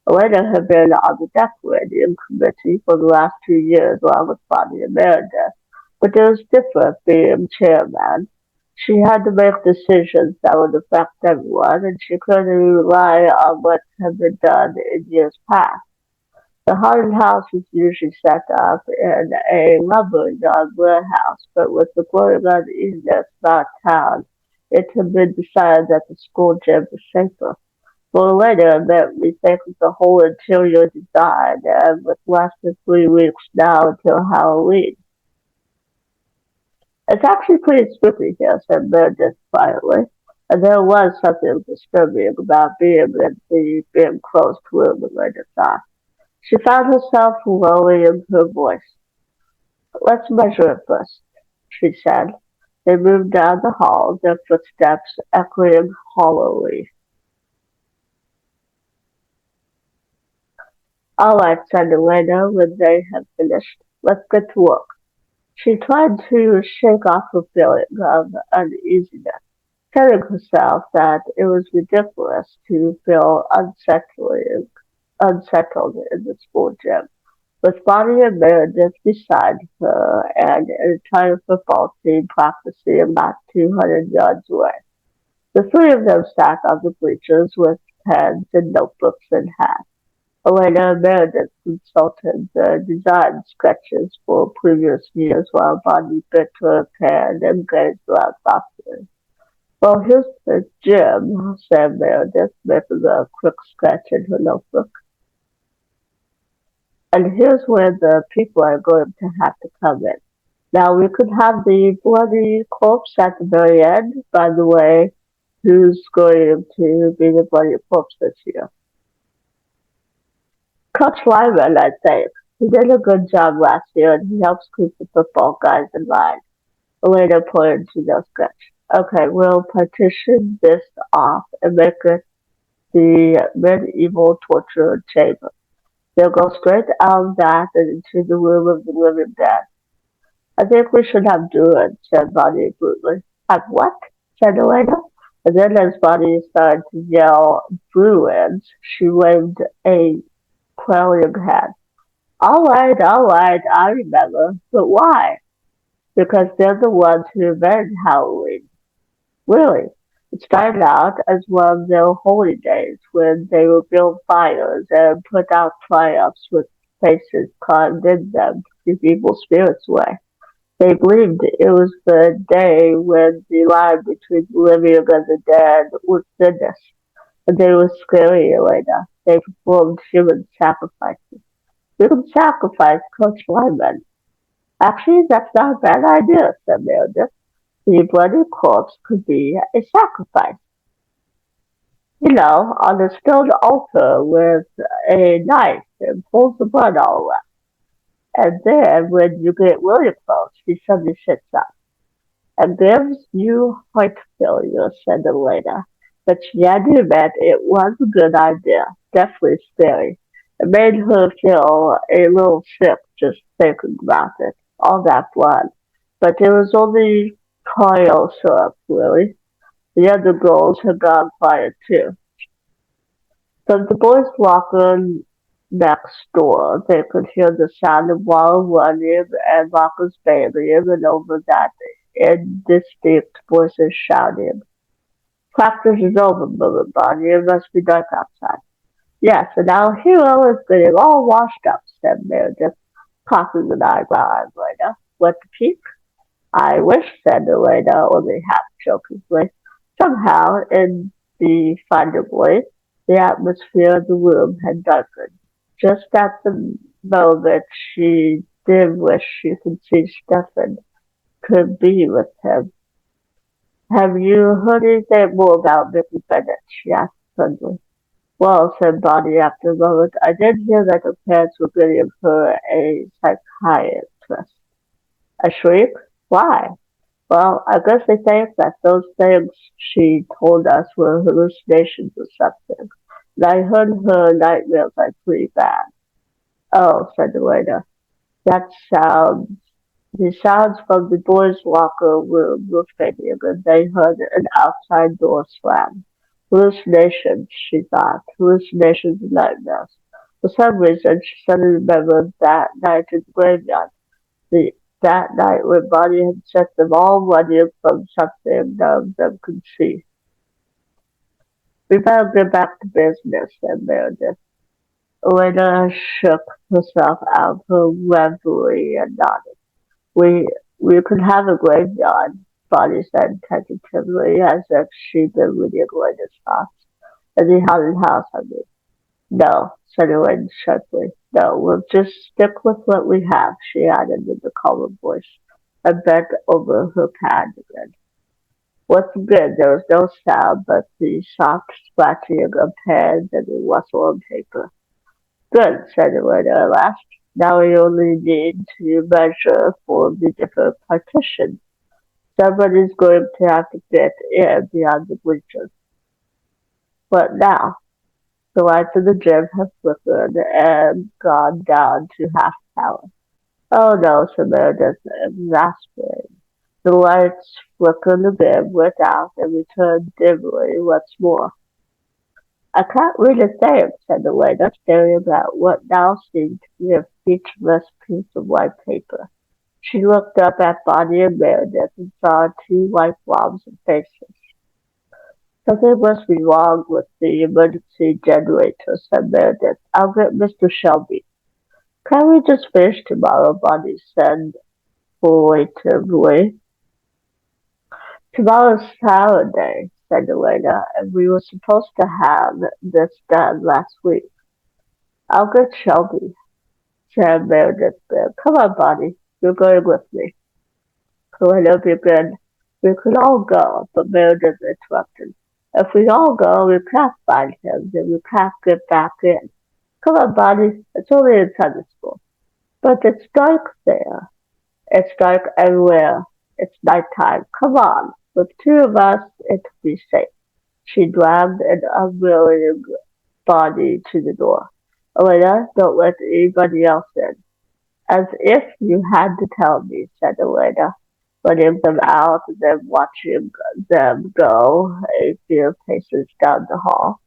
Elena had been on the decorating committee for the last 2 years along with Bonnie and Meredith, but it was different being chairman. She had to make decisions that would affect everyone, and she couldn't rely on what had been done in years past. The haunted house was usually set up in a lumberyard warehouse, but with the growing uneasiness about town, it had been decided that the school gym was safer. For later, it meant rethinking the whole interior design, and with less than 3 weeks now until Halloween. It's actually pretty spooky here, said Meredith quietly, and there was something disturbing about being in the big closed room, Elena thought. She found herself lowering her voice. Let's measure it first, she said. They moved down the hall, their footsteps echoing hollowly. All right, said Elena when they had finished. Let's get to work. She tried to shake off her feeling of uneasiness, telling herself that it was ridiculous to feel unsettled in the school gym. With Bonnie and Meredith beside her and an entire football team practicing about 200 yards away. The three of them sat on the bleachers with pens and notebooks in hand. Elena and Meredith consulted the design sketches for previous years while Bonnie bit her pen and gazed around thoughtfully. Well, here's the gym, said Meredith, making a quick sketch in her notebook. And here's where the people are going to have to come in. Now we could have the bloody corpse at the very end. By the way, who's going to be the bloody corpse this year? Coach Lyman, I think. He did a good job last year and he helps keep the football guys in line. Elena pointed to their sketch. Okay, we'll partition this off and make it the medieval torture chamber. They'll go straight out of that and into the room of the living dead. I think we should have druids, said Bonnie brutally. Have what? Said Elena. And then as Bonnie started to yell druids, she waved a quailing hand. All right, I remember. But why? Because they're the ones who invented Halloween. Really? It started out as one of their holy days when they would build fires and put out triumphs with faces carved in them to keep evil spirits away. They believed it was the day when the line between the living and the dead was thinnest, and they were scary later. They performed human sacrifices. We can sacrifice Coach Lyman. Actually, that's not a bad idea, said Meredith. The bloody corpse could be a sacrifice. You know, on a stone altar with a knife and pulls the blood all around. And then when you get really close, he suddenly sits up and gives you heart failure, said Elena. But she had to admit it was a good idea, definitely scary. It made her feel a little sick just thinking about it, all that blood. But it was only Kyle syrup, really. The other girls had gone quiet too. From the boys' locker next door, they could hear the sound of water running and Marcus bathing, and over that indistinct voices shouting. Practice is over, murmured Bonnie. It must be dark outside. Yes, and our hero is getting all washed up, said Meredith, cocking an eyebrow at Elena. What to peek? I wish, said Elena, only half jokingly. Somehow, indefinably, the atmosphere of the room had darkened. Just at the moment she did wish she could see Stefan, could be with him. "Have you heard anything more about Mrs. Bennet?" she asked suddenly. "Well," said Bonnie after a moment, "I did hear that her parents were getting her a psychiatrist." A shriek? Why? Well, I guess they think that those things she told us were hallucinations or something. And I heard her nightmares are pretty bad. "Oh," said the waiter, "that sounds the sounds from the boys' locker room were fading, and they heard an outside door slam. Hallucinations, she thought. Hallucinations and nightmares. For some reason, she suddenly remembered that night in the graveyard. The, that night when Bonnie had set them all running from something none of them could see. "We better get back to business," said Meredith. Elena shook herself out of her reverie and nodded. "We we could have a graveyard," Bonnie said tentatively, as if she'd been reading Elena's thoughts. "And the haunted house, I mean." "No," said Elena sharply. "No, we'll just stick with what we have," she added in a calmer voice, and bent over her pad again. Once again there was no sound but the soft scratching of pens and the rustle of paper. "Good," said Elena at last. "Now we only need to measure for the different partitions. Somebody's going to have to fit in beyond the bleachers. What now?" The lights in the gym have flickered and gone down to half power. "Oh no," said Meredith, exasperated. The lights flickered a bit, went out, and returned dimly once more. "I can't read a thing," said the waiter, staring at what now seemed to be a featureless piece of white paper. She looked up at Bonnie and Meredith and saw two white blobs of faces. "Something must be wrong with the emergency generator," said Meredith. "I'll get Mr. Shelby." "Can't we just finish tomorrow?" Bonnie said plaintively. "Tomorrow's Saturday," said Elena, "and we were supposed to have this done last week." "I'll get Shelby," said Meredith. "Come on, Bonnie. You're going with me." Elena began. "We could all go," but Meredith interrupted. "If we all go, we can't find him, then we can't get back in. Come on, Bonnie. It's only in Sunday school." "But it's dark there." "It's dark everywhere. It's night time. Come on. With two of us, it'll be safe." She dragged an unwilling Bonnie to the door. "Elena, don't let anybody else in." "As if you had to tell me," said Elena, letting them out and then watching them go a few paces down the hall.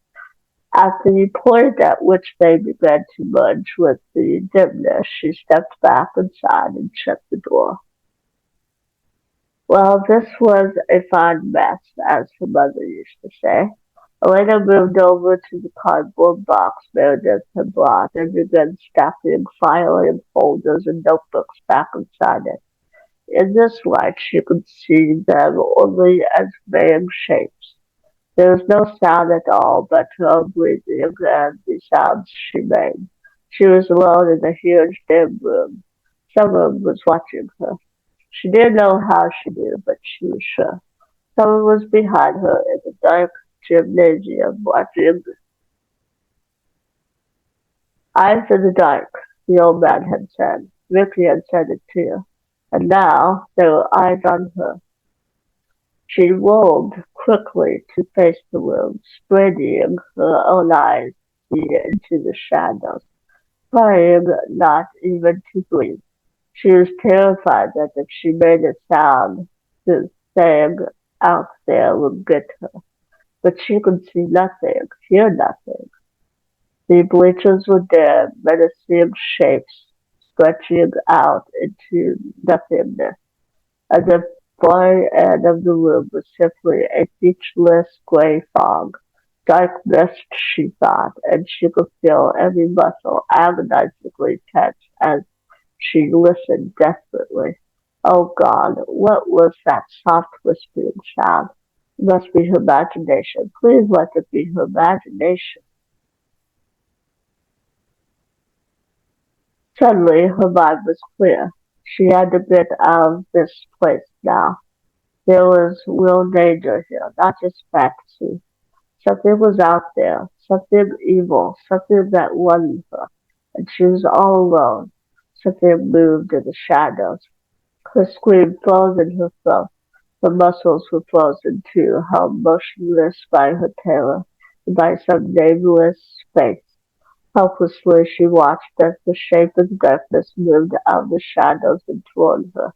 At the point at which they began to merge with the dimness, she stepped back inside and shut the door. Well, this was a fine mess, as her mother used to say. Elena moved over to the cardboard box Meredith had brought and began stacking filing folders and notebooks back inside it. In this light she could see them only as vague shapes. There was no sound at all but her own breathing and the sounds she made. She was alone in a huge dim room. Someone was watching her. She didn't know how she knew, but she was sure. Someone was behind her in the dark gymnasium watching. "Eyes in the dark," the old man had said. Ricky had said it too. And now there were eyes on her. She rolled quickly to face the room, straining her own eyes into the shadows, trying not even to breathe. She was terrified that if she made a sound, the thing out there would get her. But she could see nothing, hear nothing. The bleachers were dead, menacing shapes stretching out into nothingness, as if far end of the room was simply a featureless gray fog. Dark mist, she thought, and she could feel every muscle agonizingly tense as she listened desperately. Oh God, what was that soft whispering sound? It must be her imagination. Please let it be her imagination. Suddenly her mind was clear. She had to get out of this place now. There was real danger here, not just fantasy. Something was out there, something evil, something that wanted her, and she was all alone. Something moved in the shadows. Her scream froze in her throat. Her muscles were frozen too, held motionless by her terror, and by some nameless face. Helplessly she watched as the shape of darkness moved out of the shadows and toward her.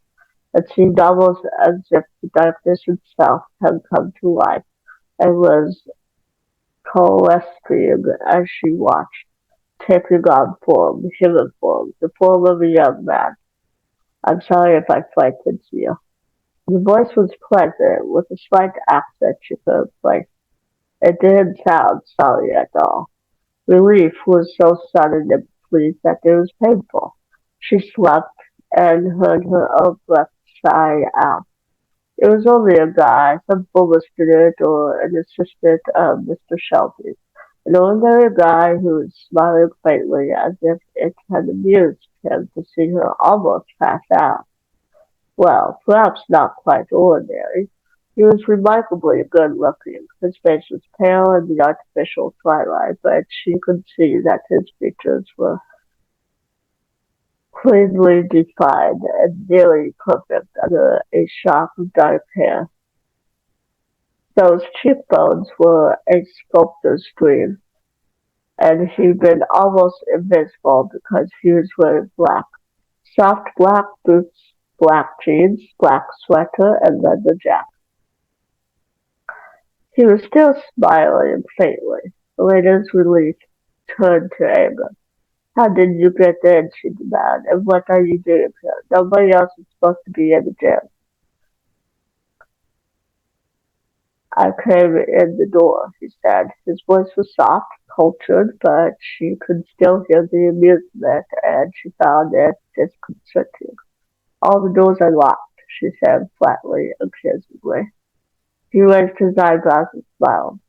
It seemed almost as if the darkness itself had come to life and was coalescing as she watched, taking on form, human form, the form of a young man. I'm sorry if I frightened you. The voice was pleasant, with a slight accent she couldn't place. It didn't sound sorry at all. Relief was so sudden and complete that it was painful. She slept and heard her own breath sigh out. It was only a guy, some former student or an assistant of Mr. Shelby's. An ordinary guy who was smiling faintly as if it had amused him to see her almost pass out. Well, perhaps not quite ordinary. He was remarkably good-looking. His face was pale in the artificial twilight, but she could see that his features were cleanly defined and nearly perfect under a shock of dark hair. Those cheekbones were a sculptor's dream, and he'd been almost invisible because he was wearing black. Soft black boots, black jeans, black sweater, and leather jacket. He was still smiling faintly. Elena's relief turned to anger. "How did you get in?" she demanded. "And what are you doing here? Nobody else is supposed to be in the gym." "I came in the door," he said. His voice was soft, cultured, but she could still hear the amusement, and she found it disconcerting. "All the doors are locked," she said flatly, accusingly. He raised his eyebrows and smiled.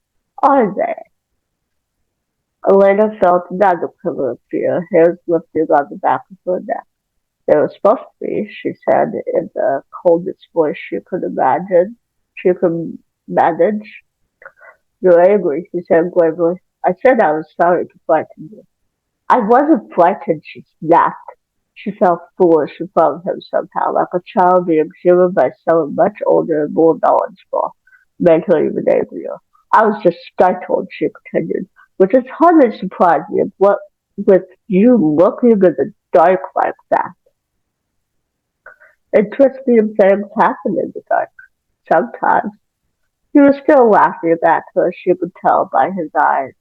"Are they?" Elena felt another quiver of fear, hairs lifting on the back of her neck. "They were supposed to be," she said in the coldest voice she could manage. "You're angry," he said gravely. "I said I was sorry to frighten you." "I wasn't frightened," she snapped. She felt foolish in front of him somehow, like a child being humored by someone much older and more knowledgeable. It made her even angrier. "I was just startled," she continued, "which is hardly surprising, what with you looking in the dark like that. Interesting things happen in the dark, sometimes." He was still laughing at her, she could tell by his eyes.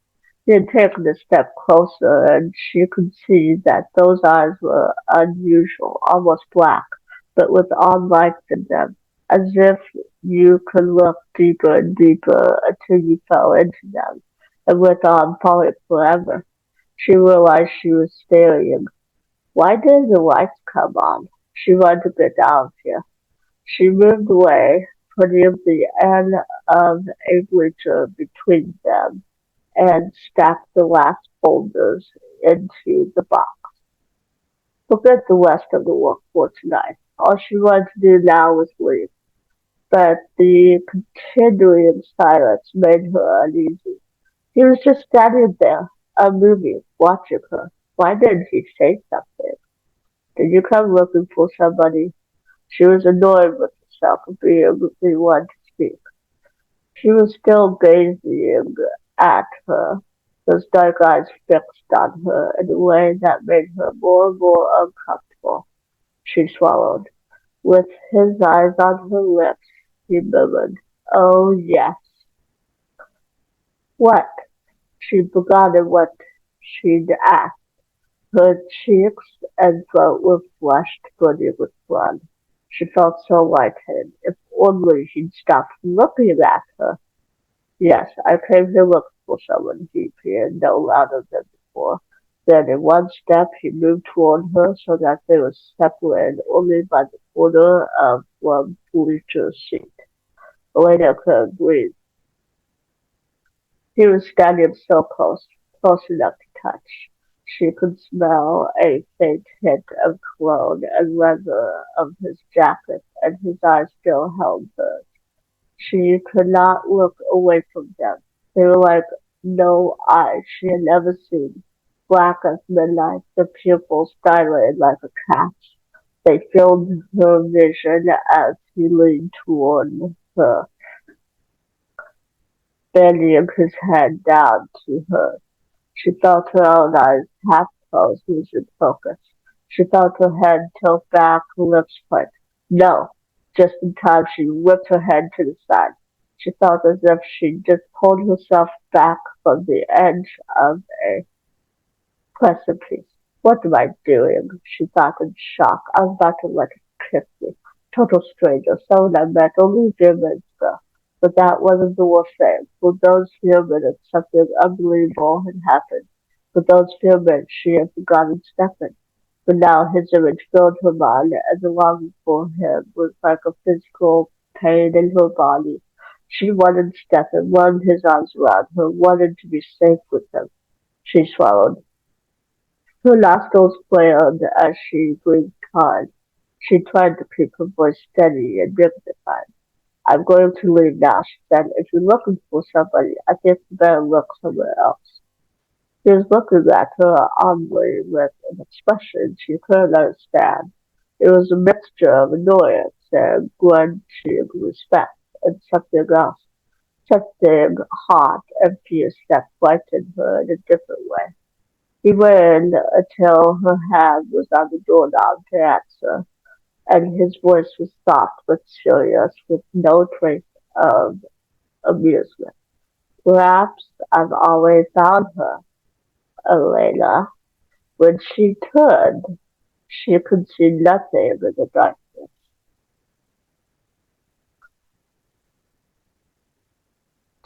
He had taken a step closer, and she could see that those eyes were unusual, almost black, but with odd lights in them, as if you could look deeper and deeper until you fell into them, and went on falling forever. She realized she was staring. Why did the lights come on? She wanted to get out of here. She moved away, putting the end of a bleacher between them, and stacked the last folders into the box. Forget the rest of the work for tonight. All she wanted to do now was leave, but the continuing silence made her uneasy. He was just standing there, unmoving, watching her. Why didn't he say something? "Did you come looking for somebody?" She was annoyed with herself for being the one to speak. She was still gazing at her, those dark eyes fixed on her in a way that made her more and more uncomfortable. She swallowed. With his eyes on her lips, he murmured, "Oh, yes." "What?" She'd forgotten what she'd asked. Her cheeks and throat were flushed, burning with blood. She felt so lightheaded. If only he'd stopped looking at her. "Yes, I came here looking for someone," he appeared, no louder than before. Then in one step he moved toward her so that they were separated only by the corner of one bleacher seat. Elena couldn't breathe. He was standing so close, close enough to touch. She could smell a faint hint of cologne and leather of his jacket, and his eyes still held hers. She could not look away from them. They were like no eyes she had ever seen, black as midnight, their pupils dilated like a cat's. They filled her vision as he leaned toward her, bending his head down to her. She felt her own eyes half closed, losing focus. She felt her head tilt back, her lips part. No! Just in time she whipped her head to the side. She felt as if she'd just pulled herself back from the edge of a precipice. What am I doing? She thought in shock. I was about to let it kiss me. Total stranger, someone I met only a few minutes ago. But that wasn't the worst thing. For those few minutes, something unbelievable had happened. For those few minutes, she had forgotten Stefan. But now his image filled her mind, and the longing for him was like a physical pain in her body. She wanted Stefan, wanted his arms around her, wanted to be safe with him. She swallowed. Her nostrils flared as she breathed hard. She tried to keep her voice steady and dignified. I'm going to leave now, she said. If you're looking for somebody, I think you better look somewhere else. He was looking at her oddly with an expression she couldn't understand. It was a mixture of annoyance and grudging respect and something else, something hot and fierce that frightened her in a different way. He waited until her hand was on the doorknob to answer, and his voice was soft but serious, with no trace of amusement. Perhaps I've always found her, Elena. When she turned, she could see nothing in the darkness.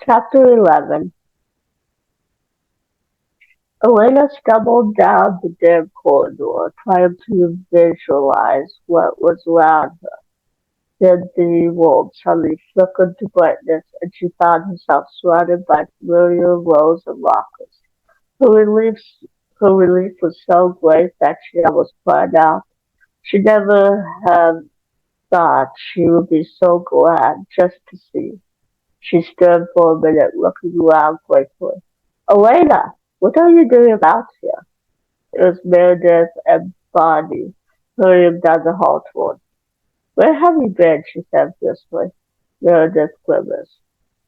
Chapter 11. Elena stumbled down the dim corridor, trying to visualize what was around her. Then the world suddenly flickered to brightness, and she found herself surrounded by familiar rows of lockers. Her relief, her relief was so great that she almost cried out. She never had thought she would be so glad just to see. She stood for a minute, looking around quickly. Elena, what are you doing out here? It was Meredith and Bonnie hurrying down the hall toward. Where have you been? She said fiercely. Meredith grimaced.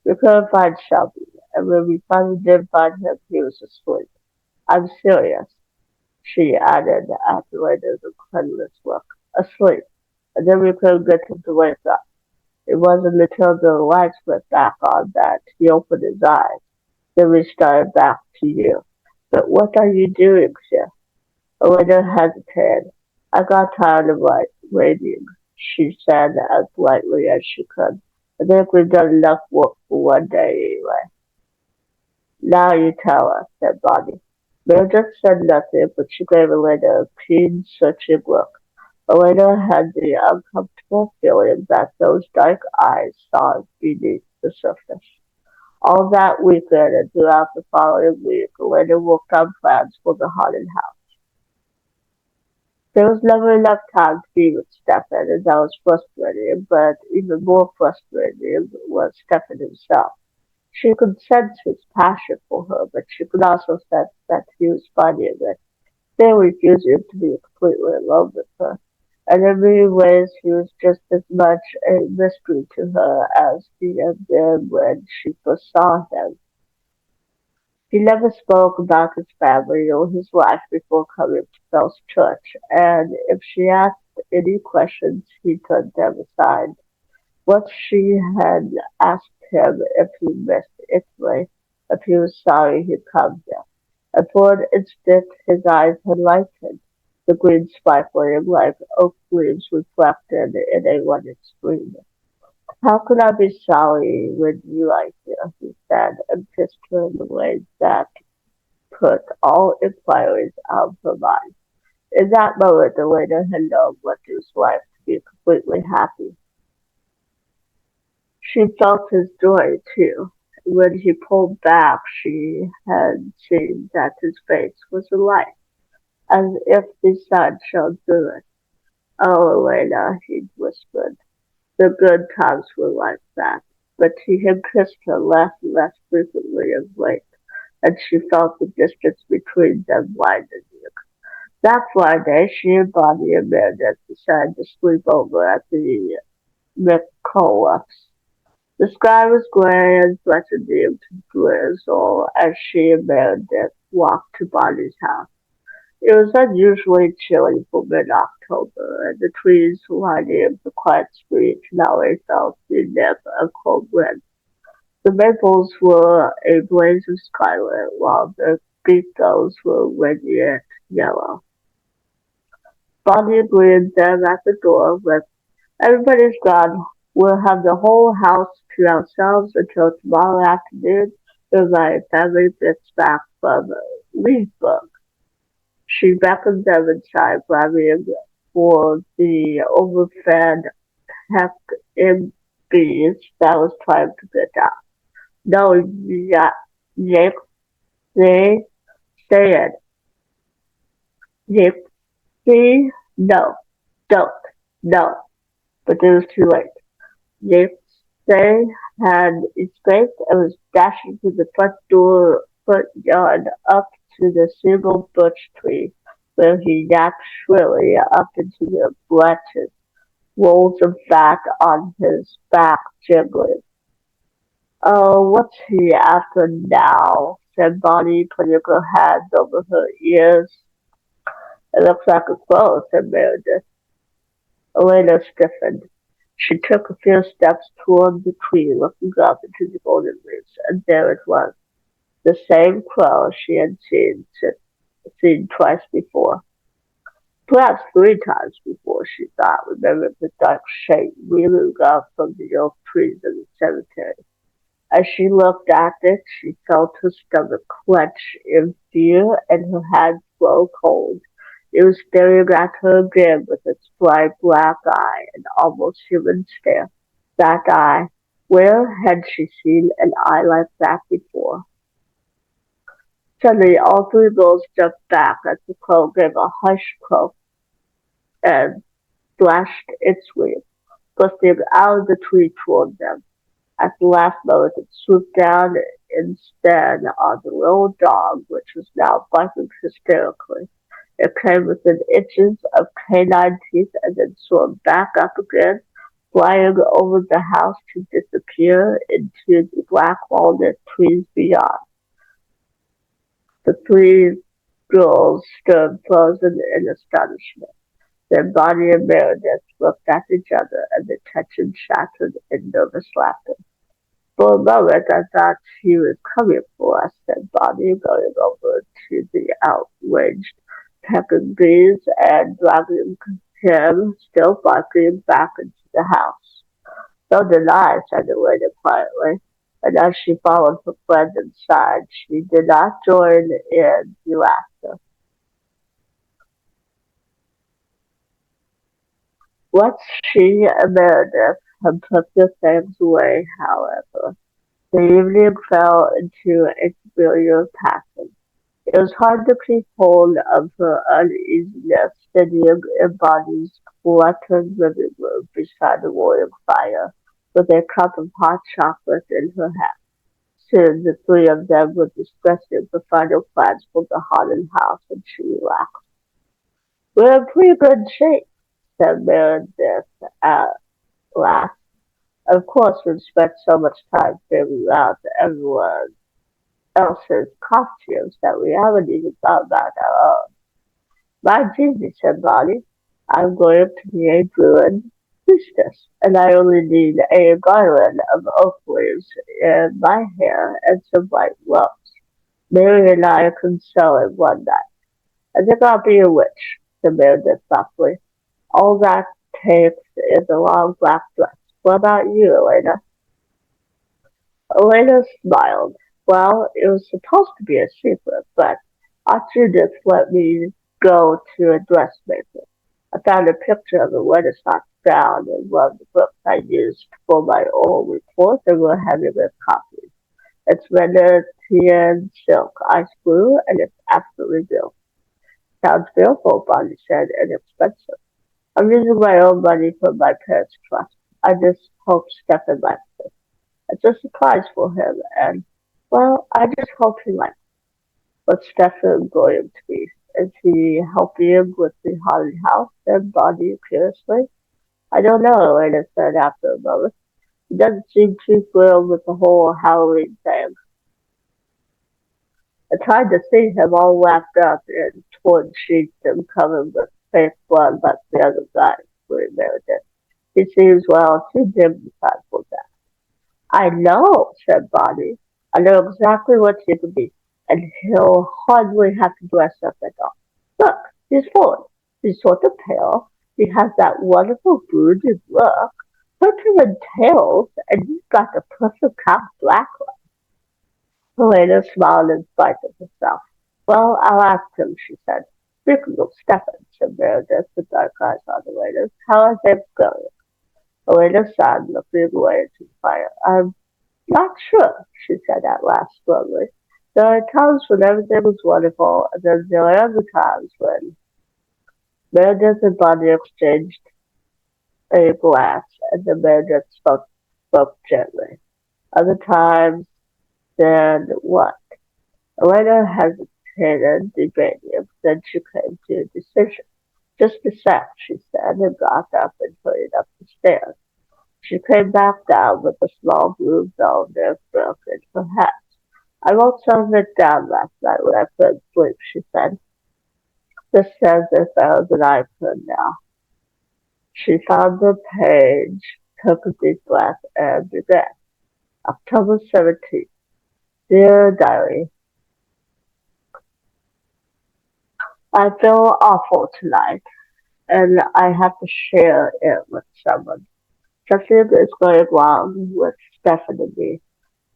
We couldn't find Shelby, and when we finally did find him, he was asleep. I'm serious, she added after Elena's incredulous look. Asleep. And then we couldn't get him to wake up. It wasn't until the lights went back on that he opened his eyes. Then we started back to you. But what are you doing here? Elena hesitated. I got tired of waiting, she said as lightly as she could. I think we've done enough work for one day anyway. Now you tell us, said Bonnie. Mildred said nothing, but she gave Elena a keen, searching look. Elena had the uncomfortable feeling that those dark eyes saw beneath the surface. All that weekend and throughout the following week, Elena worked on plans for the haunted house. There was never enough time to be with Stefan, and that was frustrating, but even more frustrating was Stefan himself. She could sense his passion for her, but she could also sense that he was finding it, still refusing to be completely in love with her. And in many ways, he was just as much a mystery to her as he had been when she first saw him. He never spoke about his family or his life before coming to Bell's church, and if she asked any questions, he turned them aside. Once she had asked him if he missed Italy, if he was sorry he'd come here, and for an instant his eyes had lightened, the green sparkling like oak leaves reflected in a running stream. How could I be sorry when you are here? He said, and kissed her in a way that put all inquiries out of her mind. In that moment, Elena had known what it was like to be completely happy. She felt his joy, too. When he pulled back, she had seen that his face was alight. as if the sun shone through it. Oh, Elena, he whispered. The good times were like that. But he had kissed her less and less frequently of late, and she felt the distance between them widening. That Friday, she and Bonnie and Meredith decided to sleep over at the McCulloughs. The sky was gray and threatening to drizzle as she and Meredith walked to Bonnie's house. It was unusually chilly for mid-October, and the trees lining the quiet street now felt the nip of cold wind. The maples were a blaze of scarlet, while the beetles were radiant yellow. Bonnie greeted them at the door with, "Everybody's gone. We'll have the whole house to ourselves until tomorrow afternoon when my family gets back from Leesburg." She beckoned them inside, grabbing for the overfed heck bees that was trying to get out. "No, Nick, they say it. Nick, see? No, don't, no." But it was too late. They had escaped and was dashing to the front yard up to the single birch tree, where he yapped shrilly up into the branches, rolls of fat on his back jiggling. "Oh, what's he after now?" said Bonnie, putting her hands over her ears. "It looks like a crow," said Meredith. Elena stiffened. She took a few steps toward the tree, looking up into the golden leaves, and there it was, the same crow she had seen twice before. Perhaps three times before, she thought, remembering the dark shape wheeling up from the oak trees in the cemetery. As she looked at it, she felt her stomach clench in fear and her hands grow cold. It was staring at her again with its bright black eye and almost human stare. That eye. Where had she seen an eye like that before? Suddenly, all three girls jumped back as the crow gave a harsh croak and flashed its wings, bursting out of the tree toward them. At the last moment, it swooped down instead on the little dog, which was now barking hysterically. It came within inches of canine teeth and then soared back up again, flying over the house to disappear into the black walnut trees beyond. The three girls stood frozen in astonishment. Then Bonnie and Meredith looked at each other, and the tension shattered in nervous laughter. "For a moment I thought he was coming for us," said Bonnie, going over to the outraged pecking bees and dragging him, still barking, back into the house. "So did I," said Elena quietly, and as she followed her friend inside, she did not join in the laughter. Once she and Meredith had put their things away, however, the evening fell into a familiar pattern. It was hard to keep hold of her uneasiness sitting in Bonnie's cluttered living room beside the roaring fire, with a cup of hot chocolate in her hand. Soon the three of them were discussing the final plans for the haunted house, and she relaxed. "We're in pretty good shape," said Meredith at last. "Of course, we've spent so much time figuring out everyone else's costumes that we haven't even thought about our own." "My Jesus," said Bonnie, "I'm going to be a Druid priestess, and I only need a garland of oak leaves in my hair and some white gloves. Mary and I can sew in one night. I think I'll be a witch," said Meredith softly. "All that takes is a long black dress. What about you, Elena?" Elena smiled. "Well, it was supposed to be a secret, but Aunt Judith let me go to a dressmaker. I found a picture of a Renaissance gown in one of the books I used for my oral report, and we're having a copy. It's Venetian silk, ice blue, and it's absolutely real." Sounds beautiful, Bonnie said, and expensive. I'm using my own money for my parents' trust. I just hope Stefan likes it. It's a surprise for him, and, well, I just hope he likes it. What's Stefan going to be? Is he helping him with the haunted house? Said Bonnie curiously. I don't know, Elena said after a moment. He doesn't seem too thrilled with the whole Halloween thing. I tried to see him all wrapped up in torn sheets and covered with fake blood like the other guys who Meredith. He seems, well, too dignified for that. I know, said Bonnie. I know exactly what he could be, and he'll hardly have to dress up at all. Look, he's full. He's sort of pale. He has that wonderful brooded look. Look at him in tails, and he's got the perfect calf black one. Helena smiled in spite of herself. Well, I'll ask him, she said. Speaking of Stefan, said Meredith, with dark eyes on Elena's, how are things going? Elena sighed, looking away into the fire. I'm not sure, she said at last slowly. There are times when everything was wonderful, and then there are other times when Meredith and Bonnie exchanged a glance, and the Meredith spoke gently. Other times, then what? Elena hesitated, debating, then she came to a decision. Just a sec, she said, and got up and hurried up the stairs. She came back down with a small blue velvet book in her hat. I wrote some of it down last night when I couldn't sleep, she said. This says if I was an icon now. She found the page, took a deep breath, and began. October 17th. Dear Diary, I feel awful tonight, and I have to share it with someone. Something is going wrong with Stephanie.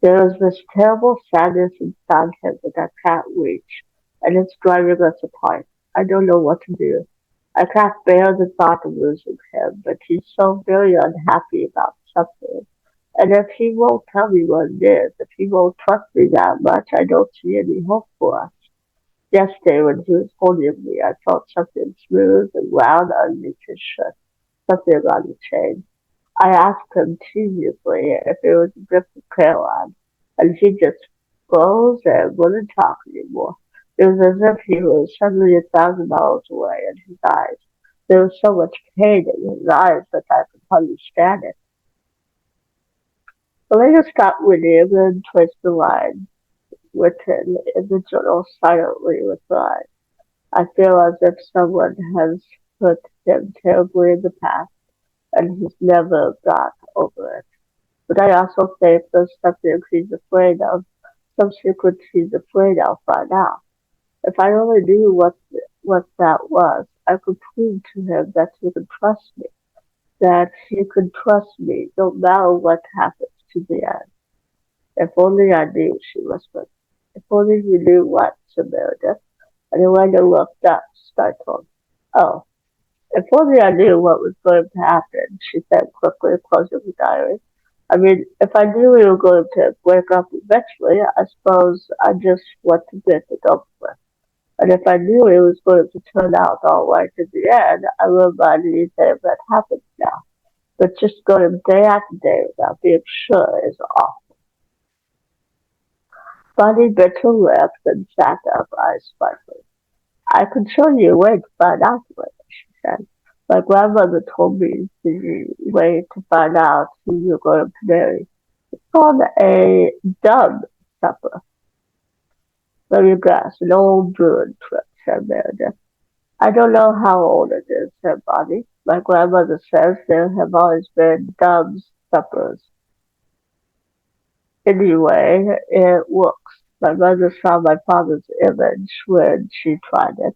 There is this terrible sadness inside him that I can't reach, and it's driving us apart. I don't know what to do. I can't bear the thought of losing him, but he's so very unhappy about something. And if he won't tell me what it is, if he won't trust me that much, I don't see any hope for us. Yesterday, when he was holding me, I felt something smooth and round underneath his shirt, something on the chain. I asked him teasingly if it was a different Caroline, and he just froze and wouldn't talk anymore. It was as if he was suddenly 1,000 miles away in his eyes. There was so much pain in his eyes that I could understand it. Elena stopped reading and traced the line written in the journal silently with her eyes. I feel as if someone has hurt him terribly in the past, and he's never got over it. But I also think there's something he's afraid of, some secret he's afraid I'll find out. If I only knew what that was, I could prove to him that he could trust me, that he could trust me no matter what happens to the end. If only I knew, she whispered. If only you knew what, said Meredith, and Elena looked up, startled. Oh, if only I knew what was going to happen, she said quickly, closing the diary. I mean, if I knew we were going to break up eventually, I suppose I just want to get it over with. And if I knew it was going to turn out all right in the end, I wouldn't mind anything that happens now. But just going day after day without being sure is awful. Bonnie bit her lips and sat up, eyes sparkling. I can show you a way to find out later, she said. My grandmother told me the way to find out who you're going to marry. It's called a dumb supper. Let me guess, an old druid trick, said Meredith. I don't know how old it is, said Bonnie. My grandmother says there have always been dumb suppers. Anyway, it works. My mother saw my father's image when she tried it,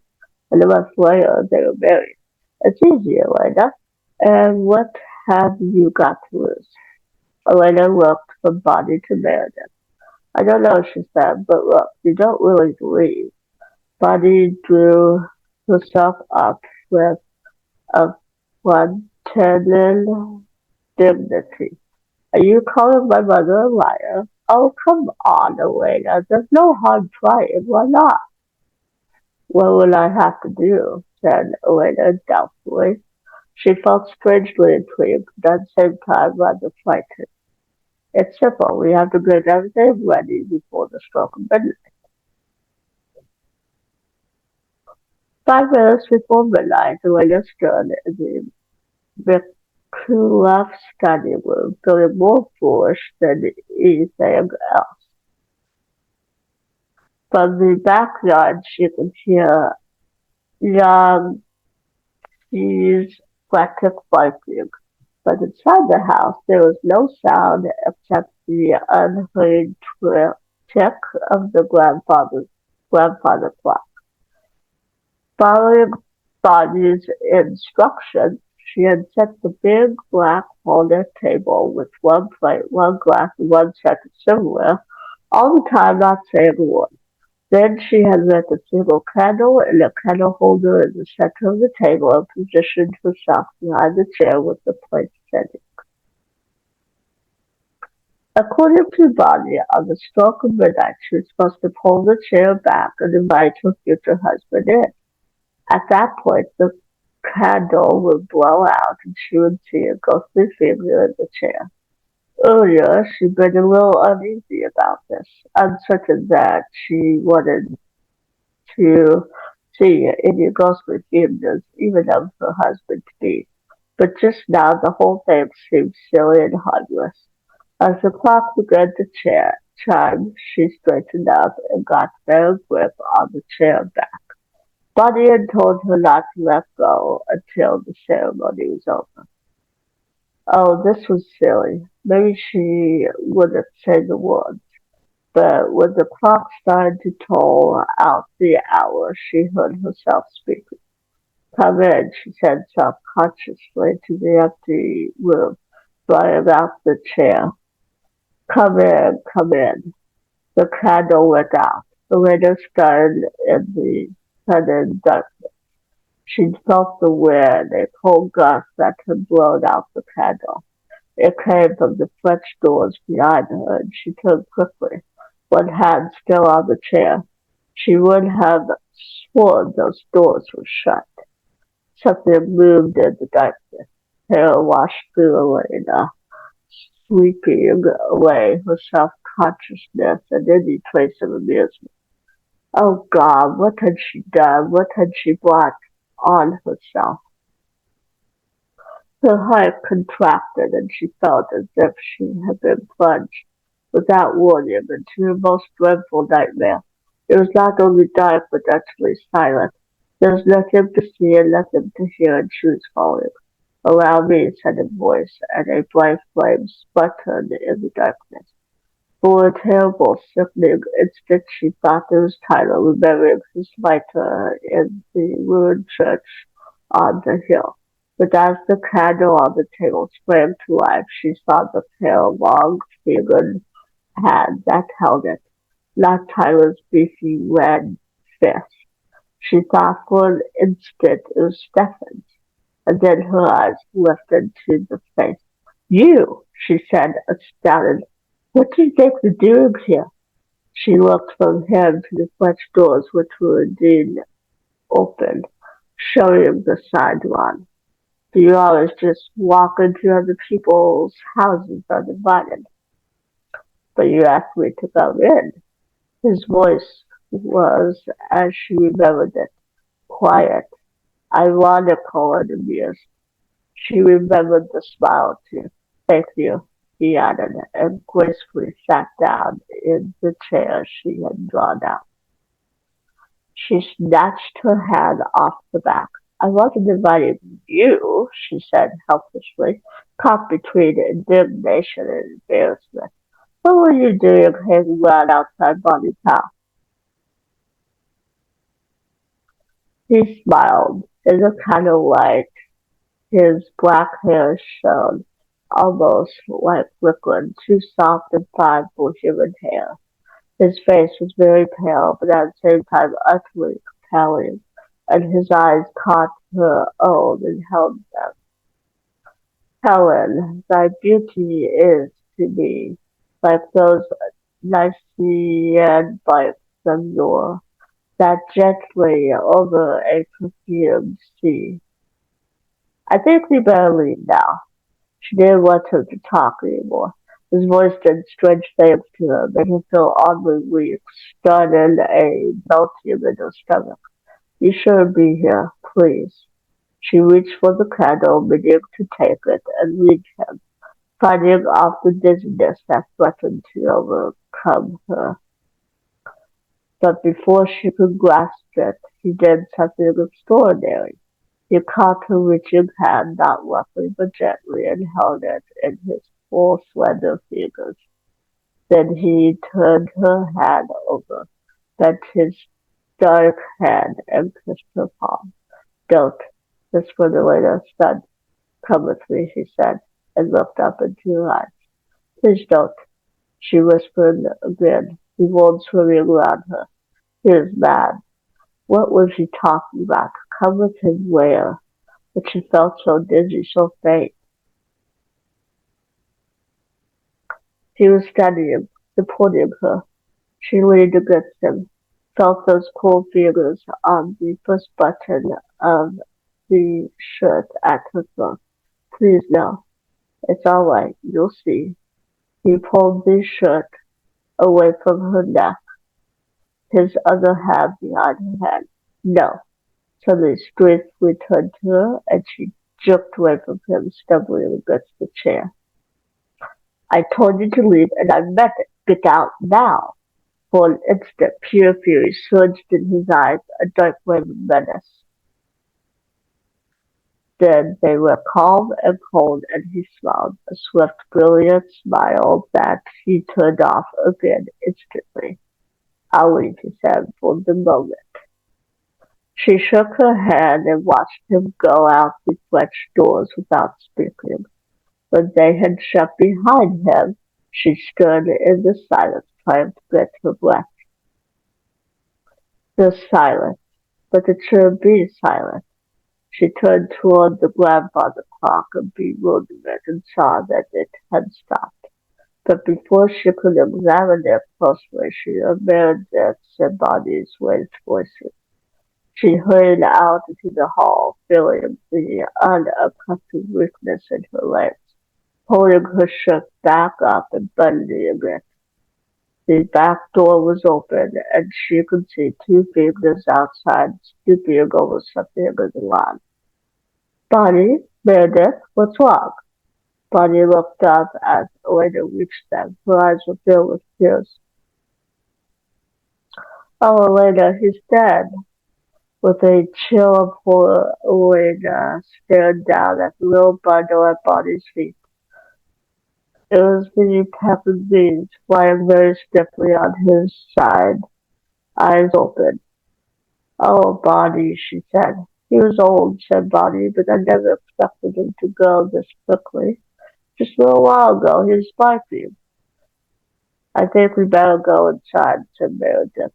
and a month later they were married. It's easy, Elena. And what have you got to lose? Elena looked from Bonnie to Meredith. I don't know, she said, but look, you don't really believe. Bonnie drew herself up with a Quintillian dignity. Are you calling my mother a liar? Oh, come on, Elena. There's no harm trying. Why not? "What will I have to do?" said Elena doubtfully. She felt strangely intrigued, but at the same time rather frightened. "It's simple. We have to get everything ready before the stroke of midnight." 5 minutes before midnight, Elena stood in the McCullough's study room, feeling more foolish than anything else. From the backyard, she could hear young Steve's frantic barking, but inside the house there was no sound except the unhurried tick of the grandfather clock. Following Bonnie's instructions, she had set the big black walnut table with one plate, one glass, and one set of silverware, all the time not saying a word. Then she had lit a single candle in a candle holder in the center of the table and positioned herself behind the chair with the plate steady. According to Bonnie, on the stroke of midnight, she was supposed to pull the chair back and invite her future husband in. At that point, the candle would blow out and she would see a ghostly figure in the chair. Earlier, she'd been a little uneasy about this, uncertain that she wanted to see any ghostly figures, even of her husband to be. But just now, the whole thing seemed silly and harmless. As the clock began to chime, she straightened up and got their grip on the chair back. Bonnie had told her not to let go until the ceremony was over. Oh, this was silly. Maybe she wouldn't say the words, but when the clock started to toll out the hour, she heard herself speaking. "Come in," she said self-consciously to the empty room, drawing out the chair. "Come in, come in." The candle went out. The window stood in the sudden darkness. She felt the wind, a cold gust that had blown out the candle. It came from the French doors behind her, and she turned quickly, one hand still on the chair. She would have sworn those doors were shut. Something moved in the darkness. Hair washed through Elena, sweeping away her self-consciousness and any trace of amusement. Oh God, what had she done? What had she brought on herself? Her heart contracted and she felt as if she had been plunged without warning into a most dreadful nightmare. It was not only dark but utterly silent. There was nothing to see and nothing to hear, and she was falling. "Allow me," said a voice, and a bright flame sputtered in the darkness. For a terrible, sickening instant she thought it was Tyler remembering his mitre in the ruined church on the hill. But as the candle on the table sprang to life, she saw the pale, long-fingered hand that held it, not Tyler's beefy red fist. She thought for an instant it was Stefan's, and then her eyes lifted to the face. "You!" she said, astounded. "What do you think you're doing here?" She looked from him to the French doors, which were indeed open, showing the side lawn. "Do you always just walk into other people's houses uninvited?" "But you asked me to come in." His voice was, as she remembered it, quiet, ironical, and amused. She remembered the smile too. "Thank you," he added, and gracefully sat down in the chair she had drawn out. She snatched her hand off the back. "I wasn't inviting you," she said helplessly, caught between indignation and embarrassment. "What were you doing hanging around outside Bonnie's house?" He smiled. In the kind of light his black hair shone, almost like liquid, too soft and fine for human hair. His face was very pale, but at the same time utterly compelling, and his eyes caught her own and held them. "Helen, thy beauty is to me like those Nicean bikes of yore. sat gently over a perfumed sea. I think we better leave now. She didn't want him to talk anymore. His voice did strange things to her, making her feel oddly weak, stunned in a melting in her stomach. You shouldn't be here, please. She reached for the candle, meaning to take it and reach him, fighting off the dizziness that threatened to overcome her. But before she could grasp it, he did something extraordinary. He caught her reaching hand not roughly but gently and held it in his full slender fingers. Then he turned her hand over, bent his dark hand and kissed her palm. Don't, whispered Elena, stunned. Come with me, he said, and looked up into her eyes. Please don't, she whispered again, his words swimming around her. He was mad. What was he talking about? Come with him where? But she felt so dizzy, so faint. He was studying, supporting her. She leaned against him, felt those cold fingers on the first button of the shirt at her throat. Please no. It's all right. You'll see. He pulled the shirt away from her neck, his other hand behind her head. No. Suddenly strength returned to her, and she jerked away from him, stumbling against the chair. I told you to leave, and I meant it. Get out now. For an instant, pure fury surged in his eyes, a dark wave of menace. Then they were calm and cold, and he smiled, a swift, brilliant smile that he turned off again instantly. I'll leave, he said, for the moment. She shook her head and watched him go out the French doors without speaking. When they had shut behind him, she stood in the silence, trying to get her breath. The silence, but it should be silent. She turned toward the grandfather clock in bewilderment and saw that it had stopped. But before she could examine it closely, she heard its embodied raised voices. She hurried out into the hall, feeling the unaccustomed weakness in her legs, pulling her shirt back up and buttoning it. The back door was open, and she could see two figures outside, stooping over something in the lawn. Bonnie, Meredith, what's wrong? Bonnie looked up as Elena reached them. Her eyes were filled with tears. Oh, Elena, he's dead. With a chill of horror, Elena stared down at the little bundle at Bonnie's feet. It was the peppered beans, lying very stiffly on his side, eyes open. Oh, Bonnie, she said. He was old, said Bonnie, but I never expected him to go this quickly. Just a little while ago, he was barking. I think we better go inside, said Meredith.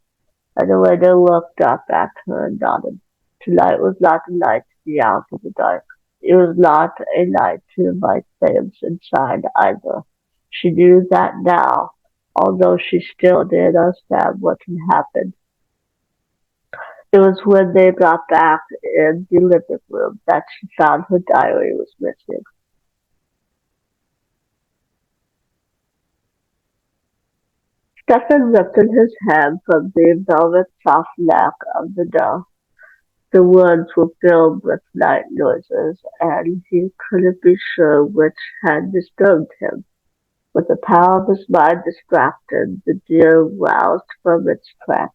And Elena looked up at her and nodded. Tonight was not a night to be out in the dark. It was not a night to invite things inside either. She knew that now, although she still didn't understand what had happened. It was when they got back in the living room that she found her diary was missing. Stephen lifted his hand from the velvet soft neck of the door. The woods were filled with night noises, and he couldn't be sure which had disturbed him. With the power of his mind distracted, the deer roused from its trance.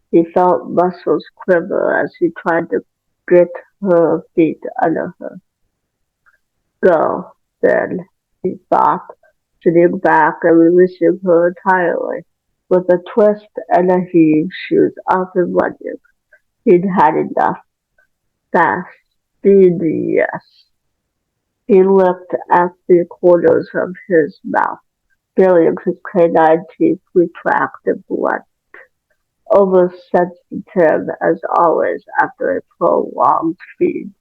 He felt muscles quiver as he tried to get her feet under her. Go, then, he thought, sitting back and releasing her entirely. With a twist and a heave, she was off and running. He'd had enough. Fast, speedy, yes. He looked at the corners of his mouth, feeling his canine teeth retract and blunt. Oversensitive as always after a prolonged feed.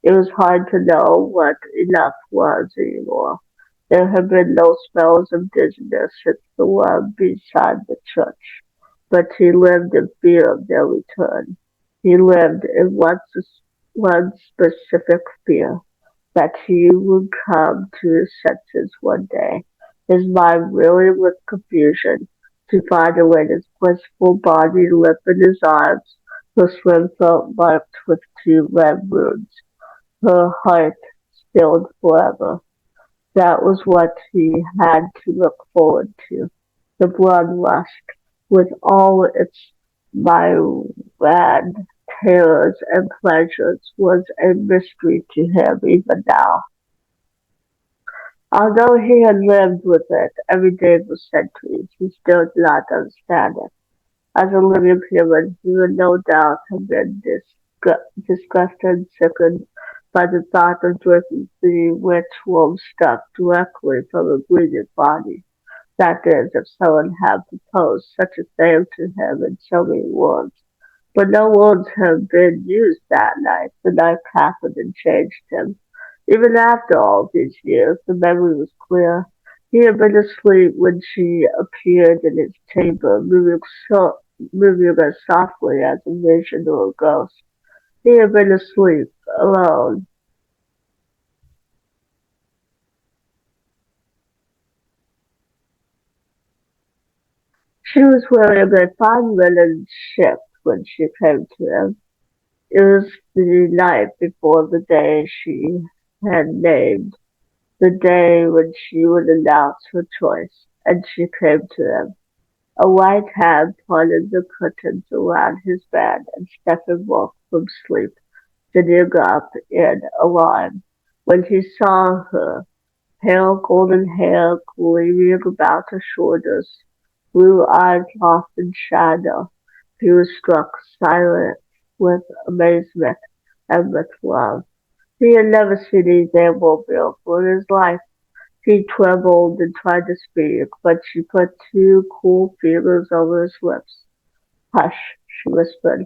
It was hard to know what enough was anymore. There had been no spells of dizziness since the one beside the church. but he lived in fear of their return. He lived in one specific fear, that he would come to his senses one day, his mind reeling with confusion, to find a way his blissful body limp in his arms, her slim throat marked with two red wounds, her heart stilled forever. That was what he had to look forward to. The bloodlust, with all its myriad terrors and pleasures, was a mystery to him even now. Although he had lived with it every day for centuries, he still did not understand it. As a living human, he would no doubt have been disgusted and sickened by the thought of drinking the rich warm stuff directly from a breathing body. That is, if someone had proposed such a thing to him in so many words. But no words had been used that night. The night happened and changed him. Even after all these years, the memory was clear. He had been asleep when she appeared in his chamber, moving as softly as a vision or a ghost. He had been asleep, alone. She was wearing a fine linen shift when she came to him. It was the night before the day she had named, the day when she would announce her choice, and she came to him. A white hand parted the curtains around his bed, and Stephen woke from sleep, sitting up in alarm. When he saw her, pale golden hair gleaming about her shoulders, blue eyes lost in shadow, he was struck silent with amazement and with love. He had never seen anything more beautiful in his life. He trembled and tried to speak, but she put two cool fingers over his lips. "Hush," she whispered,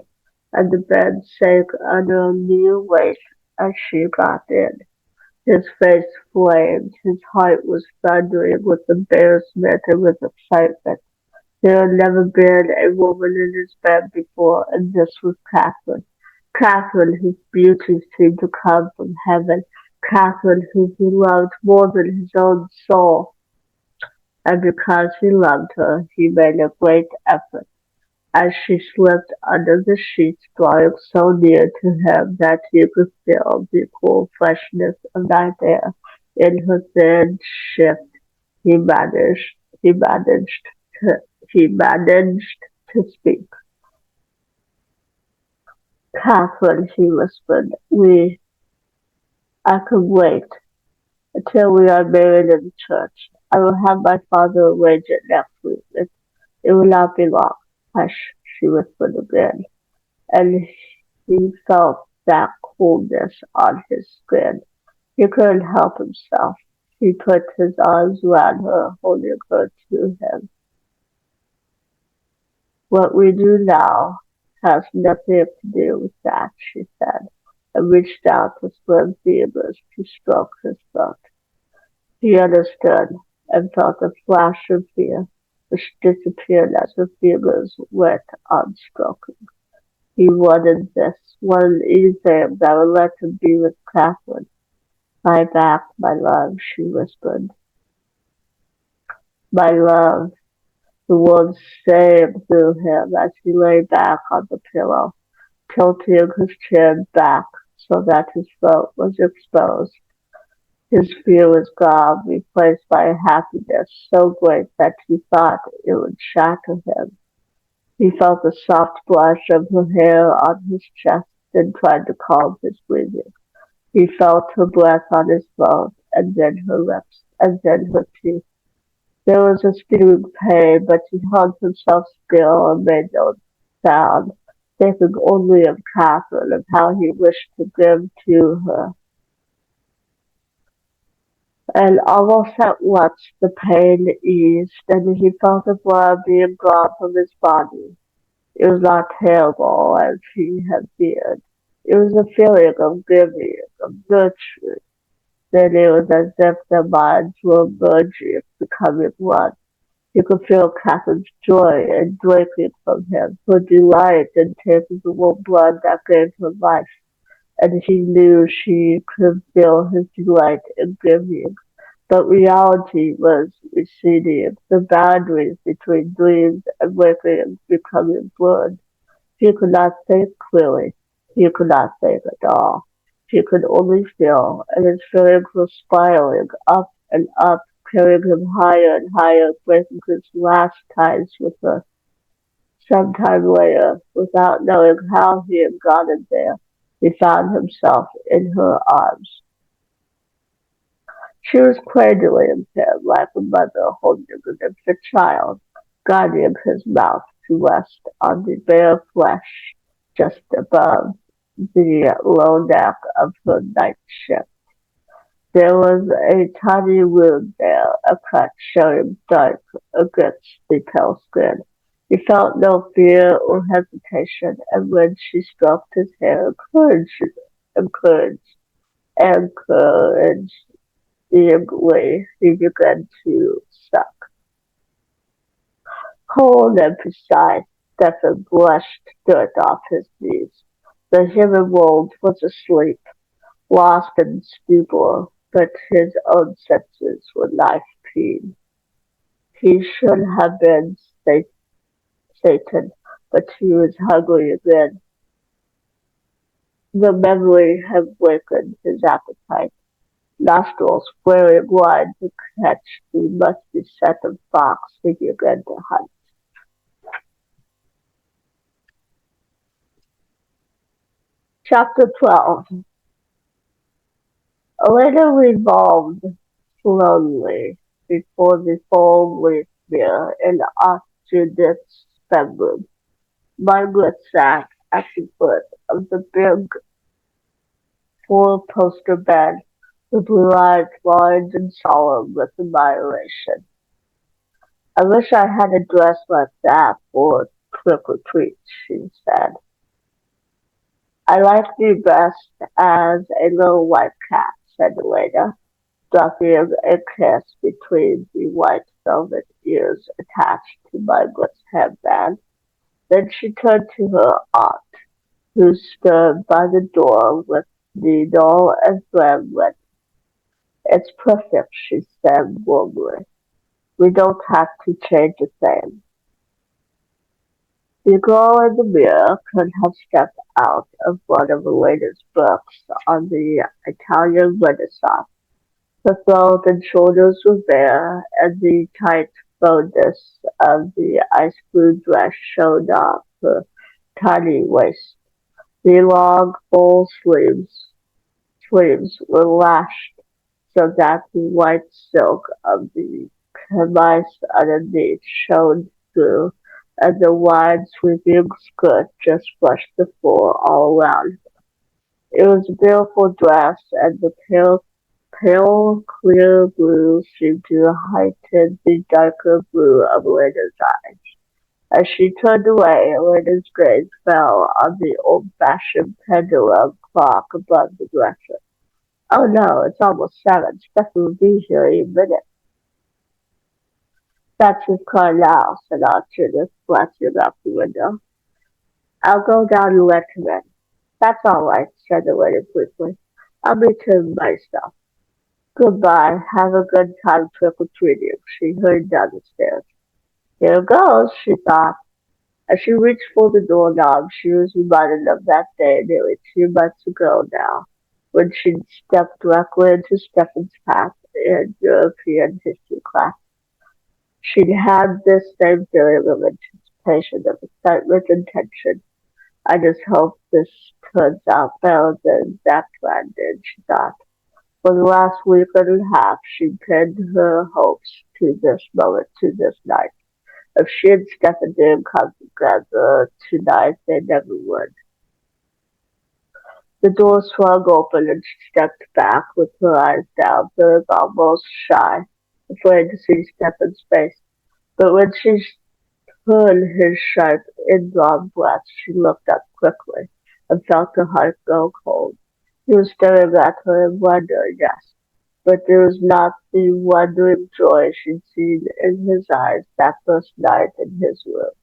and the bed sank under a new weight as she got in. His face flamed, his heart was thundering with embarrassment and with excitement. There had never been a woman in his bed before, and this was Catherine. Catherine, whose beauty seemed to come from heaven. Catherine, whom he loved more than his own soul. And because he loved her, he made a great effort. As she slipped under the sheets, drawing so near to him that he could feel the cool freshness of night air in her thin shift, he managed, he managed to, he managed to speak. "Catherine," he whispered, I could wait until we are married in the church. I will have my father arrange it next week. It will not be long." "Hush," she whispered again, and he felt that coolness on his skin. He couldn't help himself. He put his arms around her, holding her to him. "What we do now has nothing to do with that," she said, and reached out with slim fingers to stroke his throat. He understood, and felt a flash of fear, which disappeared as her fingers went on stroking. He wanted this, wanted anything that would let him be with Catherine. "My back, my love," she whispered. "My love." The words sang through him as he lay back on the pillow, tilting his chin back so that his throat was exposed. His fear was gone, replaced by a happiness so great that he thought it would shatter him. He felt the soft blush of her hair on his chest and tried to calm his breathing. He felt her breath on his throat, and then her lips, and then her teeth. There was a stinging pain, but he held himself still and made no sound, thinking only of Catherine, of how he wished to give to her. And almost at once the pain eased, and he felt the blood being drawn from his body. It was not terrible as he had feared. It was a feeling of giving, of nurturing. Then it was as if their minds were merging, becoming one. She could feel Catherine's joy in drinking from him, her delight in taking the warm blood that gave her life, and he knew she could feel his delight in giving. But reality was receding, the boundaries between dreams and waking becoming blurred. She could not think clearly. She could not think at all. She could only feel, and his feelings were spiraling up and up, carrying him higher and higher, breaking his last ties with her. Sometime later, without knowing how he had gotten there, he found himself in her arms. She was cradling him like a mother holding an infant child, guiding his mouth to rest on the bare flesh just above the low neck of her nightshift. There was a tiny wound there, a cut showing dark against the pale skin. He felt no fear or hesitation, and when she stroked his hair, encouraged, encouraged, way he began to suck. Cold and precise, Stephen brushed dirt off his knees. The human world was asleep, lost in stupor, but his own senses were life keen. He should have been Satan, but he was hungry again. The memory had wakened his appetite. Nostrils flaring wide to catch the musty scent of fox he began to hunt. Chapter 12. Elena revolved slowly before the full-length mirror in Judith's bedroom. Margaret sat at the foot of the big four-poster bed, her blue eyes large and solemn with admiration. "I wish I had a dress like that for trick or treat," she said. "I like you best as a little white cat," said Elena, dropping a kiss between the white velvet ears attached to Margaret's headband. Then she turned to her aunt, who stood by the door with needle and thread ready. "It's perfect," she said warmly. "We don't have to change a thing." The girl in the mirror could have stepped out of one of Elena's books on the Italian Renaissance. Her throat and shoulders were bare, and the tight bodice of the ice-blue dress showed off her tiny waist. The long, full sleeves were lashed so that the white silk of the chemise underneath shone through, and the wide sweeping skirt just brushed the floor all around. It was a beautiful dress, and the pale clear blue seemed to heighten the darker blue of Elena's eyes. As she turned away, Elena's gaze fell on the old-fashioned pendulum clock above the dresser. "Oh no, it's almost 7. Stephen will be here any minute." "That's his car now," said Aunt Judith, glancing out the window. "I'll go down and let him in." "That's all right," said Elena briefly. "I'll meet him myself." "Goodbye. Have a good time trick-or-treating." She hurried down the stairs. "Here goes," she thought. As she reached for the doorknob, she was reminded of that day nearly 2 months ago now, when she'd stepped directly into Stephen's path in European history class. She'd had this same feeling of anticipation, of excitement and tension. "I just hope this turns out better than that plan did," she thought. For the last week and a half she'd pinned her hopes to this moment, to this night. If she and Stephen didn't come together tonight, they never would. The door swung open and she stepped back with her eyes down, feeling almost shy, afraid to see Stephen's face. But when she heard his sharp, indrawn breath, she looked up quickly and felt her heart go cold. He was staring at her in wonder, yes. but there was not the wondering joy she'd seen in his eyes that first night in his room.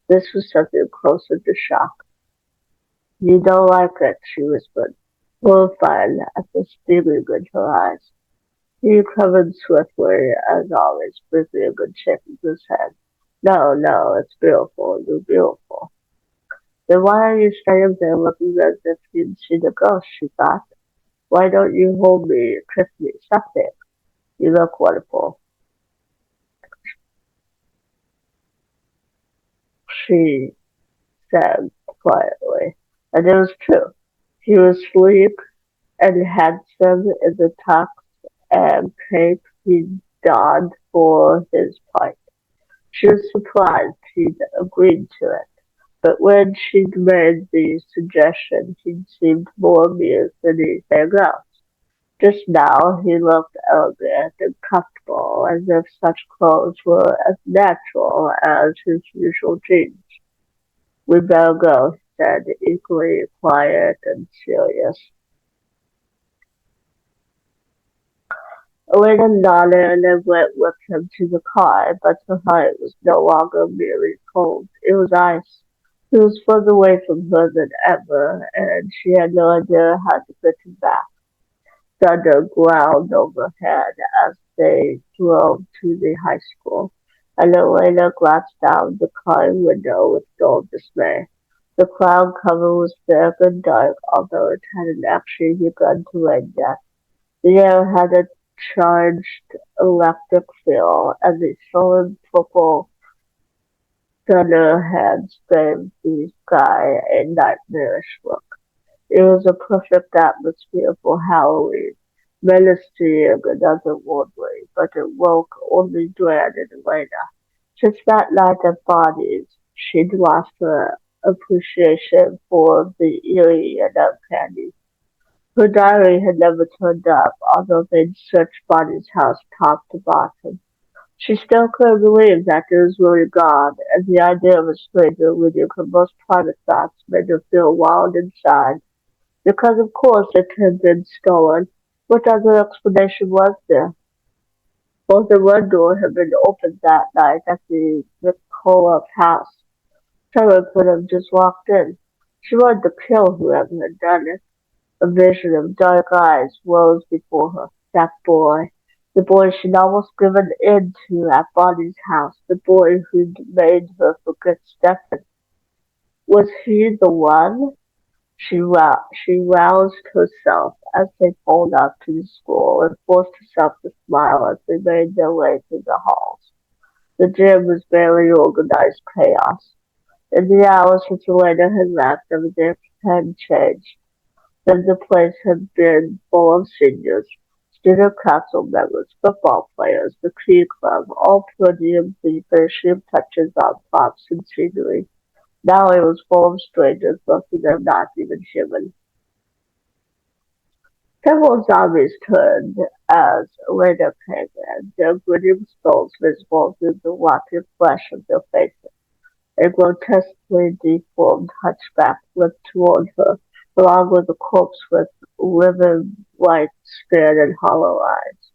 This was something closer to shock. "You don't like it," she whispered, horrified at the steaming in her eyes. He recovered swiftly, as always, briefly a good shake of his head. "No, no, it's beautiful, you're beautiful." "Then why are you standing there looking as if you'd seen a ghost?" she thought. "Why don't you hold me, kiss me, something? You look wonderful," she said quietly. And it was true. He was sleek and handsome in the tux and cape he donned for his part. She was surprised he'd agreed to it, but when she'd made the suggestion, he'd seemed more amused than anything else. Just now he looked elegant and comfortable, as if such clothes were as natural as his usual jeans. "We'd better go," he said, equally quiet and serious. Elena nodded and then went with him to the car, but her heart was no longer merely cold, it was ice. He was further away from her than ever, and she had no idea how to get him back. Thunder growled overhead as they drove to the high school, and Elena glanced out the car window with dull dismay. The cloud cover was thick and dark, although it hadn't actually begun to rain yet. The air had a charged electric feel, and the sullen purple thunder had gave the sky a nightmarish look. It was a perfect atmosphere for Halloween, menacing and otherworldly, but it woke only dread in Elena. Since that night at Bonnie's, she'd lost her appreciation for the eerie and uncanny. Her diary had never turned up, although they'd searched Bonnie's house top to bottom. She still couldn't believe that there was really God, and the idea of a stranger reading her most private thoughts made her feel wild inside. Because of course it had been stolen. What other explanation was there? Both the one door had been opened that night at the Nicola house. Someone could have just walked in. She wanted to kill whoever had done it. A vision of dark eyes rose before her. That boy. The boy she'd almost given in to at Bonnie's house. The boy who'd made her forget Stephen. Was he the one? She roused herself as they pulled up to the school and forced herself to smile as they made their way through the halls. The gym was barely organized chaos. In the hours since Elena had left, everything had changed. Then the place had been full of seniors, student council members, football players, the Key Club, all putting the finishing touches on props and scenery. Now it was full of strangers, most of them not even human. Several zombies turned as Elena came in, their grinning skulls visible through the rotten flesh of their faces. A grotesquely deformed hunchback limped toward her, along with a corpse with livid white skin and hollow eyes.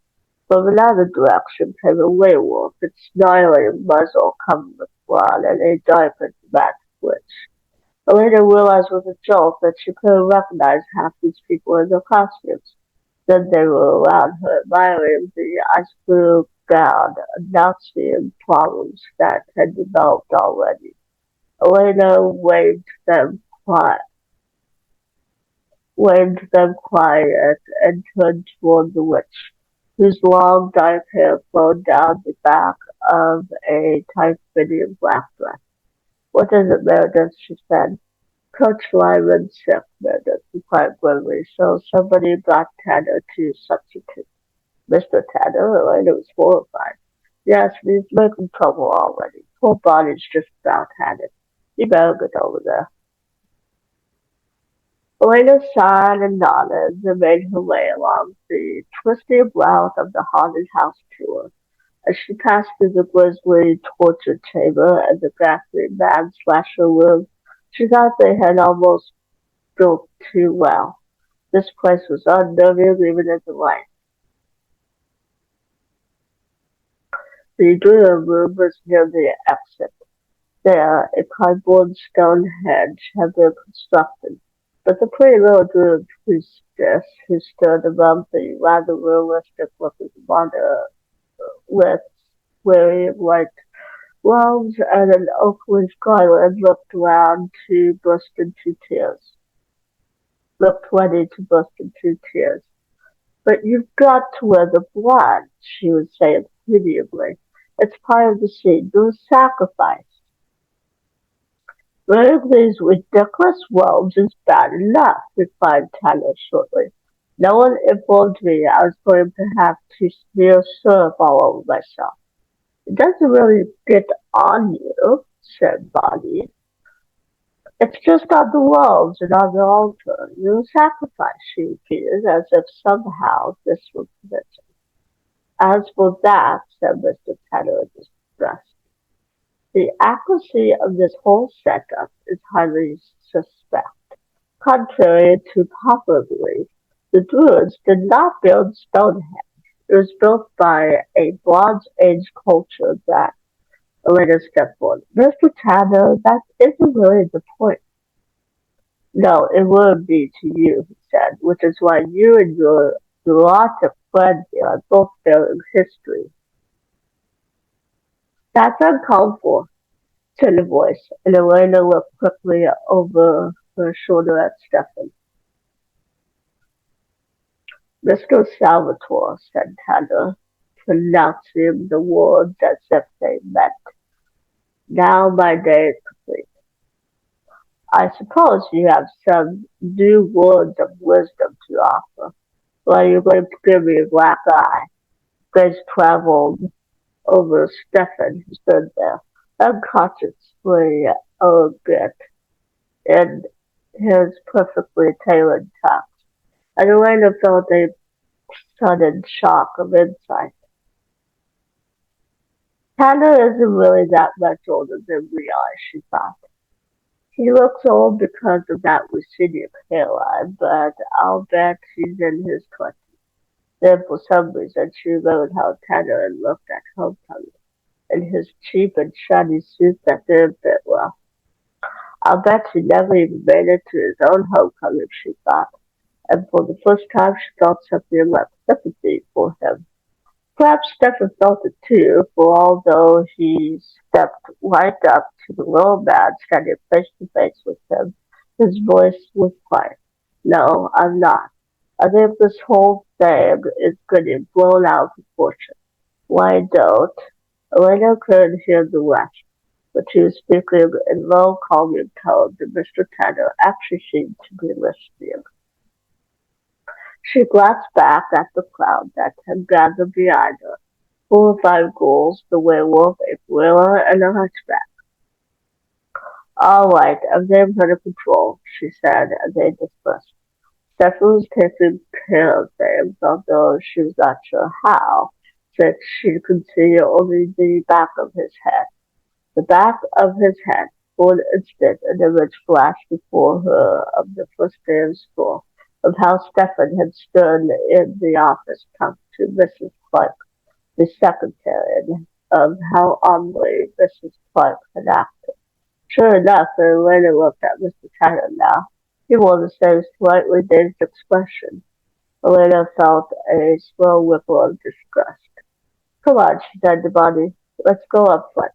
From another direction came a werewolf, its snarling muzzle covered with blood and a darkened red switch. Elena realized with a jolt that she couldn't recognize half these people in their costumes. Then they were around her, admiring the ice blue gown, announcing problems that had developed already. Elena waved them quiet and turned toward the witch, whose long dark hair flowed down the back of a tight-fitting black dress. "What is it, Meredith?" she said. "Coach Lyman's sick," Meredith replied grimly, "so somebody got Tanner to substitute." "Mr. Tanner?" Elena was horrified. "Yes, he's making trouble already. Poor Bonnie's just about had it. You better get over there." Elena sighed and nodded and made her way along the twisty route of the haunted house tour. As she passed through the grisly torture chamber and the ghastly mad slasher room, she thought they had almost built too well. This place was unnerving even in the light. The drawing room was near the exit. There, a cardboard Stonehenge had been constructed, but the pretty little druid priestess who stood above the rather realistic-looking monolith, wearing white gloves and an oak leaf garland, looked ready to burst into tears. But you've got to wear the blood, she would say pitiably. It's part of the scene. Do sacrifice. Wearing these ridiculous robes is bad enough, replied Tyler shortly. No one informed me I was going to have to smear syrup all over myself. It doesn't really get on you, said Bonnie. It's just on the walls and on the altar. You sacrifice, she repeated, as if somehow this would convince her. As for that, said Mr. Tanner in distress, the accuracy of this whole setup is highly suspect. Contrary to popular belief, the Druids did not build Stonehenge. It was built by a Bronze Age culture that later stepped forward. Mr. Tanner, that isn't really the point. No, it would be to you, he said, which is why you and your neurotic friend here are both failing history. That's uncalled for, said a voice, and Elena looked quickly over her shoulder at Stefan. Mr. Salvatore, said Tanner, pronouncing the words as if they meant. Now my day is complete. I suppose you have some new words of wisdom to offer. Well, you're going to give me a black eye. Grace traveled over Stefan, who stood there, unconsciously a bit, in his perfectly tailored tux, and Elena felt a sudden shock of insight. Tanner isn't really that much older than we are, she thought. He looks old because of that receding hairline, but I'll bet he's in his 20s. Then for some reason she remembered how Tanner had looked at homecoming, in his cheap and shiny suit that didn't fit well. I'll bet he never even made it to his own homecoming, she thought, and for the first time she felt something like sympathy for him. Perhaps Stephen felt it too, for although he stepped right up to the little man standing face to face with him, his voice was quiet. No, I'm not. I think this whole thing is getting blown out of proportion. Why don't? Elena couldn't hear the rest, but she was speaking in low, calming tones, and Mr. Tanner actually seemed to be listening. She glanced back at the crowd that had gathered behind her. 4 or 5 ghouls, the werewolf, a gorilla, and a hunchback. All right, everything's under control, she said as they dispersed. Stephanie was taking care of things, although she was not sure how, since she could see only the back of his head. The back of his head. For an instant, an image flashed before her of the first day of school, of how Stephen had stood in the office talking to Mrs. Clark, the secretary, and of how oddly Mrs. Clark had acted. Sure enough, when Elena looked at Mr. Tanner now, he wore the same slightly dazed expression. Elena felt a slow ripple of disgust. Come on, she said to Bonnie. Let's go up front.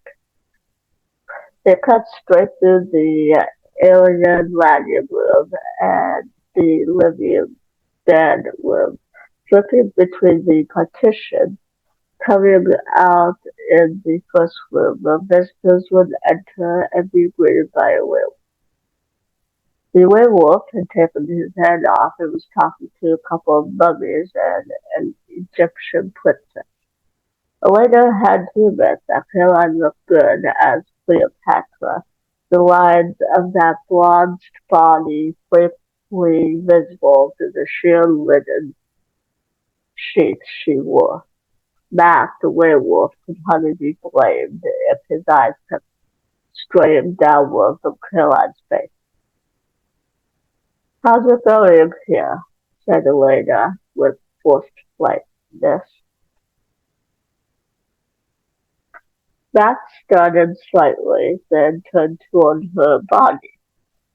They cut straight through the alien landing room and the living bedroom, slipping between the partitions. Coming out in the first room, the visitors would enter and be greeted by a werewolf. The werewolf had taken his head off and was talking to a couple of mummies and an Egyptian princess. Elena had to admit that Caroline looked good as Cleopatra, the lines of that bronzed body faintly visible through the sheer linen sheath she wore. Mac, the werewolf, could hardly be blamed if his eyes kept straying downward from Caroline's face. How's it going here? Said Elena with forced politeness. Matt started slightly, then turned toward her body.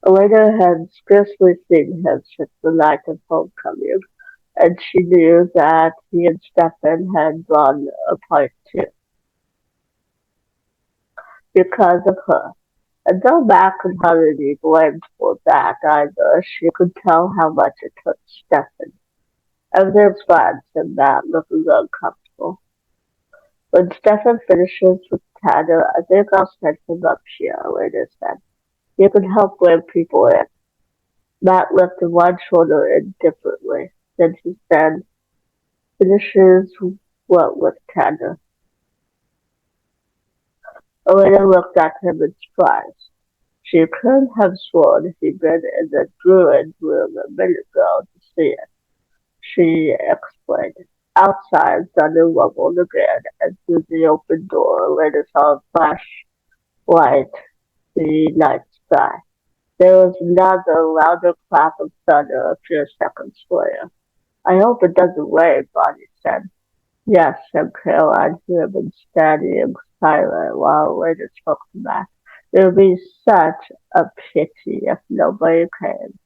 Elena had scarcely seen him since the night of homecoming, and she knew that he and Stefan had drawn apart too, because of her. And though Matt could hardly be blamed for that either, she could tell how much it hurt Stefan. Everything's fine, said Matt, looking uncomfortable. When Stefan finishes with Tanner, I think I'll send him up here, Elena said. You can help bring people in. Matt lifted one shoulder indifferently. Then he said, finishes what with Tanner? Elena looked at him in surprise. She couldn't have sworn he'd been in the druid room a minute ago to see it. She explained. Outside, thunder rumbled again, and through the open door, Elena saw a flash light the night sky. There was another louder clap of thunder a few seconds later. I hope it doesn't rain, Bonnie said. Yes, said Caroline, who had been standing silent while Elena spoke to Matt. It would be such a pity if nobody came.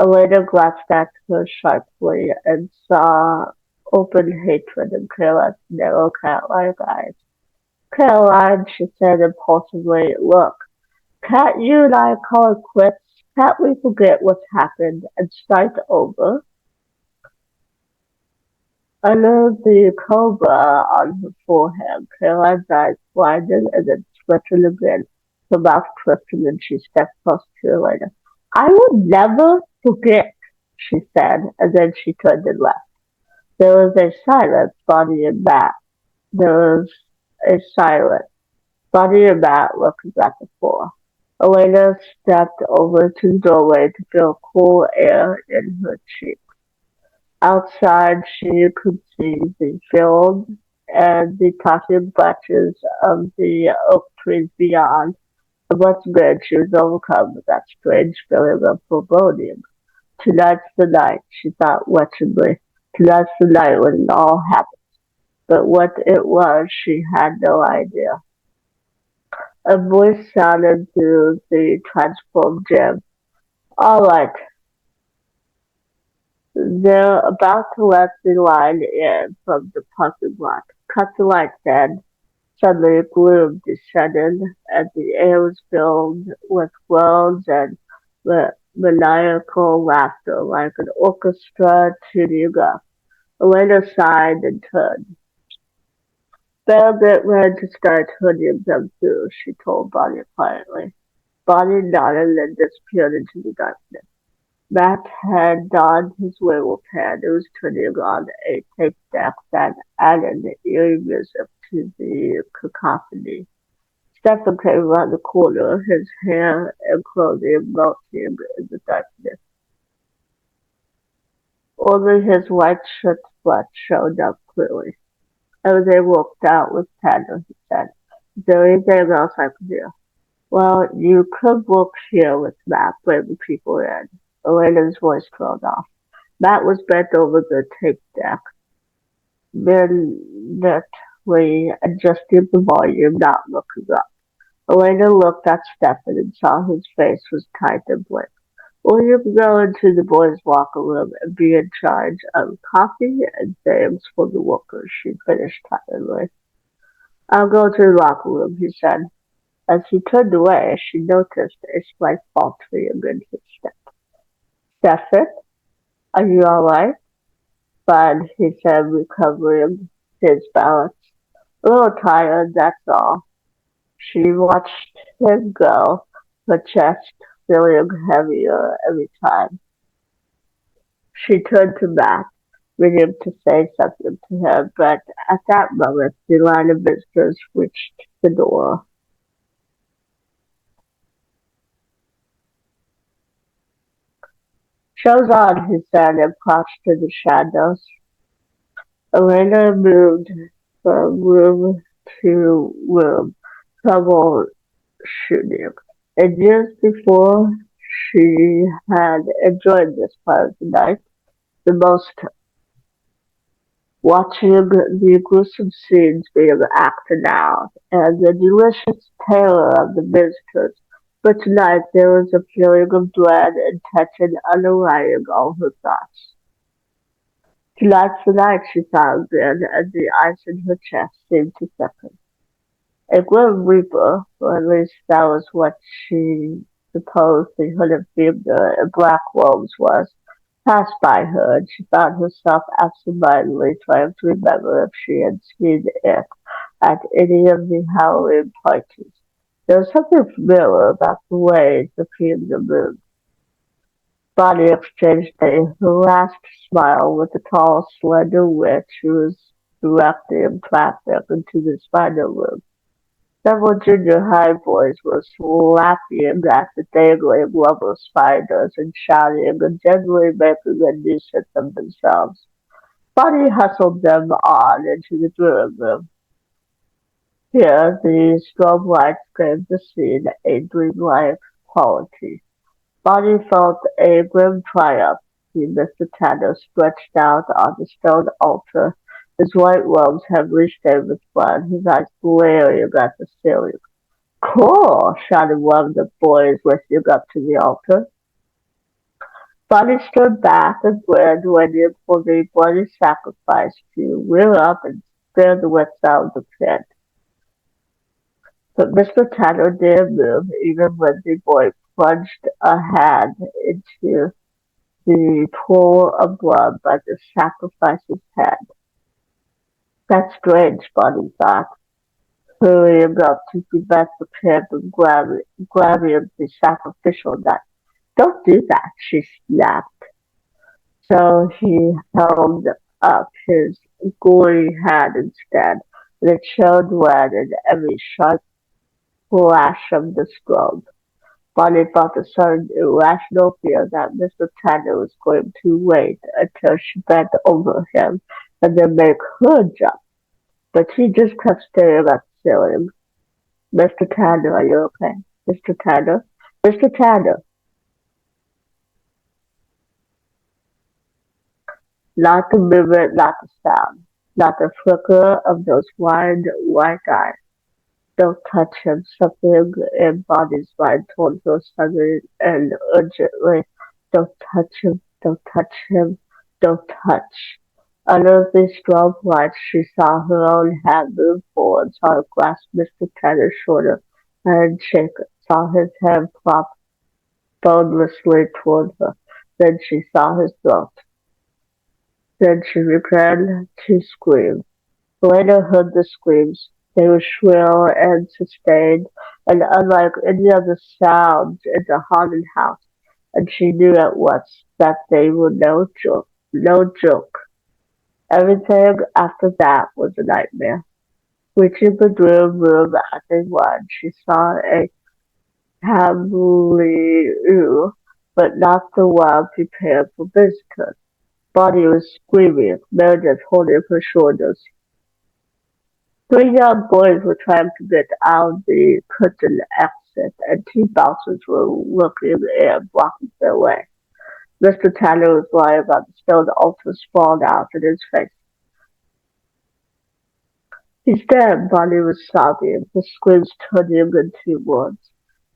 Elena glanced at her sharply and saw open hatred in Caroline's narrow cat-like eyes. Caroline, she said impulsively, look, can't you and I call it quits? Can't we forget what's happened and start over? Under the cobra on her forehead, Caroline's eyes widened and then sweated again. Her mouth twisted and she stepped close to Elena. I will never forget, she said, and then she turned and left. There was a silence, Bonnie and Matt. There was a silence. Bonnie and Matt looked at the floor. Elena stepped over to the doorway to feel cool air in her cheeks. Outside she could see the field and the tossing branches of the oak trees beyond, and once again she was overcome with that strange feeling of foreboding. Tonight's the night, she thought wretchedly. Tonight's the night when it all happened. But what it was she had no idea. A voice sounded through the transformed gym. All right, they're about to let the line in from the parking lot. Cut the lights, then. Suddenly gloom descended, and the air was filled with groans and maniacal laughter, like an orchestra tuning up. Elena sighed and turned. Better get ready to start hurting them too, she told Bonnie quietly. Bonnie nodded and disappeared into the darkness. Matt had donned his werewolf hat and was turning on a tape deck that added eerie music to the cacophony. Stefan came around the corner, his hair and clothing melting in the darkness. Only his white shirt flesh showed up clearly. As they walked out with Tanner, he said, is there anything else I can do? Well, you could walk here with Matt, bringing people in. Elena's voice trailed off. Matt was bent over the tape deck, minutely adjusting the volume, not looking up. Elena looked at Stefan and saw his face was tight and blank. William go into the boys' locker room and be in charge of coffee and things for the workers, she finished tiredly. I'll go to the locker room, he said. As he turned away, she noticed a slight faltering in his step. Stefan, are you all right? Fine, he said, recovering his balance. A little tired, that's all. She watched him go, her chest feeling heavier every time. She turned to Matt, ready to say something to him, but at that moment the line of visitors reached the door. Show's on, he said, and crouched in the shadows. Elena moved from room to room, troubleshooting. And years before, she had enjoyed this part of the night the most. watching the gruesome scenes being acted out, and the delicious terror of the visitors. But tonight there was a feeling of dread and tension underlying all her thoughts. Tonight she thought again, and the ice in her chest seemed to thicken. A grim reaper, or at least that was what she supposed the hooded figure in black robes was, passed by her, and she found herself absentmindedly trying to remember if she had seen it at any of the Halloween parties. There was something familiar about the way the figure moved. Bonnie exchanged a harassed smile with the tall, slender witch who was directing traffic into the spider room. Several junior high boys were laughing at the dangling web of spiders and shouting and generally making a nuisance of themselves. Bonnie hustled them on into the drawing room. Here, the strobe lights gave the scene a dreamlike quality. Bonnie felt a grim triumph. See Mr. Tanner stretched out on the stone altar, his white robes heavily stained with blood, his eyes glaring at the ceiling. "Cool!" shouted one of the boys racing up to the altar. Bonnie stood back and grinned, waiting for the bloody sacrifice to rear up and scare the wits out of the pit. But Mr. Tanner didn't move, even when the boy plunged a hand into the pool of blood by the sacrifice's head. That's strange, Bonnie thought, hurrying up to prevent the pit from grabbing the sacrificial knife. "Don't do that," she snapped. So he held up his gory hand instead, and it showed red in every sharp flash of the strobe. Bonnie felt a sudden irrational fear that Mr. Tanner was going to wait until she bent over him and then make her jump. But he just kept staring at the ceiling. "Mr. Tanner, are you okay? Mr. Tanner? Mr. Tanner?" Not the movement, not the sound, not the flicker of those wide white eyes. "Don't touch him," something in Bonnie's mind told her suddenly and urgently. "Don't touch him, don't touch him, don't touch." Under the strobe lights she saw her own hand move forward, saw her grasp Mr. Tanner's shoulder and shake it, saw his hand plop bonelessly toward her. Then she saw his throat. Then she began to scream. Helena heard the screams. They were shrill and sustained, and unlike any other sounds in the haunted house, and she knew at once that they were no joke. No joke. Everything after that was a nightmare. Reaching the dream room as they went, she saw a tableau, but not the one prepared for visitors. Bonnie was screaming, Meredith holding her shoulders. Three young boys were trying to get out the curtain exit, and two bouncers were looking in, blocking their way. Mr. Tanner was lying on the stone altar, sprawled out in his face. "He's dead," Bonnie was sobbing, the screams turning into words.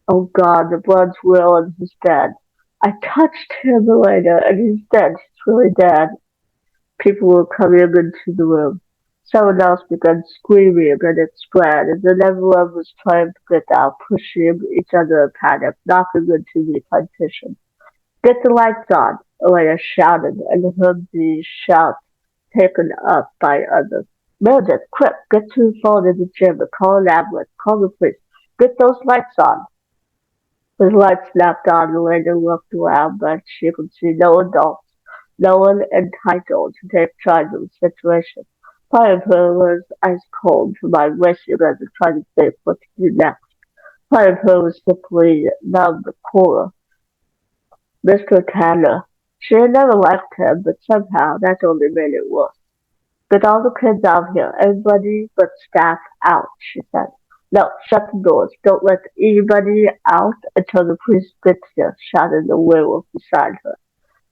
"Oh God, the blood's real and he's dead. I touched him later and he's dead. He's really dead." People were coming into the room. Someone else began screaming and it spread, and then everyone was trying to get out, pushing each other in panic, knocking into the partition. "Get the lights on," Elena shouted, and heard the shout taken up by others. "Meredith, quick, get to the phone in the gym and call an ambulance, call the police. Get those lights on." The lights snapped on. Elena looked around, but she could see no adults, no one entitled to take charge of the situation. Part of her was ice cold, her mind racing as it tried to think what to do next. Part of her was simply numb with horror. Mr. Tanner. She had never liked him, but somehow that only made it worse. "Get all the kids out here, everybody but staff out," she said. "No, shut the doors. Don't let anybody out until the priest gets here," shouted the werewolf beside her,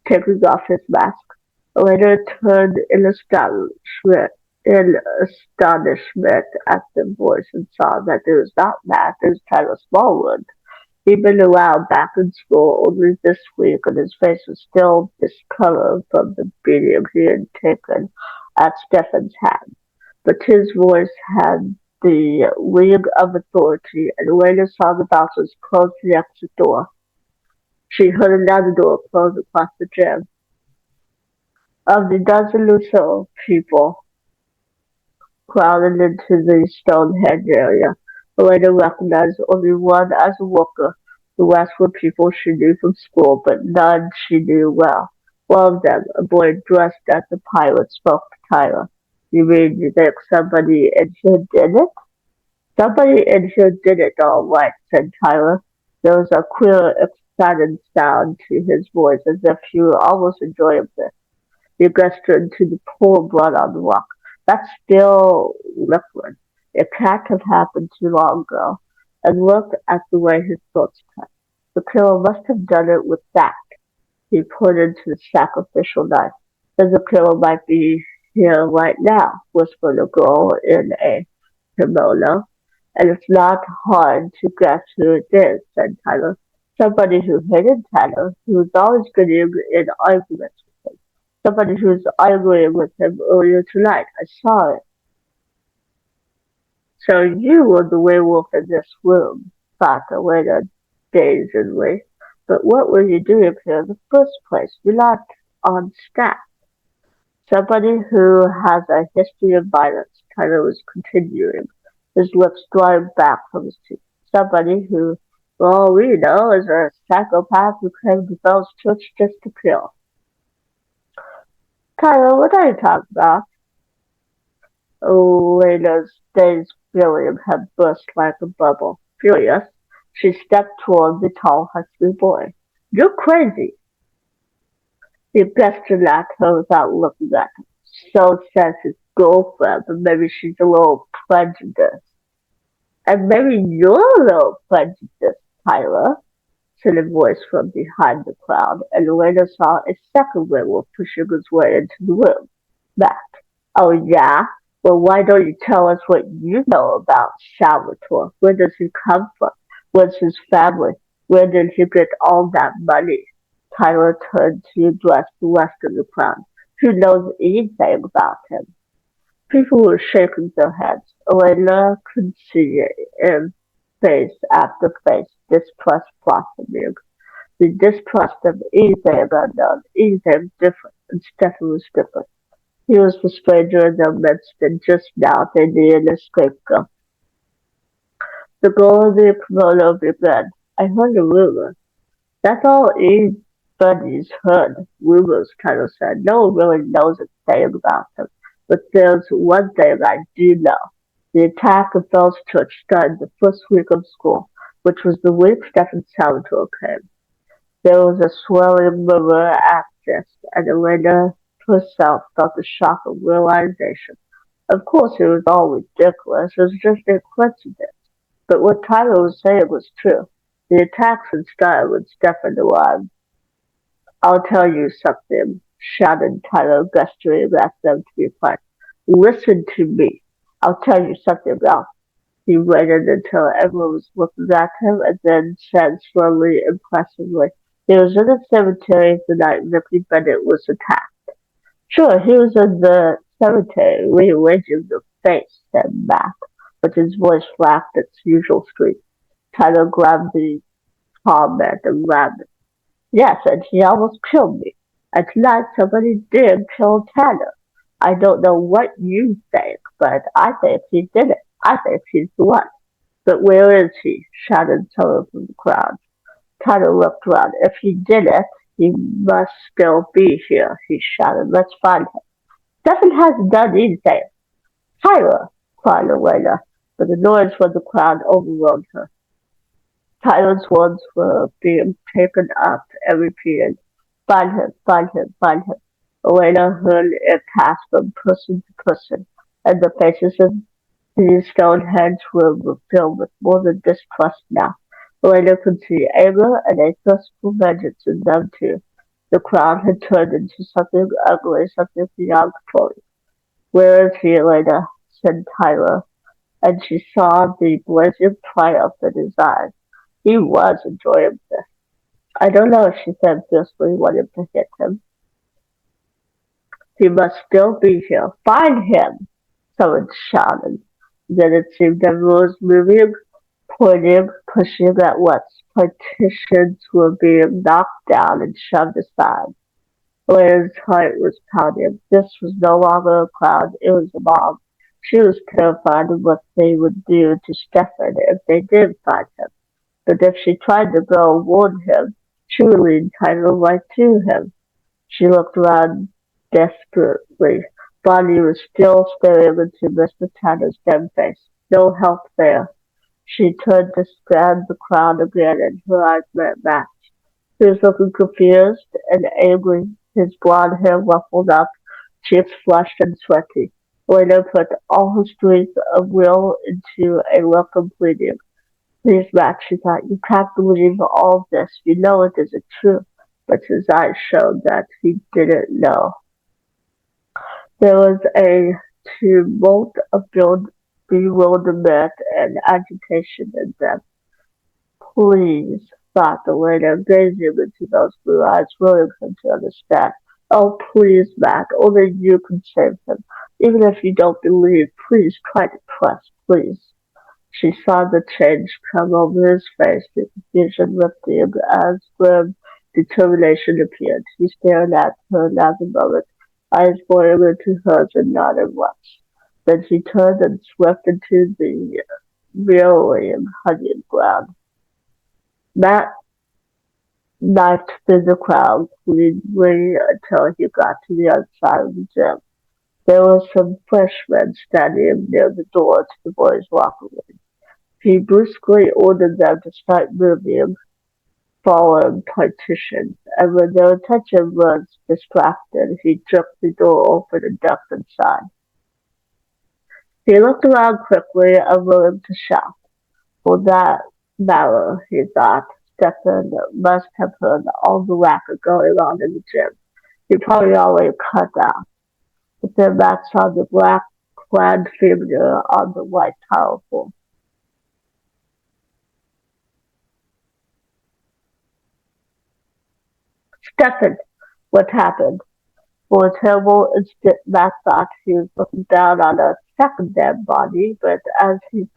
taking off his mask. Elena turned in astonishment at the voice and saw that it was not Matt, it was Tyler Smallwood. He'd been around back in school only this week, and his face was still discolored from the beating he had taken at Stefan's hand. But his voice had the ring of authority, and Elena saw the bouncers close the exit door. She heard another door close across the gym. Of the dozen or so people crowded into the Stonehenge area, Elena recognized only one as a worker. The rest were people she knew from school, but none she knew well. One of them, a boy dressed as a pirate, spoke to Tyler. You mean you think somebody in here did it? Somebody in here did it all right, said Tyler. There was a queer, excited sound to his voice, as if he were almost enjoying this. He gestured to the pool of blood on the rock. That's still liquid. It can't have happened too long ago. And look at the way his throat's cut. The killer must have done it with that. He pointed to the sacrificial knife. Then the killer might be here right now, whispered a girl in a kimono. And it's not hard to guess who it is, said Tyler. Somebody who hated Tyler, who was always getting in arguments with him. Somebody who was arguing with him earlier tonight. I saw it. So you were the werewolf in this room, thought Elena dazedly. But what were you doing here in the first place? You're not on staff. Somebody who has a history of violence, Tyler was continuing, his lips drawing back from his teeth. Somebody who, for all we know, is a psychopath who came to Bell's Church just to kill. Tyler, what are you talking about? Elena's dazed feeling had burst like a bubble. Furious, she stepped toward the tall, husky boy. You're crazy! He gestured at her without looking at her. So says his girlfriend, but maybe she's a little prejudiced. And maybe you're a little prejudiced, Tyler, said a voice from behind the crowd, and Elena saw a second werewolf pushing his way into the room. Matt. Oh, yeah? Well, why don't you tell us what you know about Salvatore? Where does he come from? What's his family? Where did he get all that money? Tyler turned to address the rest of the crowd. Who knows anything about him? People were shaking their heads. Elena could see in face after face distrust blossoming. The distrust of anything unknown, anything different, and Stefan was different. He was the stranger in their midst, and just now they needed a scapegoat. The girl in the kimono began. I heard a rumor. That's all anybody's heard. Rumors, Tyler said. No one really knows a thing about them. But there's one thing I do know. The attack of Bell's Church started the first week of school, which was the week Stephen Salvatore came. There was a swelling murmur at this, and Elena herself felt a shock of realization. Of course, it was all ridiculous. It was just a coincidence. But what Tyler was saying was true. The attacks had started when Stefan arrived. I'll tell you something, shouted Tyler, gesturing at them to be quiet. Listen to me. I'll tell you something else. He waited until everyone was looking at him and then said slowly, impressively, he was in the cemetery the night Ricky Bennett was attacked. Sure, he was in the cemetery rearranging the face, said Mac, but his voice lacked its usual squeak. Tyler grabbed the comment and grabbed it. Yes, and he almost killed me. And tonight somebody did kill Tanner. I don't know what you think, but I think he did it. I think he's the one. But where is he? Shouted someone from the crowd. Tanner looked around. If he did it, he must still be here, he shouted. Let's find him. Stephen hasn't done anything. Tyler, cried Elena, but the noise from the crowd overwhelmed her. Tyler's words were being taken up and repeated. Find him, find him, find him. Elena heard it pass from person to person, and the faces of the Stonehenge room were filled with more than distrust now. Elena could see anger and a thirst for vengeance in them too. The crowd had turned into something ugly, something beyond control. "Where is he, Elena?" said Tyler, and she saw the blazing triumph in his eyes. He was enjoying this. "I don't know," she said fiercely, wanting to hit him. "He must still be here. Find him!" someone shouted. Then it seemed everyone was moving, pointing, pushing at once. Partitions were being knocked down and shoved aside. Elena's heart was pounding. This was no longer a crowd, it was a mob. She was terrified of what they would do to Stefan if they did find him. But if she tried to go and warn him, she would lead Tyler right to him. She looked around desperately. Bonnie was still staring into Mr. Tanner's dead face. No help there. She turned to scan the crowd again, and her eyes met Matt's. He was looking confused and angry, his blond hair ruffled up, cheeks flushed and sweaty. Elena put all her strength of will into a look of pleading. "Please, Matt," she thought, "you can't believe all of this. You know it isn't true." But his eyes showed that he didn't know. There was a tumult of bewilderment and agitation in them. "Please," thought Elena, gazing into those blue eyes, willing him to understand. "Oh, please, Matt, only you can save him. Even if you don't believe, please try to trust, please." She saw the change come over his face, the confusion lifting as grim determination appeared. He stared at her another moment, eyes boring into hers and nodded once. Then she turned and swept into the reeling, hugging ground. Matt knifed through the crowd, fleeing until he got to the other side of the gym. There were some freshmen standing near the door to the boys' locker room. He brusquely ordered them to start moving, following partitions, and when their attention was distracted, he jerked the door open and ducked inside. He looked around quickly, unwilling to shout. For that matter, he thought, Stefan must have heard all the racket going on in the gym. He probably already cut out. But then Matt saw the black-clad figure on the white tile floor. "Stefan!" What happened? For a terrible instant Matt thought he was looking down on a second dead body, but as he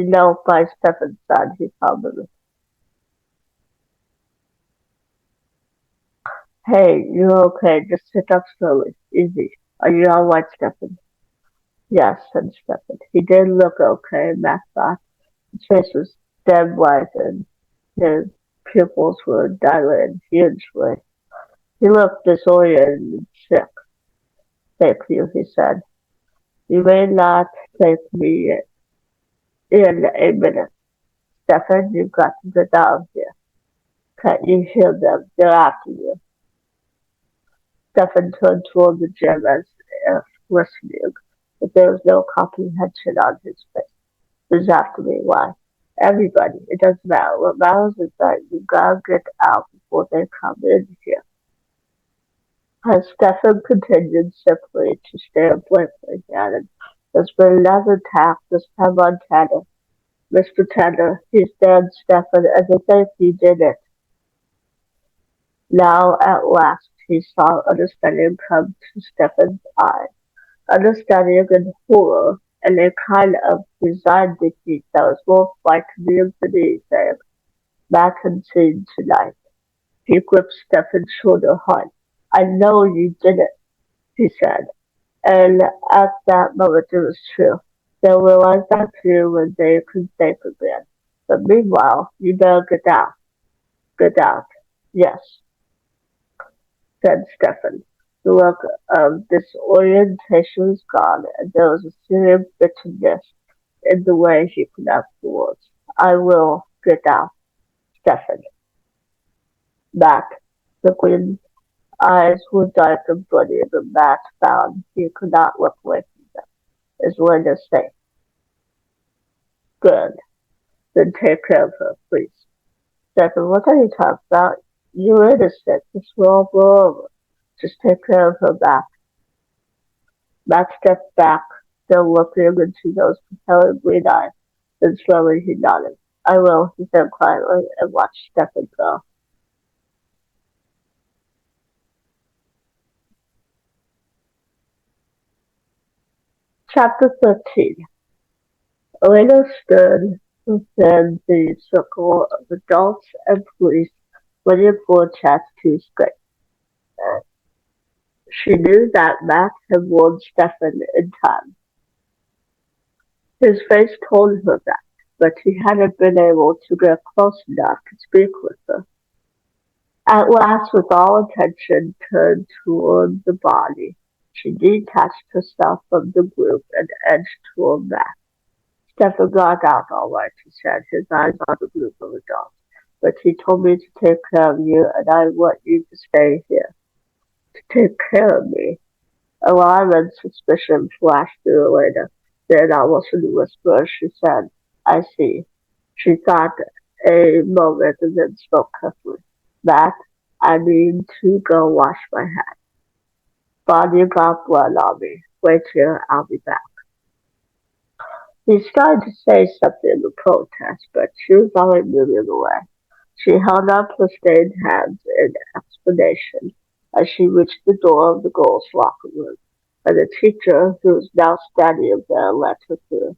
knelt by Stefan's side, he found the "Hey, you're okay. Just sit up slowly. Easy. Are you all right, Stefan?" "Yes," said Stefan. He did look okay, Matt thought. His face was dead white and his pupils were dilated hugely. He looked disoriented and sick. "Thank you," he said. "You may not thank me in a minute. Stefan, you've got to get down here. Can't you hear them? They're after you." Stefan turned toward the gym as if listening, but there was no comprehension on his face. "Who's after me? Why?" "Everybody. It doesn't matter. What matters is that you gotta get out before they come in here." As Stefan continued simply to stare blankly at him, there's been another attack, this time on Tanner. "Mr. Tanner," he said, "Stefan, and I think you did it." Now at last he saw understanding come to Stefan's eyes. Understanding and horror, and a kind of resigned defeat that was more frightening than anything Matt had seen tonight. He gripped Stefan's shoulder hard. "I know you did it," he said. And at that moment it was true. They'll realize that too when they can think again. But meanwhile, you better get out. Get out. "Yes," said Stefan. The look of disorientation was gone, and there was a serious bitterness in the way he pronounced the words. "I will get out, Stefan." Matt. The Queen's eyes were dark and bloody, but Matt found he could not look away from them. "Is Linda safe?" "Good. Then take care of her, please." "Stefan, what are you talking about? You're innocent. This will all blow over. Just take care of her back. Matt stepped back, still looking into those compelling green eyes. Then slowly he nodded. I will, he said quietly, and watched Stefan go. Chapter 13. Elena stood within the circle of adults and police, waiting for a chance to escape. She knew that Matt had warned Stefan in time. His face told her that, but he hadn't been able to get close enough to speak with her. At last, with all attention turned toward the body, she detached herself from the group and edged toward Matt. Stefan got out all right, he said, his eyes on the group of adults. But he told me to take care of you, and I want you to stay here. To take care of me? Alarm and suspicion flashed through Elena. Then, almost in a whisper, she said, I see. She thought a moment and then spoke carefully. Matt, I need to go wash my hands. Bonnie got blood on me. Wait here, I'll be back. He started to say something in protest, but she was already moving away. She held up her stained hands in explanation as she reached the door of the girls' locker room, and the teacher, who was now standing there, let her through.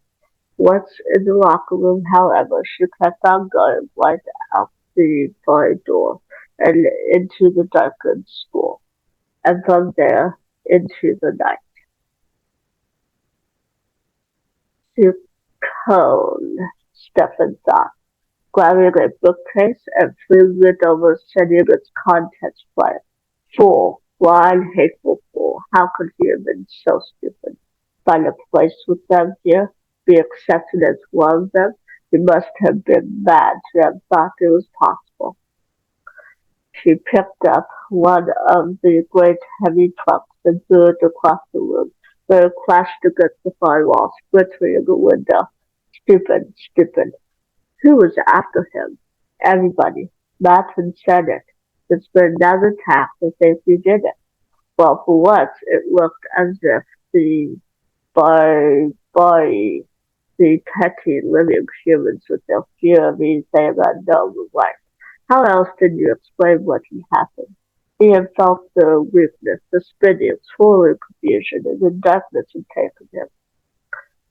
Once in the locker room, however, she kept on going right out the far door and into the darkened school, and from there into the night. To cone, Stefan thought, grabbing a bookcase and flinging it over, sending its contents flying. Fool, blind, hateful fool. How could he have been so stupid? Find a place with them here? Be accepted as one of them? He must have been mad to have thought it was possible. She picked up one of the great heavy trunks and threw it across the room, where it crashed against the far wall, splintering the window. Stupid, stupid. Who was after him? Everybody. Matt had said it. It's been another attack to think you did it. Well, for once, it looked as if the barbari, the petty living humans with their fear of anything unknown was right. How else did you explain what had happened? He had felt the weakness, the spinning, swirling confusion, and the darkness had taken him.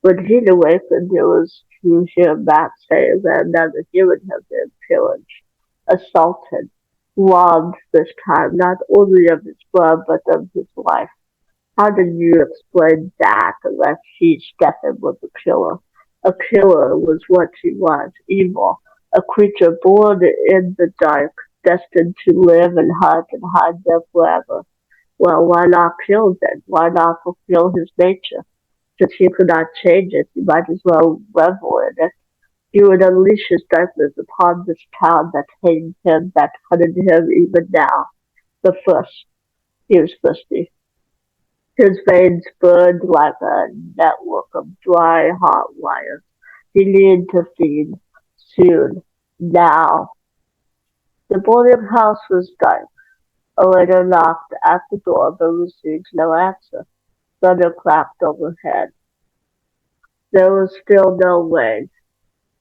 When he'd awakened, it was to hear Matt say that another human had been pillaged, assaulted, robbed this time, not only of his blood, but of his life. How did you explain that unless he, Stefan, was a killer? A killer was what he was, evil, a creature born in the dark, destined to live and hide there forever. Well, why not kill then? Why not fulfill his nature? Since he could not change it, he might as well revel in it. He would unleash his darkness upon this town that hated him, that hunted him even now. The first, he was thirsty. His veins burned like a network of dry, hot wires. He needed to feed. Soon. Now. The boarding house was dark. Elena knocked at the door but received no answer. Thunder clapped overhead. There was still no rain.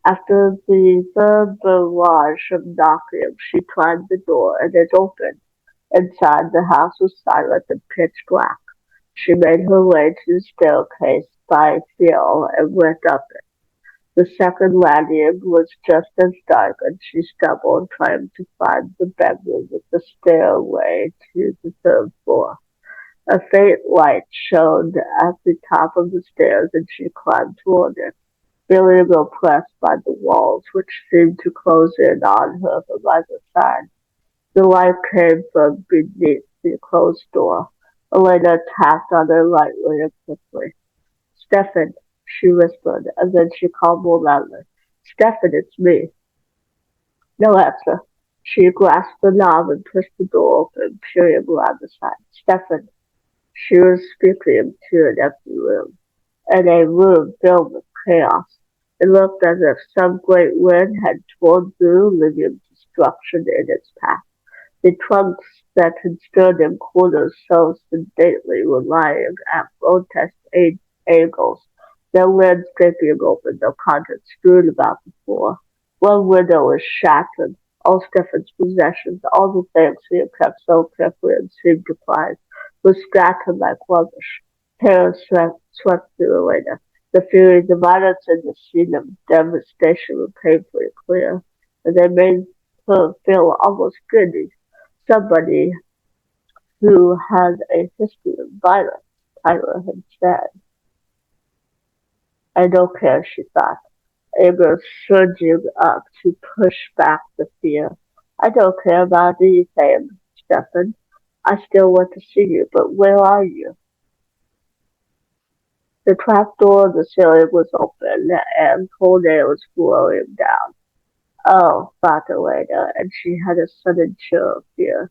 After the third barrage of knocking, she tried the door, and it opened. Inside, the house was silent and pitch black. She made her way to the staircase by feel and went up it. The second landing was just as dark, and she stumbled, trying to find the bedroom with the stairway to the third floor. A faint light shone at the top of the stairs, and she climbed toward it, feeling oppressed by the walls, which seemed to close in on her from either side. The light came from beneath the closed door. Elena tapped on it lightly and quickly. Stefan, she whispered, and then she called more loudly. Stefan, it's me. No answer. She grasped the knob and pushed the door open, peering around the side. Stefan, she was speaking to an empty room, and a room filled with chaos. It looked as if some great wind had torn through, leaving destruction in its path. The trunks that had stood in corners so sedately were lying at grotesque angles, their lids draping open, their contents strewn about the floor. One window was shattered. All Stephen's possessions, all the things he had kept so carefully and seemed to prize, were scattered like rubbish. Terror swept through Elena. The fury, the violence, and the scene of devastation were painfully clear, and they made her feel almost giddy. Somebody who had a history of violence, Tyler had said. I don't care, she thought, anger surging up to push back the fear. I don't care about anything, Stefan. I still want to see you, but where are you? The trap door of the ceiling was open, and cold air was flowing down. Oh, thought Elena, and she had a sudden chill of fear.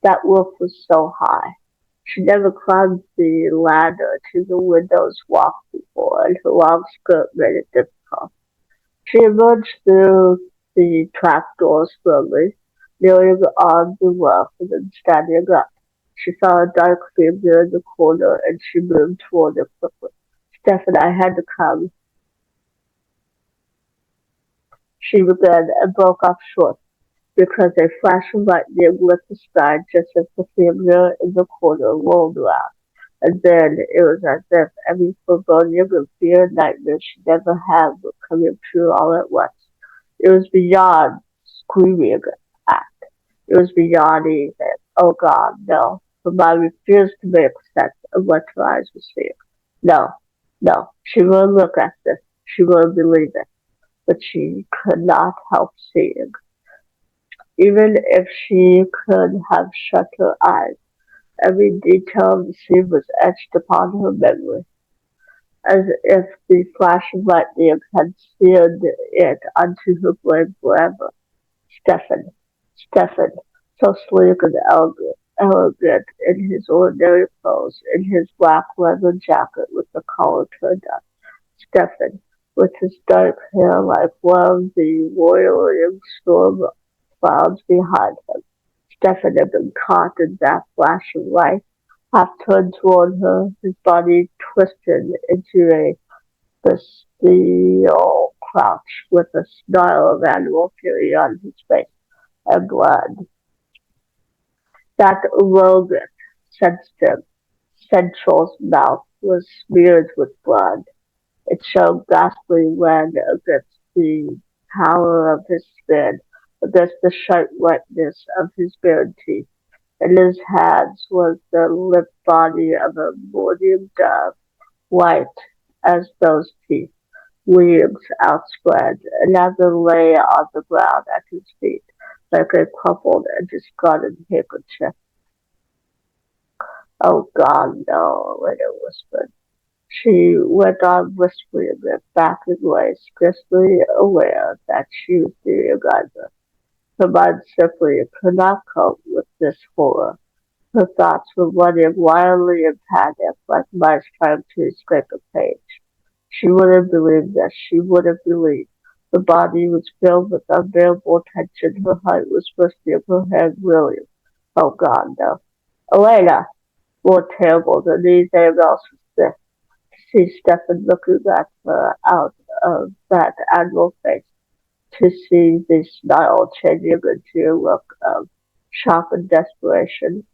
That roof was so high. She never climbed the ladder to the window's walk before, and her long skirt made it difficult. She emerged through the trapdoor slowly, kneeling on the roof and then standing up. She saw a dark figure in the corner, and she moved toward it quickly. Stefan, I had to come, she began and broke off short, because a flash of lightning lit the sky just as the figure in the corner rolled around. And then it was as if every foreboding of fear and nightmare she never had were coming true all at once. It was beyond screaming act. It was beyond anything. Oh God, no. Her mind refused to make sense of what her eyes were seeing. No, no. She wouldn't look at this. She wouldn't believe it. But she could not help seeing. Even if she could have shut her eyes, every detail of the scene was etched upon her memory, as if the flash of lightning had seared it onto her brain forever. Stefan, Stefan, so sleek and elegant in his ordinary clothes, in his black leather jacket with the collar turned up. Stefan, with his dark hair like one of the roiling storm clouds behind him. Stefan had been caught in that flash of light, half turned toward her, his body twisted into a bestial crouch, with a snarl of animal fury on his face, and blood. That arrogant, sensitive, sensual mouth was smeared with blood. It showed ghastly red against the pallor of his skin, against the sharp whiteness of his bared teeth. In his hands was the limp body of a mourning dove, white as those teeth, wings outspread. Another lay on the ground at his feet, like a crumpled and discarded handkerchief. Oh God, no, Elena whispered. She went on whispering it back and away, scarcely aware that she was doing either. Her mind simply could not cope with this horror. Her thoughts were running wildly in panic, like mice trying to escape a cage. She wouldn't believe this. She wouldn't believe. Her body was filled with unbearable tension. Her heart was bursting. Her head reeling. Oh God, no. Elena! More terrible than anything else was this. To see Stefan looking at her out of that animal face. To see the smile changing into a look of shock and desperation.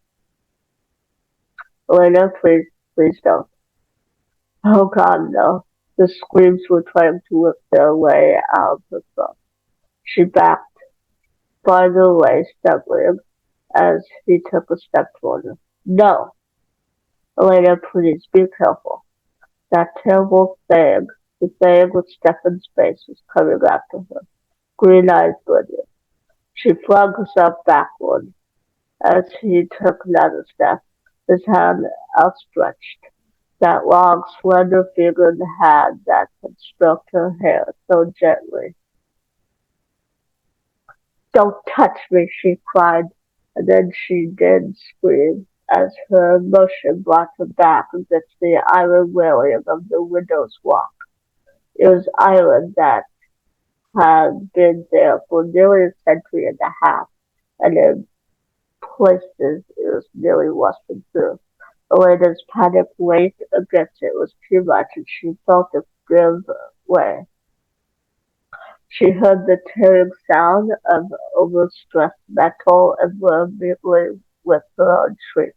Elena, please, please don't. Oh God, no. The screams were trying to whip their way out of her throat. She backed farther away, stumbling as he took a step toward her. No! Elena, please, be careful. That terrible thing, the thing with Stefan's face, was coming after her. Green eyes brilliant. She flung herself backward as he took another step, his hand outstretched. That long, slender figured hand that had stroked her hair so gently. Don't touch me, she cried, and then she did scream, as her emotion brought her back against the iron railing of the widow's walk. It was iron that had been there for nearly a century and a half, and had places it was nearly rusting through. Elena's panic raced against it was too much, and she felt it give way. She heard the tearing sound of overstressed metal and immediately with her own shriek.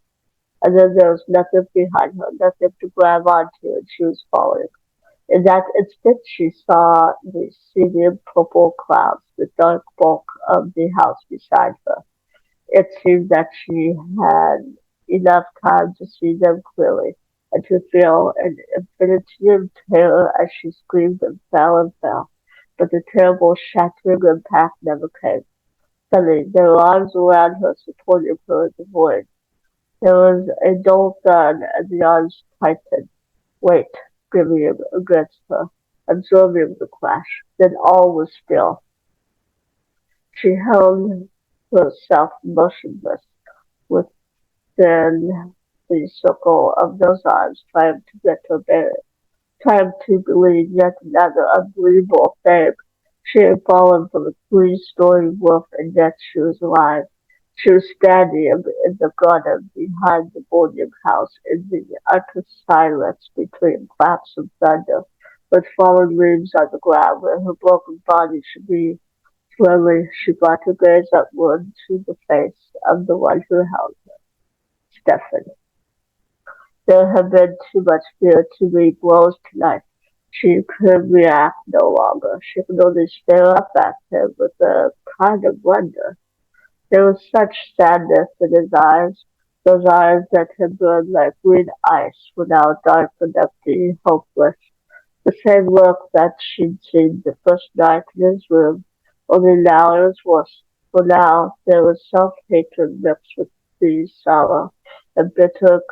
And then there was nothing behind her, nothing to grab onto, and she was falling. In that instant, she saw the seething purple clouds, the dark bulk of the house beside her. It seemed that she had enough time to see them clearly, and to feel an infinity of terror as she screamed and fell. But the terrible shattering impact never came. Suddenly, their arms around her supported her in the void. There was a dull thud, and the arms tightened. Weight giving against her, absorbing the crash. Then all was still. She held herself motionless within the circle of those arms, trying to get her bearings, trying to believe yet another unbelievable thing. She had fallen from a three-story roof, and yet she was alive. She was standing in the garden behind the boarding house in the utter silence between claps of thunder, with fallen leaves on the ground where her broken body should be. Slowly she brought her gaze upward to the face of the one who held her, Stephen. There had been too much fear to meet blows tonight. She could react no longer. She could only stare up at him with a kind of wonder. There was such sadness in his eyes. Those eyes that had burned like green ice were now dark and empty, hopeless. The same look that she'd seen the first night in his room, only now it was worse. For now there was self-hatred mixed with the sorrow and bitter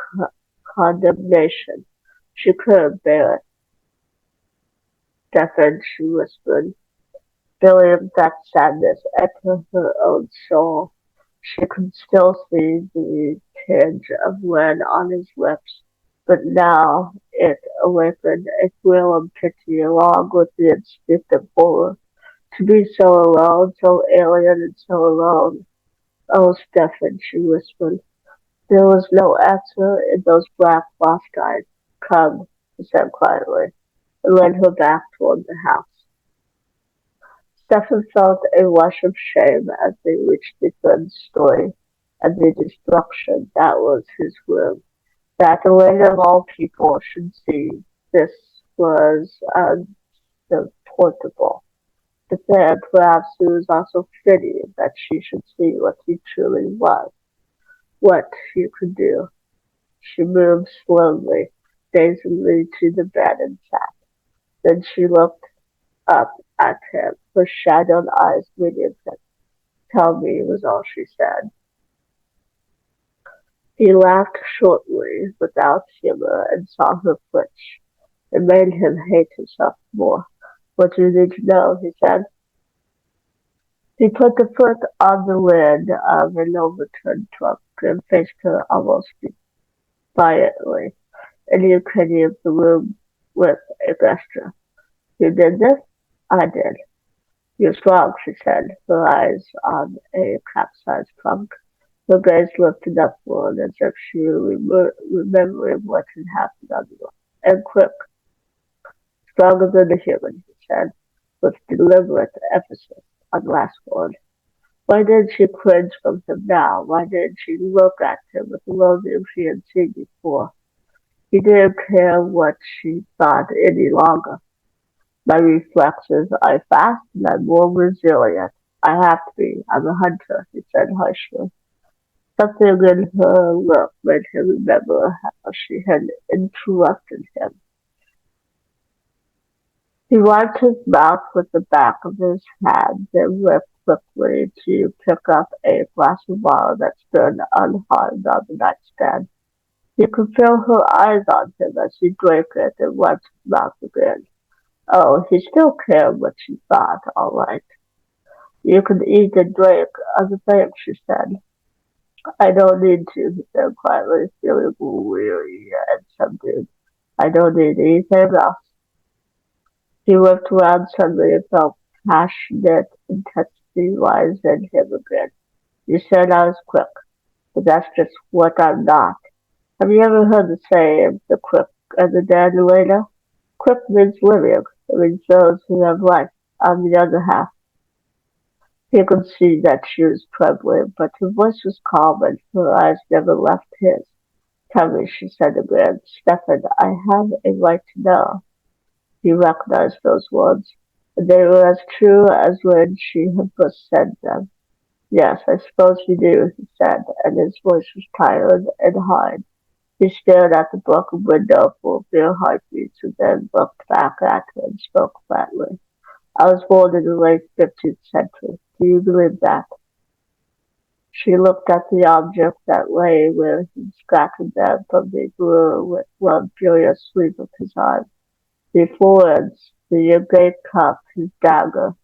condemnation. She couldn't bear it. Stephen, she whispered, feeling that sadness enter her own soul. She could still see the tinge of red on his lips, but now it awakened a thrill of pity along with the instinctive horror. To be so alone, so alien and so alone. Oh, Stephen, she whispered. There was no answer in those black lost eyes. Come, he said quietly, and led her back toward the house. Stephen felt a rush of shame as they reached the third story, and the destruction that was his room. That the Elena of all people should see this was unsupportable. But then perhaps it was also fitting that she should see what he truly was, what he could do. She moved slowly, dazedly to the bed and sat. Then she looked up at him, her shadowed eyes meeting him. Tell me, was all she said. He laughed shortly, without humor, and saw her flinch. It made him hate himself more. What do you need to know? He said. He put the foot on the lid of an overturned trunk and faced her almost defiantly, and you can leave the room with a gesture. You did this? I did. You're strong, she said, her eyes on a capsized trunk. Her gaze lifted upward as if she were remembering what had happened on the road. And quick, stronger than a human, he said, with deliberate emphasis on the last word. Why did she cringe from him now? Why did she look at him with the loathing she had seen before? He didn't care what she thought any longer. My reflexes are fast and I'm more resilient. I have to be. I'm a hunter, he said harshly. Something in her look made him remember how she had interrupted him. He wiped his mouth with the back of his hand, then whipped quickly to pick up a glass of water that stood unharmed on the nightstand. He could feel her eyes on him as he drank it and wiped his mouth again. Oh, he still cared what she thought, all right. You can eat and drink other things, she said. I don't need to, he said quietly, feeling weary and subdued. I don't need anything else. He whipped around suddenly and felt passionate intensity rise in him again. You said I was quick. but that's just what I'm not. Have you ever heard the saying, the quick and the dead later? Quick means living. It means those who have life. On the other half, he could see that she was trembling, but her voice was calm and her eyes never left his. Tell me, she said again. Stefan, I have a right to know. He recognized those words, and they were as true as when she had first said them. Yes, I suppose you do, he said, and his voice was tired and hard. He stared at the broken window full of their heartbeats and then looked back at her and spoke flatly. I was born in the late 15th century. Do you believe that? She looked at the object that lay where he'd scattered them from the brewer with one furious sweep of his arm. The forwards, the great cup, his dagger.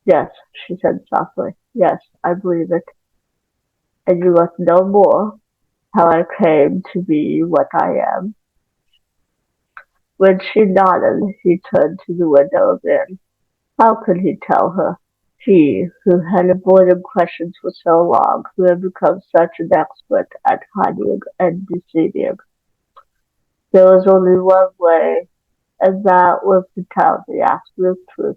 Yes, she said softly. Yes, I believe it. And you must know more how I came to be what I am. When she nodded, he turned to the window again. How could he tell her? He, who had avoided questions for so long, who had become such an expert at hiding and deceiving. There was only one way, and that was to tell the absolute truth,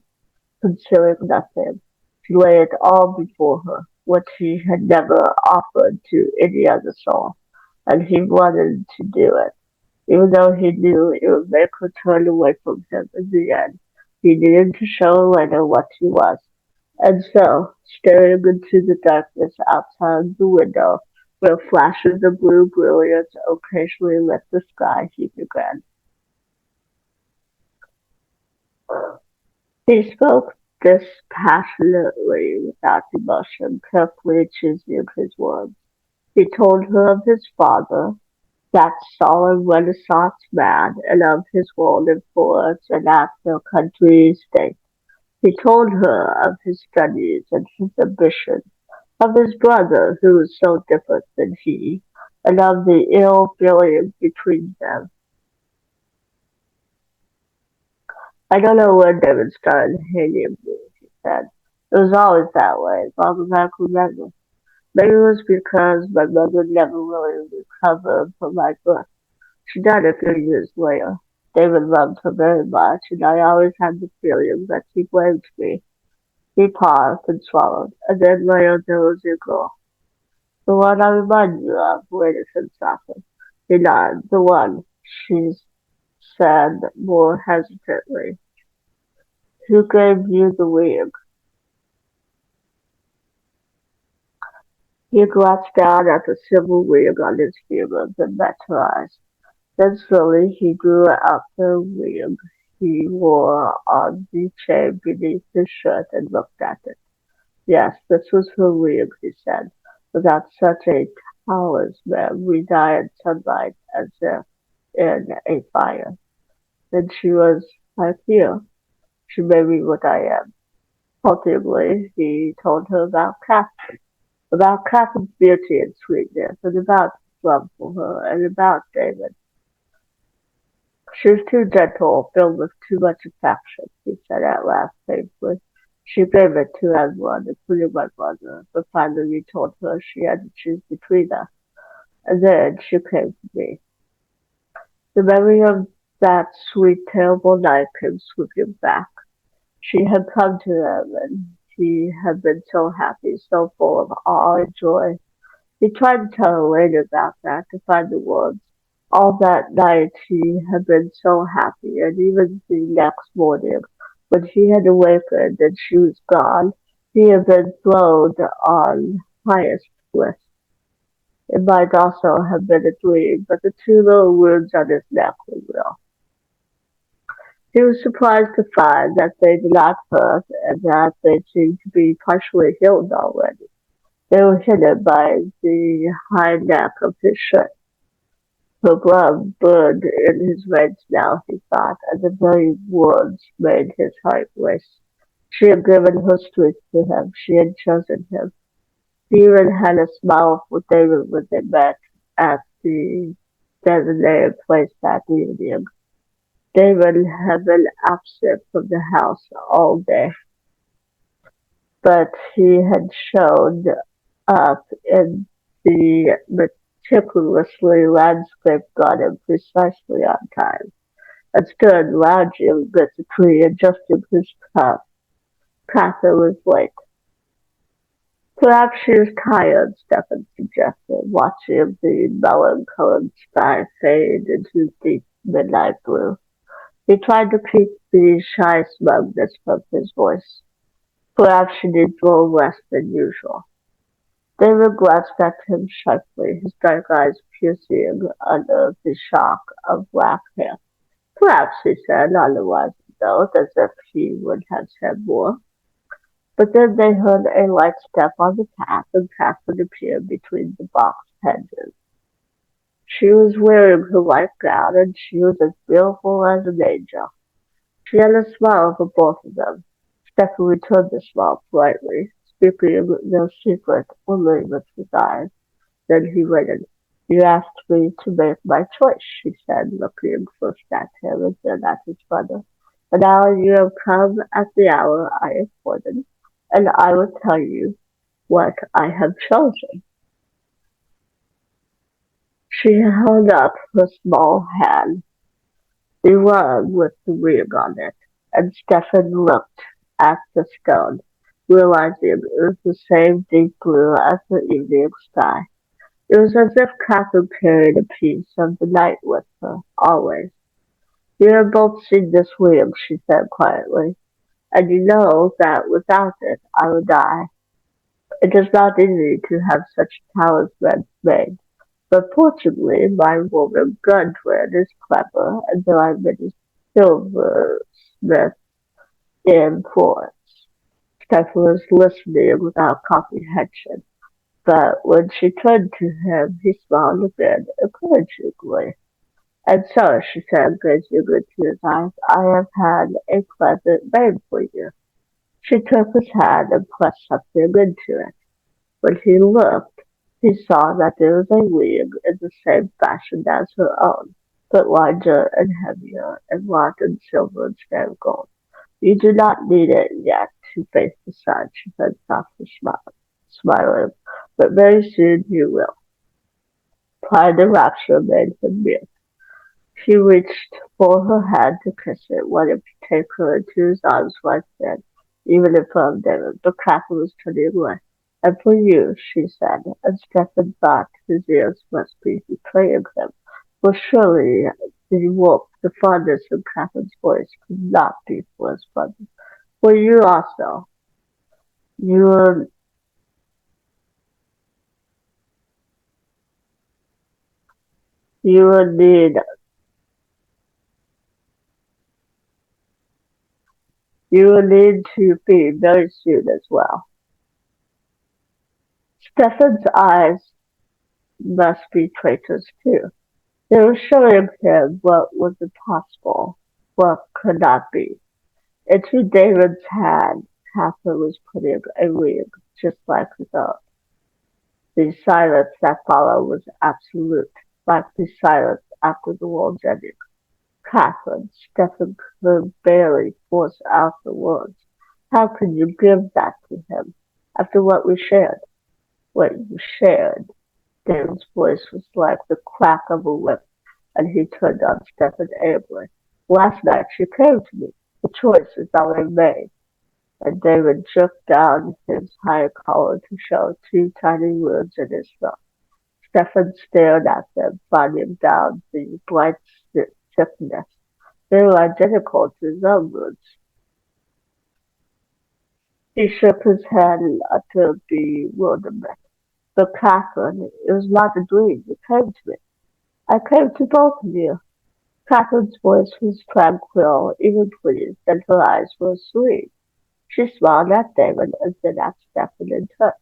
concealing nothing, to lay it all before her, what he had never offered to any other soul, and he wanted to do it. Even though he knew it would make her turn away from him in the end, he needed to show Elena what he was. And so, staring into the darkness outside the window, where flashes of blue brilliance occasionally lit the sky, he began. He spoke dispassionately, without emotion, carefully choosing his words. He told her of his father, that solid Renaissance man, and of his role in forts and at the country estate. He told her of his studies and his ambition, of his brother, who was so different than he, and of the ill feeling between them. I don't know when David started hating me, he said. It was always that way, as long as I can remember. Maybe it was because my mother never really recovered from my birth. She died a few years later. David loved her very much, and I always had the feeling that he blamed me. He paused and swallowed, and then later there was a girl. The one I remind you of, waited and softened. He nodded. The one, she said more hesitantly. Who gave you the wig? He glanced down at the silver wig on his fingers and met her eyes. Then slowly he drew out the wig he wore on the chain beneath his shirt and looked at it. Yes, this was her wig, he said. Without such a talisman, we die in sunlight as if in a fire. Then she was like you. She made me what I am. Haltingly, he told her about Catherine's beauty and sweetness, and about his love for her, and about David. She was too gentle, filled with too much affection, he said at last painfully. She gave it to everyone, including my mother, but finally he told her she had to choose between us. And then she came to me. The memory of that sweet, terrible night came sweeping back. She had come to him, and he had been so happy, so full of awe and joy. He tried to tell her later about that, to find the words. All that night he had been so happy, and even the next morning, when he had awakened and she was gone, he had been thrown on highest bliss. It might also have been a dream, but the two little wounds on his neck were real. He was surprised to find that they did not hurt and that they seemed to be partially healed already. They were hidden by the high neck of his shirt. Her blood burned in his veins now, he thought, and the very words made his heart race. She had given her strength to him. She had chosen him. He even had a smile for David when they met at the designated place that evening. David had been absent from the house all day, but he had shown up in The meticulously landscaped garden precisely on time, and stood lounging busily adjusting his cuff. Catherine was late. Perhaps she was tired, Stephen suggested, watching the melon-colored sky fade into deep midnight blue. He tried to keep the shy smugness from his voice. Perhaps she needs a little less than usual. David glanced at him sharply, his dark eyes piercing under the shock of black hair. Perhaps, he said, otherwise though, as if he would have said more. But then they heard a light step on the path, and Catherine appeared between the box hedges. She was wearing her white gown, and she was as beautiful as an angel. She had a smile for both of them. Stephen returned the smile politely, speaking no secret only with his eyes. Then he waited. "You asked me to make my choice," she said, looking first at him and then at his brother. "And now you have come at the hour I appointed, and I will tell you what I have chosen." She held up her small hand, the one with the ring on it, and Stephen looked at the stone, realizing it was the same deep blue as the evening sky. It was as if Catherine carried a piece of the night with her, always. "You have both seen this ring," she said quietly, "and you know that without it I would die. It is not easy to have such talismans made, but fortunately my woman Gudrun is clever, and there are many silversmiths in Florence." Stephen was listening without comprehension, but when she turned to him he smiled again encouragingly. "And so," she said, gazing into his eyes, "I have had a pleasant name for you." She took his hand and pressed something into it. When he looked, he saw that it was a ring in the same fashion as her own, but larger and heavier, and wrought in silver instead of gold. "You do not need it yet to face the sun," she said softly, smiling, "but very soon you will." Pride and rapture made him mute. He reached for her hand to kiss it, wanting to take her into his arms right then, even in front of David, but Catherine was turning away. "And for you," she said, and Stephen thought his ears must be betraying him, for surely the fondness in Catherine's voice could not be for his brother. "For you also, you will, you will need, you will need to feed very soon as well." Stephen's eyes must be traitors too. They were showing him what was impossible, what could not be. Into David's hand, Catherine was putting a ring just like his own. The silence that followed was absolute, like the silence after the world's ending. "Catherine," Stephen could barely force out the words. "How could you give that to him, after what we shared?" "What you shared?" David's voice was like the crack of a whip, and he turned on Stephen angrily. "Last night she came to me. The choice is already made." And David jerked down his high collar to show two tiny wounds in his throat. Stephen stared at them, finding down the bright stiffness. They were identical to his own wounds. He shook his head in utter bewilderment. "But Catherine, it was not a dream. You came to me. I came to both of you." Catherine's voice was tranquil, even pleased, and her eyes were sweet. She smiled at David and then at Stephen in turn.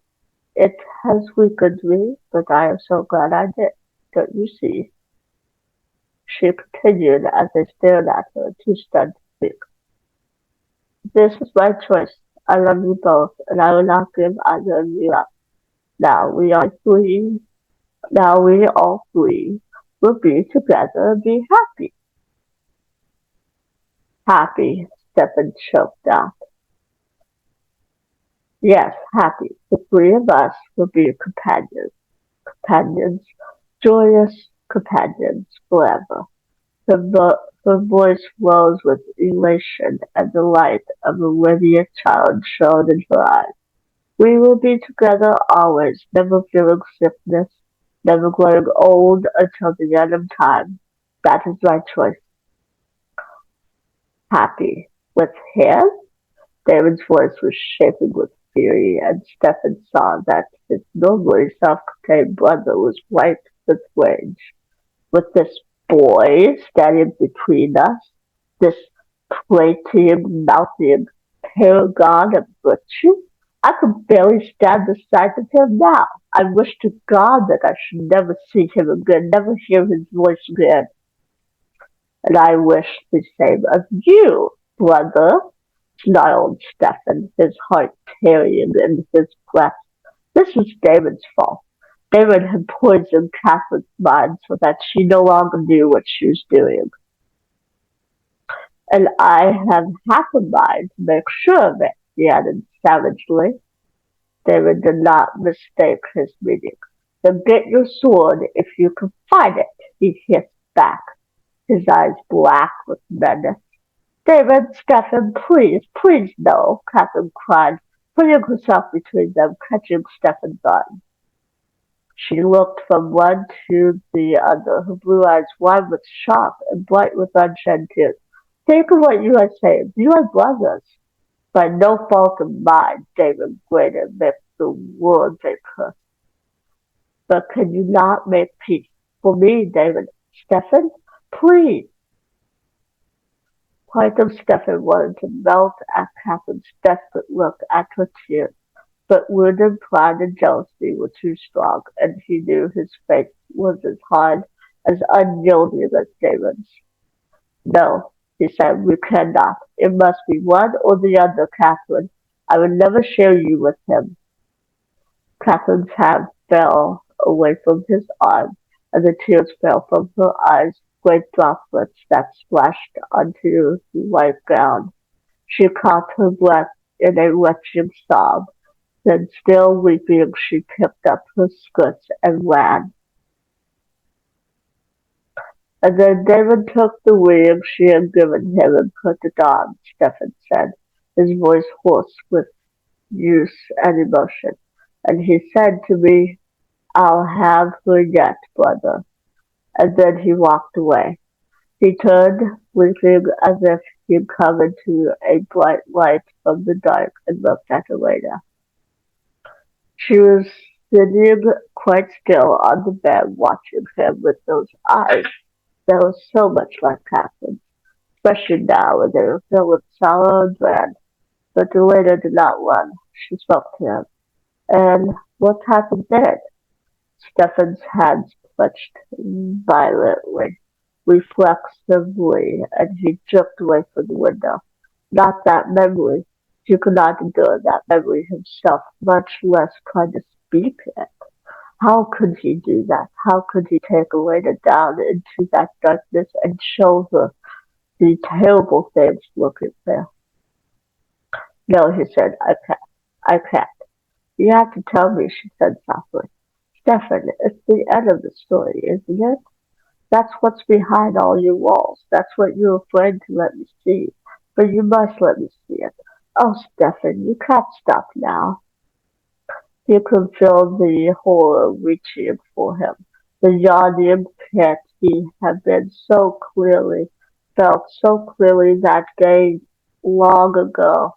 "It has weakened me, but I am so glad I did. Don't you see?" she continued as they stared at her, too stunned to speak. "This is my choice. I love you both, and I will not give either of you up. Now we are three. Now we all three will be together and be happy." "Happy," Stephen choked out. "Yes, happy. The three of us will be companions. companions, joyous companions forever. Her voice rose with elation, and the light of a radiant child shone in her eyes. We will be together always, never feeling sickness, never growing old until the end of time. That is my choice. Happy. With him? David's voice was shaking with fury, and Stephen saw that his normally self-contained brother was white with rage. With this boy standing between us, this prating, mouthing paragon of virtue, I could barely stand the sight of him now. I wish to God that I should never see him again, never hear his voice again. And I wish the same of you, brother, snarled Stephen, his heart tearing in his breast. This was David's fault. David had poisoned Catherine's mind so that she no longer knew what she was doing. And I have half a mind to make sure of it, he added savagely. David did not mistake his meaning. Then get your sword if you can find it, he hissed back, his eyes black with menace. David, Stephen, please, please no, Catherine cried, putting herself between them, catching Stephen's arm. She looked from one to the other, her blue eyes wide with shock and bright with unshed tears. Think of what you are saying. You are brothers. By no fault of mine, David grated amidst the words they cursed. But can you not make peace for me, David? Stephen? Please. Part of Stephen wanted to melt at Catherine's desperate look, at her tears, but wounded pride and jealousy were too strong, and he knew his fate was as hard, as unyielding as David's. No, he said, we cannot. It must be one or the other, Catherine. I will never share you with him. Catherine's hand fell away from his arm, and the tears fell from her eyes, great droplets that splashed onto the white gown. She caught her breath in a retching sob. Then, still weeping, she picked up her skirts and ran. And then David took the ring she had given him and put it on, Stephen said, his voice hoarse with use and emotion. And he said to me, I'll have her yet, brother. And then he walked away. He turned, blinking as if he'd come into a bright light from the dark, and looked at Elena. She was sitting quite still on the bed, watching him with those eyes that were so much like Catherine's, especially now when they were filled with sorrow and dread. But Elena did not run. She spoke to him. And what happened then? Stephen's hands clutched violently, reflexively, and he jerked away from the window. Not that memory. He could not endure that memory himself, much less try to speak it. How could he do that? How could he take Elena down into that darkness and show her the terrible things looking there? No, he said, I can't. I can't. You have to tell me, she said softly. Stephen, it's the end of the story, isn't it? That's what's behind all your walls. That's what you're afraid to let me see. But you must let me see it. Oh, Stephen, you can't stop now. He could feel the horror reaching for him. The yawning pit he had been so clearly felt so clearly that day long ago,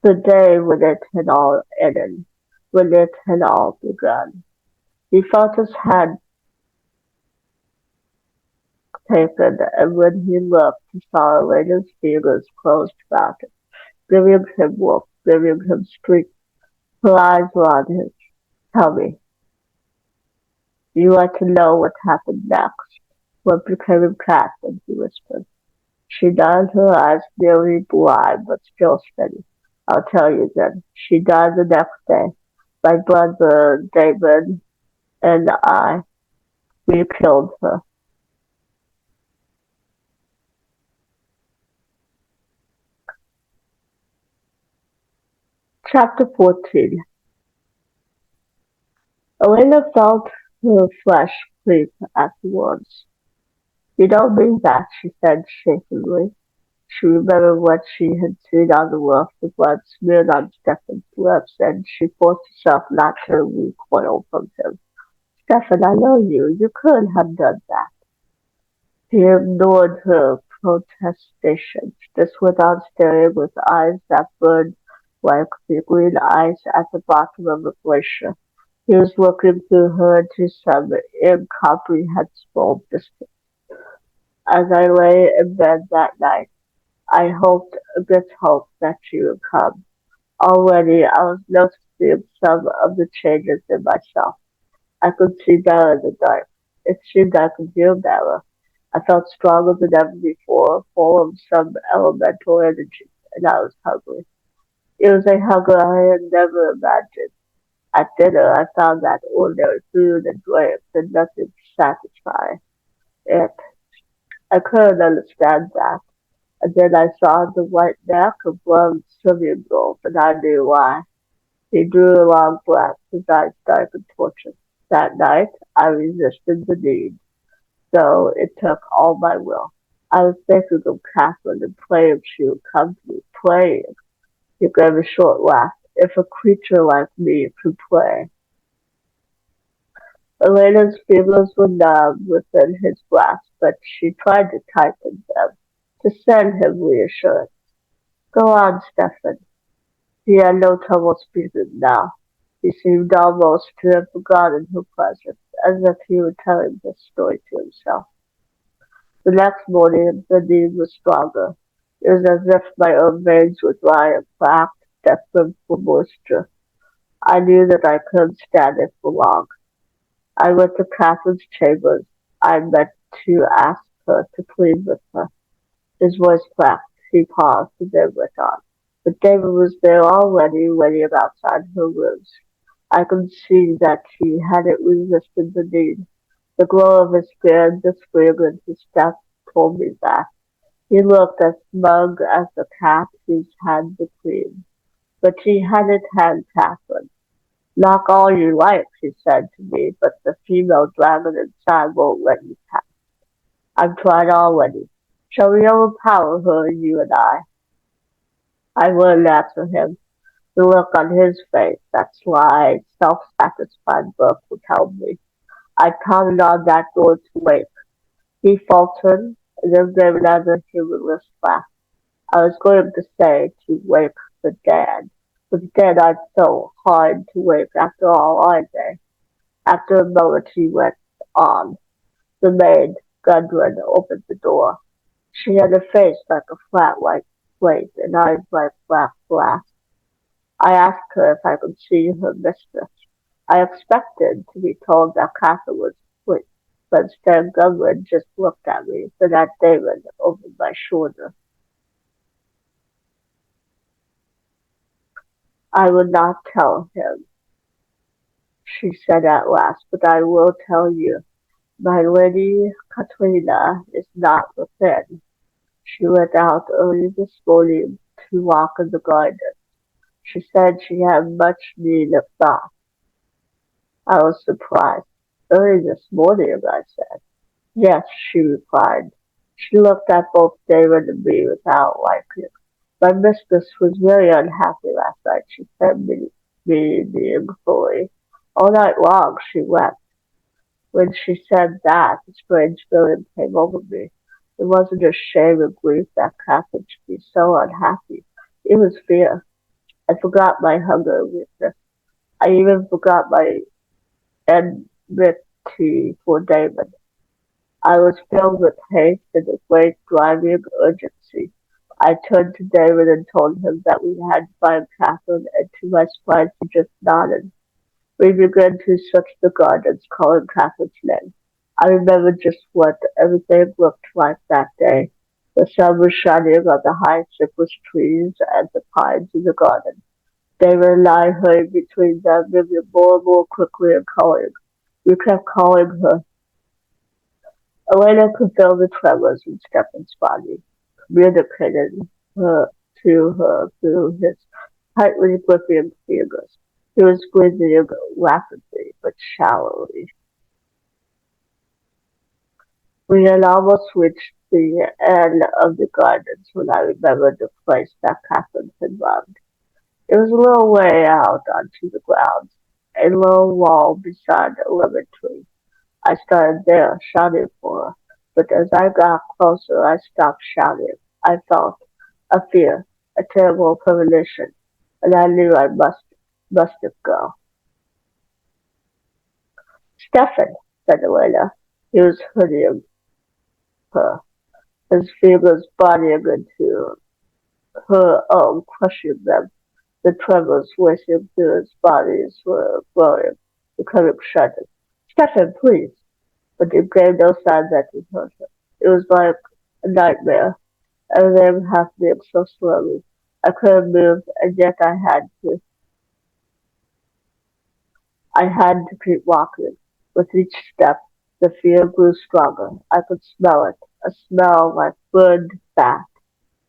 the day when it had all ended, when it had all begun. He felt his head taken, and when he looked, he saw Elena's fingers closed about him, giving him warmth, giving him strength. Her eyes were on his. Tell me, you want to know what happened next? What became of Catherine? He whispered. She nodded, her eyes nearly blind, but still steady. I'll tell you then. She died the next day. My brother David and I, we killed her. Chapter 14. Elena felt her flesh creep at the words. "You don't mean that," she said shakingly. She remembered what she had seen on the roof, the blood smeared on Stefan's lips, and she forced herself not to recoil from him. "Stefan, I know you. You couldn't have done that." He ignored her protestations, just went on staring with eyes that burned like the green ice at the bottom of a glacier. He was looking through her to some incomprehensible distance. As I lay in bed that night, I hoped against hope that she would come. Already I was noticing some of the changes in myself. I could see better in the dark. It seemed I could hear better. I felt stronger than ever before, full of some elemental energy, and I was hungry. It was a hunger I had never imagined. At dinner, I found that ordinary food and drinks did nothing to satisfy it. I couldn't understand that. And then I saw the white neck of one swimming gulf, and I knew why. He drew a long breath, his eyes dark and tortured. That night, I resisted the need, though it took all my will. I was thinking of Catherine and praying if she would come to me, praying. He gave a short laugh. If a creature like me could pray. Elena's fingers were numb within his grasp, but she tried to tighten them, to send him reassurance. "Go on, Stefan." He had no trouble speaking now. He seemed almost to have forgotten her presence, as if he were telling this story to himself. The next morning the need was stronger. It was as if my own veins were dry and cracked, desperate for moisture. I knew that I couldn't stand it for long. I went to Catherine's chambers. I meant to ask her to plead with her. His voice cracked. He paused and then went on. But David was there already, waiting outside her rooms. I could see that he hadn't resisted the need. The glow of his skin, the spring in his step told me that. He looked as smug as the cat whose had the cream. But he hadn't had Catherine. "Knock all you like," he said to me, "but the female dragon inside won't let you pass. I've tried already. Shall we overpower her, you and I?" I wouldn't answer him. The look on his face, that sly, self-satisfied look would tell me. I pounded on that door to wake. He faltered, and then gave another humorless laugh. I was going to say to wake the dead, but then I felt hard to wake after all, aren't they? After a moment he went on. The maid, Gudrun, opened the door. She had a face like a flat white plate and eyes like black glass. I asked her if I could see her mistress. I expected to be told that Catherine was asleep, but instead Gudrun just looked at me, then at David over my shoulder. "I would not tell him," she said at last, "but I will tell you. My lady Katrina is not within. She went out early this morning to walk in the garden. She said she had much need of thought." I was surprised. "Early this morning," I said. "Yes," she replied. She looked at both David and me without liking. "My mistress was very unhappy last night," she said meaningfully. "All night long she wept." When she said that, a strange feeling came over me. It wasn't just shame and grief that Catherine should be so unhappy. It was fear. I forgot my hunger and weakness. I even forgot my enmity for David. I was filled with haste and a great driving urgency. I turned to David and told him that we had to find Catherine, and to my surprise he just nodded. We began to search the gardens, calling Catherine's name. I remember just what everything looked like that day. The sun was shining on the high cypress trees and the pines in the garden. David and I hurried between them, moving more and more quickly and calling. We kept calling her. Elena could feel the tremors in Stefan's body, communicating her to her through his tightly gripping fingers. He was breathing rapidly but shallowly. We had almost reached the end of the gardens when I remembered the place that Catherine had loved. It was a little way out onto the grounds, a low wall beside a lemon tree. I started there, shouting for her, but as I got closer I stopped shouting. I felt a fear, a terrible premonition, and I knew I must go. Stefan, said Elena. He was hooding her, his fingers bodying into her own, crushing them. The tremors racing through his bodies were growing, becoming sudden. Stefan, please! But he gave no sign that he heard her. It was like a nightmare. Everything happening so slowly. I couldn't move, and yet I had to keep walking. With each step, the fear grew stronger. I could smell it, a smell like burned fat.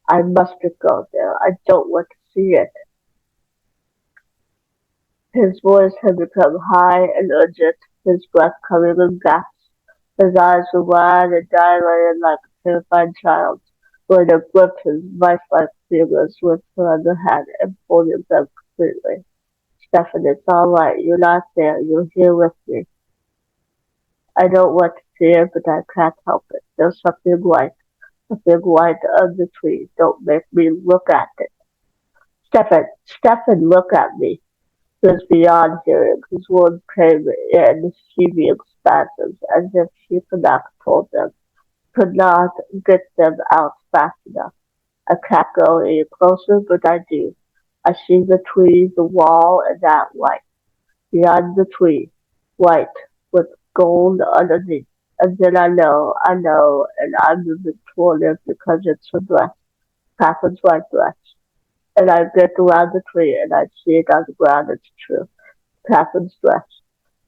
I mustn't go there. I don't want to see it. His voice had become high and urgent, his breath coming in gasps. His eyes were wide and dilated like a terrified child's. Lena gripped his vice-like fingers with her other hand and folded them completely. Stefan, it's all right. You're not there. You're here with me. I don't want to see it, but I can't help it. There's something white on the tree. Don't make me look at it. Stefan, look at me. He was beyond hearing. His words came in heaving spasms, as if she could not hold them, could not get them out fast enough. I can't go any closer, but I do. I see the tree, the wall, and that light. Beyond the tree, white, with gold underneath. And then I know, and I'm moving toward it because it's her dress, Catherine's white dress. And I get around the tree and I see it on the ground, it's true. Catherine's dress.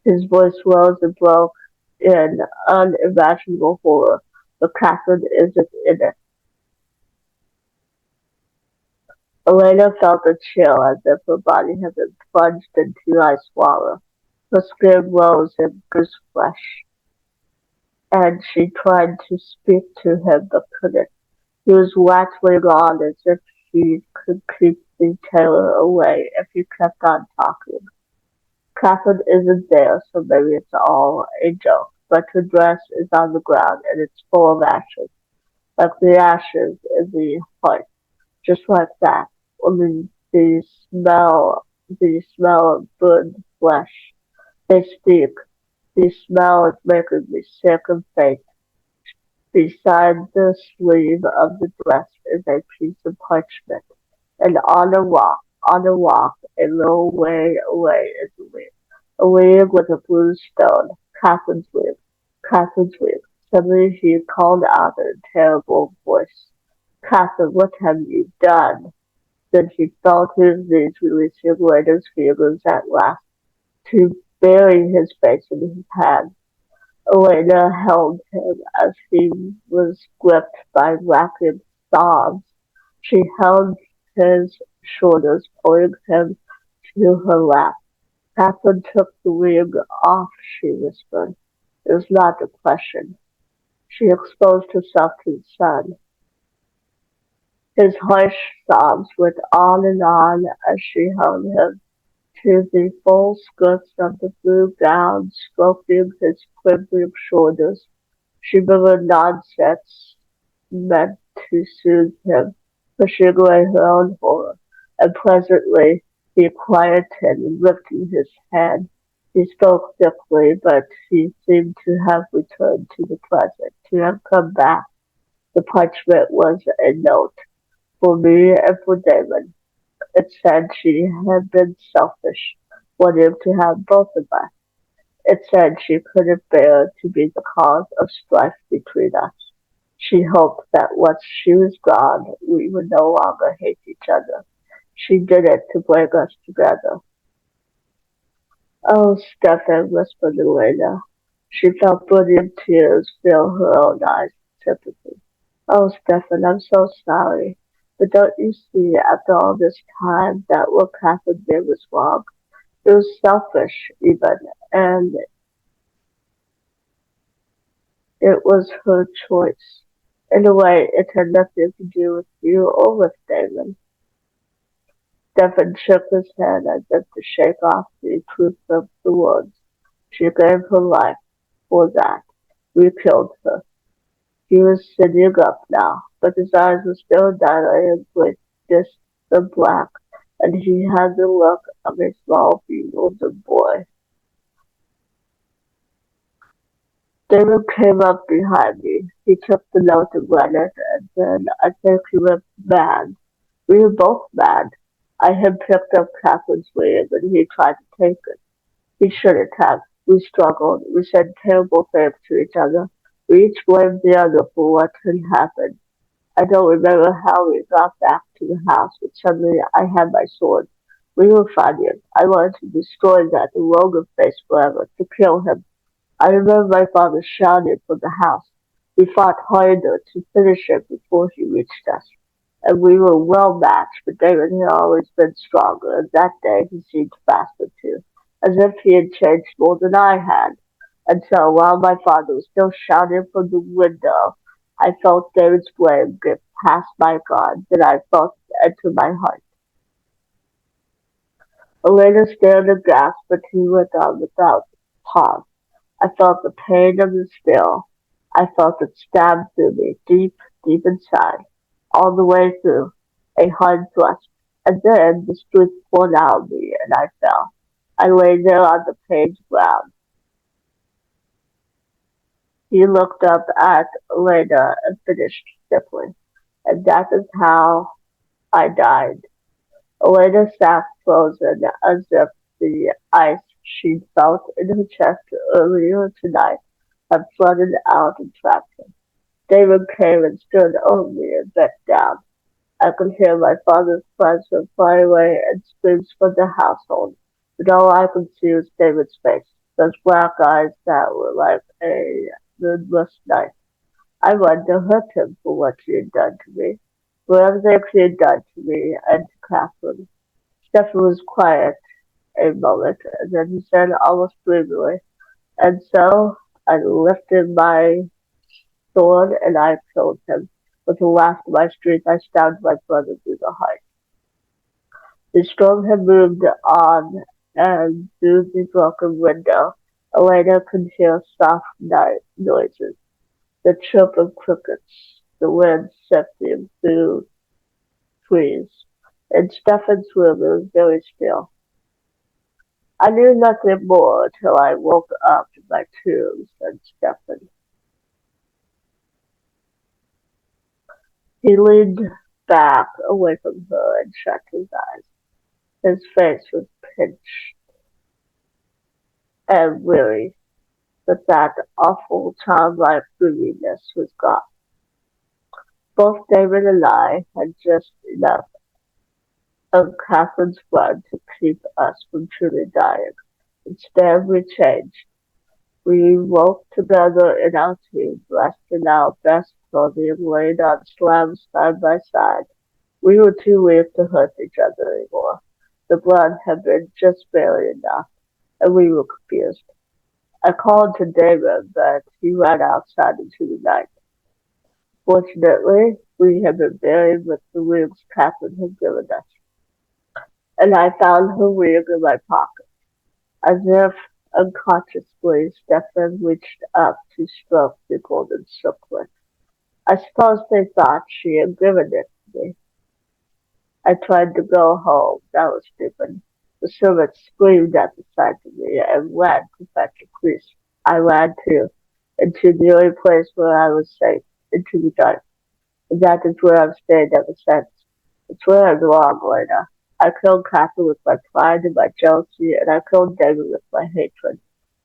His voice rose and broke in unimaginable horror. But Catherine isn't in it. Elena felt a chill as if her body had been plunged into ice water. Her skin rose in goose flesh, and she tried to speak to him but couldn't. He was rattling on as if he could keep the tailor away if he kept on talking. Catherine isn't there, so maybe it's all a joke, but her dress is on the ground and it's full of ashes, like the ashes in the heart, just like that. Only the smell of burned flesh. They stink. The smell is making me sick and faint. Beside the sleeve of the dress is a piece of parchment, and on a rock, a little way away is a wig with a blue stone. Catherine's wig. Catherine's wig. Suddenly he called out in a terrible voice. Catherine, what have you done? Then he fell to his knees, releasing Lena's fingers at last, to bury his face in his hands. Elena held him as he was gripped by racking sobs. She held his shoulders, pulling him to her lap. Catherine took the wig off, she whispered. It was not a question. She exposed herself to the sun. His harsh sobs went on and on as she held him to the full skirts of the blue gown, stroking his quivering shoulders. She murmured nonsense meant to soothe him, pushing away her own horror, and presently he quieted, lifting his hand. He spoke thickly, but he seemed to have returned to the present, to have come back. The parchment was a note for me and for Damon. It said she had been selfish, wanting to have both of us. It said she couldn't bear to be the cause of strife between us. She hoped that once she was gone, we would no longer hate each other. She did it to bring us together. Oh, Stefan, whispered Elena. She felt burning tears fill her own eyes with sympathy. Oh, Stefan, I'm so sorry. But don't you see, after all this time, that what Catherine did was wrong? It was selfish, even, and it was her choice. In a way, it had nothing to do with you or with Damon. Stefan shook his head as if to shake off the truth of the words. She gave her life for that. We killed her. He was sitting up now, but his eyes were still dilated with distant black, and he had the look of a small, bewildered boy. David came up behind me. He took the note and read it, and then I think he went mad. We were both mad. I had picked up Catherine's wig, and he tried to take it. He shouldn't have. We struggled. We said terrible things to each other. We each blamed the other for what had happened. I don't remember how we got back to the house, but suddenly I had my sword. We were fighting. I wanted to destroy that Rogan face forever, to kill him. I remember my father shouting from the house. We fought harder to finish it before he reached us. And we were well matched, but David had always been stronger, and that day he seemed faster too, as if he had changed more than I had. And so, while my father was still shouting from the window, I felt David's flame get past my guard, then I felt it enter my heart. Elena stared aghast, but he went on without pause. I felt the pain of the steel. I felt it stab through me, deep, deep inside, all the way through, a hard thrust. And then the truth poured out of me, and I fell. I lay there on the paved ground. He looked up at Elena and finished stiffly. And that is how I died. Elena sat frozen as if the ice she'd felt in her chest earlier tonight had flooded out and trapped her. David came and stood over me and bent down. I could hear my father's cries from far away and screams from the household, but all I could see was David's face, those black eyes that were like a moonless night. I wanted to hurt him for what he had done to me, for everything he had done to me and to Catherine. Stephen was quiet a moment, and then he said almost dreamily, and so I lifted my sword and I killed him. With the last of my strength, I stabbed my brother through the heart. The storm had moved on, and through the broken window, Elena could hear soft night noises, the chirp of crickets, the wind sifting through trees, and Stefan's room was very still. I knew nothing more till I woke up in my tomb, said Stefan. He leaned back away from her and shut his eyes. His face was pinched and weary, but that awful childlike dreaminess was gone. Both David and I had just enough of Catherine's blood to keep us from truly dying. Instead, we changed. We woke together in our team, dressed in our best clothing, laid on slabs side by side. We were too weak to hurt each other anymore. The blood had been just barely enough, and we were confused. I called to David, but he ran outside into the night. Fortunately, we had been buried with the wings Catherine had given us, and I found her wig in my pocket. As if unconsciously, Stefan reached up to stroke the golden circlet. I suppose they thought she had given it to me. I tried to go home. That was stupid. The servant screamed at the sight of me and ran to fetch a priest. I ran too, into the only place where I was safe, into the dark. And that is where I've stayed ever since. It's where I belong, Lena. I killed Catherine with my pride and my jealousy, and I killed David with my hatred.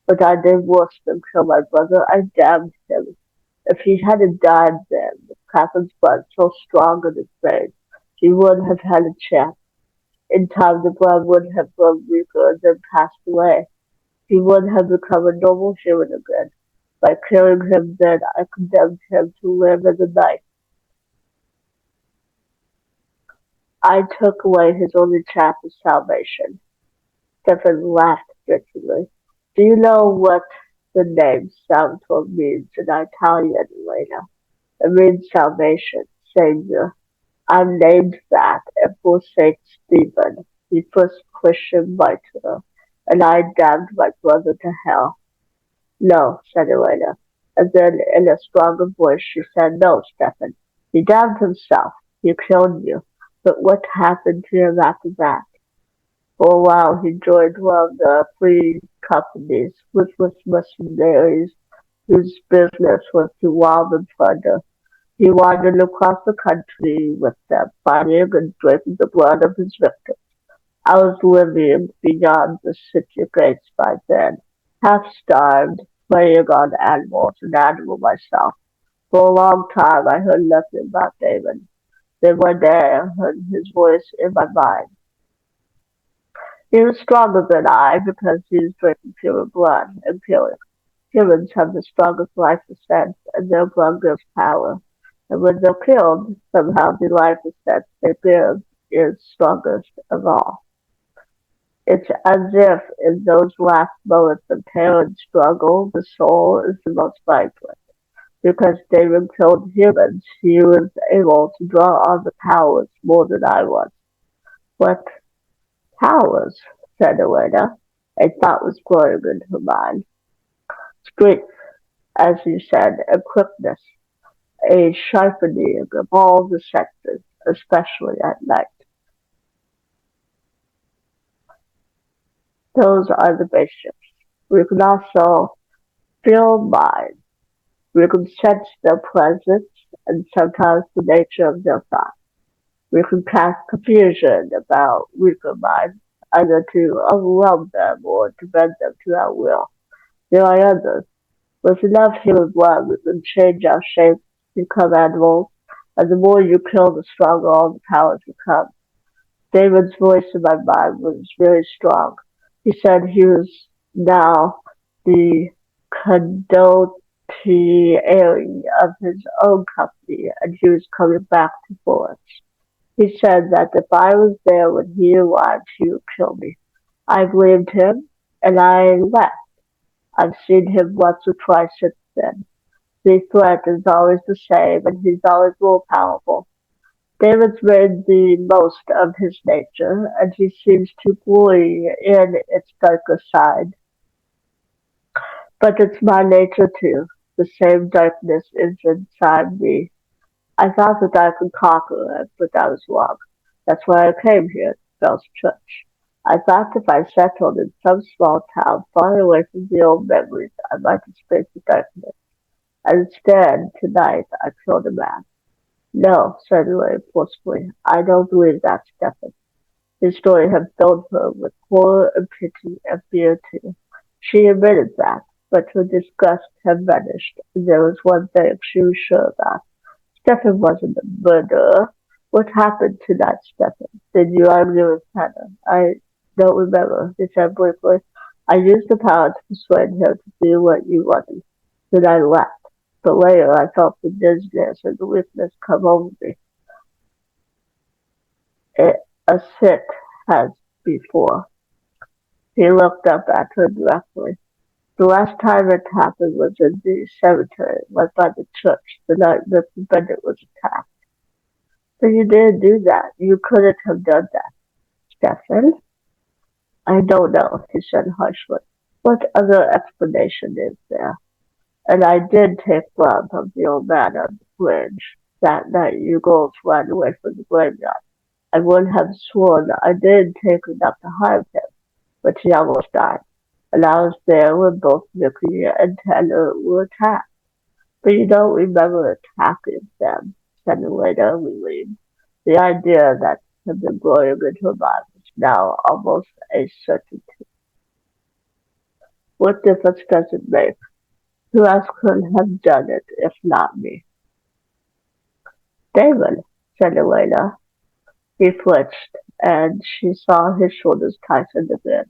But I did worse than kill my brother. I damned him. If he hadn't died then, with Catherine's blood so strong in his veins, he would have had a chance. In time, the blood would have grown weaker and then passed away. He would have become a normal human again. By killing him then, I condemned him to live in the night. I took away his only chance of salvation. Stephen laughed bitterly. Do you know what the name Salvatore means in Italian, Elena? It means salvation, Savior. I'm named that for Saint Stephen, the first Christian martyr, and I damned my brother to hell. No, said Elena. And then in a stronger voice she said, no, Stephen. He damned himself. He killed you. But what happened to him after that? For a while he joined one of the free companies with mercenaries whose business was to rob and plunder. He wandered across the country with them, fighting and drinking the blood of his victims. I was living beyond the city gates by then, half-starved, preying on animals, an animal myself. For a long time I heard nothing about David. Then one day I heard his voice in my mind. He was stronger than I because he was drinking pure blood and pure. Humans have the strongest life sense and their blood gives power. And when they're killed, somehow the life sense they give is strongest of all. It's as if in those last moments of terror and struggle, the soul is the most vibrant. Because David killed humans, he was able to draw on the powers more than I was. What powers? Said Elena. A thought was growing in her mind. Strength, as you said, and quickness, a sharpening of all the senses, especially at night. Those are the basics. We can also feel minds. We can sense their presence and sometimes the nature of their thoughts. We can cast confusion about weaker minds, either to overwhelm them or to bend them to our will. There are others. With enough human blood, we can change our shape, become animals, and the more you kill, the stronger all the powers become. David's voice in my mind was very strong. He said he was now the condottieri of his own company, and he was coming back to force. He said that if I was there when he arrived, he would kill me. I blamed him, and I left. I've seen him once or twice since then. The threat is always the same, and he's always more powerful. David's made the most of his nature, and he seems to glory in its darker side. But it's my nature too. The same darkness is inside me. I thought that I could conquer it, but I was wrong. That's why I came here to Bell's Church. I thought if I settled in some small town far away from the old memories, I might escape the darkness. And instead, tonight, I killed a man. No, said Ray forcefully. I don't believe that, Stephen. His story had filled her with horror and pity and fear too. She admitted that, but her disgust had vanished, and there was one thing she was sure about. Stephen wasn't a murderer. What happened to that Stephen? Did you argue with Hannah? I don't remember, he said briefly. I used the power to persuade her to do what you wanted. Then I left. But later I felt the dizziness and the weakness come over me. A sit has before. He looked up at her directly. The last time it happened was in the cemetery, right by the church, the night that the Bennett was attacked. But you didn't do that. You couldn't have done that. Stephen? I don't know, he said harshly. What other explanation is there? And I did take blood from the old man on the bridge. That night you girls ran away from the graveyard. I would have sworn I did take enough to harm him, but he almost died. And I was there when both Nicky and Tanner were attacked. But you don't remember attacking them, said later relieved. The idea that had been growing into her mind was now almost a certainty. What difference does it make? Who else could have done it if not me? David, said Elena. He flinched, and she saw his shoulders tighten a bit.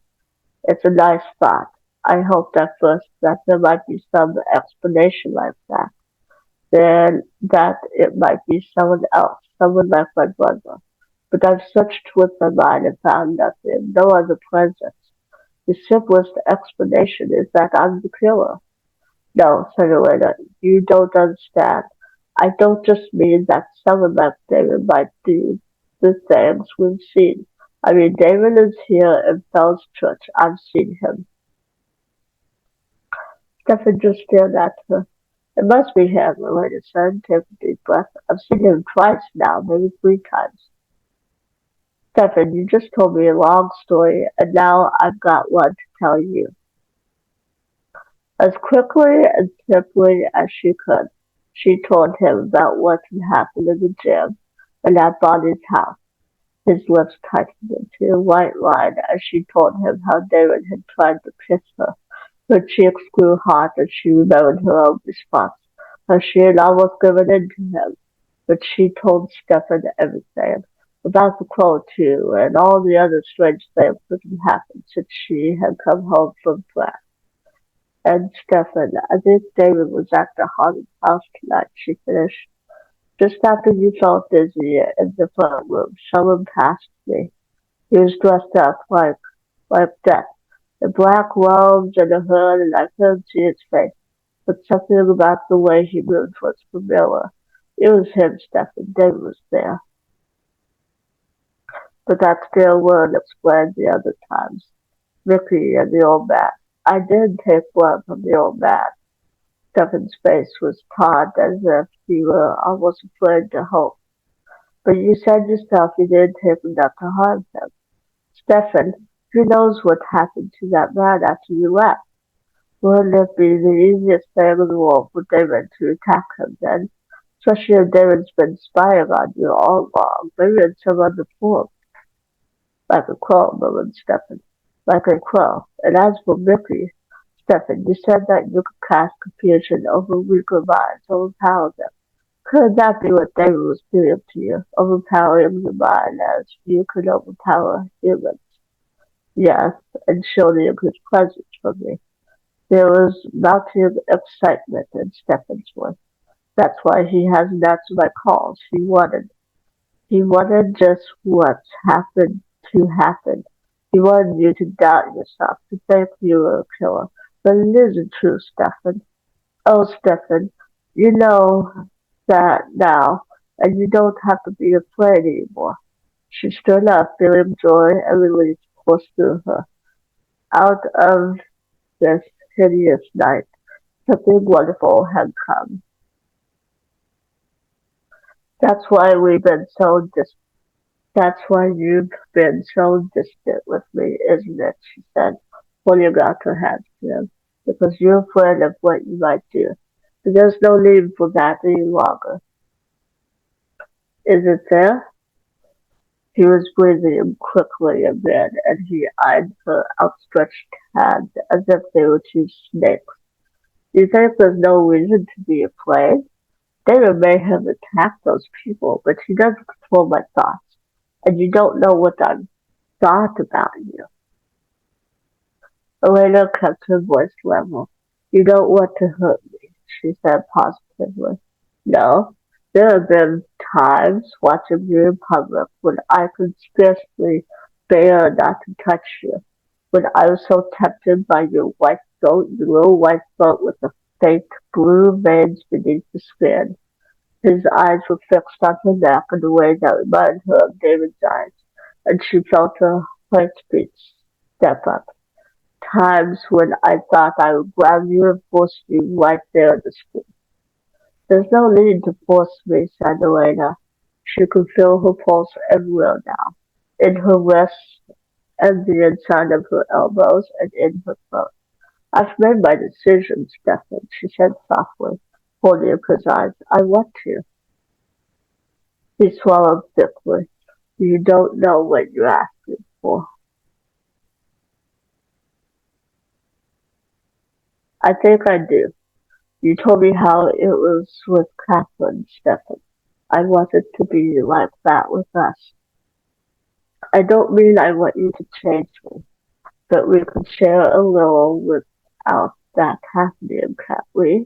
It's a nice thought. I hoped at first that there might be some explanation like that. Then that it might be someone else, someone like my brother. But I've searched with my mind and found nothing, no other presence. The simplest explanation is that I'm the killer. No, said Elena, you don't understand. I don't just mean that someone like David might do the things we've seen. I mean, David is here in Fell's church. I've seen him. Stefan just stared at her. It must be him, Elena said, taking a deep breath. I've seen him twice now, maybe 3 times. Stefan, you just told me a long story, and now I've got one to tell you. As quickly and simply as she could, she told him about what had happened in the gym and at Bonnie's house. His lips tightened into a white line as she told him how David had tried to kiss her. Her cheeks grew hot as she remembered her own response, how she had almost given in to him. But she told Stefan everything, about the crow too, and all the other strange things that had happened since she had come home from France. And Stefan, I think David was at the haunted house tonight, she finished. Just after you felt dizzy in the front room, someone passed me. He was dressed up like death, in black robes and a hood, and I couldn't see his face, but something about the way he moved was familiar. It was him, Stefan. David was there. But that still wouldn't explain the other times. Ricky and the old man. I did take blood from the old man. Stefan's face was taut as if he were almost afraid to hope. But you said yourself you didn't take enough to harm him. Stefan, who knows what happened to that man after you left? Wouldn't it be the easiest thing in the world for David to attack him then? Especially if David's been spying on you all along, maybe in some other form. Like a crow, murmured Stefan. Like a crow. And as for Mickey, Stefan, you said that you could cast confusion over weaker minds, overpower them. Could that be what David was doing to you, overpowering your mind as you could overpower humans? Yes, and shielding his presence from me. There was mounting excitement in Stefan's voice. That's why he hasn't answered my calls. He wanted just what's happened to happen. He wanted you to doubt yourself, to think you were a killer. But it isn't true, Stefan. Oh, Stefan, you know that now, and you don't have to be afraid anymore. She stood up, feeling joy and relief course through her. Out of this hideous night, something wonderful had come. That's why we've been so dis- That's why you've been so distant with me, isn't it? She said, holding out her hands to him. Because you're afraid of what you might do. But there's no need for that any longer. Is it there? He was breathing quickly a bit, and he eyed her outstretched hands as if they were two snakes. You think there's no reason to be afraid? David may have attacked those people, but he doesn't control my thoughts, and you don't know what I've thought about you. Elena kept her voice level. You don't want to hurt me, she said positively. No, there have been times watching you in public when I could scarcely bear not to touch you, when I was so tempted by your white throat, your little white throat with the faint blue veins beneath the skin. His eyes were fixed on her neck in a way that reminded her of David's eyes, and she felt her heartbeat step up. Times when I thought I would grab you and force you right there in the street. There's no need to force me, said Elena. She could feel her pulse everywhere now, in her wrists and the inside of her elbows and in her throat. I've made my decision, Stefan, she said softly, holding up his eyes. I want to. He swallowed thickly. You don't know what you're asking for. I think I do. You told me how it was with Catherine, Stefan. I want it to be like that with us. I don't mean I want you to change me, but we could share a little without that happening, can't we?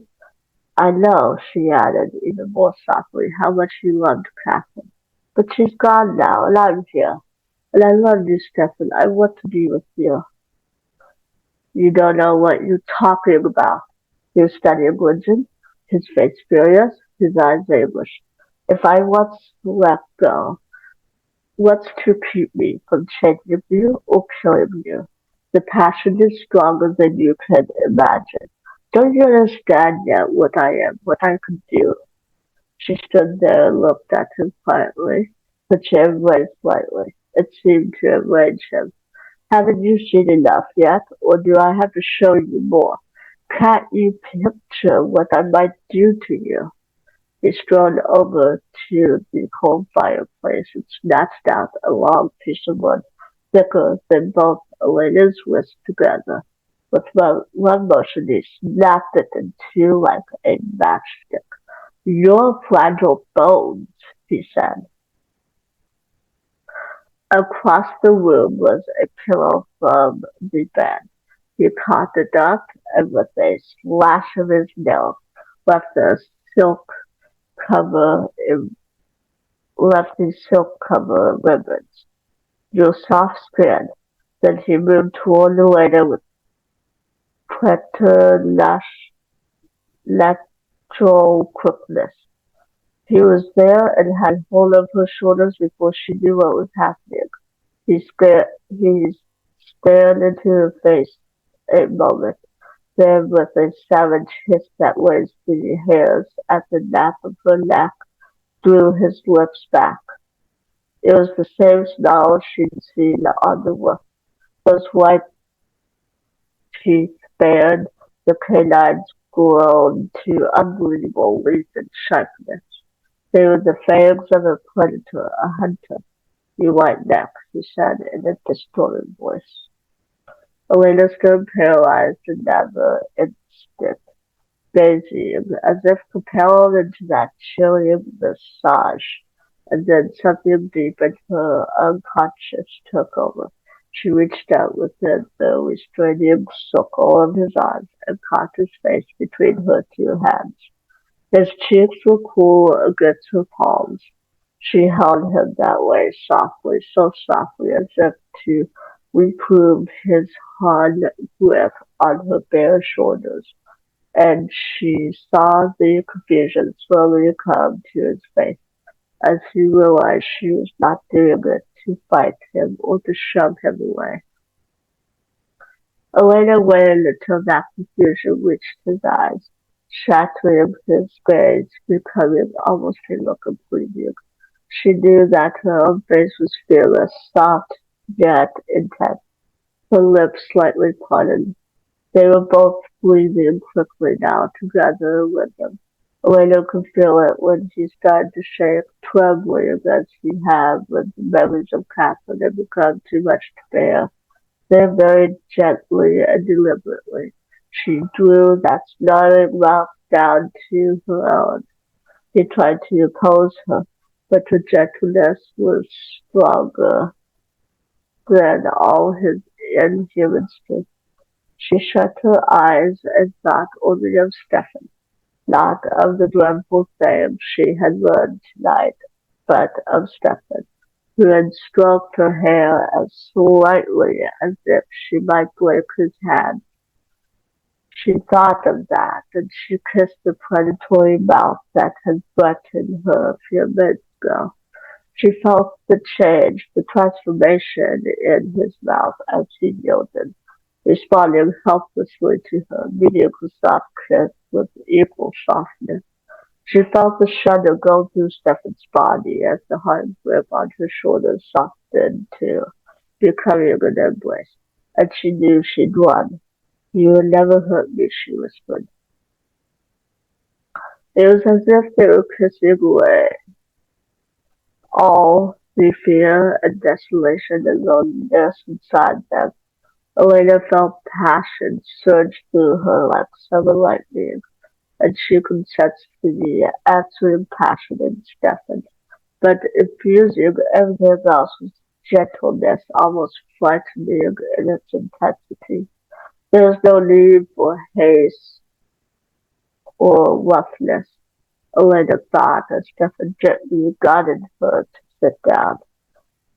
I know, she added even more softly, how much you loved Catherine. But she's gone now, and I'm here. And I love you, Stefan. I want to be with you. You don't know what you're talking about. He was studying religion, his face furious, his eyes aimless. If I once let go, what's to keep me from changing you or killing you? The passion is stronger than you can imagine. Don't you understand yet what I am, what I can do? She stood there and looked at him quietly, her chin raised slightly. It seemed to enrage him. Haven't you seen enough yet, or do I have to show you more? Can't you picture what I might do to you? He strolled over to the cold fireplace and snatched out a long piece of wood, thicker than both Elena's wrists together. With one motion he snapped it in two like a matchstick. Your fragile bones, he said. Across the room was a pillow from the bed. He caught it up and with a slash of his nail left the silk cover in, left the silk cover ribbons. Drew soft skin. Then he moved toward the waiter with preternatural quickness. He was there and had hold of her shoulders before she knew what was happening. He stared into her face a moment, then with a savage hiss that raised the hairs at the nape of her neck, drew his lips back. It was the same snarl she'd seen on the roof. Those white teeth bared, the canines grown to unbelievable length and sharpness. They were the fangs of a predator, a hunter. "You white neck," he said in a distorted voice. Elena stood paralyzed in another instant, gazing as if compelled into that chilling massage, and then something deep in her unconscious took over. She reached out within the restraining circle of his arms and caught his face between her two hands. His cheeks were cool against her palms. She held him that way softly, so softly as if to reprove his hard grip on her bare shoulders, and she saw the confusion slowly come to his face as he realized she was not doing it to fight him or to shove him away. Elena waited until that confusion reached his eyes, shattering his gaze, becoming almost a look of pleading. She knew that her own face was fearless, soft, yet intense, her lips slightly parted. They were both breathing quickly now, together with him. Elena could feel it when he started to shake, trembling as he had when the memories of Catherine had become too much to bear. Then very gently and deliberately she drew that snarling mouth down to her own. He tried to oppose her, but her gentleness was stronger than all his inhuman strength. She shut her eyes and thought only of Stephen, not of the dreadful thing she had learned tonight, but of Stephen, who had stroked her hair as slightly as if she might break his hand. She thought of that, and she kissed the predatory mouth that had threatened her a few minutes ago. She felt the change, the transformation in his mouth as he yielded, responding helplessly to her, meeting her soft kiss with equal softness. She felt the shudder go through Stephen's body as the hard grip on her shoulders softened to becoming an embrace, and she knew she'd won. "You will never hurt me," she whispered. It was as if they were kissing away all the fear and desolation and loneliness inside them. Elena felt passion surge through her like summer lightning, and she could sense the answering passion in Stephen, but infusing everything else with gentleness, almost frightening in its intensity. There was no need for haste or roughness, Elena thought, as Stephen gently guided her to sit down.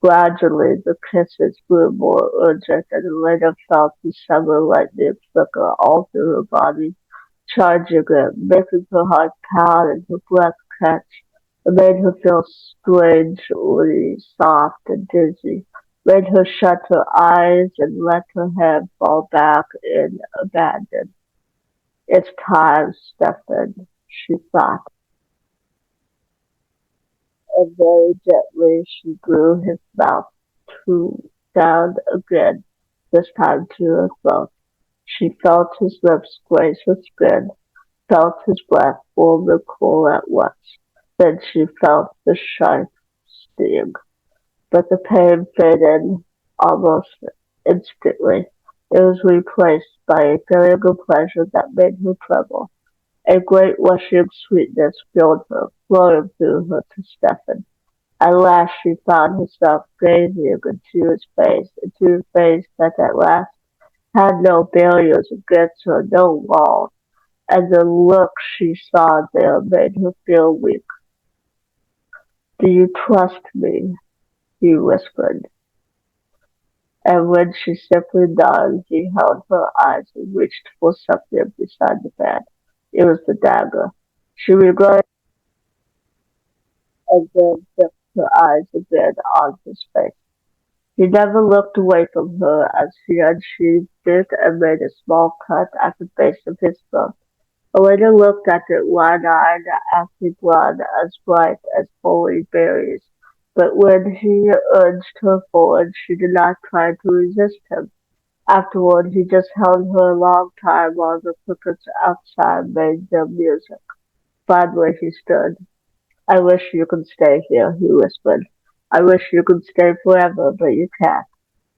Gradually, the kisses grew more urgent, and Elena felt the summer lightning flicker all through her body, charging it, making her heart pound and her breath catch. It made her feel strangely soft and dizzy, made her shut her eyes and let her head fall back in abandon. It's time, Stefan, she thought, and very gently she drew his mouth to down again, this time to her throat. She felt his lips graze her skin, felt his breath warm and cool at once. Then she felt the sharp sting, but the pain faded almost instantly. It was replaced by a feeling of pleasure that made her tremble. A great rushing sweetness filled her, flowing through her to Stephen. At last she found herself gazing into his face, into a face that at last had no barriers against her, no walls, and the look she saw there made her feel weak. "Do you trust me?" he whispered, and when she simply nodded, he held her eyes and reached for something beside the bed. It was the dagger. She regarded it and then fixed her eyes again on his face. He never looked away from her as he unsheathed it and made a small cut at the base of his throat. Elena looked at it wide-eyed, asking blood as bright as holy berries. But when he urged her forward, she did not try to resist him. Afterward, he just held her a long time while the crickets outside made their music. Finally, he stood. "I wish you could stay here," he whispered. "I wish you could stay forever, but you can't."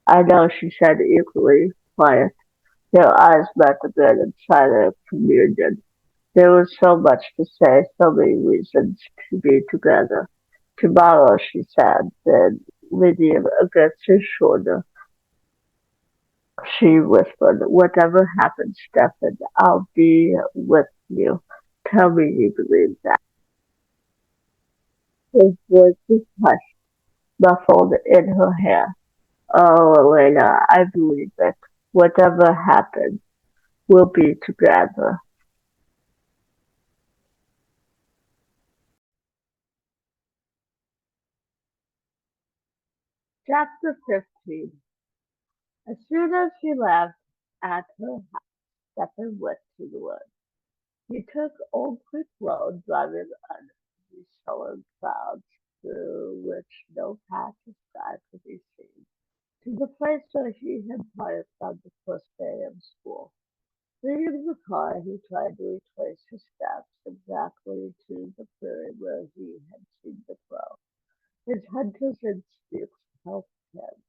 "I know," she said, equally quiet. Their eyes met again in silent communion. There was so much to say, so many reasons to be together. "Tomorrow," she said, then leaning against his shoulder, she whispered, "Whatever happens, Stephen, I'll be with you. Tell me you believe that." His voice was hushed, muffled in her hair. "Oh, Elena, I believe it. Whatever happens, we'll be together." Chapter 15. As soon as she left at her house, Stephen went to the woods. He took Old Creek Road, driving under the sullen clouds through which no patch of sky could be seen, to the place where he had parked on the first day of school. Leaving the car, he tried to retrace his steps exactly to the clearing where he had seen the crow. His hunter's instincts helped him,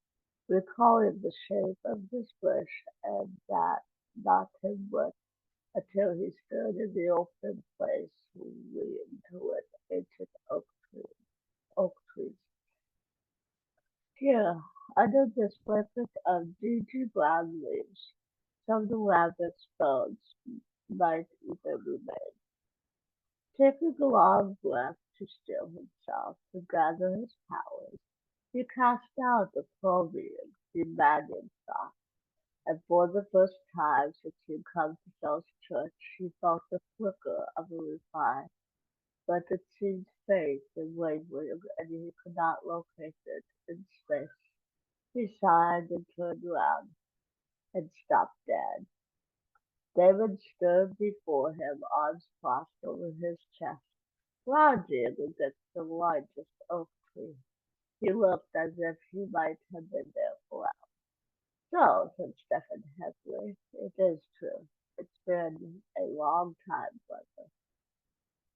recalling the shape of this bush and that knocked him wet until he stood in the open place leaning toward ancient oak trees. Here, under this blanket of dingy brown leaves, some of the rabbit's bones might even remain. Taking a long breath to still himself, to gather his powers, he cast out the foaming, demanding thought, and for the first time since he had come to Bell's church, he felt the flicker of a reply, but it seemed faint and wavering, and he could not locate it in space. He sighed and turned around and stopped dead. David stood before him, arms crossed over his chest, lounging against the largest oak tree. He looked as if he might have been there for hours. "So," said Stephen heavily, "it is true. It's been a long time, brother."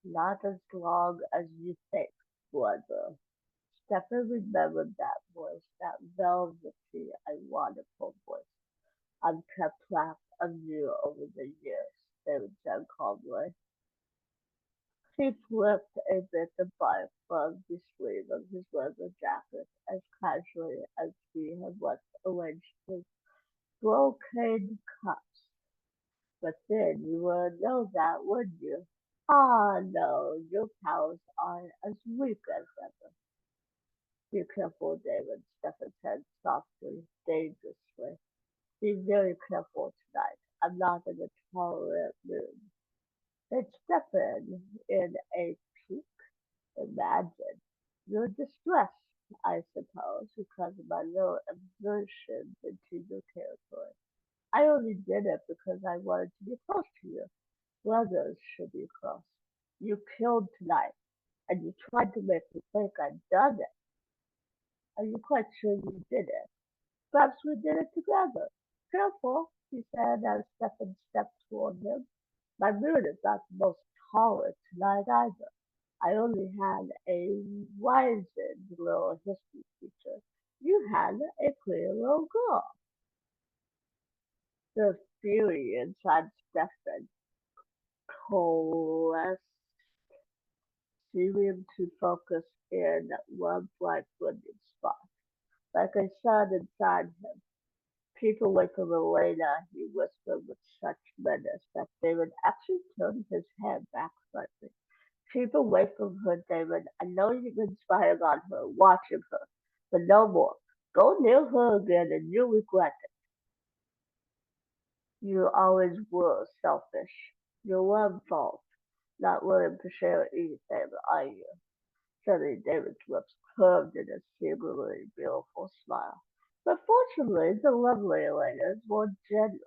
"Not as long as you think, brother." Stephen remembered that voice, that velvety and wonderful voice. "I've kept track of you over the years," David said calmly. He flipped a bit of bark from the sleeve of his leather jacket as casually as he had once arranged his brocade cuffs. "But then you would know that, wouldn't you?" "Ah, no, your powers are as weak as ever." Be careful, David, Stefan said softly, dangerously. Be very careful tonight. I'm not in a tolerant mood. Then Stefan, in a peak, imagine. You're distressed, I suppose, because of my little immersion into your territory. I only did it because I wanted to be close to you. Brothers should be close. You killed tonight, and you tried to make me think I'd done it. Are you quite sure you did it? Perhaps we did it together. Careful, he said as Stefan stepped toward him. My mood is not the most tolerant tonight either. I only had a wizened little history teacher. You had a queer little girl. The fury inside Stefan coalesced, seeming to focus in one bright brilliant spot, like a sun inside him. Keep away from Elena, he whispered with such menace that David actually turned his head back slightly. Keep away from her, David. I know you've been spying on her, watching her, but no more. Go near her again and you'll regret it. You always were selfish. Your one fault, not willing to share anything, are you? Suddenly David's lips curved in a singularly beautiful smile. But fortunately, the lovely Elena is more generous.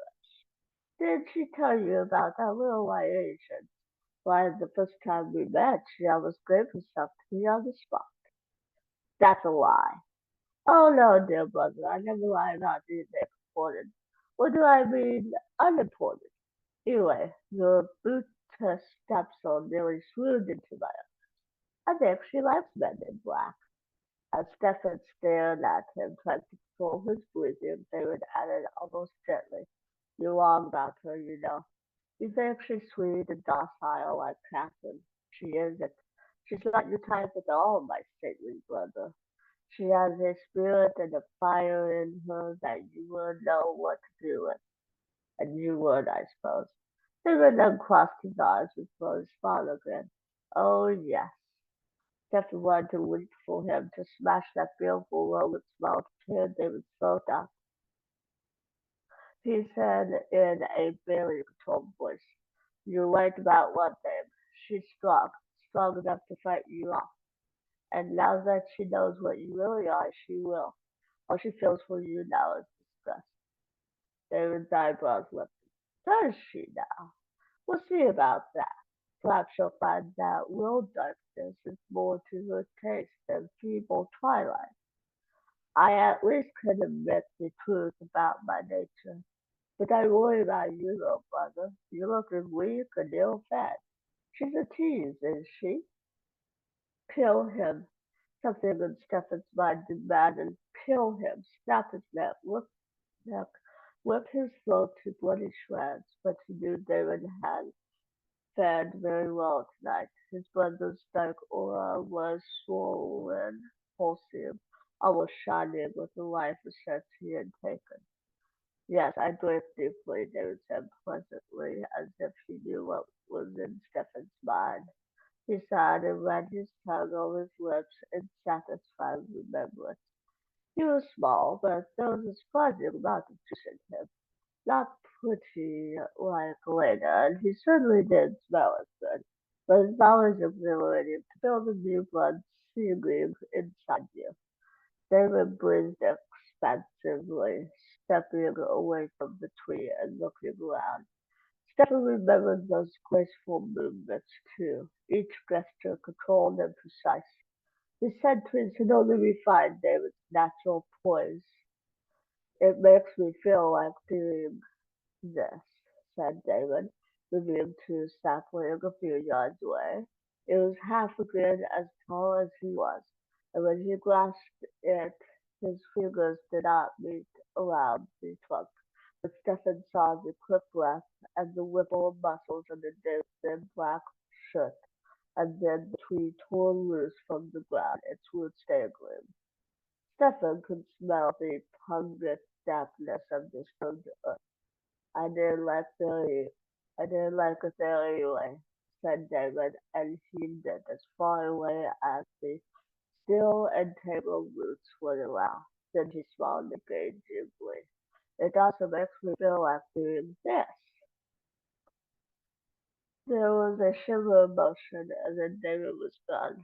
Did she tell you about that little white Asian? Why, the first time we met, she almost gave herself to me on the spot. That's a lie. Oh no, dear brother, I never lie about anything important. What do I mean unimportant? Anyway, your boot stepson nearly swooned into my arms. I think she likes men in black. As Stefan stared at him, trying to control his breathing, David added almost gently, "You're wrong about her, you know. You think she's sweet and docile like Catherine. She isn't. She's not your type at all, my stately brother. She has a spirit and a fire in her that you would know what to do with. And you would, I suppose." David uncrossed his arms before his father again. "Oh, yes." Stefan wanted to reach for him to smash that beautiful Roman smile to tear David's throat out. He said in a barely controlled voice, "You're right about one thing. She's strong, strong enough to fight you off. And now that she knows what you really are, she will. All she feels for you now is disgust." David's eyebrows lifted. "Does she now? We'll see about that. Perhaps she'll find that real darkness is more to her taste than feeble twilight. I at least can admit the truth about my nature. But I worry about you, little brother. You're looking weak and ill-fed. She's a tease, isn't she? Kill him." Something in Stefan's mind demanded. Kill him, snap his neck, whip his throat to bloody shreds. But he knew David had fared very well tonight. His brother's dark aura was swollen, pulsing, almost shining with the life essence he had taken. "Yes, I breathe deeply," David said pleasantly, as if he knew what was in Stefan's mind. He sighed and ran his tongue over his lips in satisfied remembrance. He was small, but there was a surprising amount of juice in him. Not pretty like Elena, and he certainly didn't smell as good. But his knowledge exhilarating to feel the new blood seething inside you. David breathed expansively, stepping away from the tree and looking around. Stephen remembered those graceful movements too, each gesture controlled and precise. His sentries had only refined David's natural poise. "It makes me feel like doing this," said David, moving to sapling a few yards away. It was half again as tall as he was, and when he grasped it, his fingers did not meet around the trunk. But Stephen saw the quick breath and the ripple of muscles under David's thin black shirt, and then the tree tore loose from the ground, its roots dangling. Stephen could smell the pungent dampness of the disturbed earth. "I didn't like the I didn't like it there anyway," said David, and heaved it as far away as the still and tangled roots wouldn't allow. Then he smiled again gently. It also makes me feel like doing this. There was a shiver of motion, and then David was gone.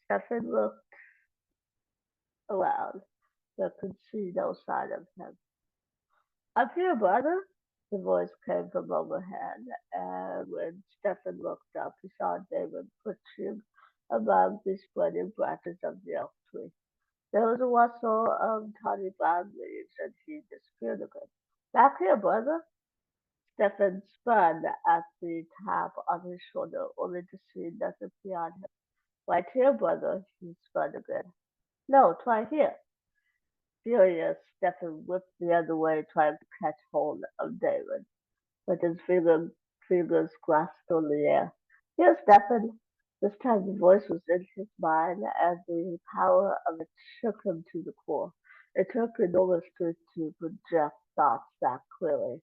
Stephen looked around, but could see no sign of him. Up here, brother! The voice came from overhead, and when Stephen looked up, he saw David perching above the spreading branches of the oak tree. There was a rustle of tiny brown leaves, and he disappeared again. Back here, brother! Stephen spun at the tap on his shoulder, only to see nothing beyond him. Right here, brother! He spun again. No, try here! Furious, Stephen whipped the other way, trying to catch hold of David, but his fingers grasped on the air. Here, Stephen! This time the voice was in his mind, and the power of it shook him to the core. It took enormous strength to project thoughts that clearly.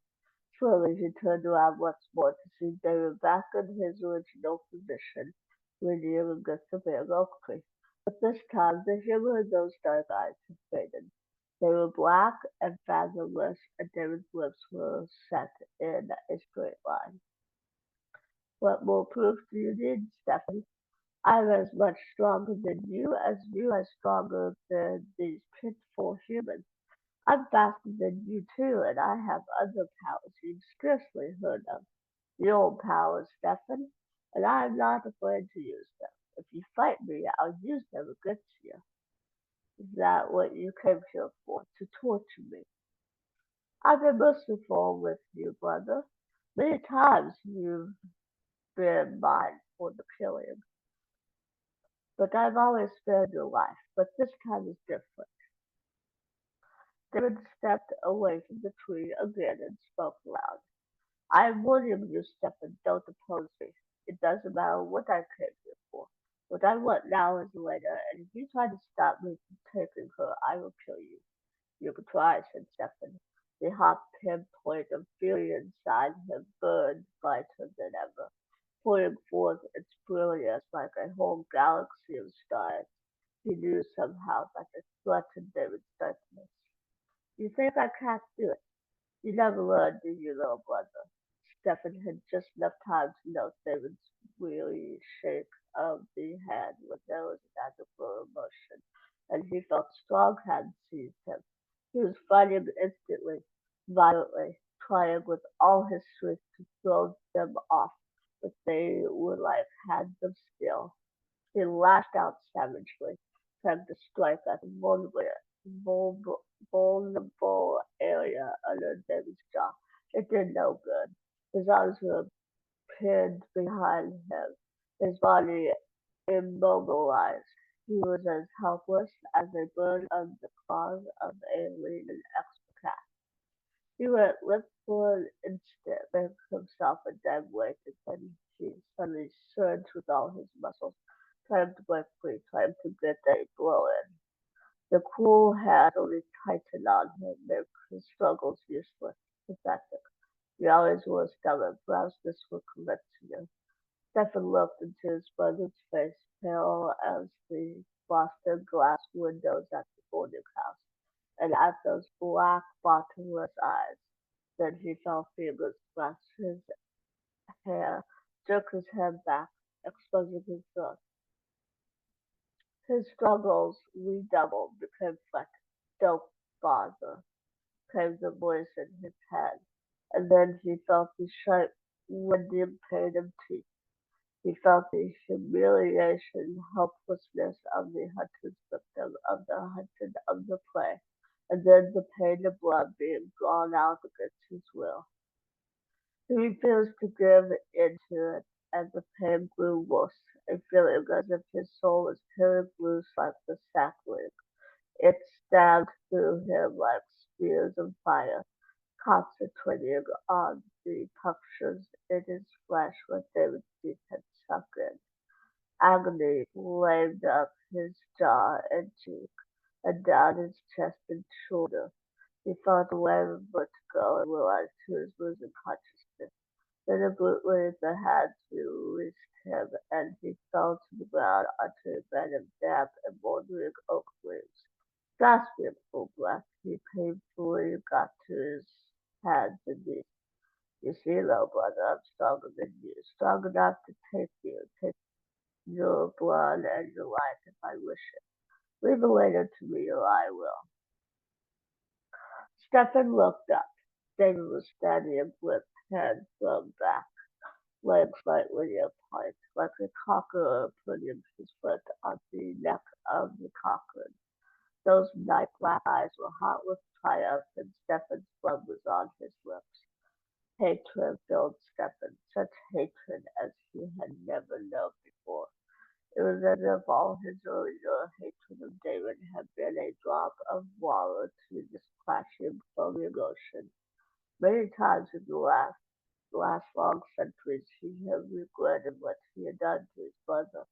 Slowly he turned around once more to see David back in his original position, leaning against the bare oak tree. But this time the humor in those dark eyes had faded. They were black and fathomless, and David's lips were set in a straight line. What more proof do you need, Stephen? I'm as much stronger than you are stronger than these pitiful humans. I'm faster than you too, and I have other powers you've scarcely heard of. Your powers, Stephen, and I'm not afraid to use them. If you fight me, I'll use them against you. Is that what you came here for, to torture me? I've been merciful with you, brother. Many times you've been mine for the killing, but I've always spared your life. But this time is different. David stepped away from the tree again and spoke loud. I am warning you, Stephen, don't oppose me. It doesn't matter what I came here for. What I want now is later, and if you try to stop me from taking her, I will kill you. You can try, said Stephen. The hot pinpoint of fury inside him burned brighter than ever, pouring forth its brilliance like a whole galaxy of stars. He knew somehow that it threatened David's darkness. You think I can't do it? You never learned, do you, little brother? Stephen had just enough time to note David's weary shake of the head when there was an agile emotion, and he felt strong hands seized him. He was fighting instantly, violently, trying with all his strength to throw them off, but they were like hands of steel. He lashed out savagely, trying to strike at the vulnerable area under David's jaw. It did no good. His arms were pinned behind him, his body immobilized. He was as helpless as a bird under the claws of a leading expert cat. He went limp for an instant, making himself a dead weight, and then he suddenly surged with all his muscles, trying to break free, trying to get a blow in. The cruel hand only tightened on him, making his struggles useless, pathetic. He always was stubborn. Perhaps this would convince you. Stephen looked into his brother's face, pale as the frosted glass windows at the boarding house, and at those black, bottomless eyes. Then he felt fingers scratch his hair, jerk his head back, exposing his throat. His struggles redoubled, became frantic. Don't bother, came the voice in his head, and then he felt the sharp, winding pain of teeth. He felt the humiliation, helplessness of the hunted victim, of the hunted of the prey, and then the pain of blood being drawn out against his will. He refused to give in to it, and the pain grew worse, a feeling as if his soul was tearing loose like the sacrilege. It stabbed through him like spears of fire, concentrating on the punctures in his flesh where David's teeth had sunk in. Agony flamed up his jaw and cheek, and down his chest and shoulder. He felt a wave of vertigo and realized he was losing consciousness. Then abruptly the hands released him, and he fell to the ground onto a bed of damp and mouldering oak leaves. Gasping for breath, he painfully got to his hands and knees. You see, little brother, I'm stronger than you, strong enough to take your blood and your life if I wish it. Leave the waiter to me or I will. Stephen looked up. David was standing with head thrown back, legs slightly apart, like a cocker putting his foot on the neck of the cockroach. Those night black eyes were hot with triumph, and Stephen's blood was on his lips. Hatred filled Stephen, such hatred as he had never known before. It was as if all his earlier hatred of David had been a drop of water to this crashing, foaming ocean. Many times in the last long centuries he had regretted what he had done to his brother,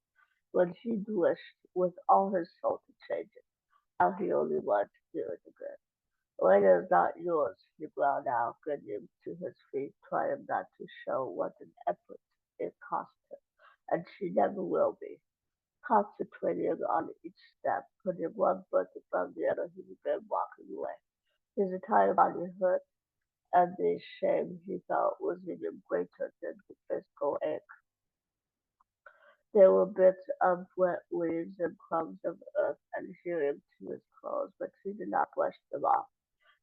when he'd wished with all his soul to change it. Now he only wanted to do it again. Elena is not yours, he growled out, getting to his feet, trying not to show what an effort it cost him. And she never will be. Concentrating on each step, putting one foot in front of the other, he began walking away. His entire body hurt, and the shame he felt was even greater than the physical ache. There were bits of wet leaves and crumbs of earth adhering to his clothes, but he did not brush them off.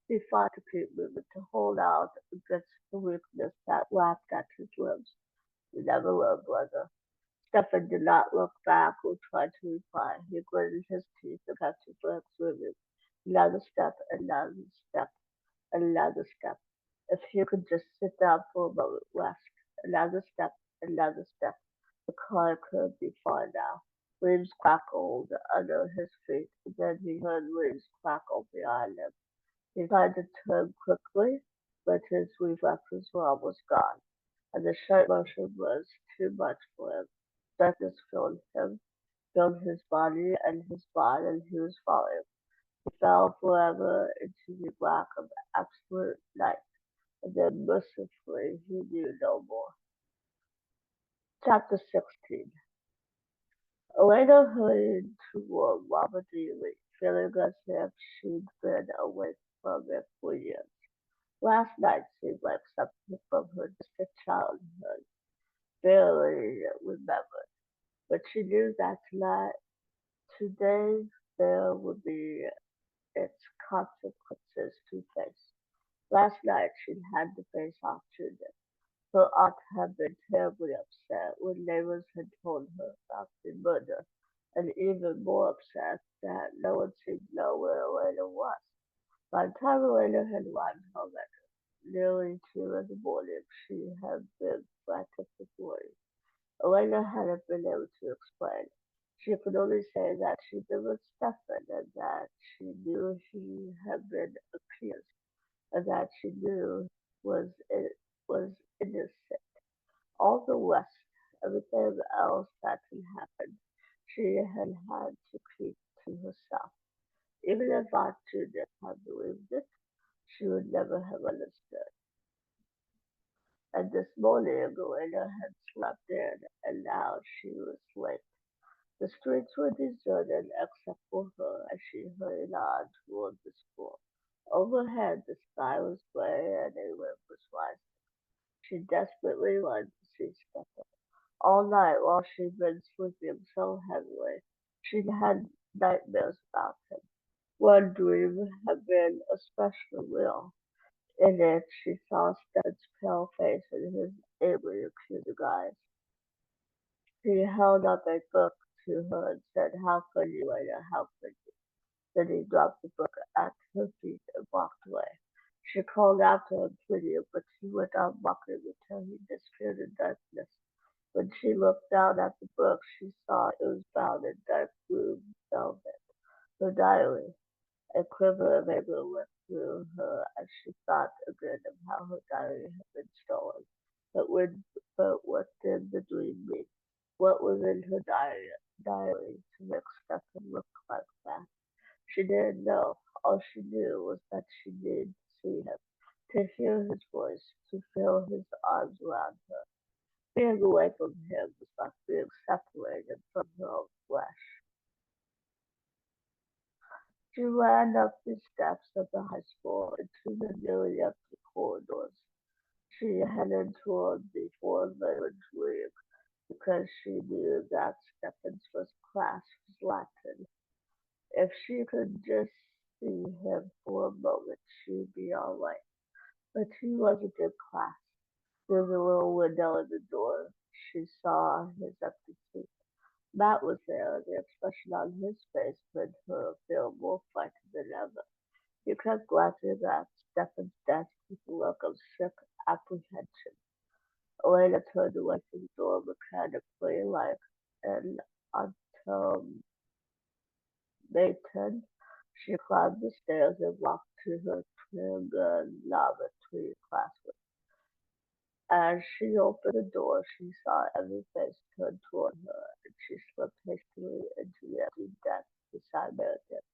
He fought to keep moving, to hold out against the weakness that lapped at his limbs. You never will, brother. Stephen did not look back or try to reply. He gritted his teeth and kept his lips moving. Another step, another step, another step. If he could just sit down for a moment, rest. Another step, another step. The car could be far now. Leaves crackled under his feet, and then he heard leaves crackle behind him. He tried to turn quickly, but his reflexes were almost gone, and the sharp motion was too much for him. Darkness filled his body and his mind, and he was falling. He fell forever into the black of absolute night, and then mercifully he knew no more. Chapter 16. Elena hurried toward Robert Lee, feeling as if she'd been away from it for years. Last night seemed like something from her distant childhood, barely remembered, but she knew that today there would be its consequences to face. Last night she'd had to face off Judith. Her aunt had been terribly upset when neighbors had told her about the murder, and even more upset that no one seemed to know where Elena was. By the time Elena had arrived home at nearly 2 in the morning, she had been frantic with worry. Elena hadn't been able to explain. She could only say that she'd been with Stephen, and that she knew he had been accused, and that she knew was was innocent. All the rest, everything else that had happened, she had had to keep to herself. Even if Aunt Judith had believed it, she would never have understood. And this morning Elena had slept in, and now she was late. The streets were deserted except for her as she hurried on toward the school. Overhead the sky was gray and a wind was rising. She desperately wanted to see Stephen. All night while she'd been sleeping so heavily, she'd had nightmares about him. One dream had been especially real. In it she saw Stephen's pale face and his angry, accusing eyes. He held up a book to her and said, "How could you, Ada? How could you?" Then he dropped the book at her feet and walked away. She called after him, pleading, but he went on walking until he disappeared in darkness. When she looked down at the book, she saw it was bound in dark blue velvet. Her diary. A quiver of anger went through her as she thought again of how her diary had been stolen. But what did the dream mean? What was in her diary to make Stephen look like that? She didn't know. All she knew was that she needed to see him, to hear his voice, to feel his arms around her. Being away from him was like being separated from her own flesh. She ran up the steps of the high school into the newly empty corridors. She headed toward the foreign language wing because she knew that Stefan's first class was Latin. If she could just see him for a moment, she'd be all right. But he wasn't in class. Through the little window in the door, she saw his empty seat. Matt was there, the expression on his face made her feel more frightened than ever. He kept glancing at Stefan's desk with a look of sick apprehension. Elena turned away from the door mechanically, like an automaton. She climbed the stairs and walked to her trigonometry classroom. As she opened the door, she saw every face turned toward her, and she slipped hastily into the empty desk beside Meredith.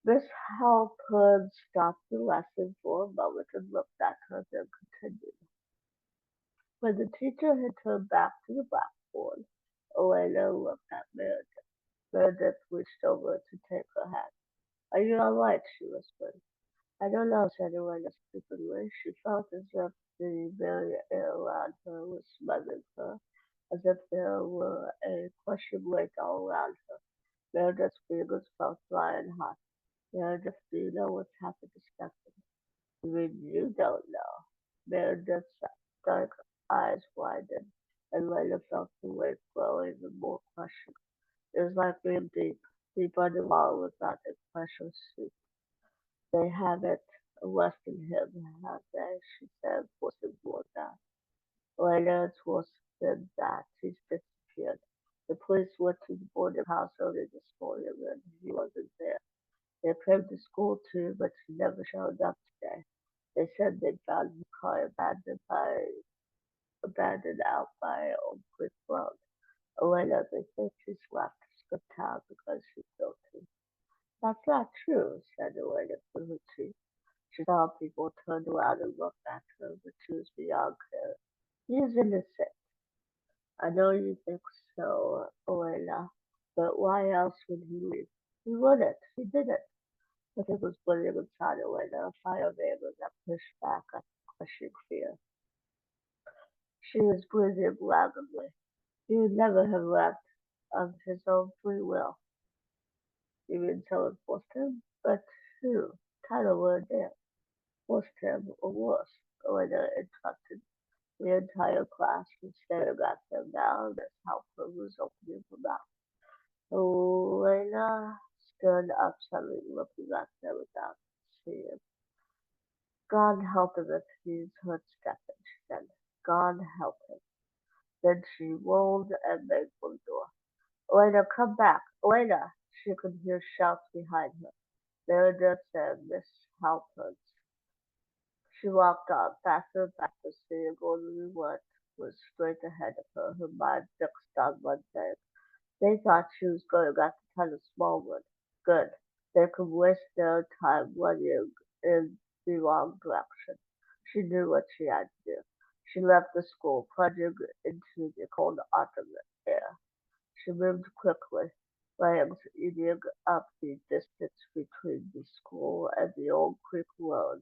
Miss Halpern stopped the lesson for a moment and looked at her, then continued. When the teacher had turned back to the blackboard, Elena looked at Meredith. Meredith reached over to take her hand. "Are you all right?" she whispered. "I don't know," said Elena stupidly. She felt as if the very air around her was smothering her, as if there were a crushing weight all around her. Meredith's fingers felt dry and hot. "Meredith, do you know what's happened to Stephen?" "You mean you don't know?" Meredith's dark eyes widened, and Lena felt the weight grow even more crushing. It was like being deep underwater without a pressure suit. "They haven't arrested him, have they?" she said, forcing more down. "Lena, it's worse than that. He's disappeared. The police went to the boarding house early this morning, and he wasn't there. They came to school too, but he never showed up today. They said they found his car abandoned out by Old Creek Road. Elena, they think he's left town because she's guilty." "That's not true," said Elena through her teeth. She saw people turned around and looked at her, but she was beyond care. "He's innocent." "I know you think so, Elena, but why else would he leave?" "He wouldn't. He didn't." Something was burning inside Elena, a fire of anger that pushed back at crushing fear. She was breathing rapidly. He would never have left of his own free will. "You mean someone forced him? But who? Kind of were there. Forced him, or worse," Elena interrupted. The entire class was staring at them now. Miss Halper was opening her mouth. Elena stood up suddenly, looking at them without seeing. "God help him if he's hurt Stephen," she said. "God help him." Then she rolled and made for the door. "Elena, come back! Elena!" She could hear shouts behind her. Meredith and Miss Halpern. She walked on, faster and faster, seeing only what was straight ahead of her, her mind fixed on one thing. They thought she was going after Tyler Smallwood. Good. They could waste their time running in the wrong direction. She knew what she had to do. She left the school, plunging into the cold autumn air. She moved quickly, legs eating up the distance between the school and the old creek road.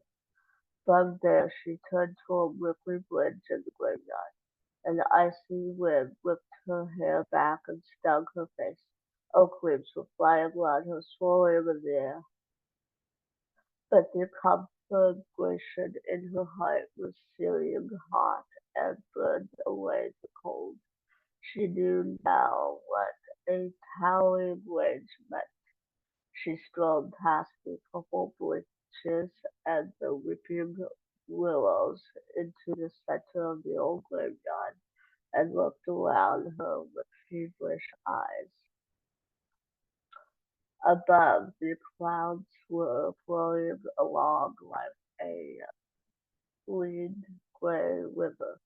From there she turned toward Ripley Bridge in the graveyard. An icy wind whipped her hair back and stung her face. Oak leaves were flying around her, swirling in the air. But the conflagration in her heart was searing hot and burned away the cold. She knew now what a towering rage meant. She strolled past the purple bushes and the weeping willows into the center of the old graveyard and looked around her with feverish eyes. Above, the clouds were floating along like a lead gray river,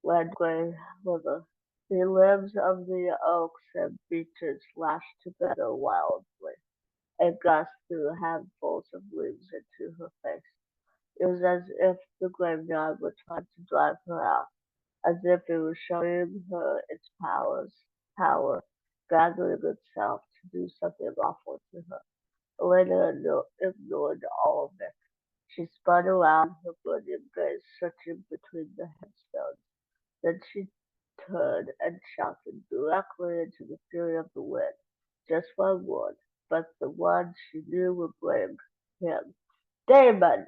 lead gray river. The limbs of the oaks and beeches lashed together wildly. A gust threw handfuls of leaves into her face. It was as if the graveyard were trying to drive her out, as if it was showing her its power, gathering itself to do something awful to her. Elena ignored all of it. She spun around, her burning gaze searching between the headstones. Then she turned and shouted directly into the fury of the wind. Just one word, but the one she knew would bring him. Damon!